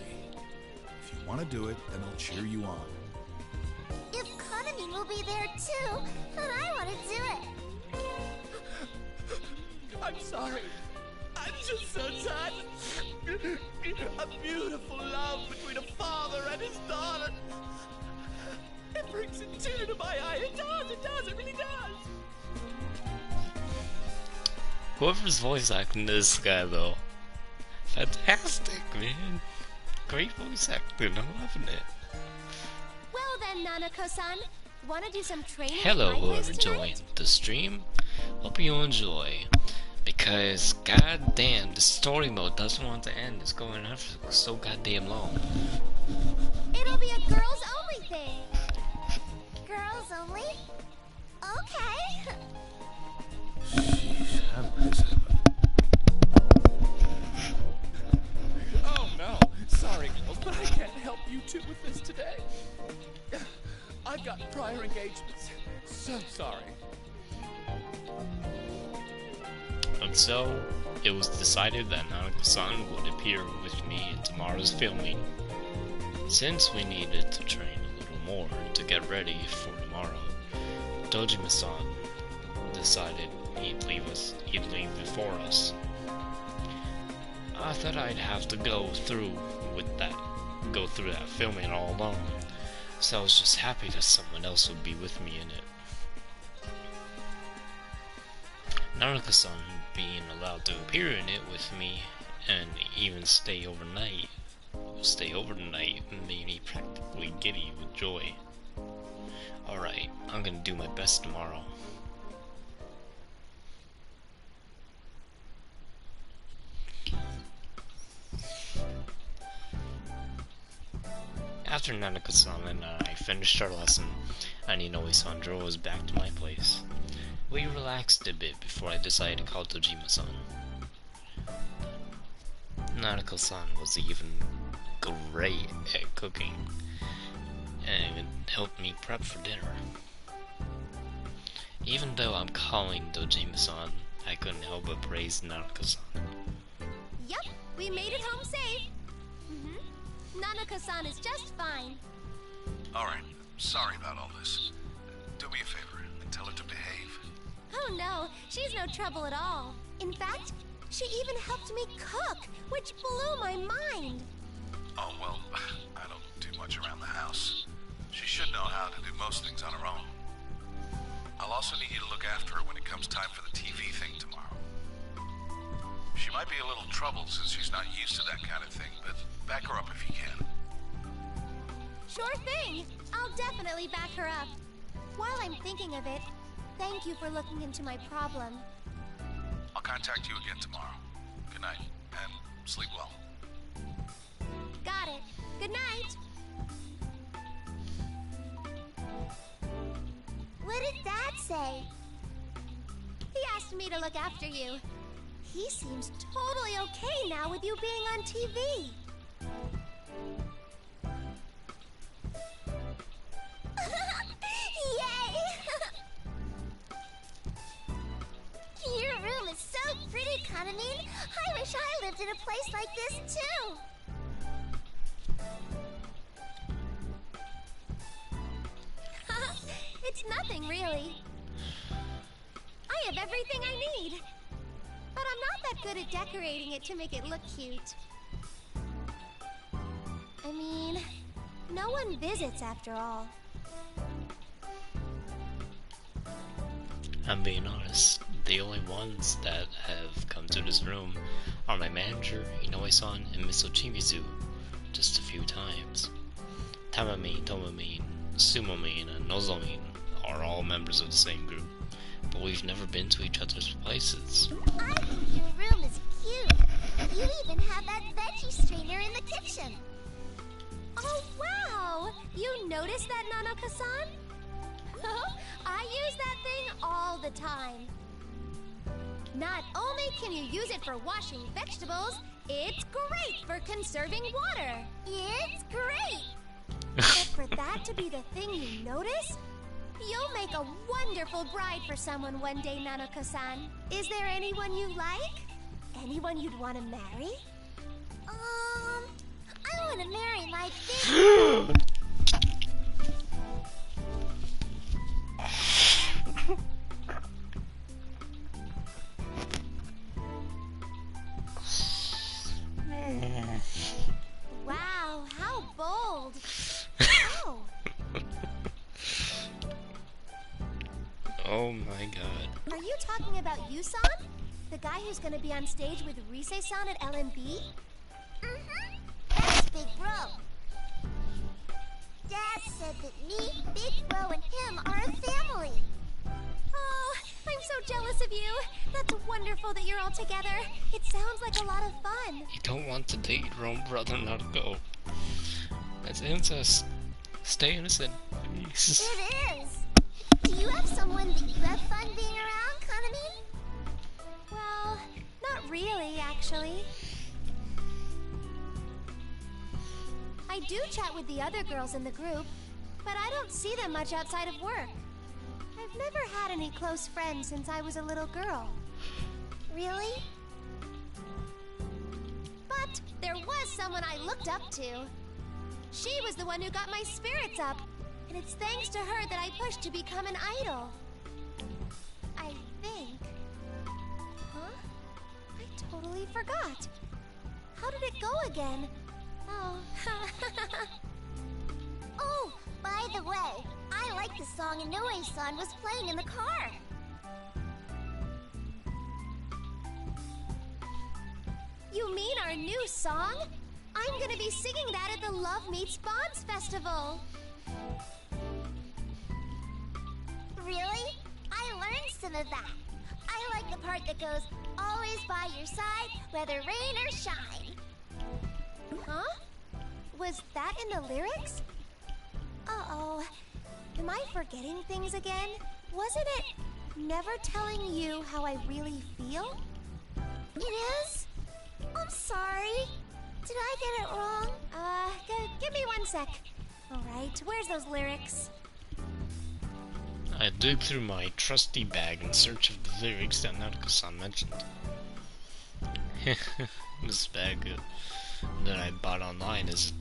If you want to do it, then I'll cheer you on. If Konami will be there too, then I want to do it. I'm sorry. I'm just so touched. A beautiful love between a father and his daughter. It brings a tear to my eye. It really does. Whoever's voice acting this guy, though, fantastic, man. Great voice acting. I'm loving it. Well then, Nanako-san, wanna do some training? Hello, at my whoever place tonight? joined the stream. Hope you enjoy. Because, goddamn, the story mode doesn't want to end. It's going on for so goddamn long. It'll be a girls-only thing. Girls only? Okay. Jeez, how did this happen? Oh no, sorry girls, but I can't help you two with this today. I've got prior engagements. So sorry. And so, it was decided that Nanako-san would appear with me in tomorrow's filming. Since we needed to train a little more to get ready for tomorrow, Dojima-san decided he'd leave before us. I thought I'd have to go through that filming all alone, so I was just happy that someone else would be with me in it. Nanako-san being allowed to appear in it with me and even stay overnight made me practically giddy with joy. Alright, I'm gonna do my best tomorrow. After Nanako-san and I finished our lesson, and Inoue-san drove us back to my place. We relaxed a bit before I decided to call Dojima-san. Nanako-san was even great at cooking, and it helped me prep for dinner. Even though I'm calling Dojima-san, I couldn't help but praise Nanako-san. Yup, we made it home safe. Nanako-san is just fine. Alright, sorry about all this. Do me a favor and tell her to behave. Oh no, she's no trouble at all. In fact, she even helped me cook, which blew my mind. Oh, well, I don't do much around the house. She should know how to do most things on her own. I'll also need you to look after her when it comes time for the TV thing tomorrow. She might be a little troubled since she's not used to that kind of thing, but back her up if you can. Sure thing. I'll definitely back her up. While I'm thinking of it, thank you for looking into my problem. I'll contact you again tomorrow. Good night, and sleep well. Got it. Good night. What did Dad say? He asked me to look after you. He seems totally okay now with you being on TV. Yay! Your room is so pretty, Kanamine. I wish I lived in a place like this too. It's nothing really. I have everything I need. But I'm not that good at decorating it to make it look cute. I mean, no one visits after all. I'm being honest, the only ones that have come to this room are my manager, Inoue-san, and Miss Ochimizu, just a few times. Tamamine, Tomamine, Sumomine, and Nozomin are all members of the same group, but we've never been to each other's places. I think your room is cute. You even have that veggie strainer in the kitchen. Oh, wow! You noticed that, Nanako-san? I use that thing all the time. Not only can you use it for washing vegetables, it's great for conserving water. It's great! But for that to be the thing you notice, you'll make a wonderful bride for someone one day, Nanako-san. Is there anyone you like? Anyone you'd want to marry? I want to marry my big... Wow, how bold. Oh. Oh my god. Are you talking about Yusan? The guy who's gonna be on stage with Rise-san at LMB? Mm-hmm. That's Big Bro. Dad said that me, Big Bro, and him are a family. Oh, I'm so jealous of you. That's wonderful that you're all together. It sounds like a lot of fun. You don't want to date your own brother, Naruto. That's incest. Stay innocent, please. It is. Do you have someone that you have fun being around, Kanamine? Well, not really, actually. I do chat with the other girls in the group, but I don't see them much outside of work. I've never had any close friends since I was a little girl. Really? But there was someone I looked up to. She was the one who got my spirits up, and it's thanks to her that I pushed to become an idol. I think. Huh? I totally forgot. How did it go again? Oh. Oh, by the way, I like the song Inoue-san was playing in the car. You mean our new song? I'm gonna be singing that at the Love Meets Bonds Festival. Really? I learned some of that. I like the part that goes, always by your side, whether rain or shine. Huh? Was that in the lyrics? Uh-oh. Am I forgetting things again? Wasn't it never telling you how I really feel? It is? I'm sorry. Did I get it wrong? Give me 1 sec. Alright, where's those lyrics? I dig through my trusty bag in search of the lyrics that Naruto-san mentioned. This bag that I bought online is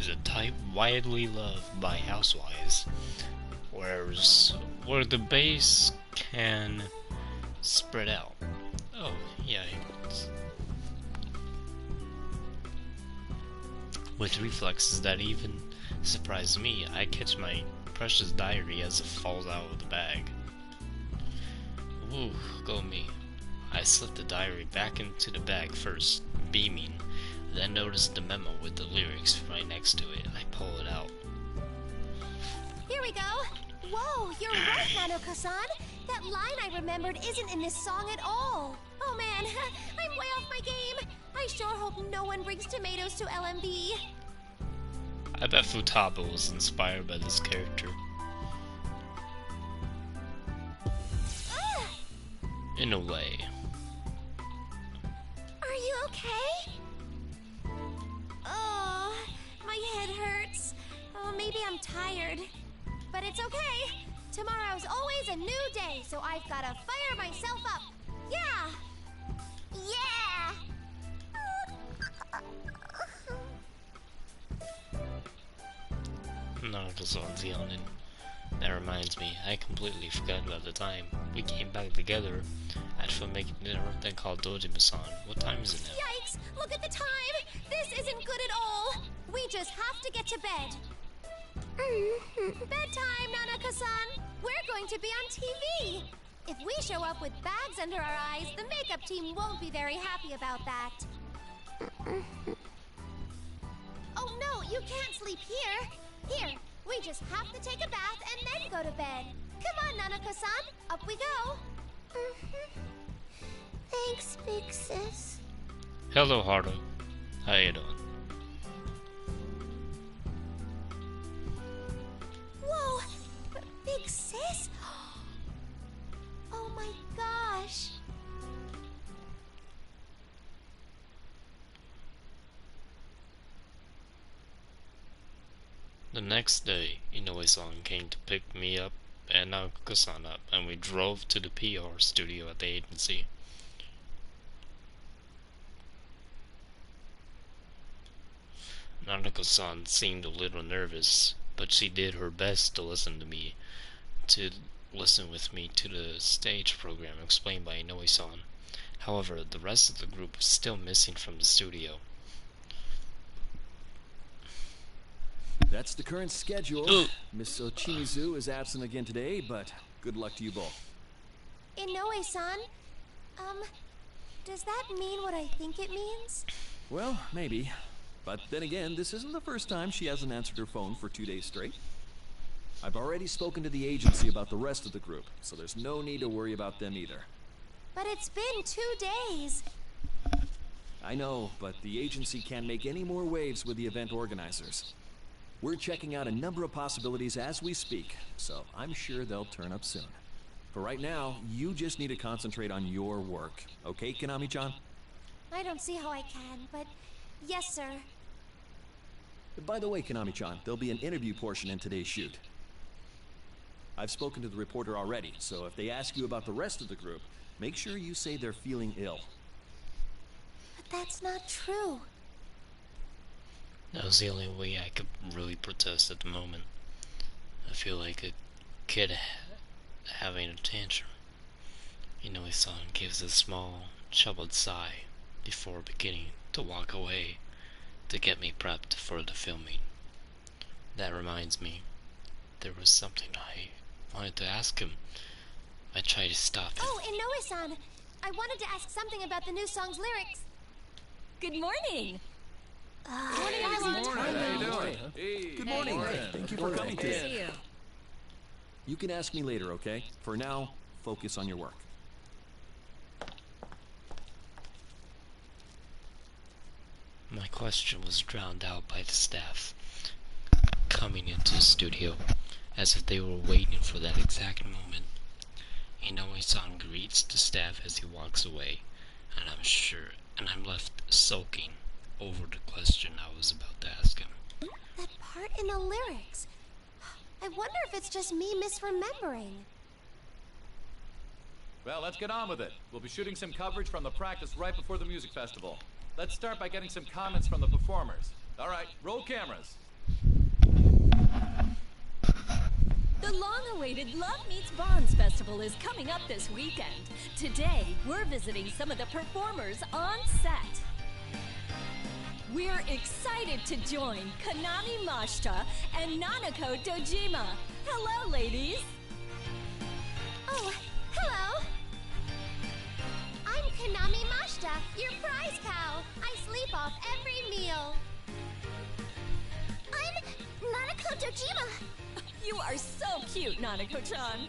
a type widely loved by housewives, where the base can spread out. Oh, yeah. With reflexes that even surprise me, I catch my precious diary as it falls out of the bag. Woo, go me. I slip the diary back into the bag first, beaming, then notice the memo with the lyrics right next to it. I pull it out. Here we go! Whoa, you're right, Nanoka-san! That line I remembered isn't in this song at all! Oh man, I'm way off my game! I sure hope no one brings tomatoes to LMB. I bet Futaba was inspired by this character. In a way. Are you okay? Oh, my head hurts. Oh, maybe I'm tired. But it's okay. Tomorrow's always a new day, so I've gotta fire myself up. Yeah! Yeah! Naruto-san's yawning. That reminds me, I completely forgot about the time. We came back together at filmmaking dinner, then called Dojima-san. What time is it now? Yikes! Look at the time! This isn't good at all! We just have to get to bed. Bedtime, Nanaka-san! We're going to be on TV! If we show up with bags under our eyes, the makeup team won't be very happy about that. Oh no, you can't sleep here! Here, we just have to take a bath and then go to bed. Come on, Nanaka-san, up we go! Thanks, big sis. Hello, Haru. How you doing? Whoa! Big sis? Oh my gosh! The next day, Inoue-san came to pick me up and Naruto-san up, and we drove to the PR studio at the agency. Naruto-san seemed a little nervous, but she did her best to listen with me to the stage program explained by Inoue-san. However, the rest of the group was still missing from the studio. That's the current schedule. Miss Ochimizu is absent again today, but good luck to you both. Inoue-san, does that mean what I think it means? Well, maybe. But then again, this isn't the first time she hasn't answered her phone for 2 days straight. I've already spoken to the agency about the rest of the group, so there's no need to worry about them either. But it's been 2 days. I know, but the agency can't make any more waves with the event organizers. We're checking out a number of possibilities as we speak, so I'm sure they'll turn up soon. For right now, you just need to concentrate on your work. Okay, Konami-chan? I don't see how I can, but yes, sir. By the way, Konami-chan, there'll be an interview portion in today's shoot. I've spoken to the reporter already, so if they ask you about the rest of the group, make sure you say they're feeling ill. But that's not true. That was the only way I could really protest at the moment. I feel like a kid having a tantrum. Inoue-san gives a small, troubled sigh before beginning to walk away to get me prepped for the filming. That reminds me, there was something I wanted to ask him. I tried to stop him. Oh, Inoue-san, I wanted to ask something about the new song's lyrics. Good morning. Good morning, everyone. Good morning. Thank you for coming today. You can ask me later, okay? For now, focus on your work. My question was drowned out by the staff coming into the studio, as if they were waiting for that exact moment. Inoue-san greets the staff as he walks away, and I'm left sulking over the question I was about to ask him. That part in the lyrics. I wonder if it's just me misremembering. Well, let's get on with it. We'll be shooting some coverage from the practice right before the music festival. Let's start by getting some comments from the performers. All right, roll cameras. The long-awaited Love Meets Bonds Festival is coming up this weekend. Today, we're visiting some of the performers on set. We're excited to join Kanami Mashita and Nanako Dojima. Hello, ladies. Oh, hello. I'm Kanami Mashita, your prize cow. I sleep off every meal. I'm Nanako Dojima. You are so cute, Nanako-chan.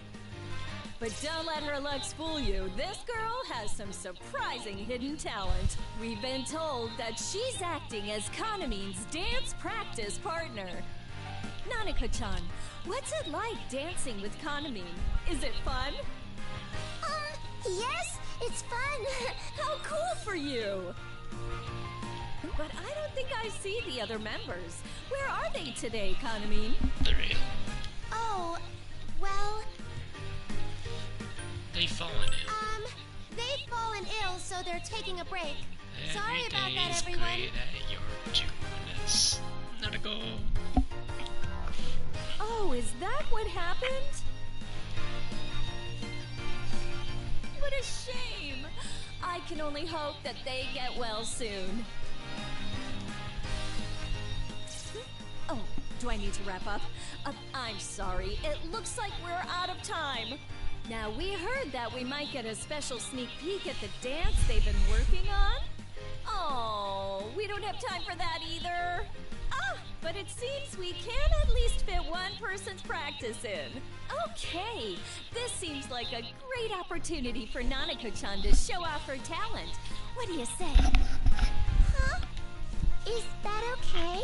But don't let her looks fool you. This girl has some surprising hidden talent. We've been told that she's acting as Kanamin's dance practice partner. Nanako-chan, what's it like dancing with Kanamin? Is it fun? Yes, it's fun. How cool for you! But I don't think I see the other members. Where are they today, Kanamin? They're ill. Oh, well... They've fallen ill. They've fallen ill, so they're taking a break. Sorry about that, Every everyone. day is great at your Judas. Nanako. Oh, is that what happened? What a shame! I can only hope that they get well soon. Oh, do I need to wrap up? I'm sorry, it looks like we're out of time. Now, we heard that we might get a special sneak peek at the dance they've been working on. Oh, we don't have time for that either. Ah, but it seems we can at least fit one person's practice in. Okay, this seems like a great opportunity for Nanako-chan to show off her talent. What do you say? Huh? Is that okay?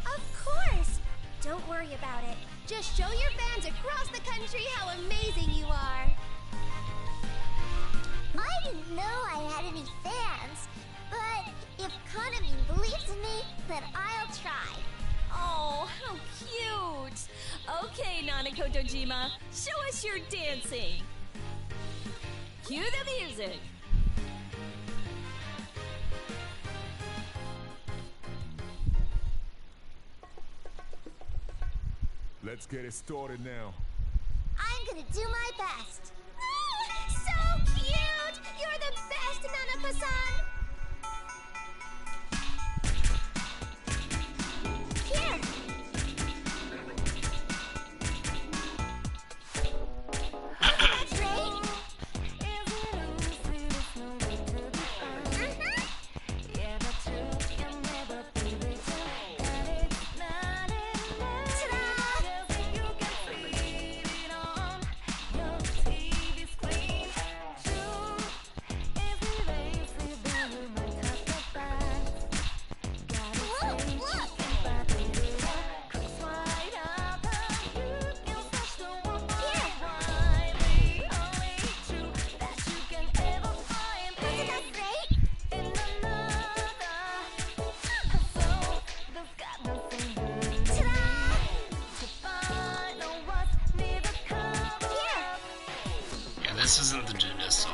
Of course! Don't worry about it. Just show your fans across the country how amazing you are. I didn't know I had any fans, but if Kanamin believes in me, then I'll try. Oh, how cute! Okay, Nanako Dojima, show us your dancing. Cue the music. Let's get it started now. I'm gonna do my best. So cute! You're the best, Nanako-san! Here! That's great! This isn't the Judas song.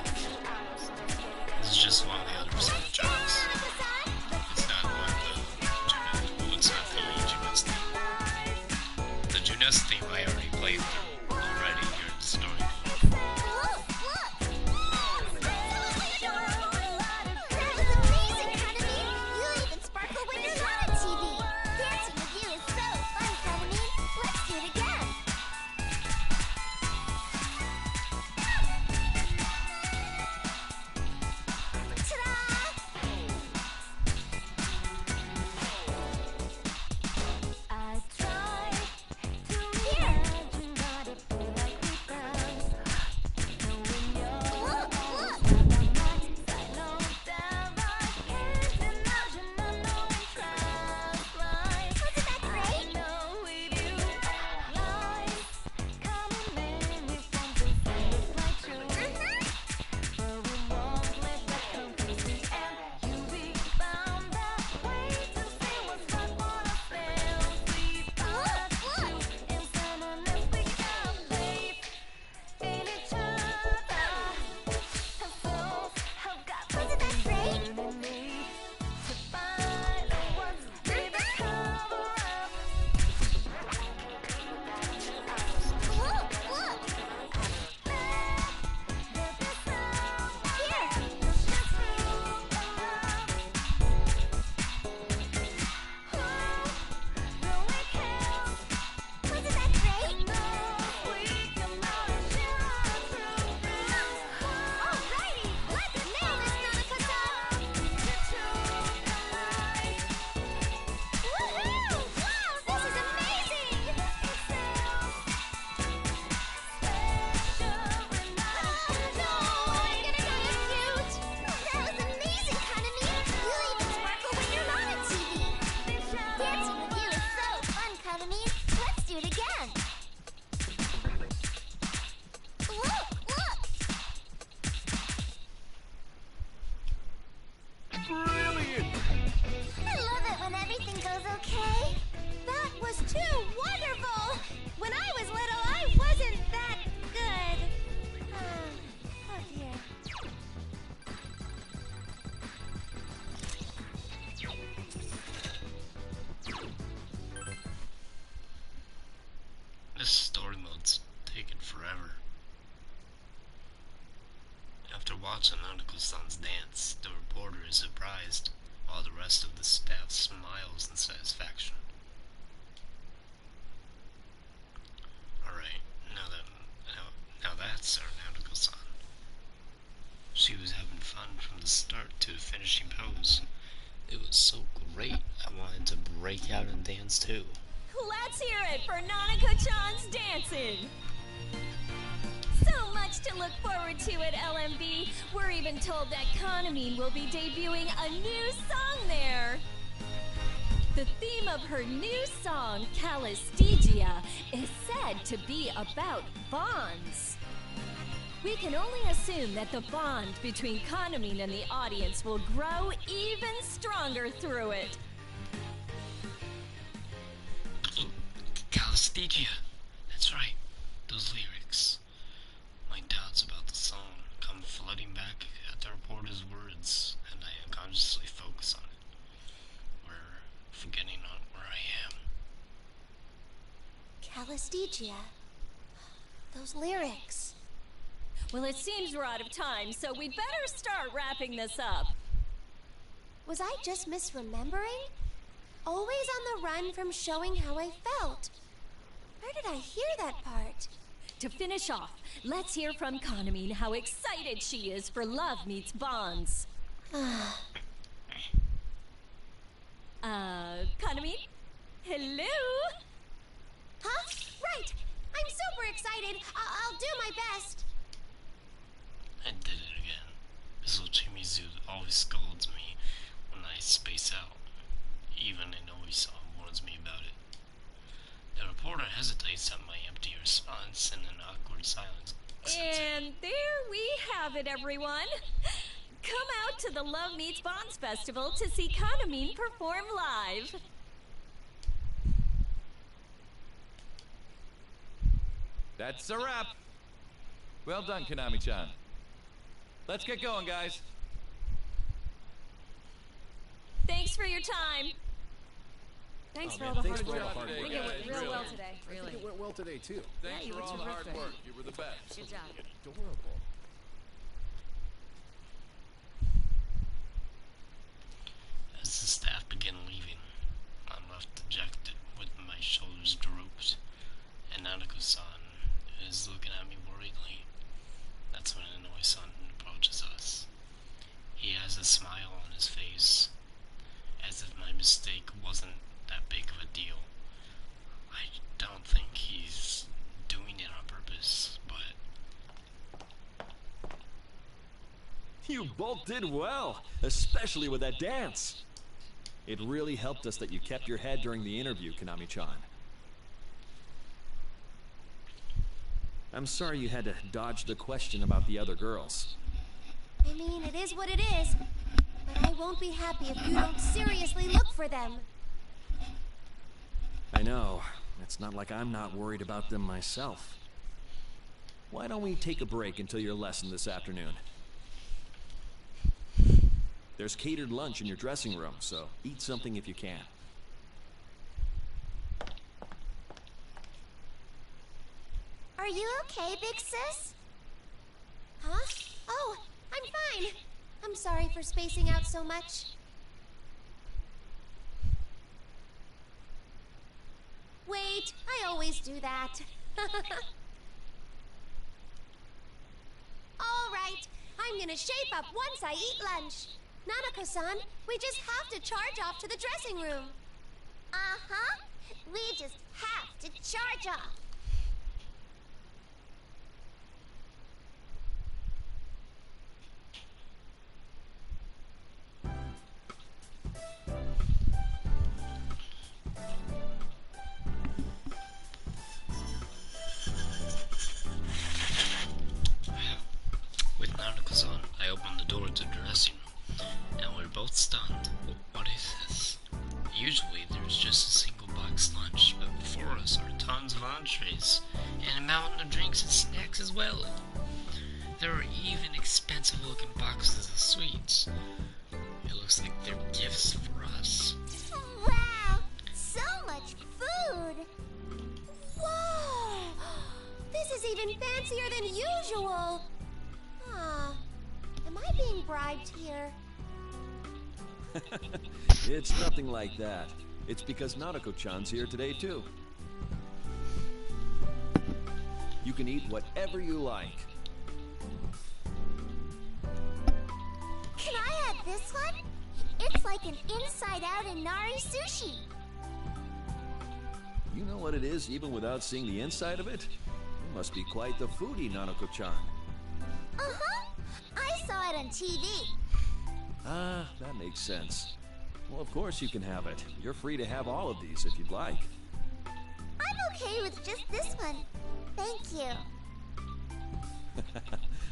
best theme I already played through already here at the story. This story mode's taking forever. After watching Nanako-san's dance, the reporter is surprised, while the rest of the staff smiles in satisfaction. Alright, now that's our Nanako-san. She was having fun from the start to the finishing pose. It was so great, I wanted to break out and dance too. Let's hear it for Nanako-chan's dancing! So much to look forward to at LMB. We're even told that Kanamine will be debuting a new song there. The theme of her new song, Calistegia, is said to be about bonds. We can only assume that the bond between Kanamine and the audience will grow even stronger through it. Calistegia. That's right. Those lyrics. My doubts about the song come flooding back at the reporter's words, and I unconsciously focus on it. We're forgetting on where I am. Calistegia. Those lyrics. Well, it seems we're out of time, so we'd better start wrapping this up. Was I just misremembering? Always on the run from showing how I felt. Where did I hear that part? To finish off, let's hear from Kanamine how excited she is for Love Meets Bonds. Kanamine? Hello? Huh? Right! I'm super excited! I'll do my best! I did it again. This little Chimizu always scolds me when I space out. Even Inoue-san warns me about it. The reporter hesitates at my empty response in an awkward silence. And there we have it, everyone. Come out to the Love Meets Bonds Festival to see Kanamine perform live. That's a wrap. Well done, Konami-chan. Let's get going, guys. Thanks for your time. Thanks Oh, for man, all the thanks hard for all work. the hard I think work, it went guys, real really. well today. I think it went well today, too. Thanks you for were all the hard terrific. work. You were the best. Good job. Adorable. As the staff begin leaving, I'm left dejected with my shoulders drooped, and Nanako-san is looking at me worriedly. That's when Inoue-san approaches us. He has a smile on his face, as if my mistake wasn't that big of a deal. I don't think he's doing it on purpose, but You both did well, especially with that dance. It really helped us that you kept your head during the interview, Konami-chan. I'm sorry you had to dodge the question about the other girls. I mean, it is what it is. But I won't be happy if you don't seriously look for them. I know. It's not like I'm not worried about them myself. Why don't we take a break until your lesson this afternoon? There's catered lunch in your dressing room, so eat something if you can. Are you okay, big sis? Huh? Oh, I'm fine. I'm sorry for spacing out so much. Wait, I always do that. All right, I'm gonna shape up once I eat lunch. Nanako-san, we just have to charge off to the dressing room. Uh-huh. We just have to charge off. with Nanako-san, I opened the door to the dressing room, and we're both stunned. What is this? Usually there's just a single box lunch, but before us are tons of entrees, and a mountain of drinks and snacks as well. There are even expensive looking boxes of sweets. It looks like they're gifts for us. Wow! So much food! Whoa! This is even fancier than usual! Ah, am I being bribed here? It's nothing like that. It's because Nanako-chan's here today, too. You can eat whatever you like. Can I have this one? It's like an inside-out Inari sushi. You know what it is even without seeing the inside of it? You must be quite the foodie, Nanako-chan. Uh-huh. I saw it on TV. Ah, that makes sense. Well, of course you can have it. You're free to have all of these if you'd like. I'm okay with just this one. Thank you.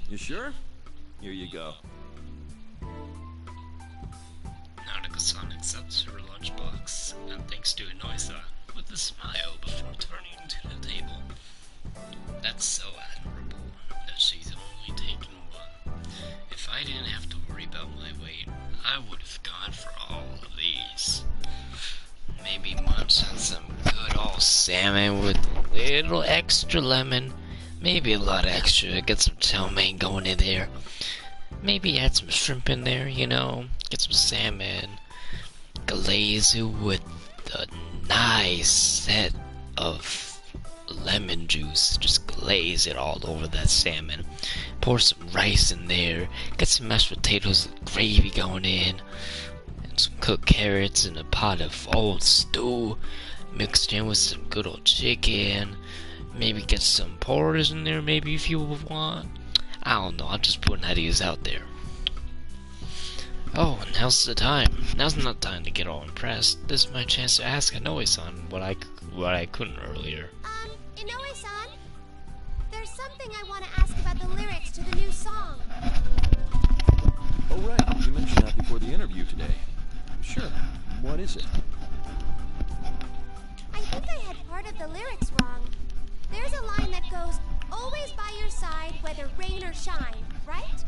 You sure? Here you go. Nanako-san accepts her lunchbox and thanks to Inoue-san with a smile before turning to the table. That's so admirable that she's only taken one. If I didn't have to worry about my weight, I would have gone for all of these. Maybe munch on some good old salmon with a little extra lemon. Maybe a lot extra. Get some chow mein going in there. Maybe add some shrimp in there, you know. Get some salmon. Glaze it with a nice set of lemon juice. Just glaze it all over that salmon. Pour some rice in there. Get some mashed potatoes with gravy going in. And some cooked carrots and a pot of old stew. Mixed in with some good old chicken. Maybe get some porridge in there, maybe if you want. I don't know, I'm just putting ideas out there. Oh, now's the time. Now's not the time to get all impressed. This is my chance to ask Inoue-san what I couldn't earlier. Inoue-san? There's something I want to ask about the lyrics to the new song. Oh, right. You mentioned that before the interview today. Sure. What is it? I think I had part of the lyrics wrong. There's a line that goes, always by your side, whether rain or shine, right?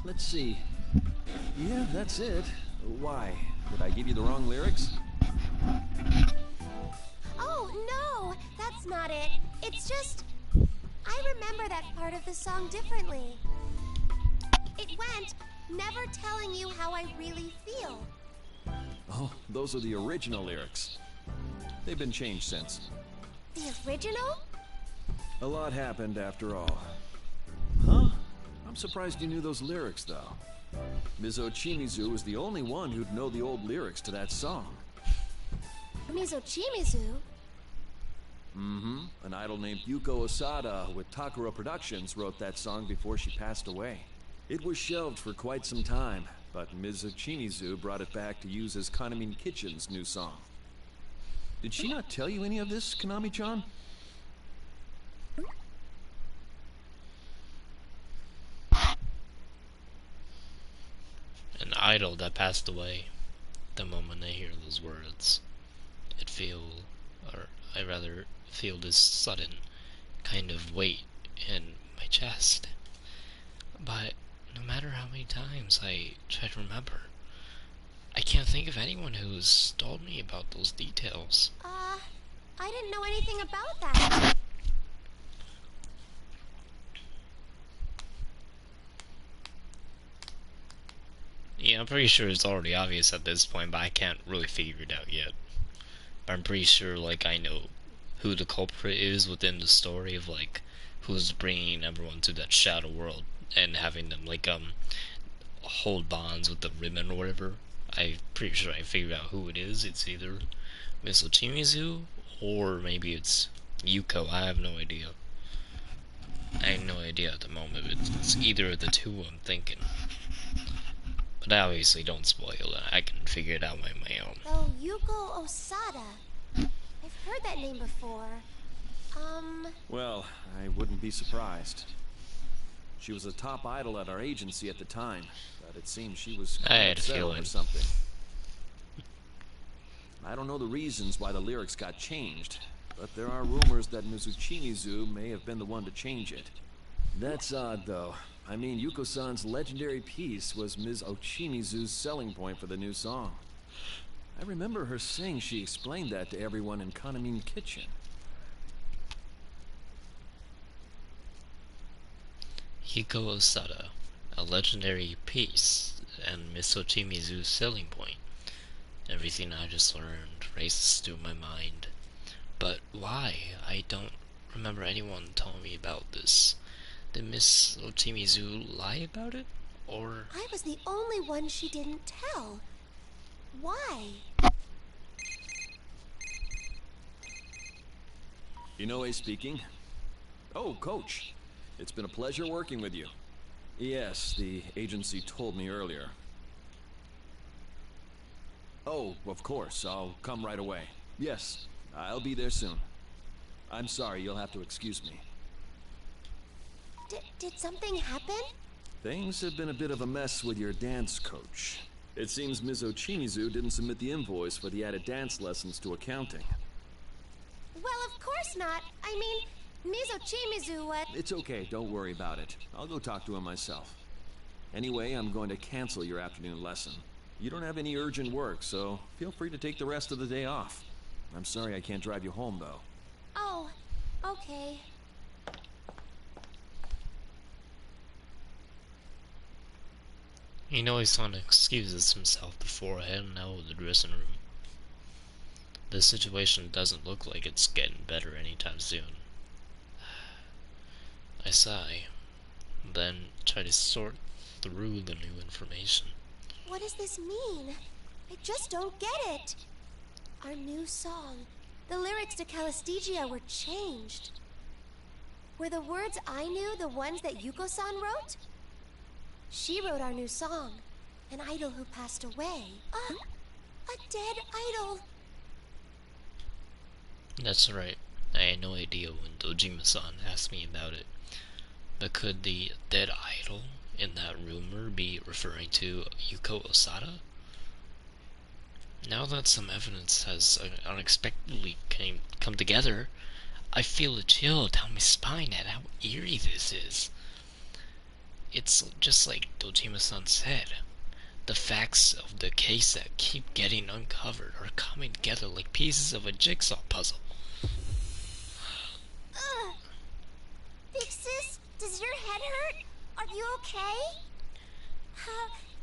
Let's see. Yeah, that's it. Why? Did I give you the wrong lyrics? Oh, no, that's not it. It's just, I remember that part of the song differently. It went, never telling you how I really feel. Oh, those are the original lyrics. They've been changed since. The original? A lot happened after all. Huh? I'm surprised you knew those lyrics, though. Ms. Ochimizu was the only one who'd know the old lyrics to that song. Ms. Ochimizu? Mm-hmm. An idol named Yuko Osada with Takara Productions wrote that song before she passed away. It was shelved for quite some time, but Ms. Ochimizu brought it back to use as Konami Kitchen's new song. Did she not tell you any of this, Konami-chan? An idol that passed away. The moment I hear those words, I rather feel this sudden kind of weight in my chest. But no matter how many times I try to remember, I can't think of anyone who's told me about those details. I didn't know anything about that. Yeah, I'm pretty sure it's already obvious at this point, but I can't really figure it out yet. But I'm pretty sure, like, I know who the culprit is within the story of, like, who's bringing everyone to that shadow world and having them, like, hold bonds with the ribbon or whatever. I'm pretty sure I figured out who it is. It's either Miss Ochimizu or maybe it's Yuko. I have no idea. I have no idea at the moment. It's either of the two I'm thinking. But I obviously don't spoil it. I can figure it out by my own. Oh, Yuko Osada. I've heard that name before. Well, I wouldn't be surprised. She was a top idol at our agency at the time, but it seems she was upset over something. I don't know the reasons why the lyrics got changed, but there are rumors that Ms. Ochimizu may have been the one to change it. That's odd, though. I mean, Yuko-san's legendary piece was Ms. Ochimizu's selling point for the new song. I remember her saying she explained that to everyone in Konami Kitchen. Yuko Osada, a legendary piece, and Miss Ochimizu's selling point. Everything I just learned races through my mind. But why? I don't remember anyone telling me about this. Did Miss Ochimizu lie about it? Or... I was the only one she didn't tell. Why? Inoue speaking. Oh, Coach. It's been a pleasure working with you. Yes, the agency told me earlier. Oh, of course. I'll come right away. Yes, I'll be there soon. I'm sorry, you'll have to excuse me. Did something happen? Things have been a bit of a mess with your dance coach. It seems Ms. Ochimizu didn't submit the invoice for the added dance lessons to accounting. Well, of course not. I mean, Ms. Ochimizu, It's okay, don't worry about it. I'll go talk to him myself. Anyway, I'm going to cancel your afternoon lesson. You don't have any urgent work, so feel free to take the rest of the day off. I'm sorry I can't drive you home, though. Oh, okay. Inoue-san excuses himself before heading out of the dressing room. The situation doesn't look like it's getting better anytime soon. I sigh, then try to sort through the new information. What does this mean? I just don't get it. Our new song. The lyrics to Calistegia were changed. Were the words I knew the ones that Yuko-san wrote? She wrote our new song. An idol who passed away. A dead idol. That's right. I had no idea when Dojima-san asked me about it. But could the dead idol in that rumor be referring to Yuko Osada? Now that some evidence has unexpectedly come together, I feel a chill down my spine at how eerie this is. It's just like Dojima-san said. The facts of the case that keep getting uncovered are coming together like pieces of a jigsaw puzzle. Big Sis, does your head hurt? Are you okay?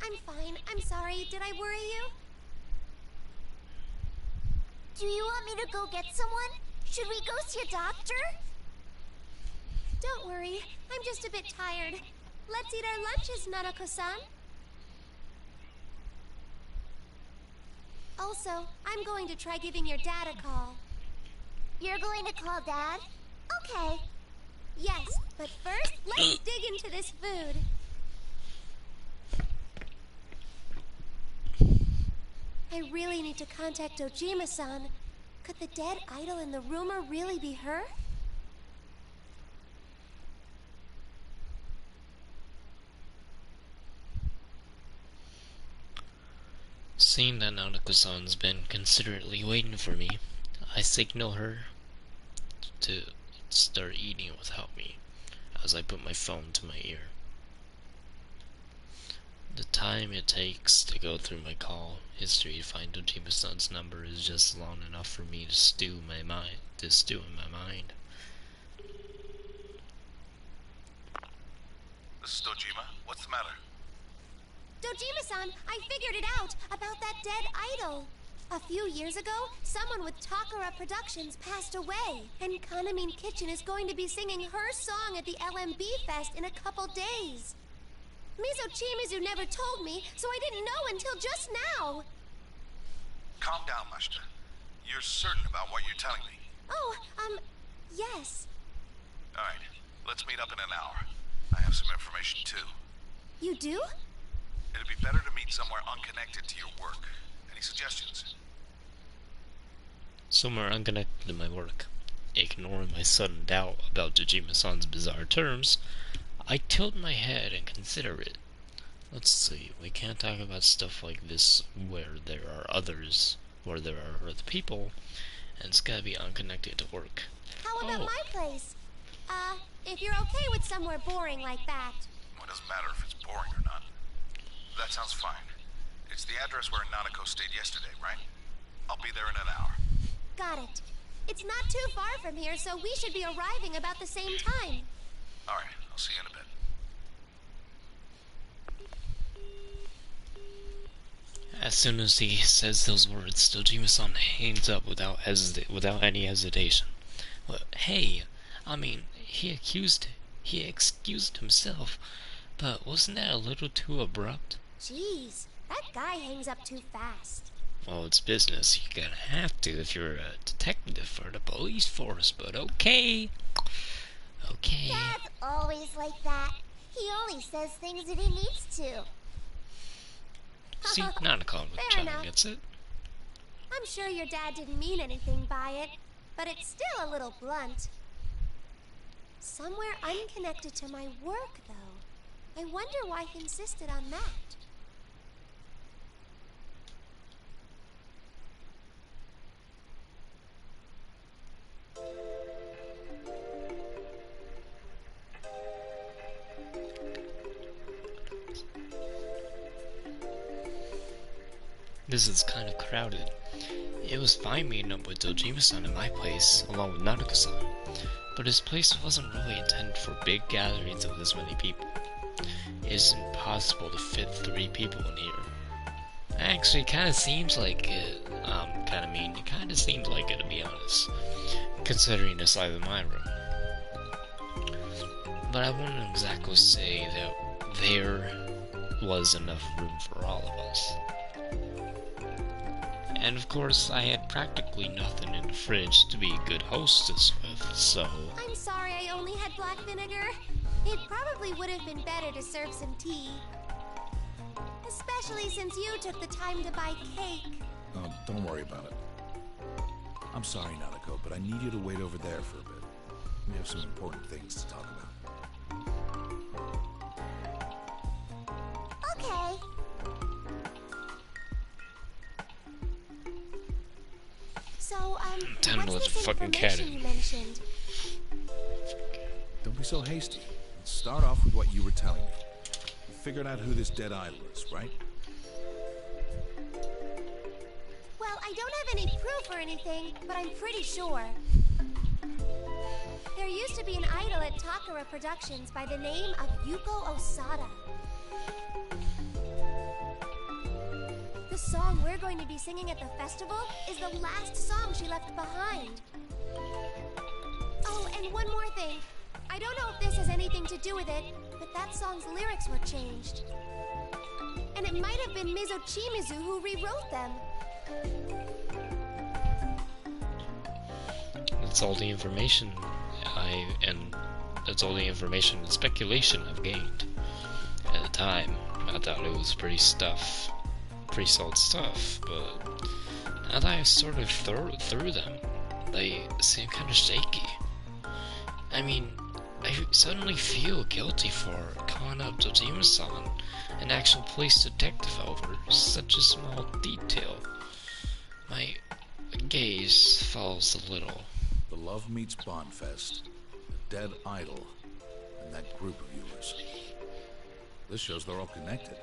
I'm fine. I'm sorry. Did I worry you? Do you want me to go get someone? Should we go see a doctor? Don't worry. I'm just a bit tired. Let's eat our lunches, Nanako-san. Also, I'm going to try giving your dad a call. You're going to call Dad? Okay. Yes, but first, let's dig into this food. I really need to contact Dojima-san. Could the dead idol in the rumor really be her? Seeing that Nanako-san's been considerately waiting for me, I signal her to start eating without me as I put my phone to my ear. The time it takes to go through my call history to find Dojima-san's number is just long enough for me to stew in my mind. This is Dojima. What's the matter? Dojima-san, I figured it out about that dead idol. A few years ago, someone with Takara Productions passed away, and Kanamin Kitchen is going to be singing her song at the LMB Fest in a couple days. Mizo Chimizu never told me, so I didn't know until just now. Calm down, Mashita. You're certain about what you're telling me? Oh, yes. Alright, let's meet up in an hour. I have some information too. You do? It'd be better to meet somewhere unconnected to your work. Any suggestions? Somewhere unconnected to my work. Ignoring my sudden doubt about Dojima-san's bizarre terms, I tilt my head and consider it. Let's see, we can't talk about stuff like this where there are other people, and it's gotta be unconnected to work. How about my place? If you're okay with somewhere boring like that. Well, it doesn't matter if it's boring or not. That sounds fine. It's the address where Nanako stayed yesterday, right? I'll be there in an hour. Got it. It's not too far from here, so we should be arriving about the same time. Alright, I'll see you in a bit. As soon as he says those words, Dojima-san hangs up without any hesitation. Well, hey, I mean, he excused himself, but wasn't that a little too abrupt? Jeez, that guy hangs up too fast. Well, it's business. You gotta have to if you're a detective for the police force, but okay. Okay. Dad's always like that. He only says things that he needs to. See, Nanako-chan gets it. I'm sure your dad didn't mean anything by it, but it's still a little blunt. Somewhere unconnected to my work, though. I wonder why he insisted on that. This is kind of crowded. It was fine meeting up with Dojima-san at my place, along with Nanako-san, but his place wasn't really intended for big gatherings of this many people. It isn't possible to fit 3 people in here. Actually, it kinda seems like it, it kinda seems like it, to be honest, considering the size of my room. But I wouldn't exactly say that there was enough room for all of us. And of course, I had practically nothing in the fridge to be a good hostess with, so... I'm sorry I only had black vinegar. It probably would have been better to serve some tea. Especially since you took the time to buy cake. Oh, don't worry about it. I'm sorry, Nanako, but I need you to wait over there for a bit. We have some important things to talk about. Okay. So, Time to let the fucking cat in. You mentioned? Don't be so hasty. Let's start off with what you were telling me. You figured out who this dead idol is, right? I don't have any proof or anything, but I'm pretty sure. There used to be an idol at Takara Productions by the name of Yuko Osada. The song we're going to be singing at the festival is the last song she left behind. Oh, and one more thing. I don't know if this has anything to do with it, but that song's lyrics were changed. And it might have been Mizo Chimizu who rewrote them. That's all the information that's all the information and speculation I've gained. At the time, I thought it was pretty solid stuff, but now that I've sort of through them, they seem kind of shaky. I mean, I suddenly feel guilty for calling up Dojima-san, an actual police detective, over such a small detail. My gaze falls a little. The Love Meets Bondfest, the Dead Idol, and that group of yours. This shows they're all connected.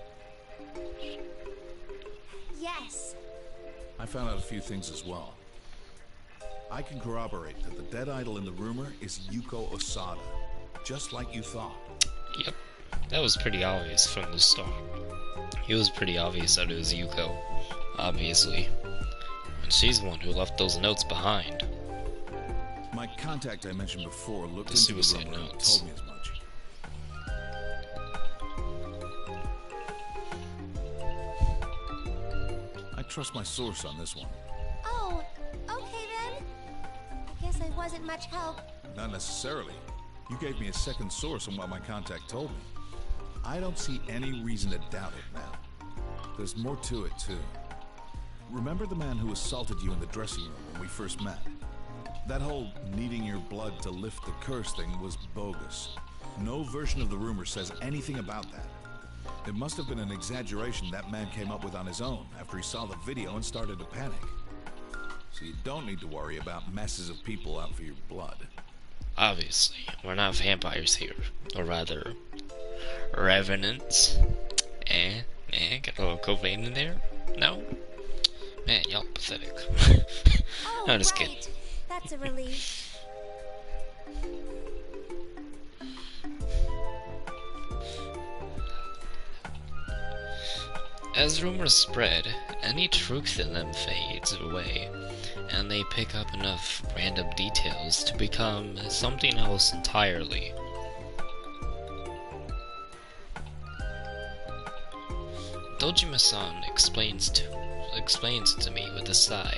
Yes. I found out a few things as well. I can corroborate that the dead idol in the rumor is Yuko Osada, just like you thought. Yep, that was pretty obvious from the start. It was pretty obvious that it was Yuko, obviously. And she's the one who left those notes behind. My contact I mentioned before looked The into the suicide rumor and notes. told me as much. I trust my source on this one. Oh, okay then. I guess I wasn't much help. Not necessarily. You gave me a second source on what my contact told me. I don't see any reason to doubt it now. There's more to it, too. Remember the man who assaulted you in the dressing room when we first met? That whole needing your blood to lift the curse thing was bogus. No version of the rumor says anything about that. It must have been an exaggeration that man came up with on his own after he saw the video and started to panic. So you don't need to worry about masses of people out for your blood. Obviously, we're not vampires here, or rather, revenants. Got a little cocaine in there? No? Man, y'all pathetic. Oh, I'm just right. kidding. That's a relief. As rumors spread, any truth in them fades away, and they pick up enough random details to become something else entirely. Dojima-san explains to me with a sigh.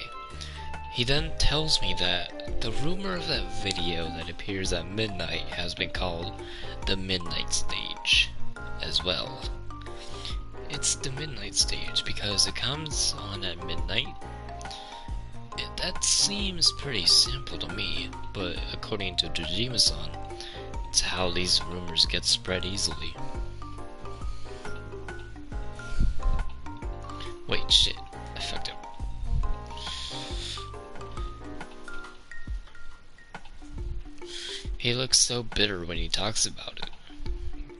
He then tells me that the rumor of that video that appears at midnight has been called the Midnight Stage as well. It's the Midnight Stage because it comes on at midnight. That seems pretty simple to me, but according to Dojima-san, it's how these rumors get spread easily. Wait, shit. I fucked up. He looks so bitter when he talks about it.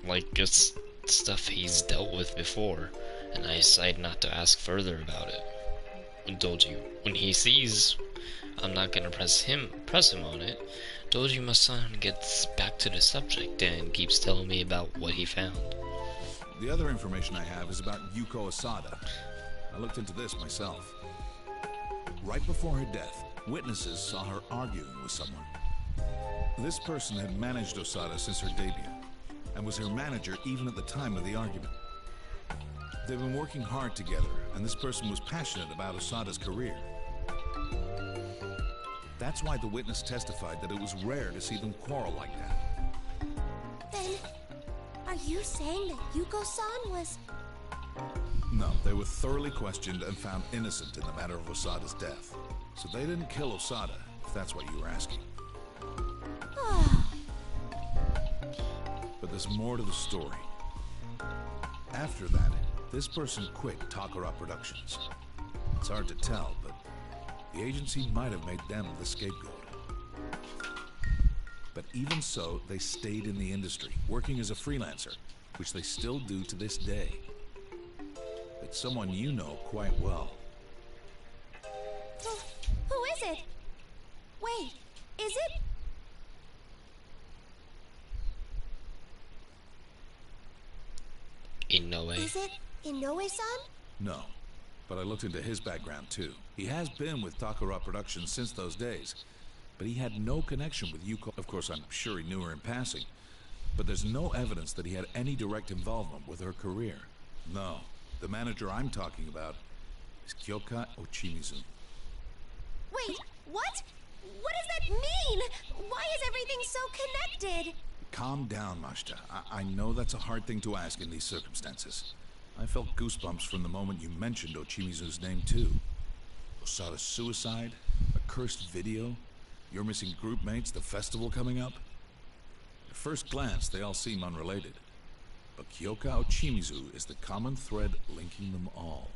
Like it's stuff he's dealt with before, and I decide not to ask further about it. I told you, when he sees I'm not gonna press him on it, Dojima-san gets back to the subject and keeps telling me about what he found. The other information I have is about Yuko Osada. I looked into this myself. Right before her death, witnesses saw her arguing with someone. This person had managed Osada since her debut, and was her manager even at the time of the argument. They've been working hard together, and this person was passionate about Osada's career. That's why the witness testified that it was rare to see them quarrel like that. Then, are you saying that Yuko-san was... No, they were thoroughly questioned and found innocent in the matter of Osada's death. So they didn't kill Osada, if that's what you were asking. But there's more to the story. After that, this person quit Takara Productions. It's hard to tell, but the agency might have made them the scapegoat. But even so, they stayed in the industry, working as a freelancer, which they still do to this day. It's someone you know quite well. is it? Wait, is it? Inoue. Is it Inoue-san? No, but I looked into his background too. He has been with Takara Productions since those days, but he had no connection with Yuko. Of course, I'm sure he knew her in passing, but there's no evidence that he had any direct involvement with her career. No, the manager I'm talking about is Kyoka Ochimizu. Wait, what? What does that mean? Why is everything so connected? Calm down, Mashita. I know that's a hard thing to ask in these circumstances. I felt goosebumps from the moment you mentioned Ochimizu's name too. Osada's suicide, a cursed video, your missing group mates, the festival coming up. At first glance, they all seem unrelated. But Kyoka Ochimizu is the common thread linking them all.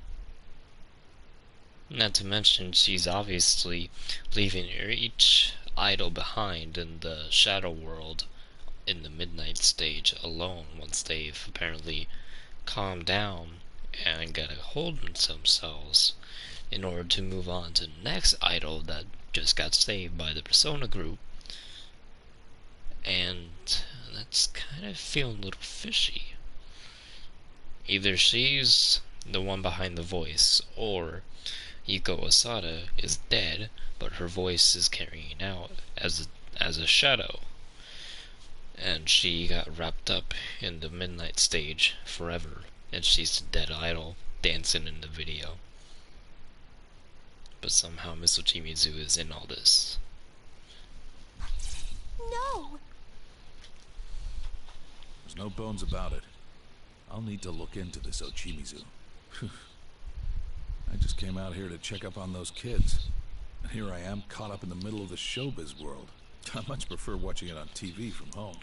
Not to mention, she's obviously leaving each idol behind in the shadow world in the midnight stage alone once they've apparently calmed down and got a hold of themselves in order to move on to the next idol that just got saved by the Persona group. And that's kind of feeling a little fishy. Either she's the one behind the voice, or Yuko Osada is dead, but her voice is carrying out as a shadow. And she got wrapped up in the midnight stage forever, and she's the dead idol dancing in the video. But somehow Miss Ochimizu is in all this. No! There's no bones about it. I'll need to look into this Ochimizu. I just came out here to check up on those kids. And here I am, caught up in the middle of the showbiz world. I much prefer watching it on TV from home.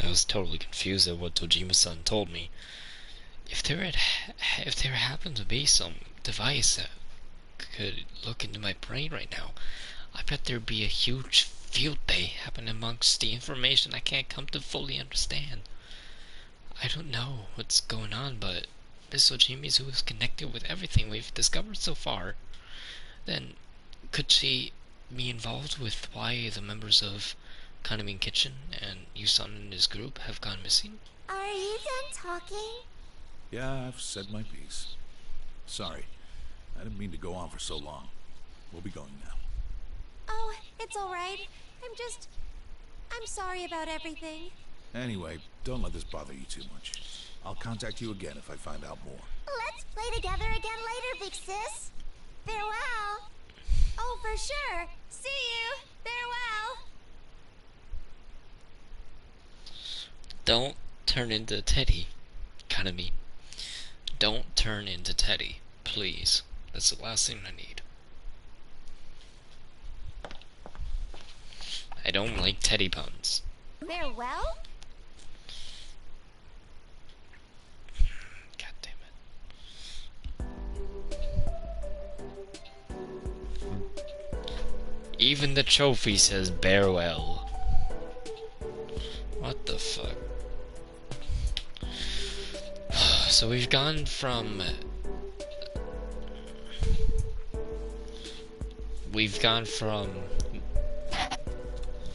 I was totally confused at what Tojima-san told me. If there happened to be some device that could look into my brain right now, I bet there'd be a huge field day happening amongst the information I can't come to fully understand. I don't know what's going on, but Miss Ochimizu is connected with everything we've discovered so far. Then, could she be involved with why the members of Kanamin Kitchen and Yusan and his group have gone missing? Are you done talking? Yeah, I've said my piece. Sorry, I didn't mean to go on for so long. We'll be going now. Oh, it's alright. I'm sorry about everything. Anyway, don't let this bother you too much. I'll contact you again if I find out more. Let's play together again later, big sis. Farewell. Oh, for sure. See you. Farewell. Don't turn into Teddy, Kanami. Don't turn into Teddy, please. That's the last thing I need. I don't like Teddy puns. Farewell? God damn it. Even the trophy says farewell. What the fuck? So we've gone from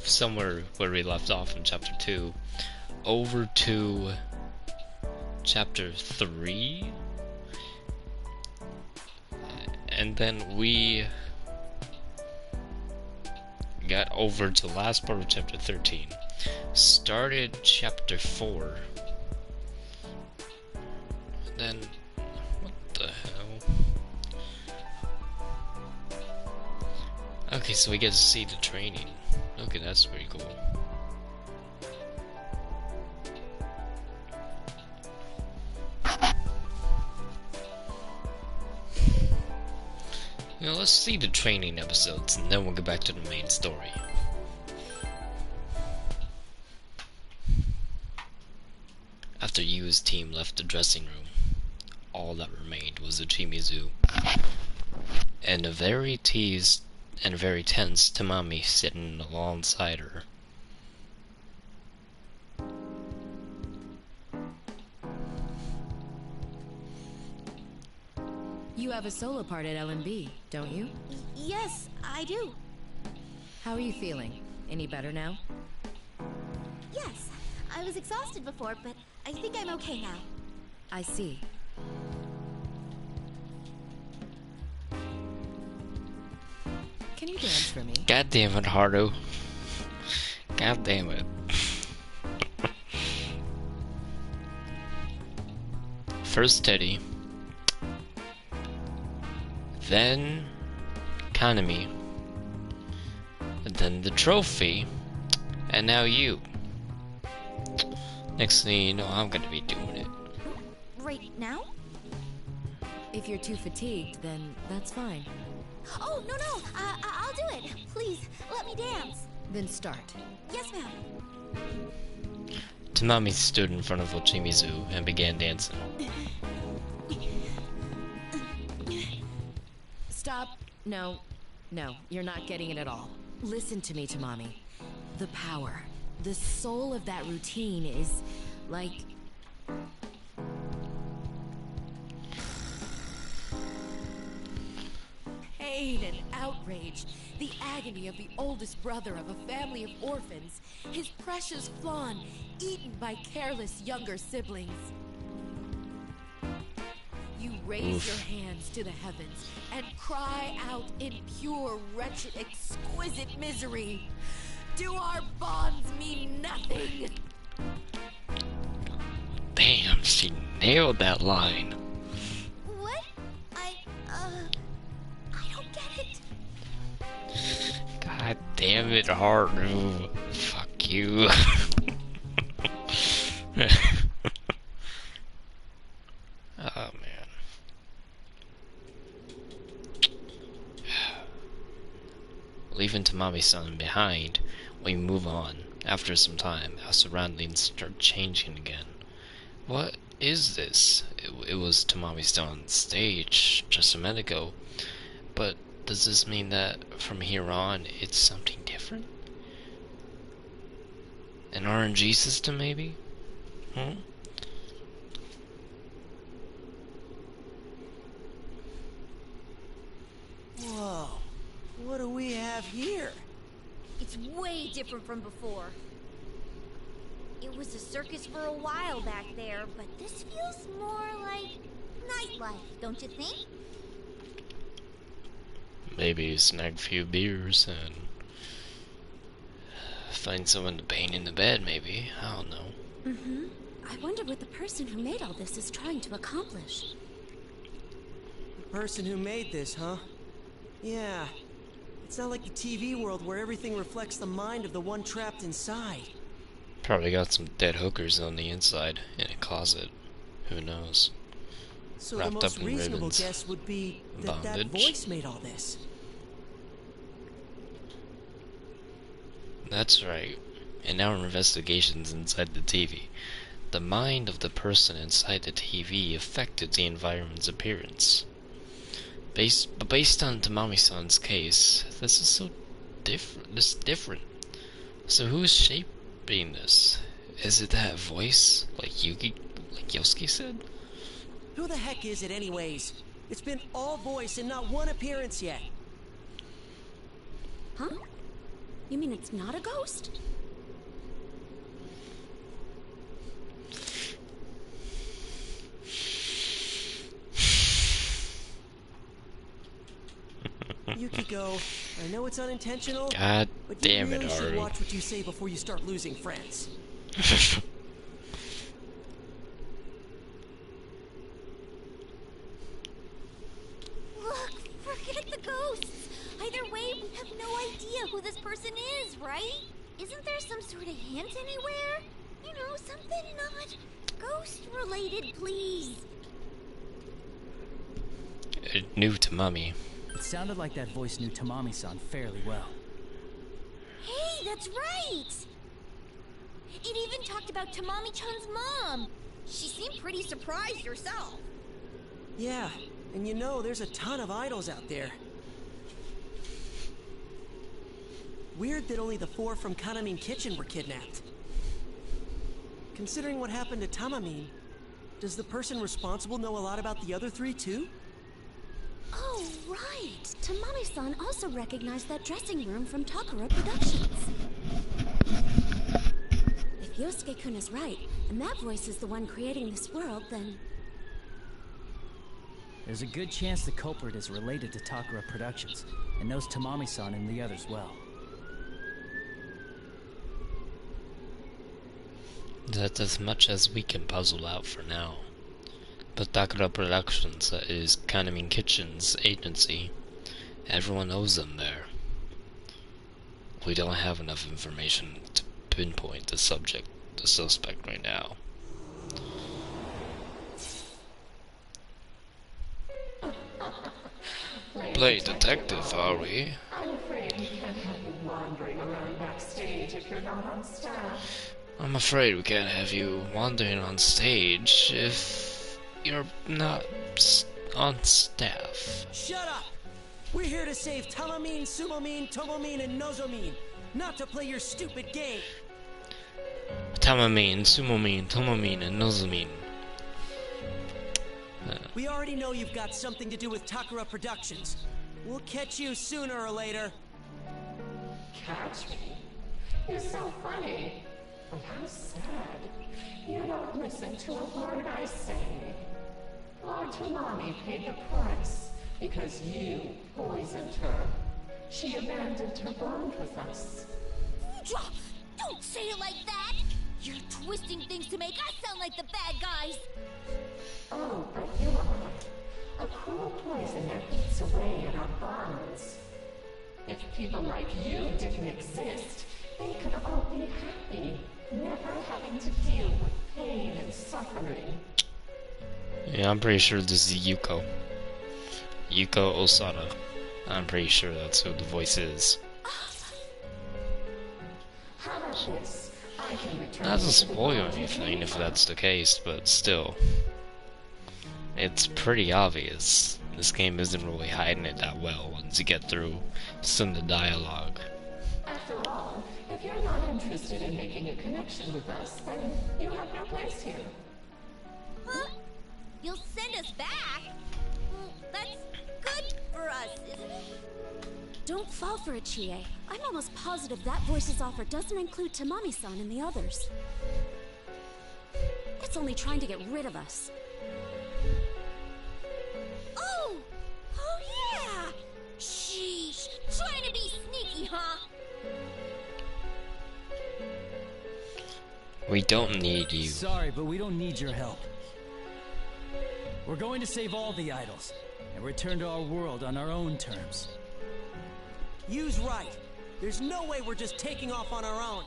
somewhere where we left off in chapter 2 over to chapter 3, and then we got over to the last part of chapter 13, started chapter 4, and then what the hell? Okay, so we get to see the training. Okay, that's pretty cool. Now let's see the training episodes and then we'll get back to the main story. After Yu's team left the dressing room, all that remained was Ochimizu and a very tense Tamami sitting alongside her. You have a solo part at LMB, don't you? Yes, I do. How are you feeling? Any better now? Yes, I was exhausted before, but I think I'm okay now. I see. Can you dance for me? God damn it, Haru. God damn it. First Teddy. Then Kanami. And then the trophy. And now you. Next thing you know, I'm gonna be doing it. Right now? If you're too fatigued, then that's fine. Oh, no, I'll do it. Please, let me dance. Then start. Yes, ma'am. Tamami stood in front of Ochimizu and began dancing. Stop. No, you're not getting it at all. Listen to me, Tamami. The power, the soul of that routine is like... pain and outrage, the agony of the oldest brother of a family of orphans, his precious fawn eaten by careless younger siblings. You raise your hands to the heavens and cry out in pure, wretched, exquisite misery. Do our bonds mean nothing? Damn, she nailed that line. What? I don't get it. God damn it, Haru. Fuck you. Oh, man. Leaving Tamami-san behind, we move on. After some time, our surroundings start changing again. What is this? It was Tamami-san's stage just a minute ago. But does this mean that from here on, it's something different? An RNG system, maybe? Whoa. What do we have here? It's way different from before. It was a circus for a while back there, but this feels more like nightlife, don't you think? Maybe snag a few beers and find someone to paint in the bed, maybe. I don't know. Mm-hmm. I wonder what the person who made all this is trying to accomplish. The person who made this, huh? Yeah. It's not like the TV world where everything reflects the mind of the one trapped inside. Probably got some dead hookers on the inside in a closet. Who knows? So Wrapped the most up in reasonable ribbons. guess would be that that Bondage. voice made all this. That's right. In our investigations inside the TV, the mind of the person inside the TV affected the environment's appearance. Based on Tamami-san's case, this is so different. This is different. So who's shaping this? Is it that voice, like Yosuke said? Who the heck is it anyways? It's been all voice and not one appearance yet. Huh? You mean it's not a ghost? Yukiko, I know it's unintentional, God but damn you it, really should Haru. watch what you say before you start losing friends. Look, forget the ghosts. Either way, we have no idea who this person is, right? Isn't there some sort of hint anywhere? You know, something not ghost-related, please. It knew Tamami. It sounded like that voice knew Tamami-san fairly well. Hey, that's right! It even talked about Tamami-chan's mom. She seemed pretty surprised herself. Yeah, and you know, there's a ton of idols out there. Weird that only the 4 from Kanamine Kitchen were kidnapped. Considering what happened to Tamamine, does the person responsible know a lot about the other 3 too? right. Tamami-san also recognized that dressing room from Takara Productions. If Yosuke-kun is right, and that voice is the one creating this world, then... There's a good chance the culprit is related to Takara Productions, and knows Tamami-san and the others well. That's as much as we can puzzle out for now. But Takara Productions is Kaname Kitchen's agency. Everyone knows them there. We don't have enough information to pinpoint the suspect right now. Play detective, are we? I'm afraid we can't have you wandering around backstage if you're not on staff. I'm afraid we can't have you wandering on stage if you're not on staff. Shut up! We're here to save Tamamine, Sumomine, Tomomine, and Nozomin, not to play your stupid game. Tamamine, Sumomine, Tomomine, and Nozomin. We already know you've got something to do with Takara Productions. We'll catch you sooner or later. Catch me? You're so funny. But how sad. You don't listen to a word I say. Our Tamami paid the price because you poisoned her. She abandoned her bond with us. Don't say it like that! You're twisting things to make us sound like the bad guys! Oh, but you are. A cruel poison that eats away at our bonds. If people like you didn't exist, they could all be happy, never having to deal with pain and suffering. Yeah, I'm pretty sure this is Yuko. Yuko Osada. I'm pretty sure that's who the voice is. How about this? I can return. Not to spoil anything if that's the case, but still. It's pretty obvious. This game isn't really hiding it that well once you get through some of the dialogue. After all, if you're not interested in making a connection with us, then you have no place here. Huh? You'll send us back? Well, that's good for us, isn't it? Don't fall for it, Chie. I'm almost positive that voice's offer doesn't include Tamami-san and the others. It's only trying to get rid of us. Oh! Oh yeah! Sheesh! Trying to be sneaky, huh? We don't need you. Sorry, but we don't need your help. We're going to save all the idols, and return to our world on our own terms. You's right. There's no way we're just taking off on our own.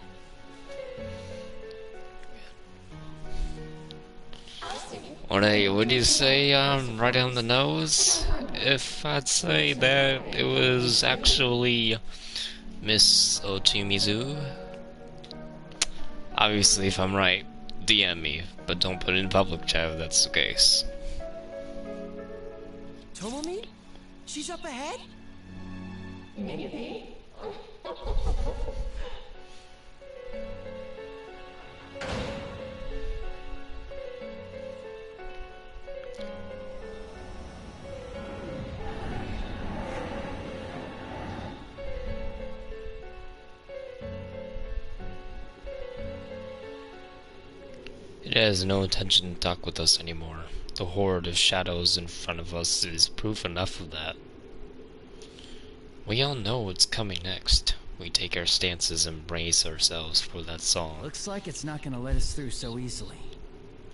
Would you say right on the nose? If I'd say that it was actually Miss Otomizu? Obviously, if I'm right, DM me, but don't put it in public chat if that's the case. Tomomi? She's up ahead? Maybe. It has no intention to talk with us anymore. The horde of shadows in front of us is proof enough of that. We all know what's coming next. We take our stances and brace ourselves for that song. Looks like it's not gonna let us through so easily.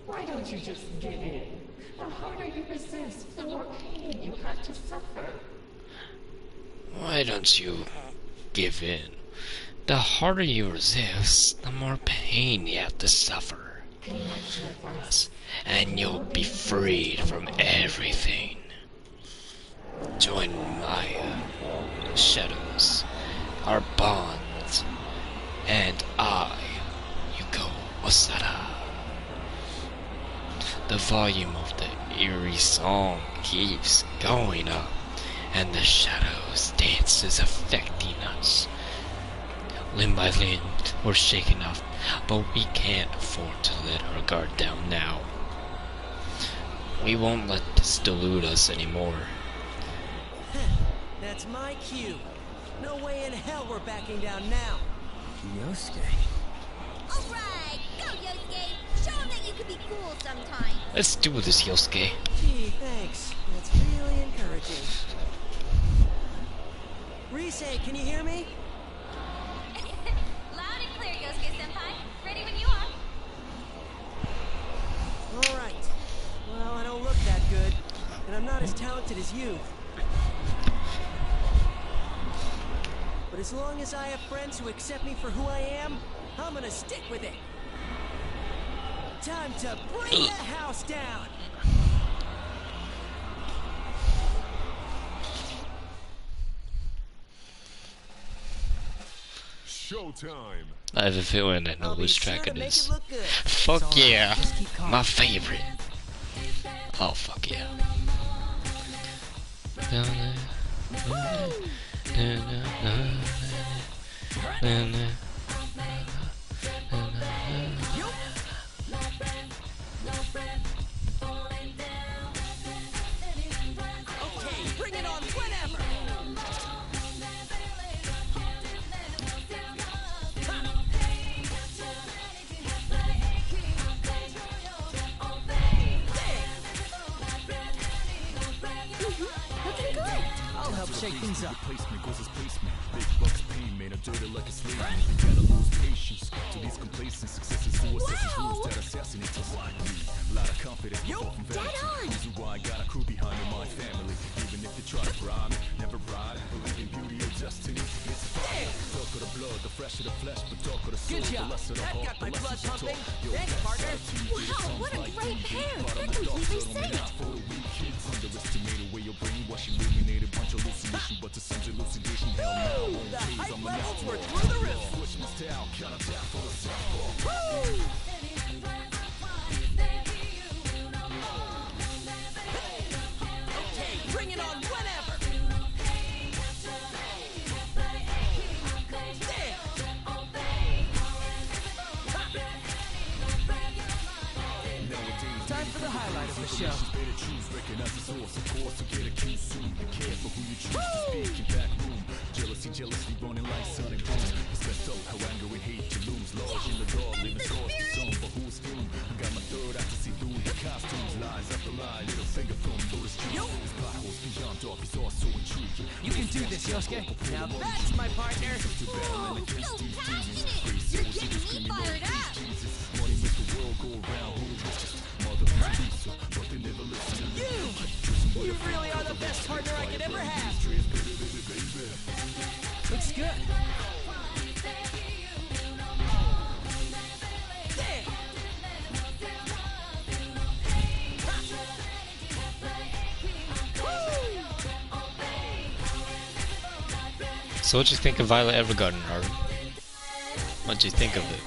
Why don't you just give in? The harder you resist, the more pain you have to suffer. Why don't you give in? The harder you resist, the more pain you have to suffer. And you'll be freed from everything. Join Maya, shadows, our bonds, and I, Yuko Osada. The volume of the eerie song keeps going up, and the shadows dance is affecting us. Limb by limb, we're shaken up, but we can't afford to let our guard down now. We won't let this delude us anymore. That's my cue. No way in hell we're backing down now. Yosuke. Alright, go Yosuke! Show him that you can be cool sometimes! Let's do this, Yosuke. Gee, thanks. That's really encouraging. Rise, can you hear me? Loud and clear, Yosuke-senpai. Ready when you are. Alright. Well, I don't look that good, and I'm not as talented as you. But as long as I have friends who accept me for who I am, I'm gonna stick with it. Time to bring the house down! Showtime! I have a feeling I know which track it is. Fuck yeah! My favorite! Oh, fuck yeah. Okay, bring it on whenever! Looking good. I'll help shake things up. Placement goes as placement. Big bucks pain, man, I'm dirty like a slave. You gotta lose patience to these complacent successes who assesses rules that assassinate us like me. A lot of confidence before from vanity. Reason why I got a crew behind me, my family. Even if they try to bribe me, never ride. Believe in beauty or destiny. It's fine. Talk of the blood, the fresh of the flesh, but talk of the soul, the less of the heart, Got my the blood less of the pumping. talk. Yo, Thanks, partner. Wow, what a great pair. They're completely synced. for the weak kids, underestimated way your brainwash illuminated bunch of hallucination, but to some elucidation, hell no. The hype levels were through the roof. Switch my style, count attack for the southpaw. Woo! Okay, bring it on whenever! Time for the highlight of the show. Better choose, recognize the source, of course, to get accused soon. Be careful who you choose to speak in back room. Jealousy running like sun and boom. It's messed up how anger and hate you lose. Large in the dark, living scars to some, but who's doomed? I got my third eye to see through your costumes. Lies after lie, little finger from Lotus Street. His black horse beyond dark, he's also intriguing. You can do this, Yosuke. Now that's my partner! Whoa, so passionate! You're getting me fired up! Money make the world go around, who is richest? Mother Teresa, but they never listen to me. You really are the best partner I could ever have! Looks good. So what'd you think of Violet Evergarden, Harvey? What'd you think of it?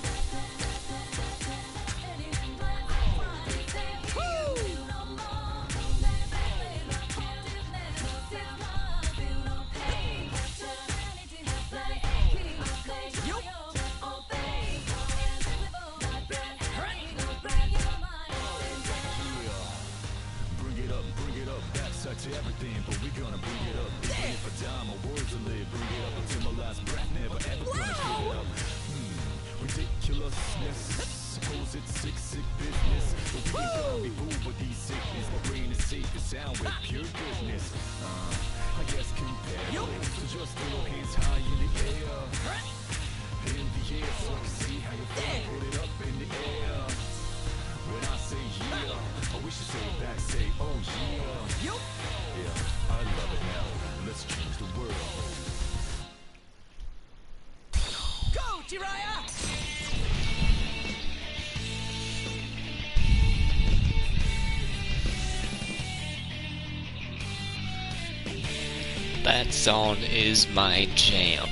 Bring it up, backside to everything, but we gonna bring it up. Even if I die, my words will live. Bring it up until my last breath, never ever gonna give it up. Ridiculousness, suppose it's sick business. But we ain't gonna be fooled with these sickness. My brain is safe and sound with pure goodness. I guess compare to just throw your hands high in the air. In the air, so I can see how you feel. Put it up in the air. When I say yeah, I wish you say it back, say oh yeah. Yeah, I love it now. Let's change the world. Go, Jiraiya! That song is my jam.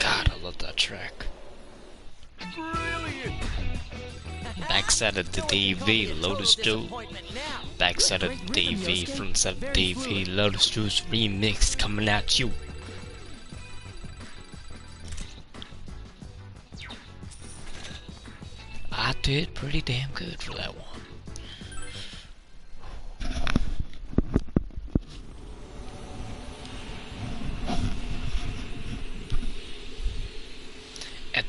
God, I love that track. Backside of the TV, Lotus Juice. Backside of the TV, from side of the TV, Lotus Juice remix coming at you. I did pretty damn good for that one.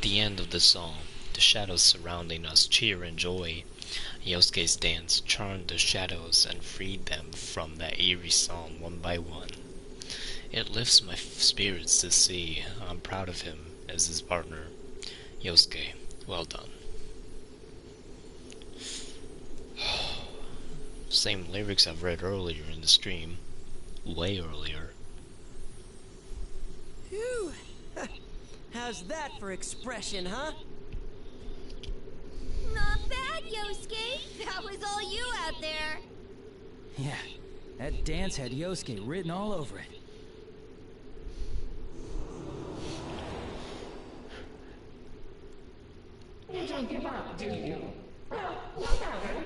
the end of the song, the shadows surrounding us cheer in joy. Yosuke's dance charmed the shadows and freed them from that eerie song one by one. It lifts my spirits to see. I'm proud of him as his partner. Yosuke, well done. Same lyrics I've read earlier in the stream. Way earlier. Phew! How's that for expression, huh? Not bad, Yosuke. That was all you out there. Yeah, that dance had Yosuke written all over it. You don't give up, do you? Well, no matter.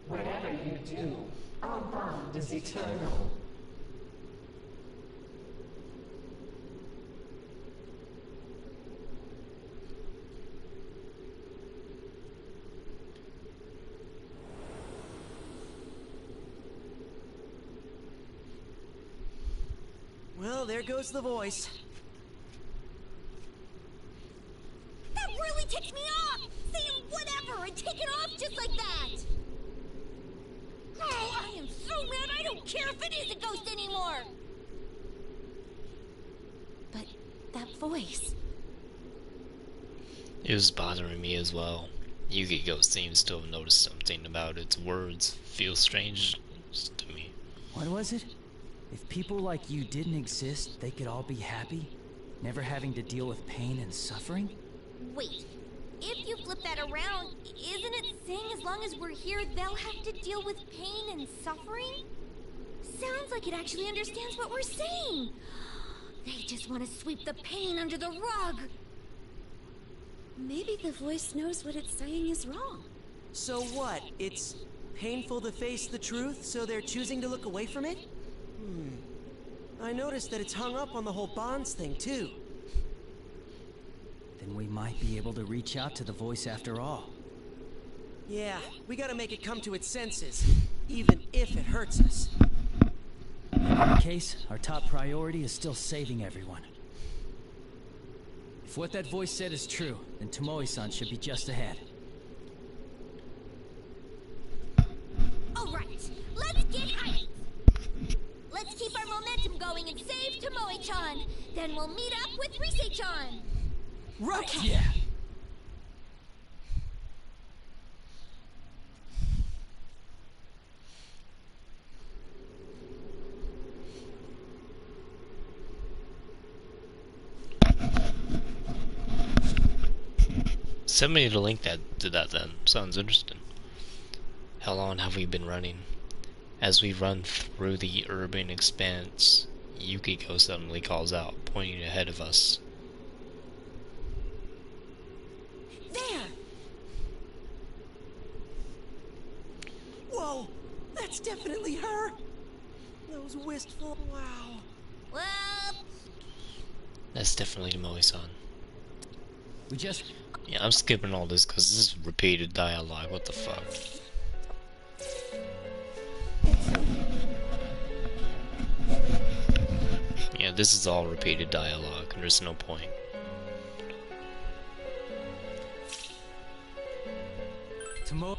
Whatever you do, our bond is eternal. Well, there goes the voice. That really ticks me off! Saying whatever and taking off just like that! Oh, I am so mad I don't care if it is a ghost anymore! But that voice... It was bothering me as well. Yukiko seems to have noticed something about its words. Feels strange to me. What was it? If people like you didn't exist, they could all be happy? Never having to deal with pain and suffering? Wait, if you flip that around, isn't it saying as long as we're here, they'll have to deal with pain and suffering? Sounds like it actually understands what we're saying. They just want to sweep the pain under the rug. Maybe the voice knows what it's saying is wrong. So what? It's painful to face the truth, so they're choosing to look away from it? I noticed that it's hung up on the whole bonds thing, too. Then we might be able to reach out to the voice after all. Yeah, we gotta make it come to its senses, even if it hurts us. In any case, our top priority is still saving everyone. If what that voice said is true, then Tomoe-san should be just ahead. Alright, let's get hyped! Let's keep our momentum going and save Tomoe-chan. Then we'll meet up with Rise-chan. Right! Okay. Yeah. Send me the link to that then. Sounds interesting. How long have we been running? As we run through the urban expanse, Yukiko suddenly calls out, pointing ahead of us. There! Whoa! That's definitely her! Those wistful... wow. Well... That's definitely Tomoe-san. We just... Yeah, I'm skipping all this because this is repeated dialogue. What the fuck? Yeah, this is all repeated dialogue, and there's no point. Tomoe...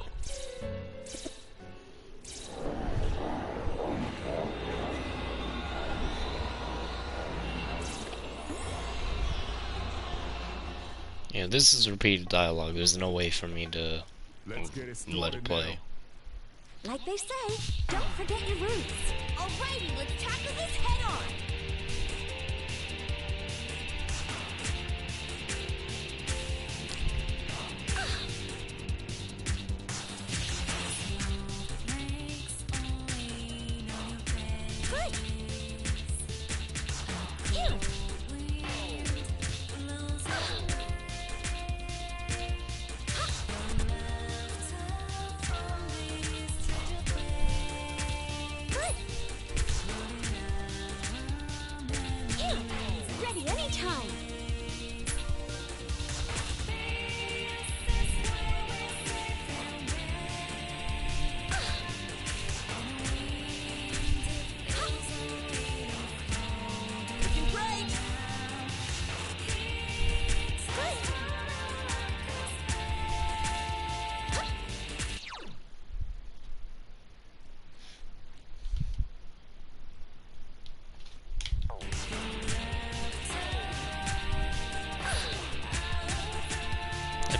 Yeah, this is repeated dialogue. There's no way for me to let it play. Like they say, don't forget your roots. Alrighty, let's tackle this head on. Good. Ew. Good.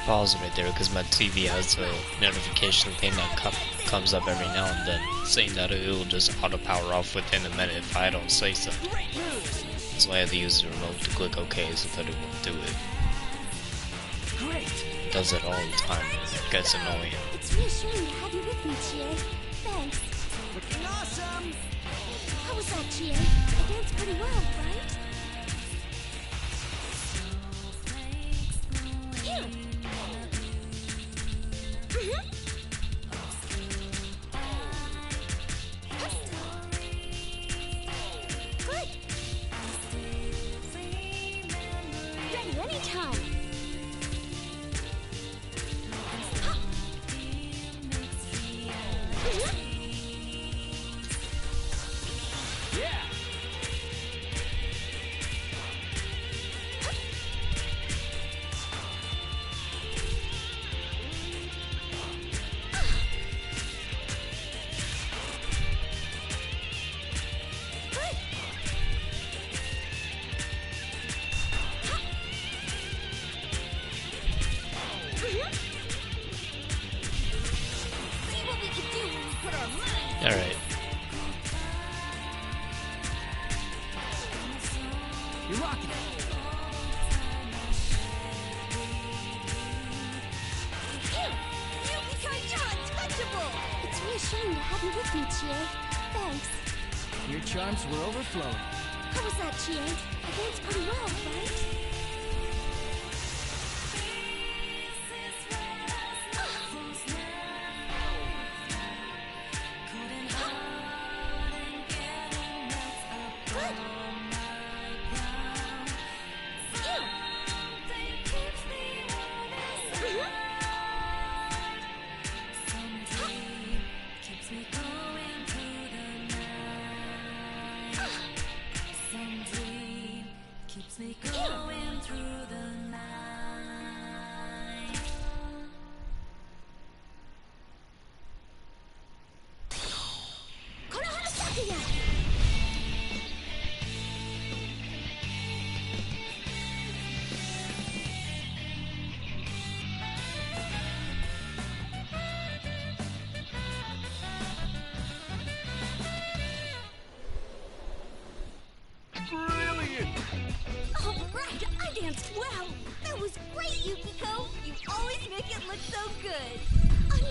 pause right there because my TV has a notification thing that comes up every now and then saying that it will just auto power off within a minute if I don't say so. So I have to use the remote to click OK so that it won't do it. It does it all the time. It gets annoying. It's reassuring to have you with me, Chie. Thanks. Looking awesome! How was that, Chie? I danced pretty well, right? Ew. Good. Ready anytime. Yeah! Alright. You're rocking it! You become untouchable! It's reassuring to have you with me, Chie. Thanks. Your charms were overflowing. How was that, Chie? I danced pretty well, right?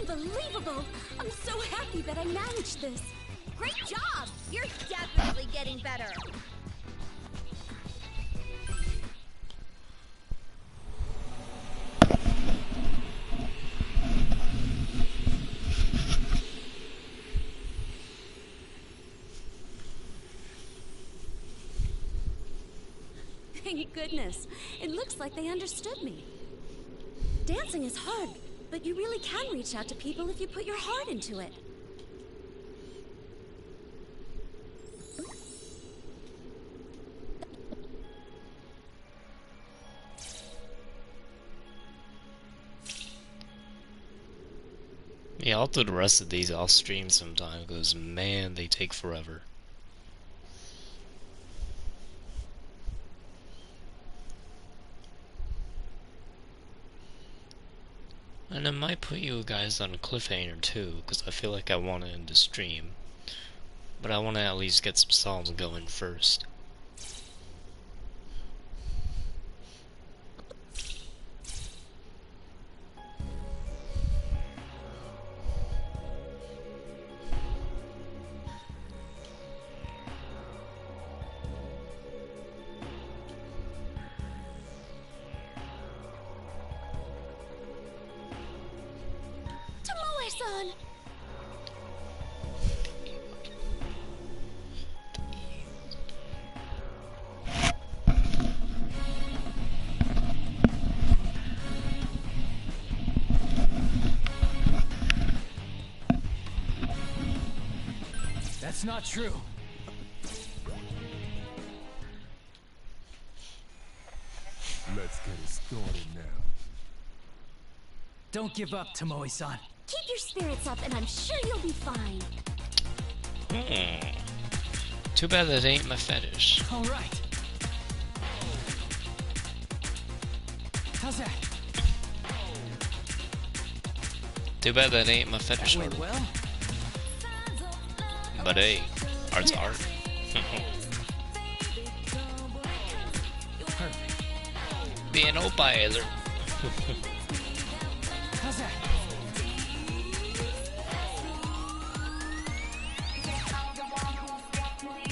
Unbelievable! I'm so happy that I managed this. Great job! You're definitely getting better. Thank goodness. It looks like they understood me. Dancing is hard, but you really can reach out to people if you put your heart into it. Yeah, I'll do the rest of these off stream sometime because man, they take forever. And I might put you guys on a cliffhanger too, because I feel like I want to end the stream. But I want to at least get some songs going first. Tomoe-san! That's not true. Let's get it started now. Don't give up, Tomoe-san. Keep your spirits up and I'm sure you'll be fine. Too bad that ain't my fetish. All right. How's that? Too bad that ain't my fetish already. Well, But hey, art's art. Piano pilot. how's that?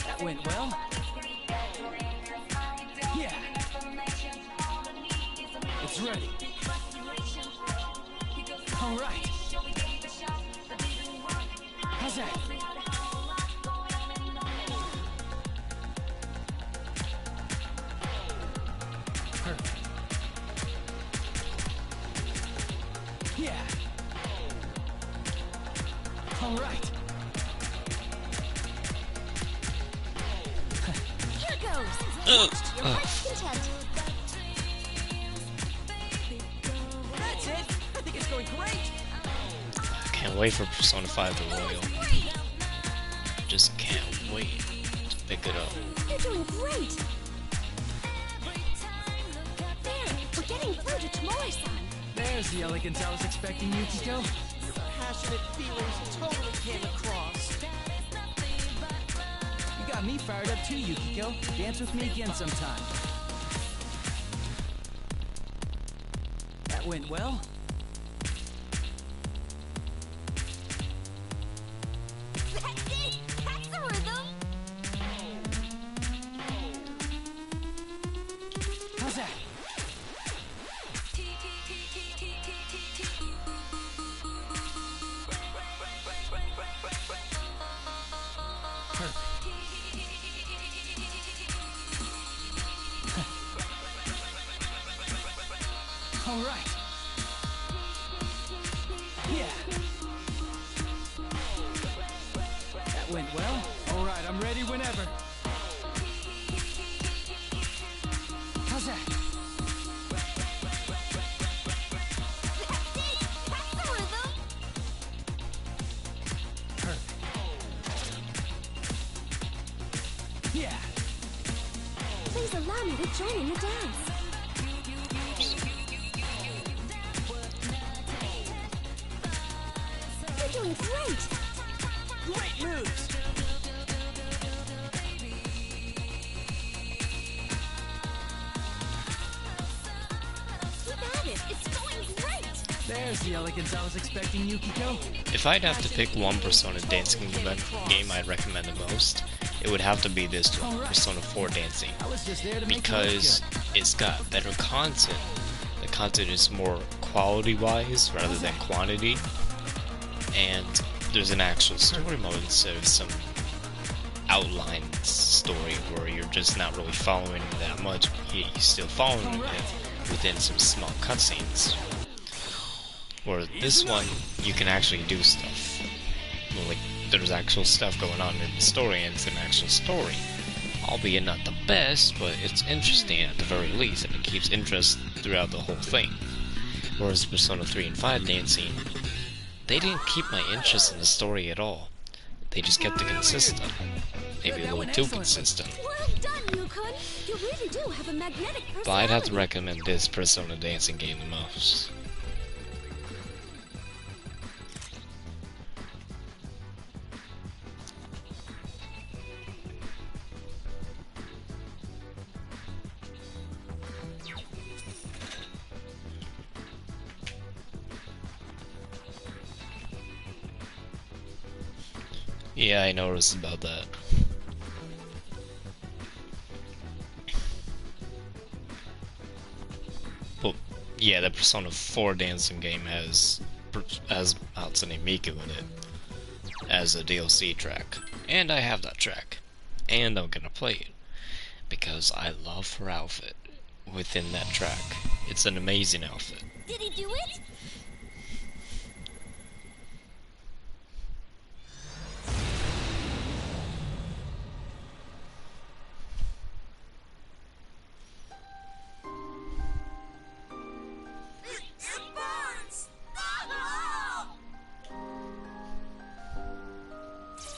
That went well. Yeah. It's ready. All right. How's that? Perfect. Yeah. All right. Here goes. Ugh. Your heart's content. That's it. I think it's going great. Can't wait for Persona 5 to Royal. Just can't wait to pick it up. You're doing great. There, we're getting through to Tomoe-san. There's the elegance I was expecting, Yukiko. Your passionate feelings totally came across. You got me fired up too, Yukiko. Dance with me again sometime. That went well. That's it. That's the rhythm. How's that? All right. Yeah. That went well. All right, I'm ready whenever. How's that? That's the rhythm. Perfect. Yeah. Please allow me to join in the dance. You're doing great. Great moves. Keep at it. It's going great. There's the elegance I was expecting, Yukiko. If I'd have to pick one Persona dancing game I'd recommend the most, it would have to be this one, Persona 4 Dancing. I was just there to make you look Because good. it's got better content. The content is more quality-wise rather than quantity. And there's an actual story mode instead of some outline story where you're just not really following it that much. You're still following it within some small cutscenes. Where this one, you can actually do stuff. Like, there's actual stuff going on in the story, and it's an actual story. Albeit not the best, but it's interesting at the very least, and it keeps interest throughout the whole thing. Whereas Persona 3 and 5 Dancing, they didn't keep my interest in the story at all. They just kept it consistent. Maybe a little too consistent. Well done, Yukon. You really do have a magnetic personality. But I'd have to recommend this Persona Dancing game the most. Yeah, I noticed about that. Well, yeah, the Persona 4 dancing game has Hatsune Miku in it as a DLC track. And I have that track. And I'm gonna play it. Because I love her outfit within that track. It's an amazing outfit. Did he do it?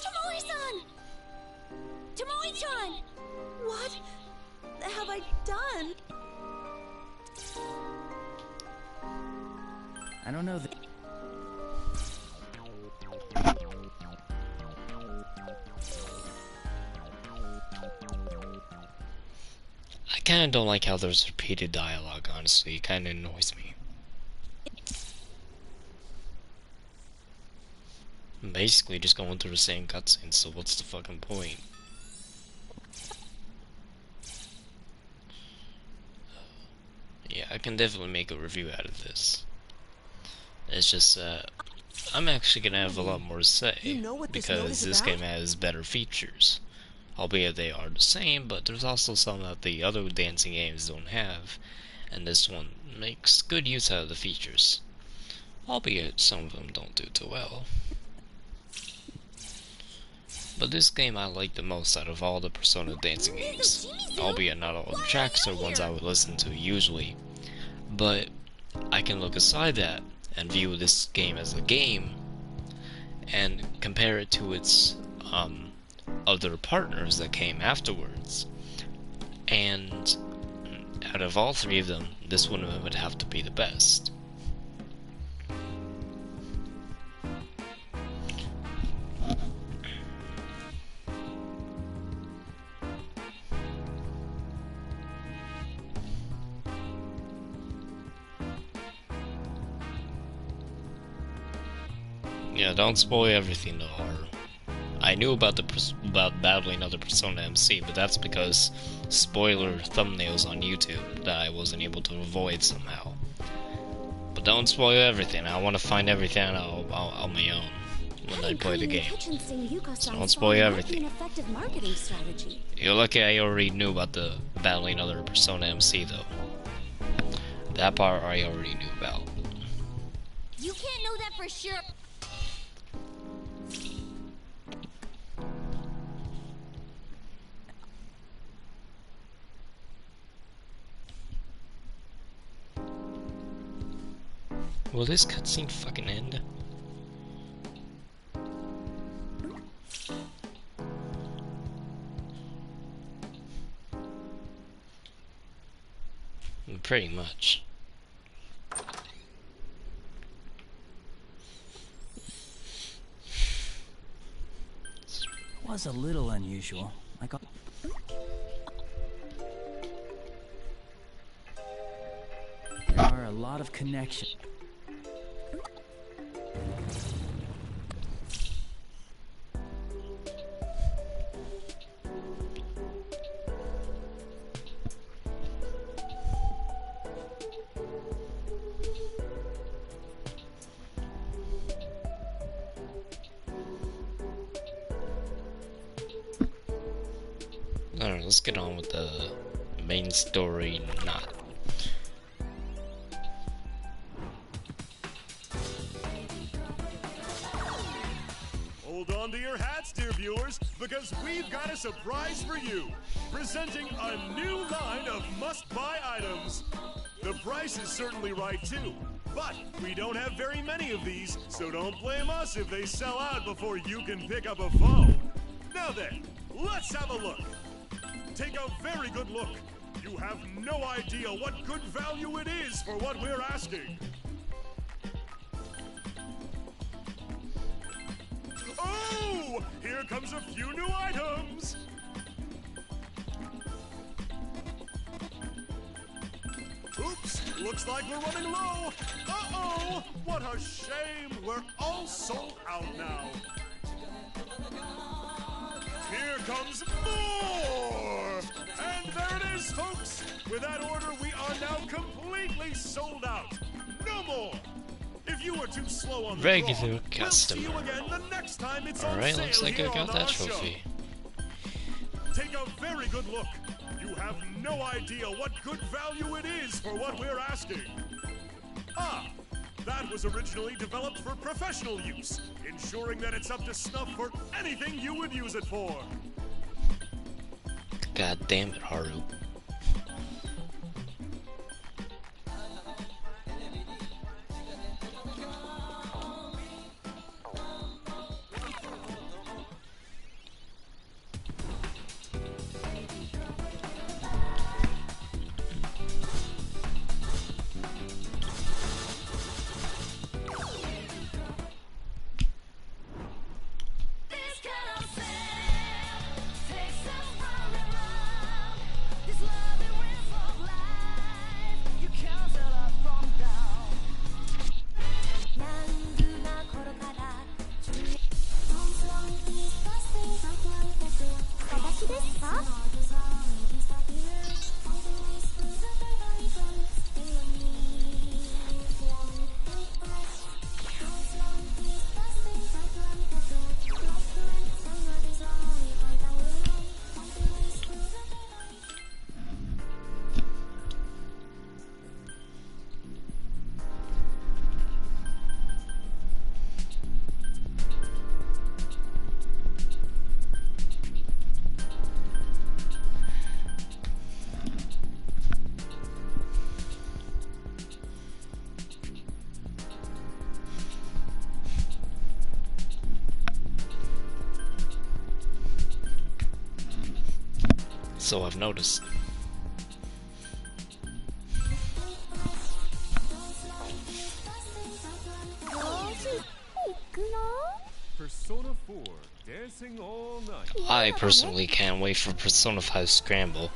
Tomoe-san! Tomoe-chan! What have I done? I don't know that. kinda don't like how there's repeated dialogue, honestly. It kinda annoys me. I'm basically just going through the same cutscene, so what's the fucking point? Yeah, I can definitely make a review out of this. It's just, I'm actually gonna have a lot more to say, because this game has better features. Albeit they are the same, but there's also some that the other dancing games don't have, and this one makes good use out of the features. Albeit some of them don't do too well. But this game I like the most out of all the Persona dancing games. Albeit not all the tracks are ones I would listen to usually. But I can look aside that and view this game as a game and compare it to its other partners that came afterwards. And out of all three of them, this one would have to be the best. Yeah, don't spoil everything though, Haru. I knew about about battling other Persona MC, but that's because spoiler thumbnails on YouTube that I wasn't able to avoid somehow. But don't spoil everything. I want to find everything out on my own when I play the game. So don't spoil everything. You're lucky I already knew about the battling other Persona MC though. That part I already knew about. You can't know that for sure. Will this cutscene fucking end? Pretty much. It was a little unusual. Like there are a lot of connections. Alright, let's get on with the main story. Not. Hold on to your hats, dear viewers, because we've got a surprise for you. Presenting a new line of must-buy items. The price is certainly right, too. But we don't have very many of these, so don't blame us if they sell out before you can pick up a phone. Now then, let's have a look. Take a very good look. You have no idea what good value it is for what we're asking. Oh! Here comes a few new items! Oops, looks like we're running low. Uh-oh, what a shame. We're all sold out now. Here comes more! And there it is, folks. With that order, we are now completely sold out. No more. If you were too slow on the Regular draw, customer. we'll see you again the next time it's on Alright, sale looks like I here got on that our trophy. show. Take a very good look. You have no idea what good value it is for what we're asking. Ah, that was originally developed for professional use, ensuring that it's up to snuff for anything you would use it for. God damn it, Haru. So I've noticed. Persona 4, dancing all night. I personally can't wait for Persona 5 Scramble.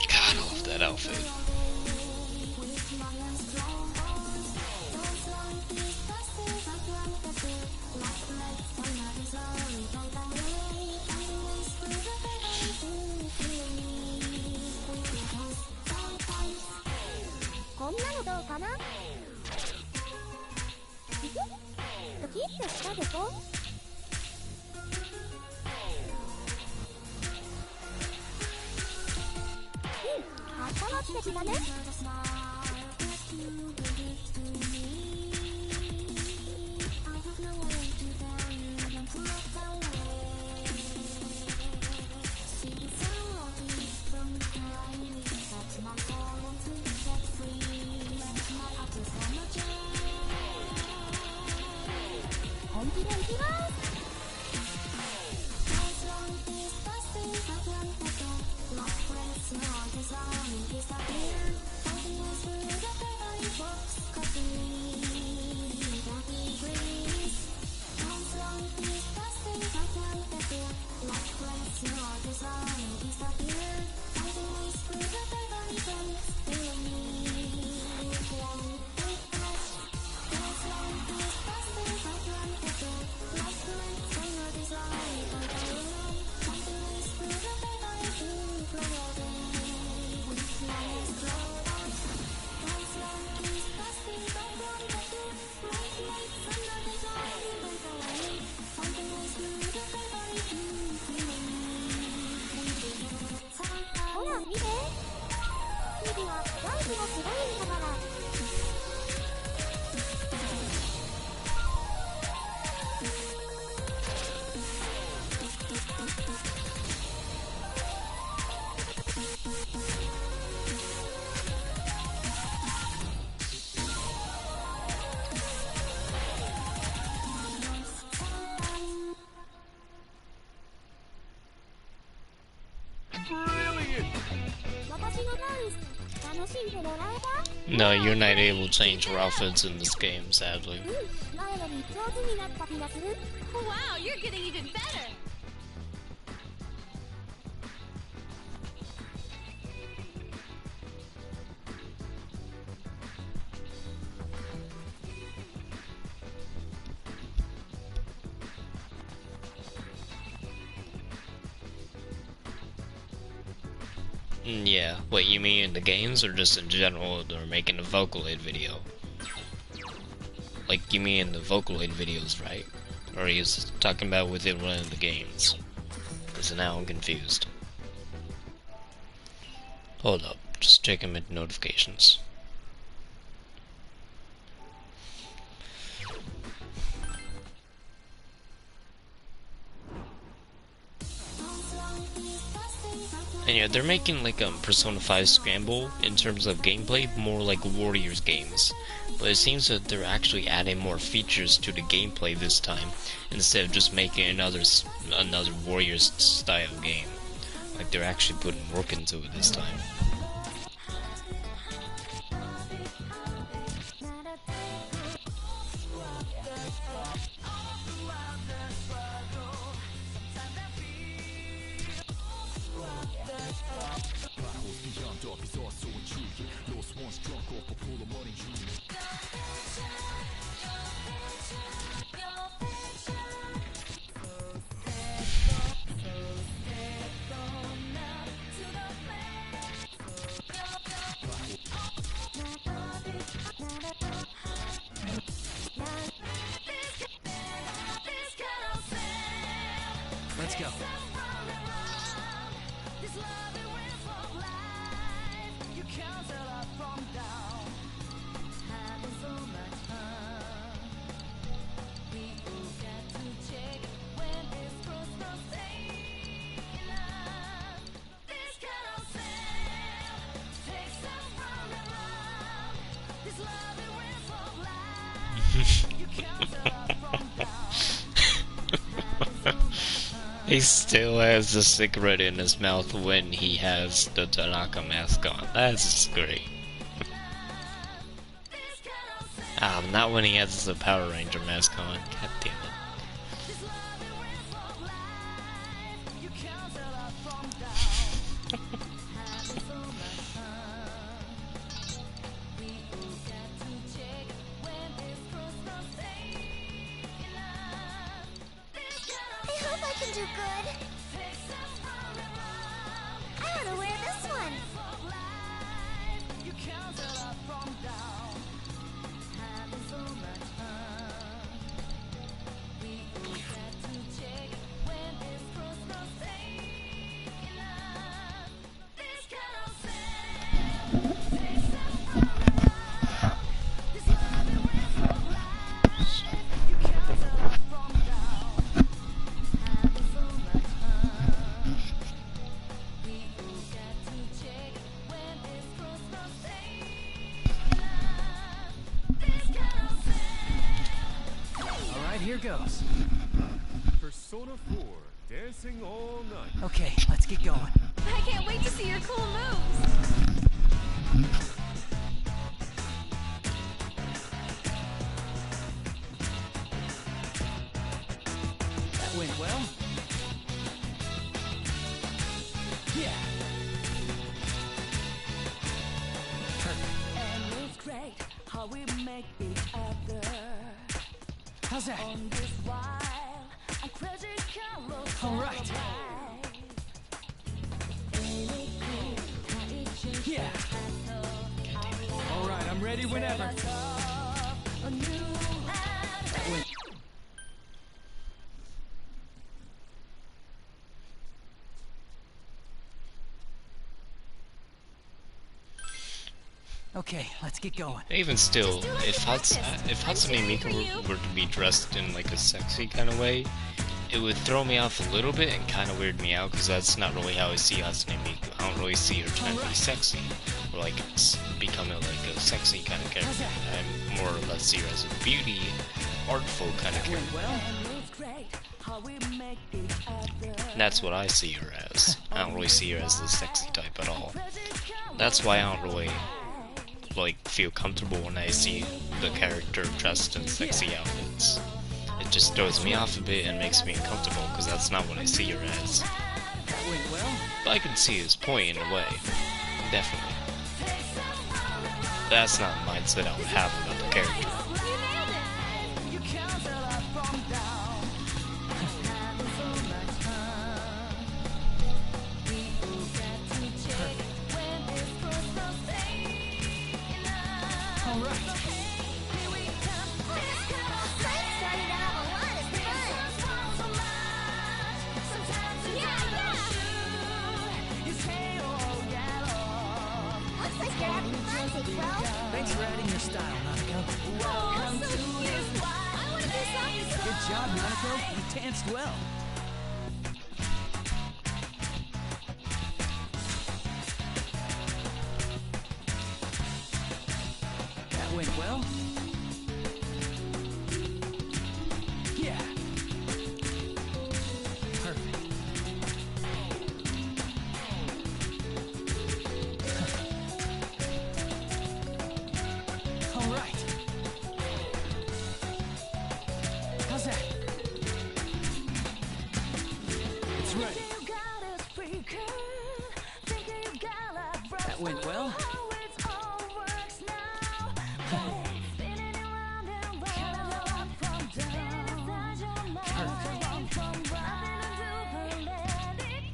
God, I love that outfit. No, you're not able to change your outfits in this game, sadly. Wow, you're getting even better! Yeah, wait, you mean in the games or just in general they're making a Vocaloid video? Like, you mean in the Vocaloid videos, right? Or are you talking about within one of the games? Because now I'm confused. Hold up, just checking my notifications. And yeah, they're making like Persona 5 Scramble in terms of gameplay more like Warriors games. But it seems that they're actually adding more features to the gameplay this time, instead of just making another Warriors style game. Like they're actually putting work into it this time. let's go. He still has the cigarette in his mouth when he has the Tanaka mask on. That's great. Not when he has the Power Ranger mask on. God damn it. Here goes. Persona 4, Dancing All Night. Okay, let's get going. I can't wait to see your cool moves. That went well. Yeah. Perfect. And it's great how we make each other. How's that? On this wild and crazy carousel. All right. Yeah. All right, I'm ready whenever. Okay, let's get going. Even still, if Hatsune Miku were to be dressed in like a sexy kind of way, it would throw me off a little bit and kind of weird me out, because that's not really how I see Hatsune Miku. I don't really see her trying to be sexy, or like becoming like a sexy kind of character. I more or less see her as a beauty, artful kind of character. And that's what I see her as. I don't really see her as the sexy type at all. That's why I don't really like feel comfortable when I see the character dressed in sexy outfits. It just throws me off a bit and makes me uncomfortable, because that's not what I see her as. But I can see his point in a way. Definitely. That's not the mindset I would have about the character. Thanks for adding your style, Nanako. Oh, so cute! I want to do something. Good job, Nanako. You danced well. That went well. Yeah. Perfect. All right. How's that? It's ready. That went well.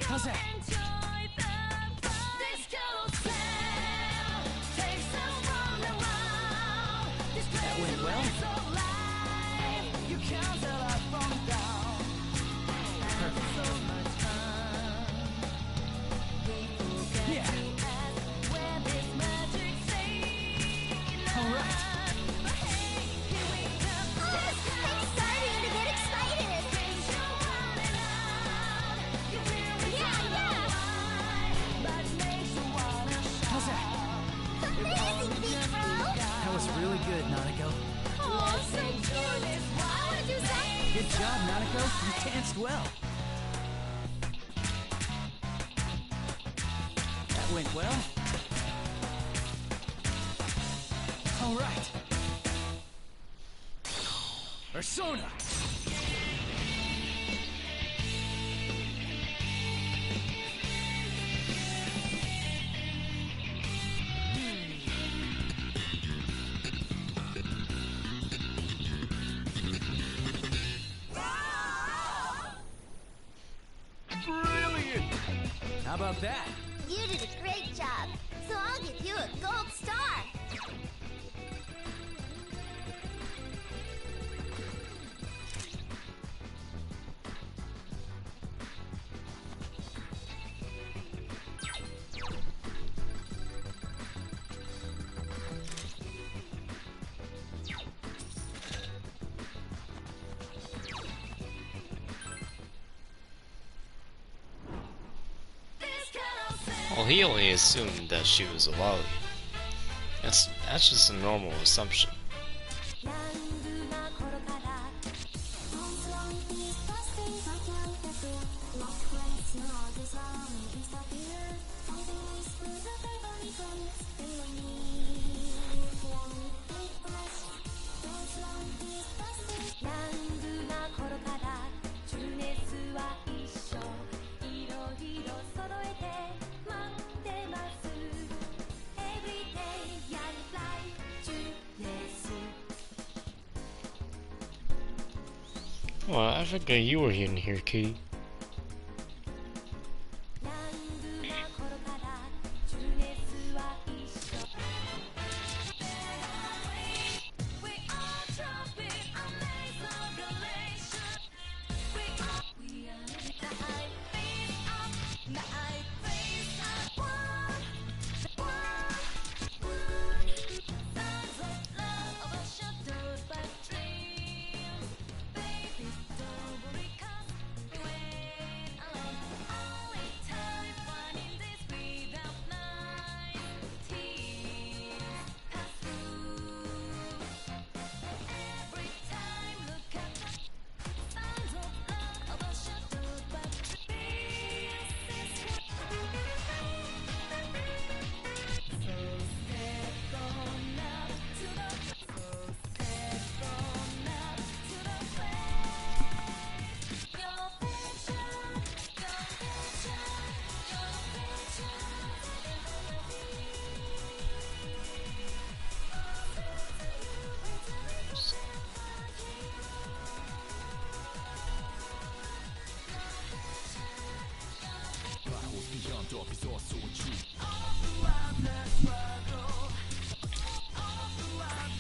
How's that? That went well. Perfect. go. You danced well. That went well. All right. Persona! Brilliant! How about that? You did a great job, so I'll give you a gold star. Well, he only assumed that she was a lolly. That's just a normal assumption. Well, I forgot you were in here, Kitty.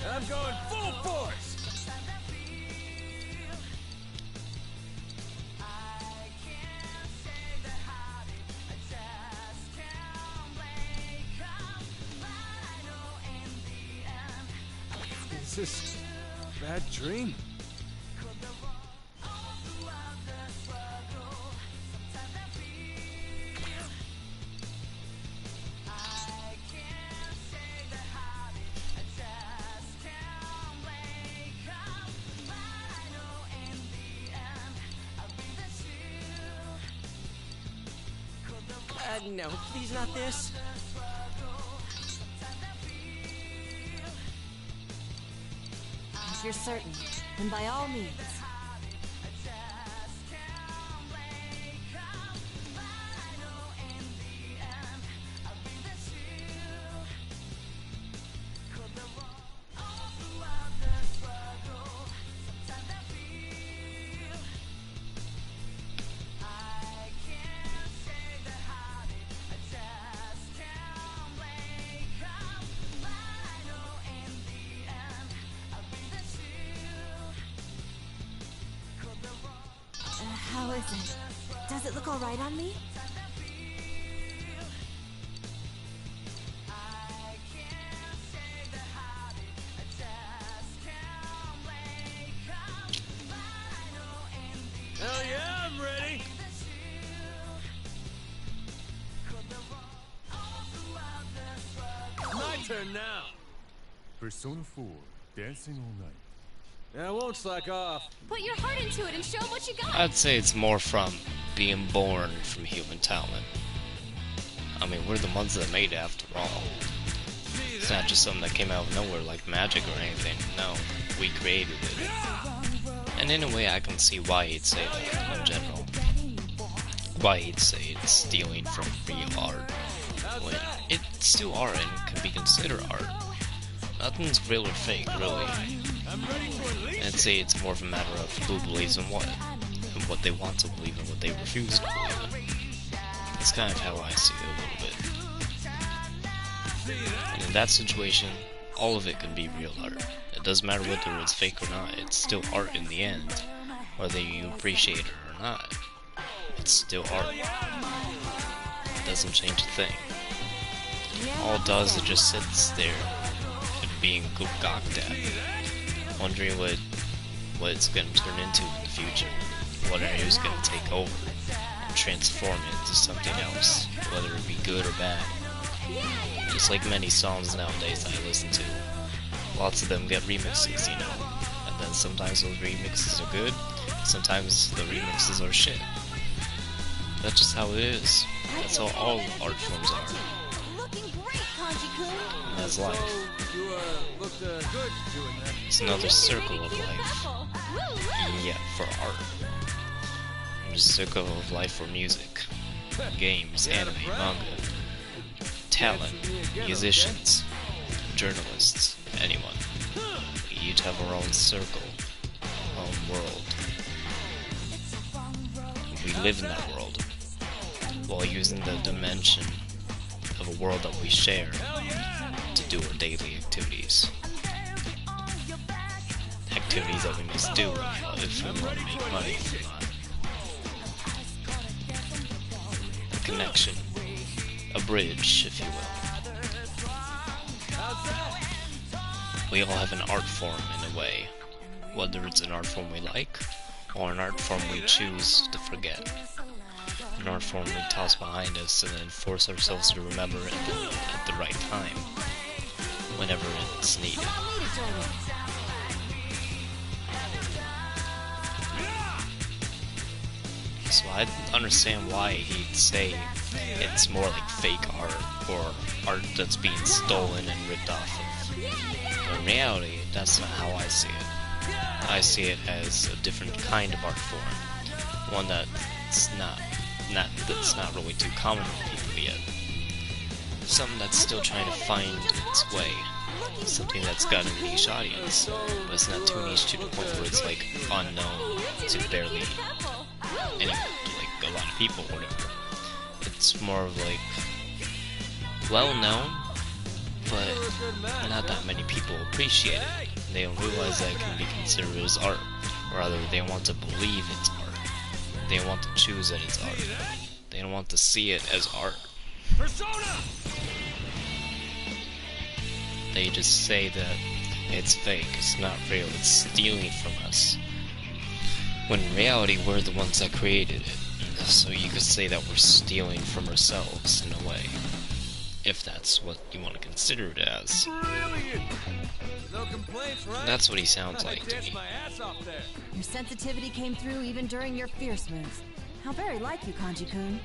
I'm going full force! Is this a bad dream? No, please not this. If you're certain, then by all means. How is it? Does it look all right on me? Hell yeah, I'm ready! My turn now! Persona 4 Dancing All Night. I won't slack off. Put your heart into it and show 'em what you got. I'd say it's more from being born from human talent. I mean, we're the ones that made it after all. It's not just something that came out of nowhere like magic or anything. No, we created it. And in a way, I can see why he'd say that in general. Why he'd say it's stealing from real art. When it's still art and can be considered art. Nothing's real or fake, really. I'd say it's more of a matter of who believes in what, and what they want to believe and what they refuse to believe in. That's kind of how I see it a little bit. And in that situation, all of it can be real art. It doesn't matter whether it's fake or not, it's still art in the end. Whether you appreciate it or not, it's still art. It doesn't change a thing. All it does, it just sits there and being gawked at, wondering what it's going to turn into in the future, what who's going to take over and transform it into something else, whether it be good or bad. Just like many songs nowadays that I listen to, lots of them get remixes, you know, and then sometimes those remixes are good, sometimes the remixes are shit. That's just how it is. That's how all art forms are. And that's life. It's another circle of life. And yet, for art. And a circle of life for music, games, anime, manga, talent, musicians, journalists, anyone. We each have our own circle, our own world. We live in that world, while using the dimension of a world that we share to do our daily activities. Activities that we must do if we want to make money. A connection, a bridge, if you will. We all have an art form in a way, whether it's an art form we like, or an art form we choose to forget. An art form we toss behind us and then force ourselves to remember it at the right time, whenever it's needed. So I understand why he'd say it's more like fake art, or art that's being stolen and ripped off of. But in reality, that's not how I see it. I see it as a different kind of art form, one that's not really too common for people yet. Something that's still trying to find its way. Something that's got a niche audience, but it's not too niche to the point where it's like unknown to barely anyone, like a lot of people or whatever. It's more of like well known, but not that many people appreciate it. They don't realize that it can be considered as art, or rather they want to believe it's art. They want to choose that it's art. They don't want to see it as art. Persona! They just say that it's fake, it's not real, it's stealing from us. When in reality, we're the ones that created it. So you could say that we're stealing from ourselves in a way. If that's what you want to consider it as. Brilliant! No complaints, right? That's what he sounds like to me. My ass off there. Your sensitivity came through even during your fierce moves. How very like you, Kanji-kun.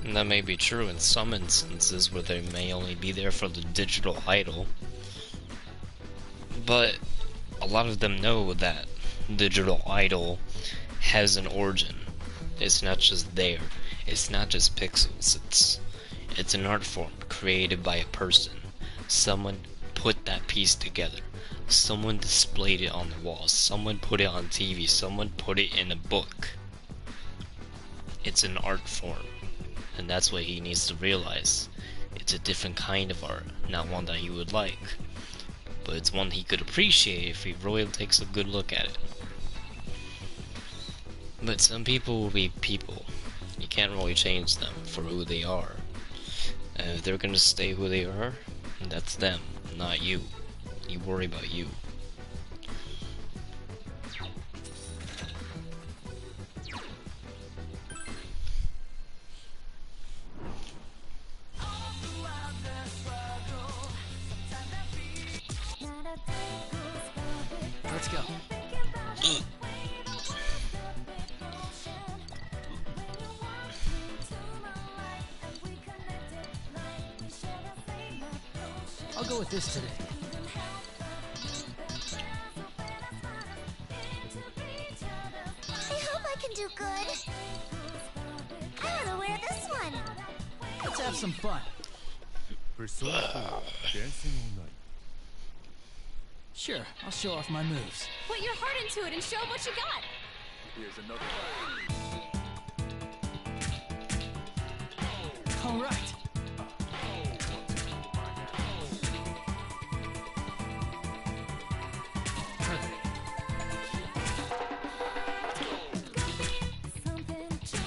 And that may be true in some instances where they may only be there for the digital idol. But a lot of them know that digital idol has an origin. It's not just there. It's not just pixels. It's an art form created by a person. Someone put that piece together. Someone displayed it on the wall. Someone put it on TV. Someone put it in a book. It's an art form. And that's what he needs to realize. It's a different kind of art, not one that he would like. But it's one he could appreciate if he really takes a good look at it. But some people will be people. You can't really change them for who they are. And if they're gonna stay who they are, That's them, not you. You worry about you. Let's go. I'll go with this today. I hope I can do good. I want to wear this one. Let's have some fun. Persona 4, Dancing All Night. Sure, I'll show off my moves. Put your heart into it and show what you got. Here's another All right.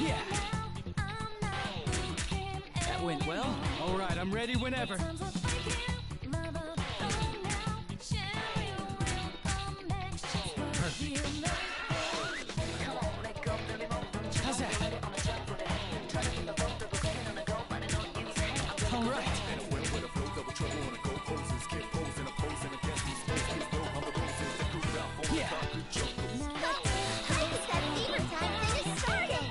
Yeah. That went well. All right, I'm ready whenever. How's that? All right. Yeah. I guess that fever time thing is starting.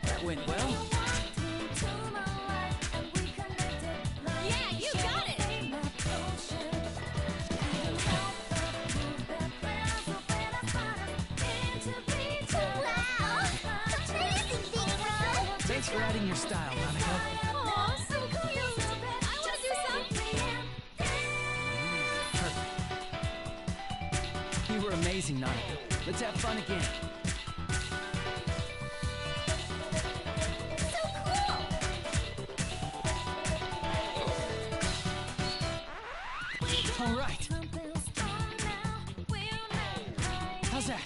That went well. Yeah, you got it. Wow! Amazing, Big Bro! Thanks for adding your style, Monica. Aw, so cute. I want to do some. You were amazing, Monica. Let's have fun again. All right. How's that?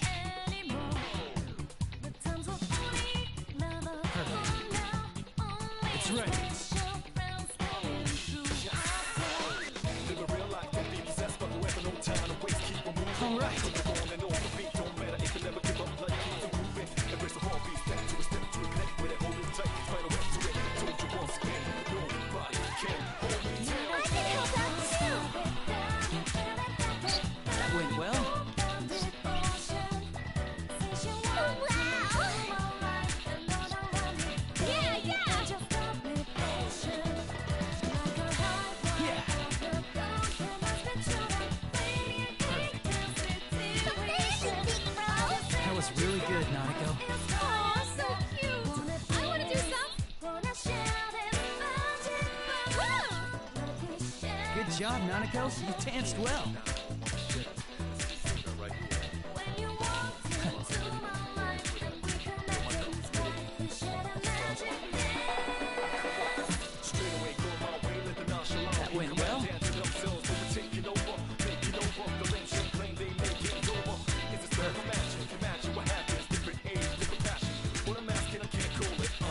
It's ready. All right. I can help out too! That went well. Oh, wow! Yeah, yeah. Yeah. Amazing, Big Bro! That was really good, Nanako. Aw, so cute. I want to do some. Woo! Good job, Nanako. You danced well. That went well.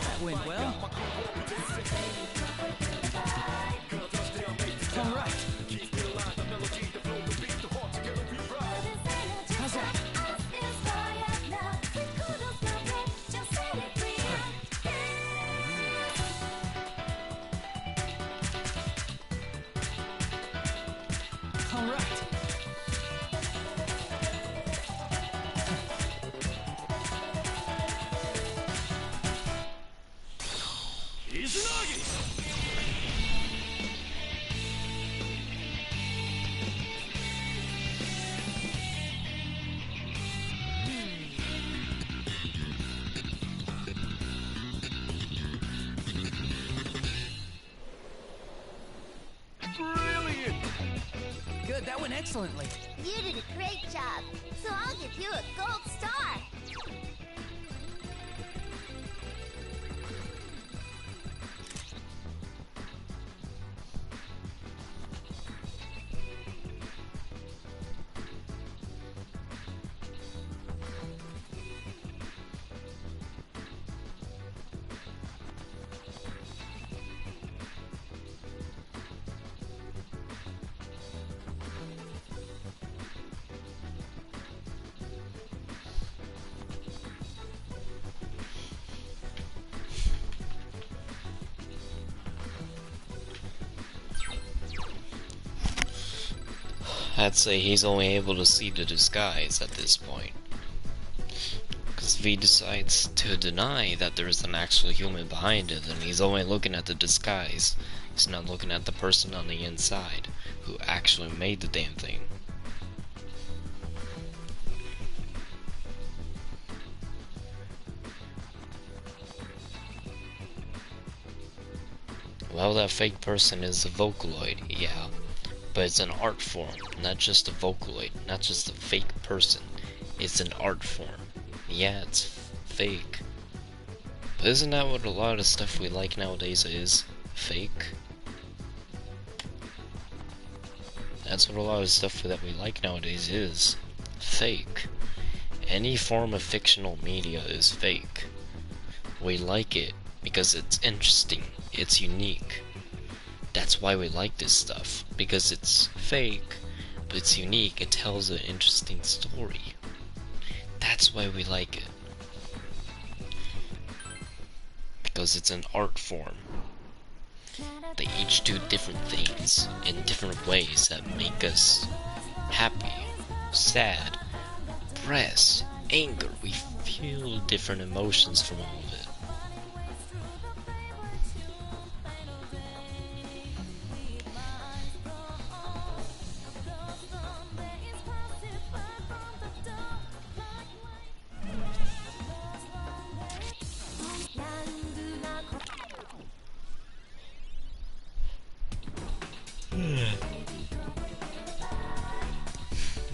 That went well. All right. How's that? All right. Izanagi! Brilliant! Good, that went excellently. You did a great job, so I'll give you a gold star. I'd say he's only able to see the disguise at this point. Because if he decides to deny that there's an actual human behind it, then he's only looking at the disguise. He's not looking at the person on the inside who actually made the damn thing. Well, that fake person is a Vocaloid, yeah. But it's an art form, not just a Vocaloid, not just a fake person. It's an art form. Yeah, it's fake. But isn't that what a lot of stuff we like nowadays is? Fake? That's what a lot of stuff that we like nowadays is. Fake. Any form of fictional media is fake. We like it because it's interesting, it's unique. That's why we like this stuff, because it's fake, but it's unique, it tells an interesting story. That's why we like it. Because it's an art form. They each do different things in different ways that make us happy, sad, depressed, anger. We feel different emotions from all of it.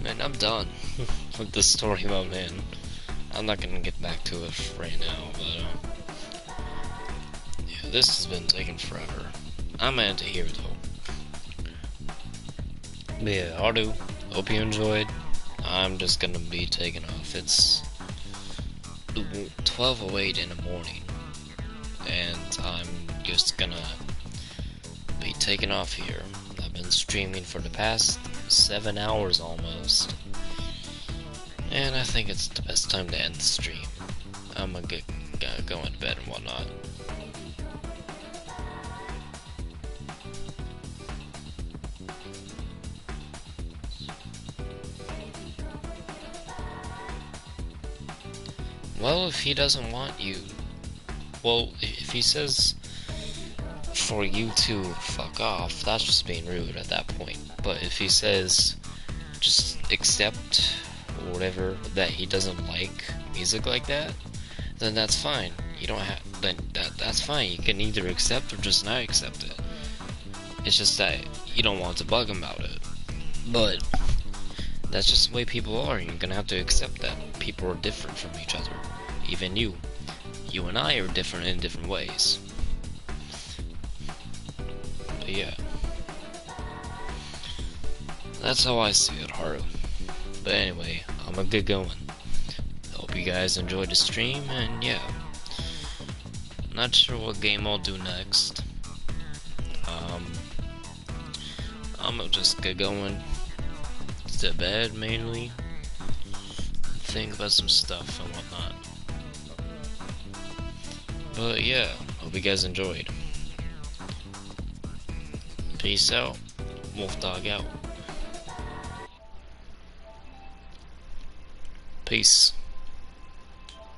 Man, I'm done with the story mode, man. I'm not gonna get back to it right now, but yeah, this has been taking forever. I'm out of here though. But yeah, I do. Hope you enjoyed. I'm just gonna be taking off. It's 12:08 in the morning, and I'm just gonna be taking off here. I've been streaming for the past 7 hours almost, and I think it's the best time to end the stream. I'm gonna get going to bed and whatnot. Well, if he doesn't want you, well, if he says for you to fuck off, that's just being rude at that point. But if he says just accept or whatever, that he doesn't like music like that, then that's fine. You don't have, then that's fine. You can either accept or just not accept it. It's just that you don't want to bug him about it. But that's just the way people are, and you're gonna have to accept that. People are different from each other. Even you. You and I are different in different ways. But yeah. That's how I see it, Haru. But anyway, I'm gonna get going. Hope you guys enjoyed the stream, and yeah. Not sure what game I'll do next. I'm gonna just get going to bed mainly. Think about some stuff and whatnot. But yeah, hope you guys enjoyed. Peace out. Wolf Dog out. Peace.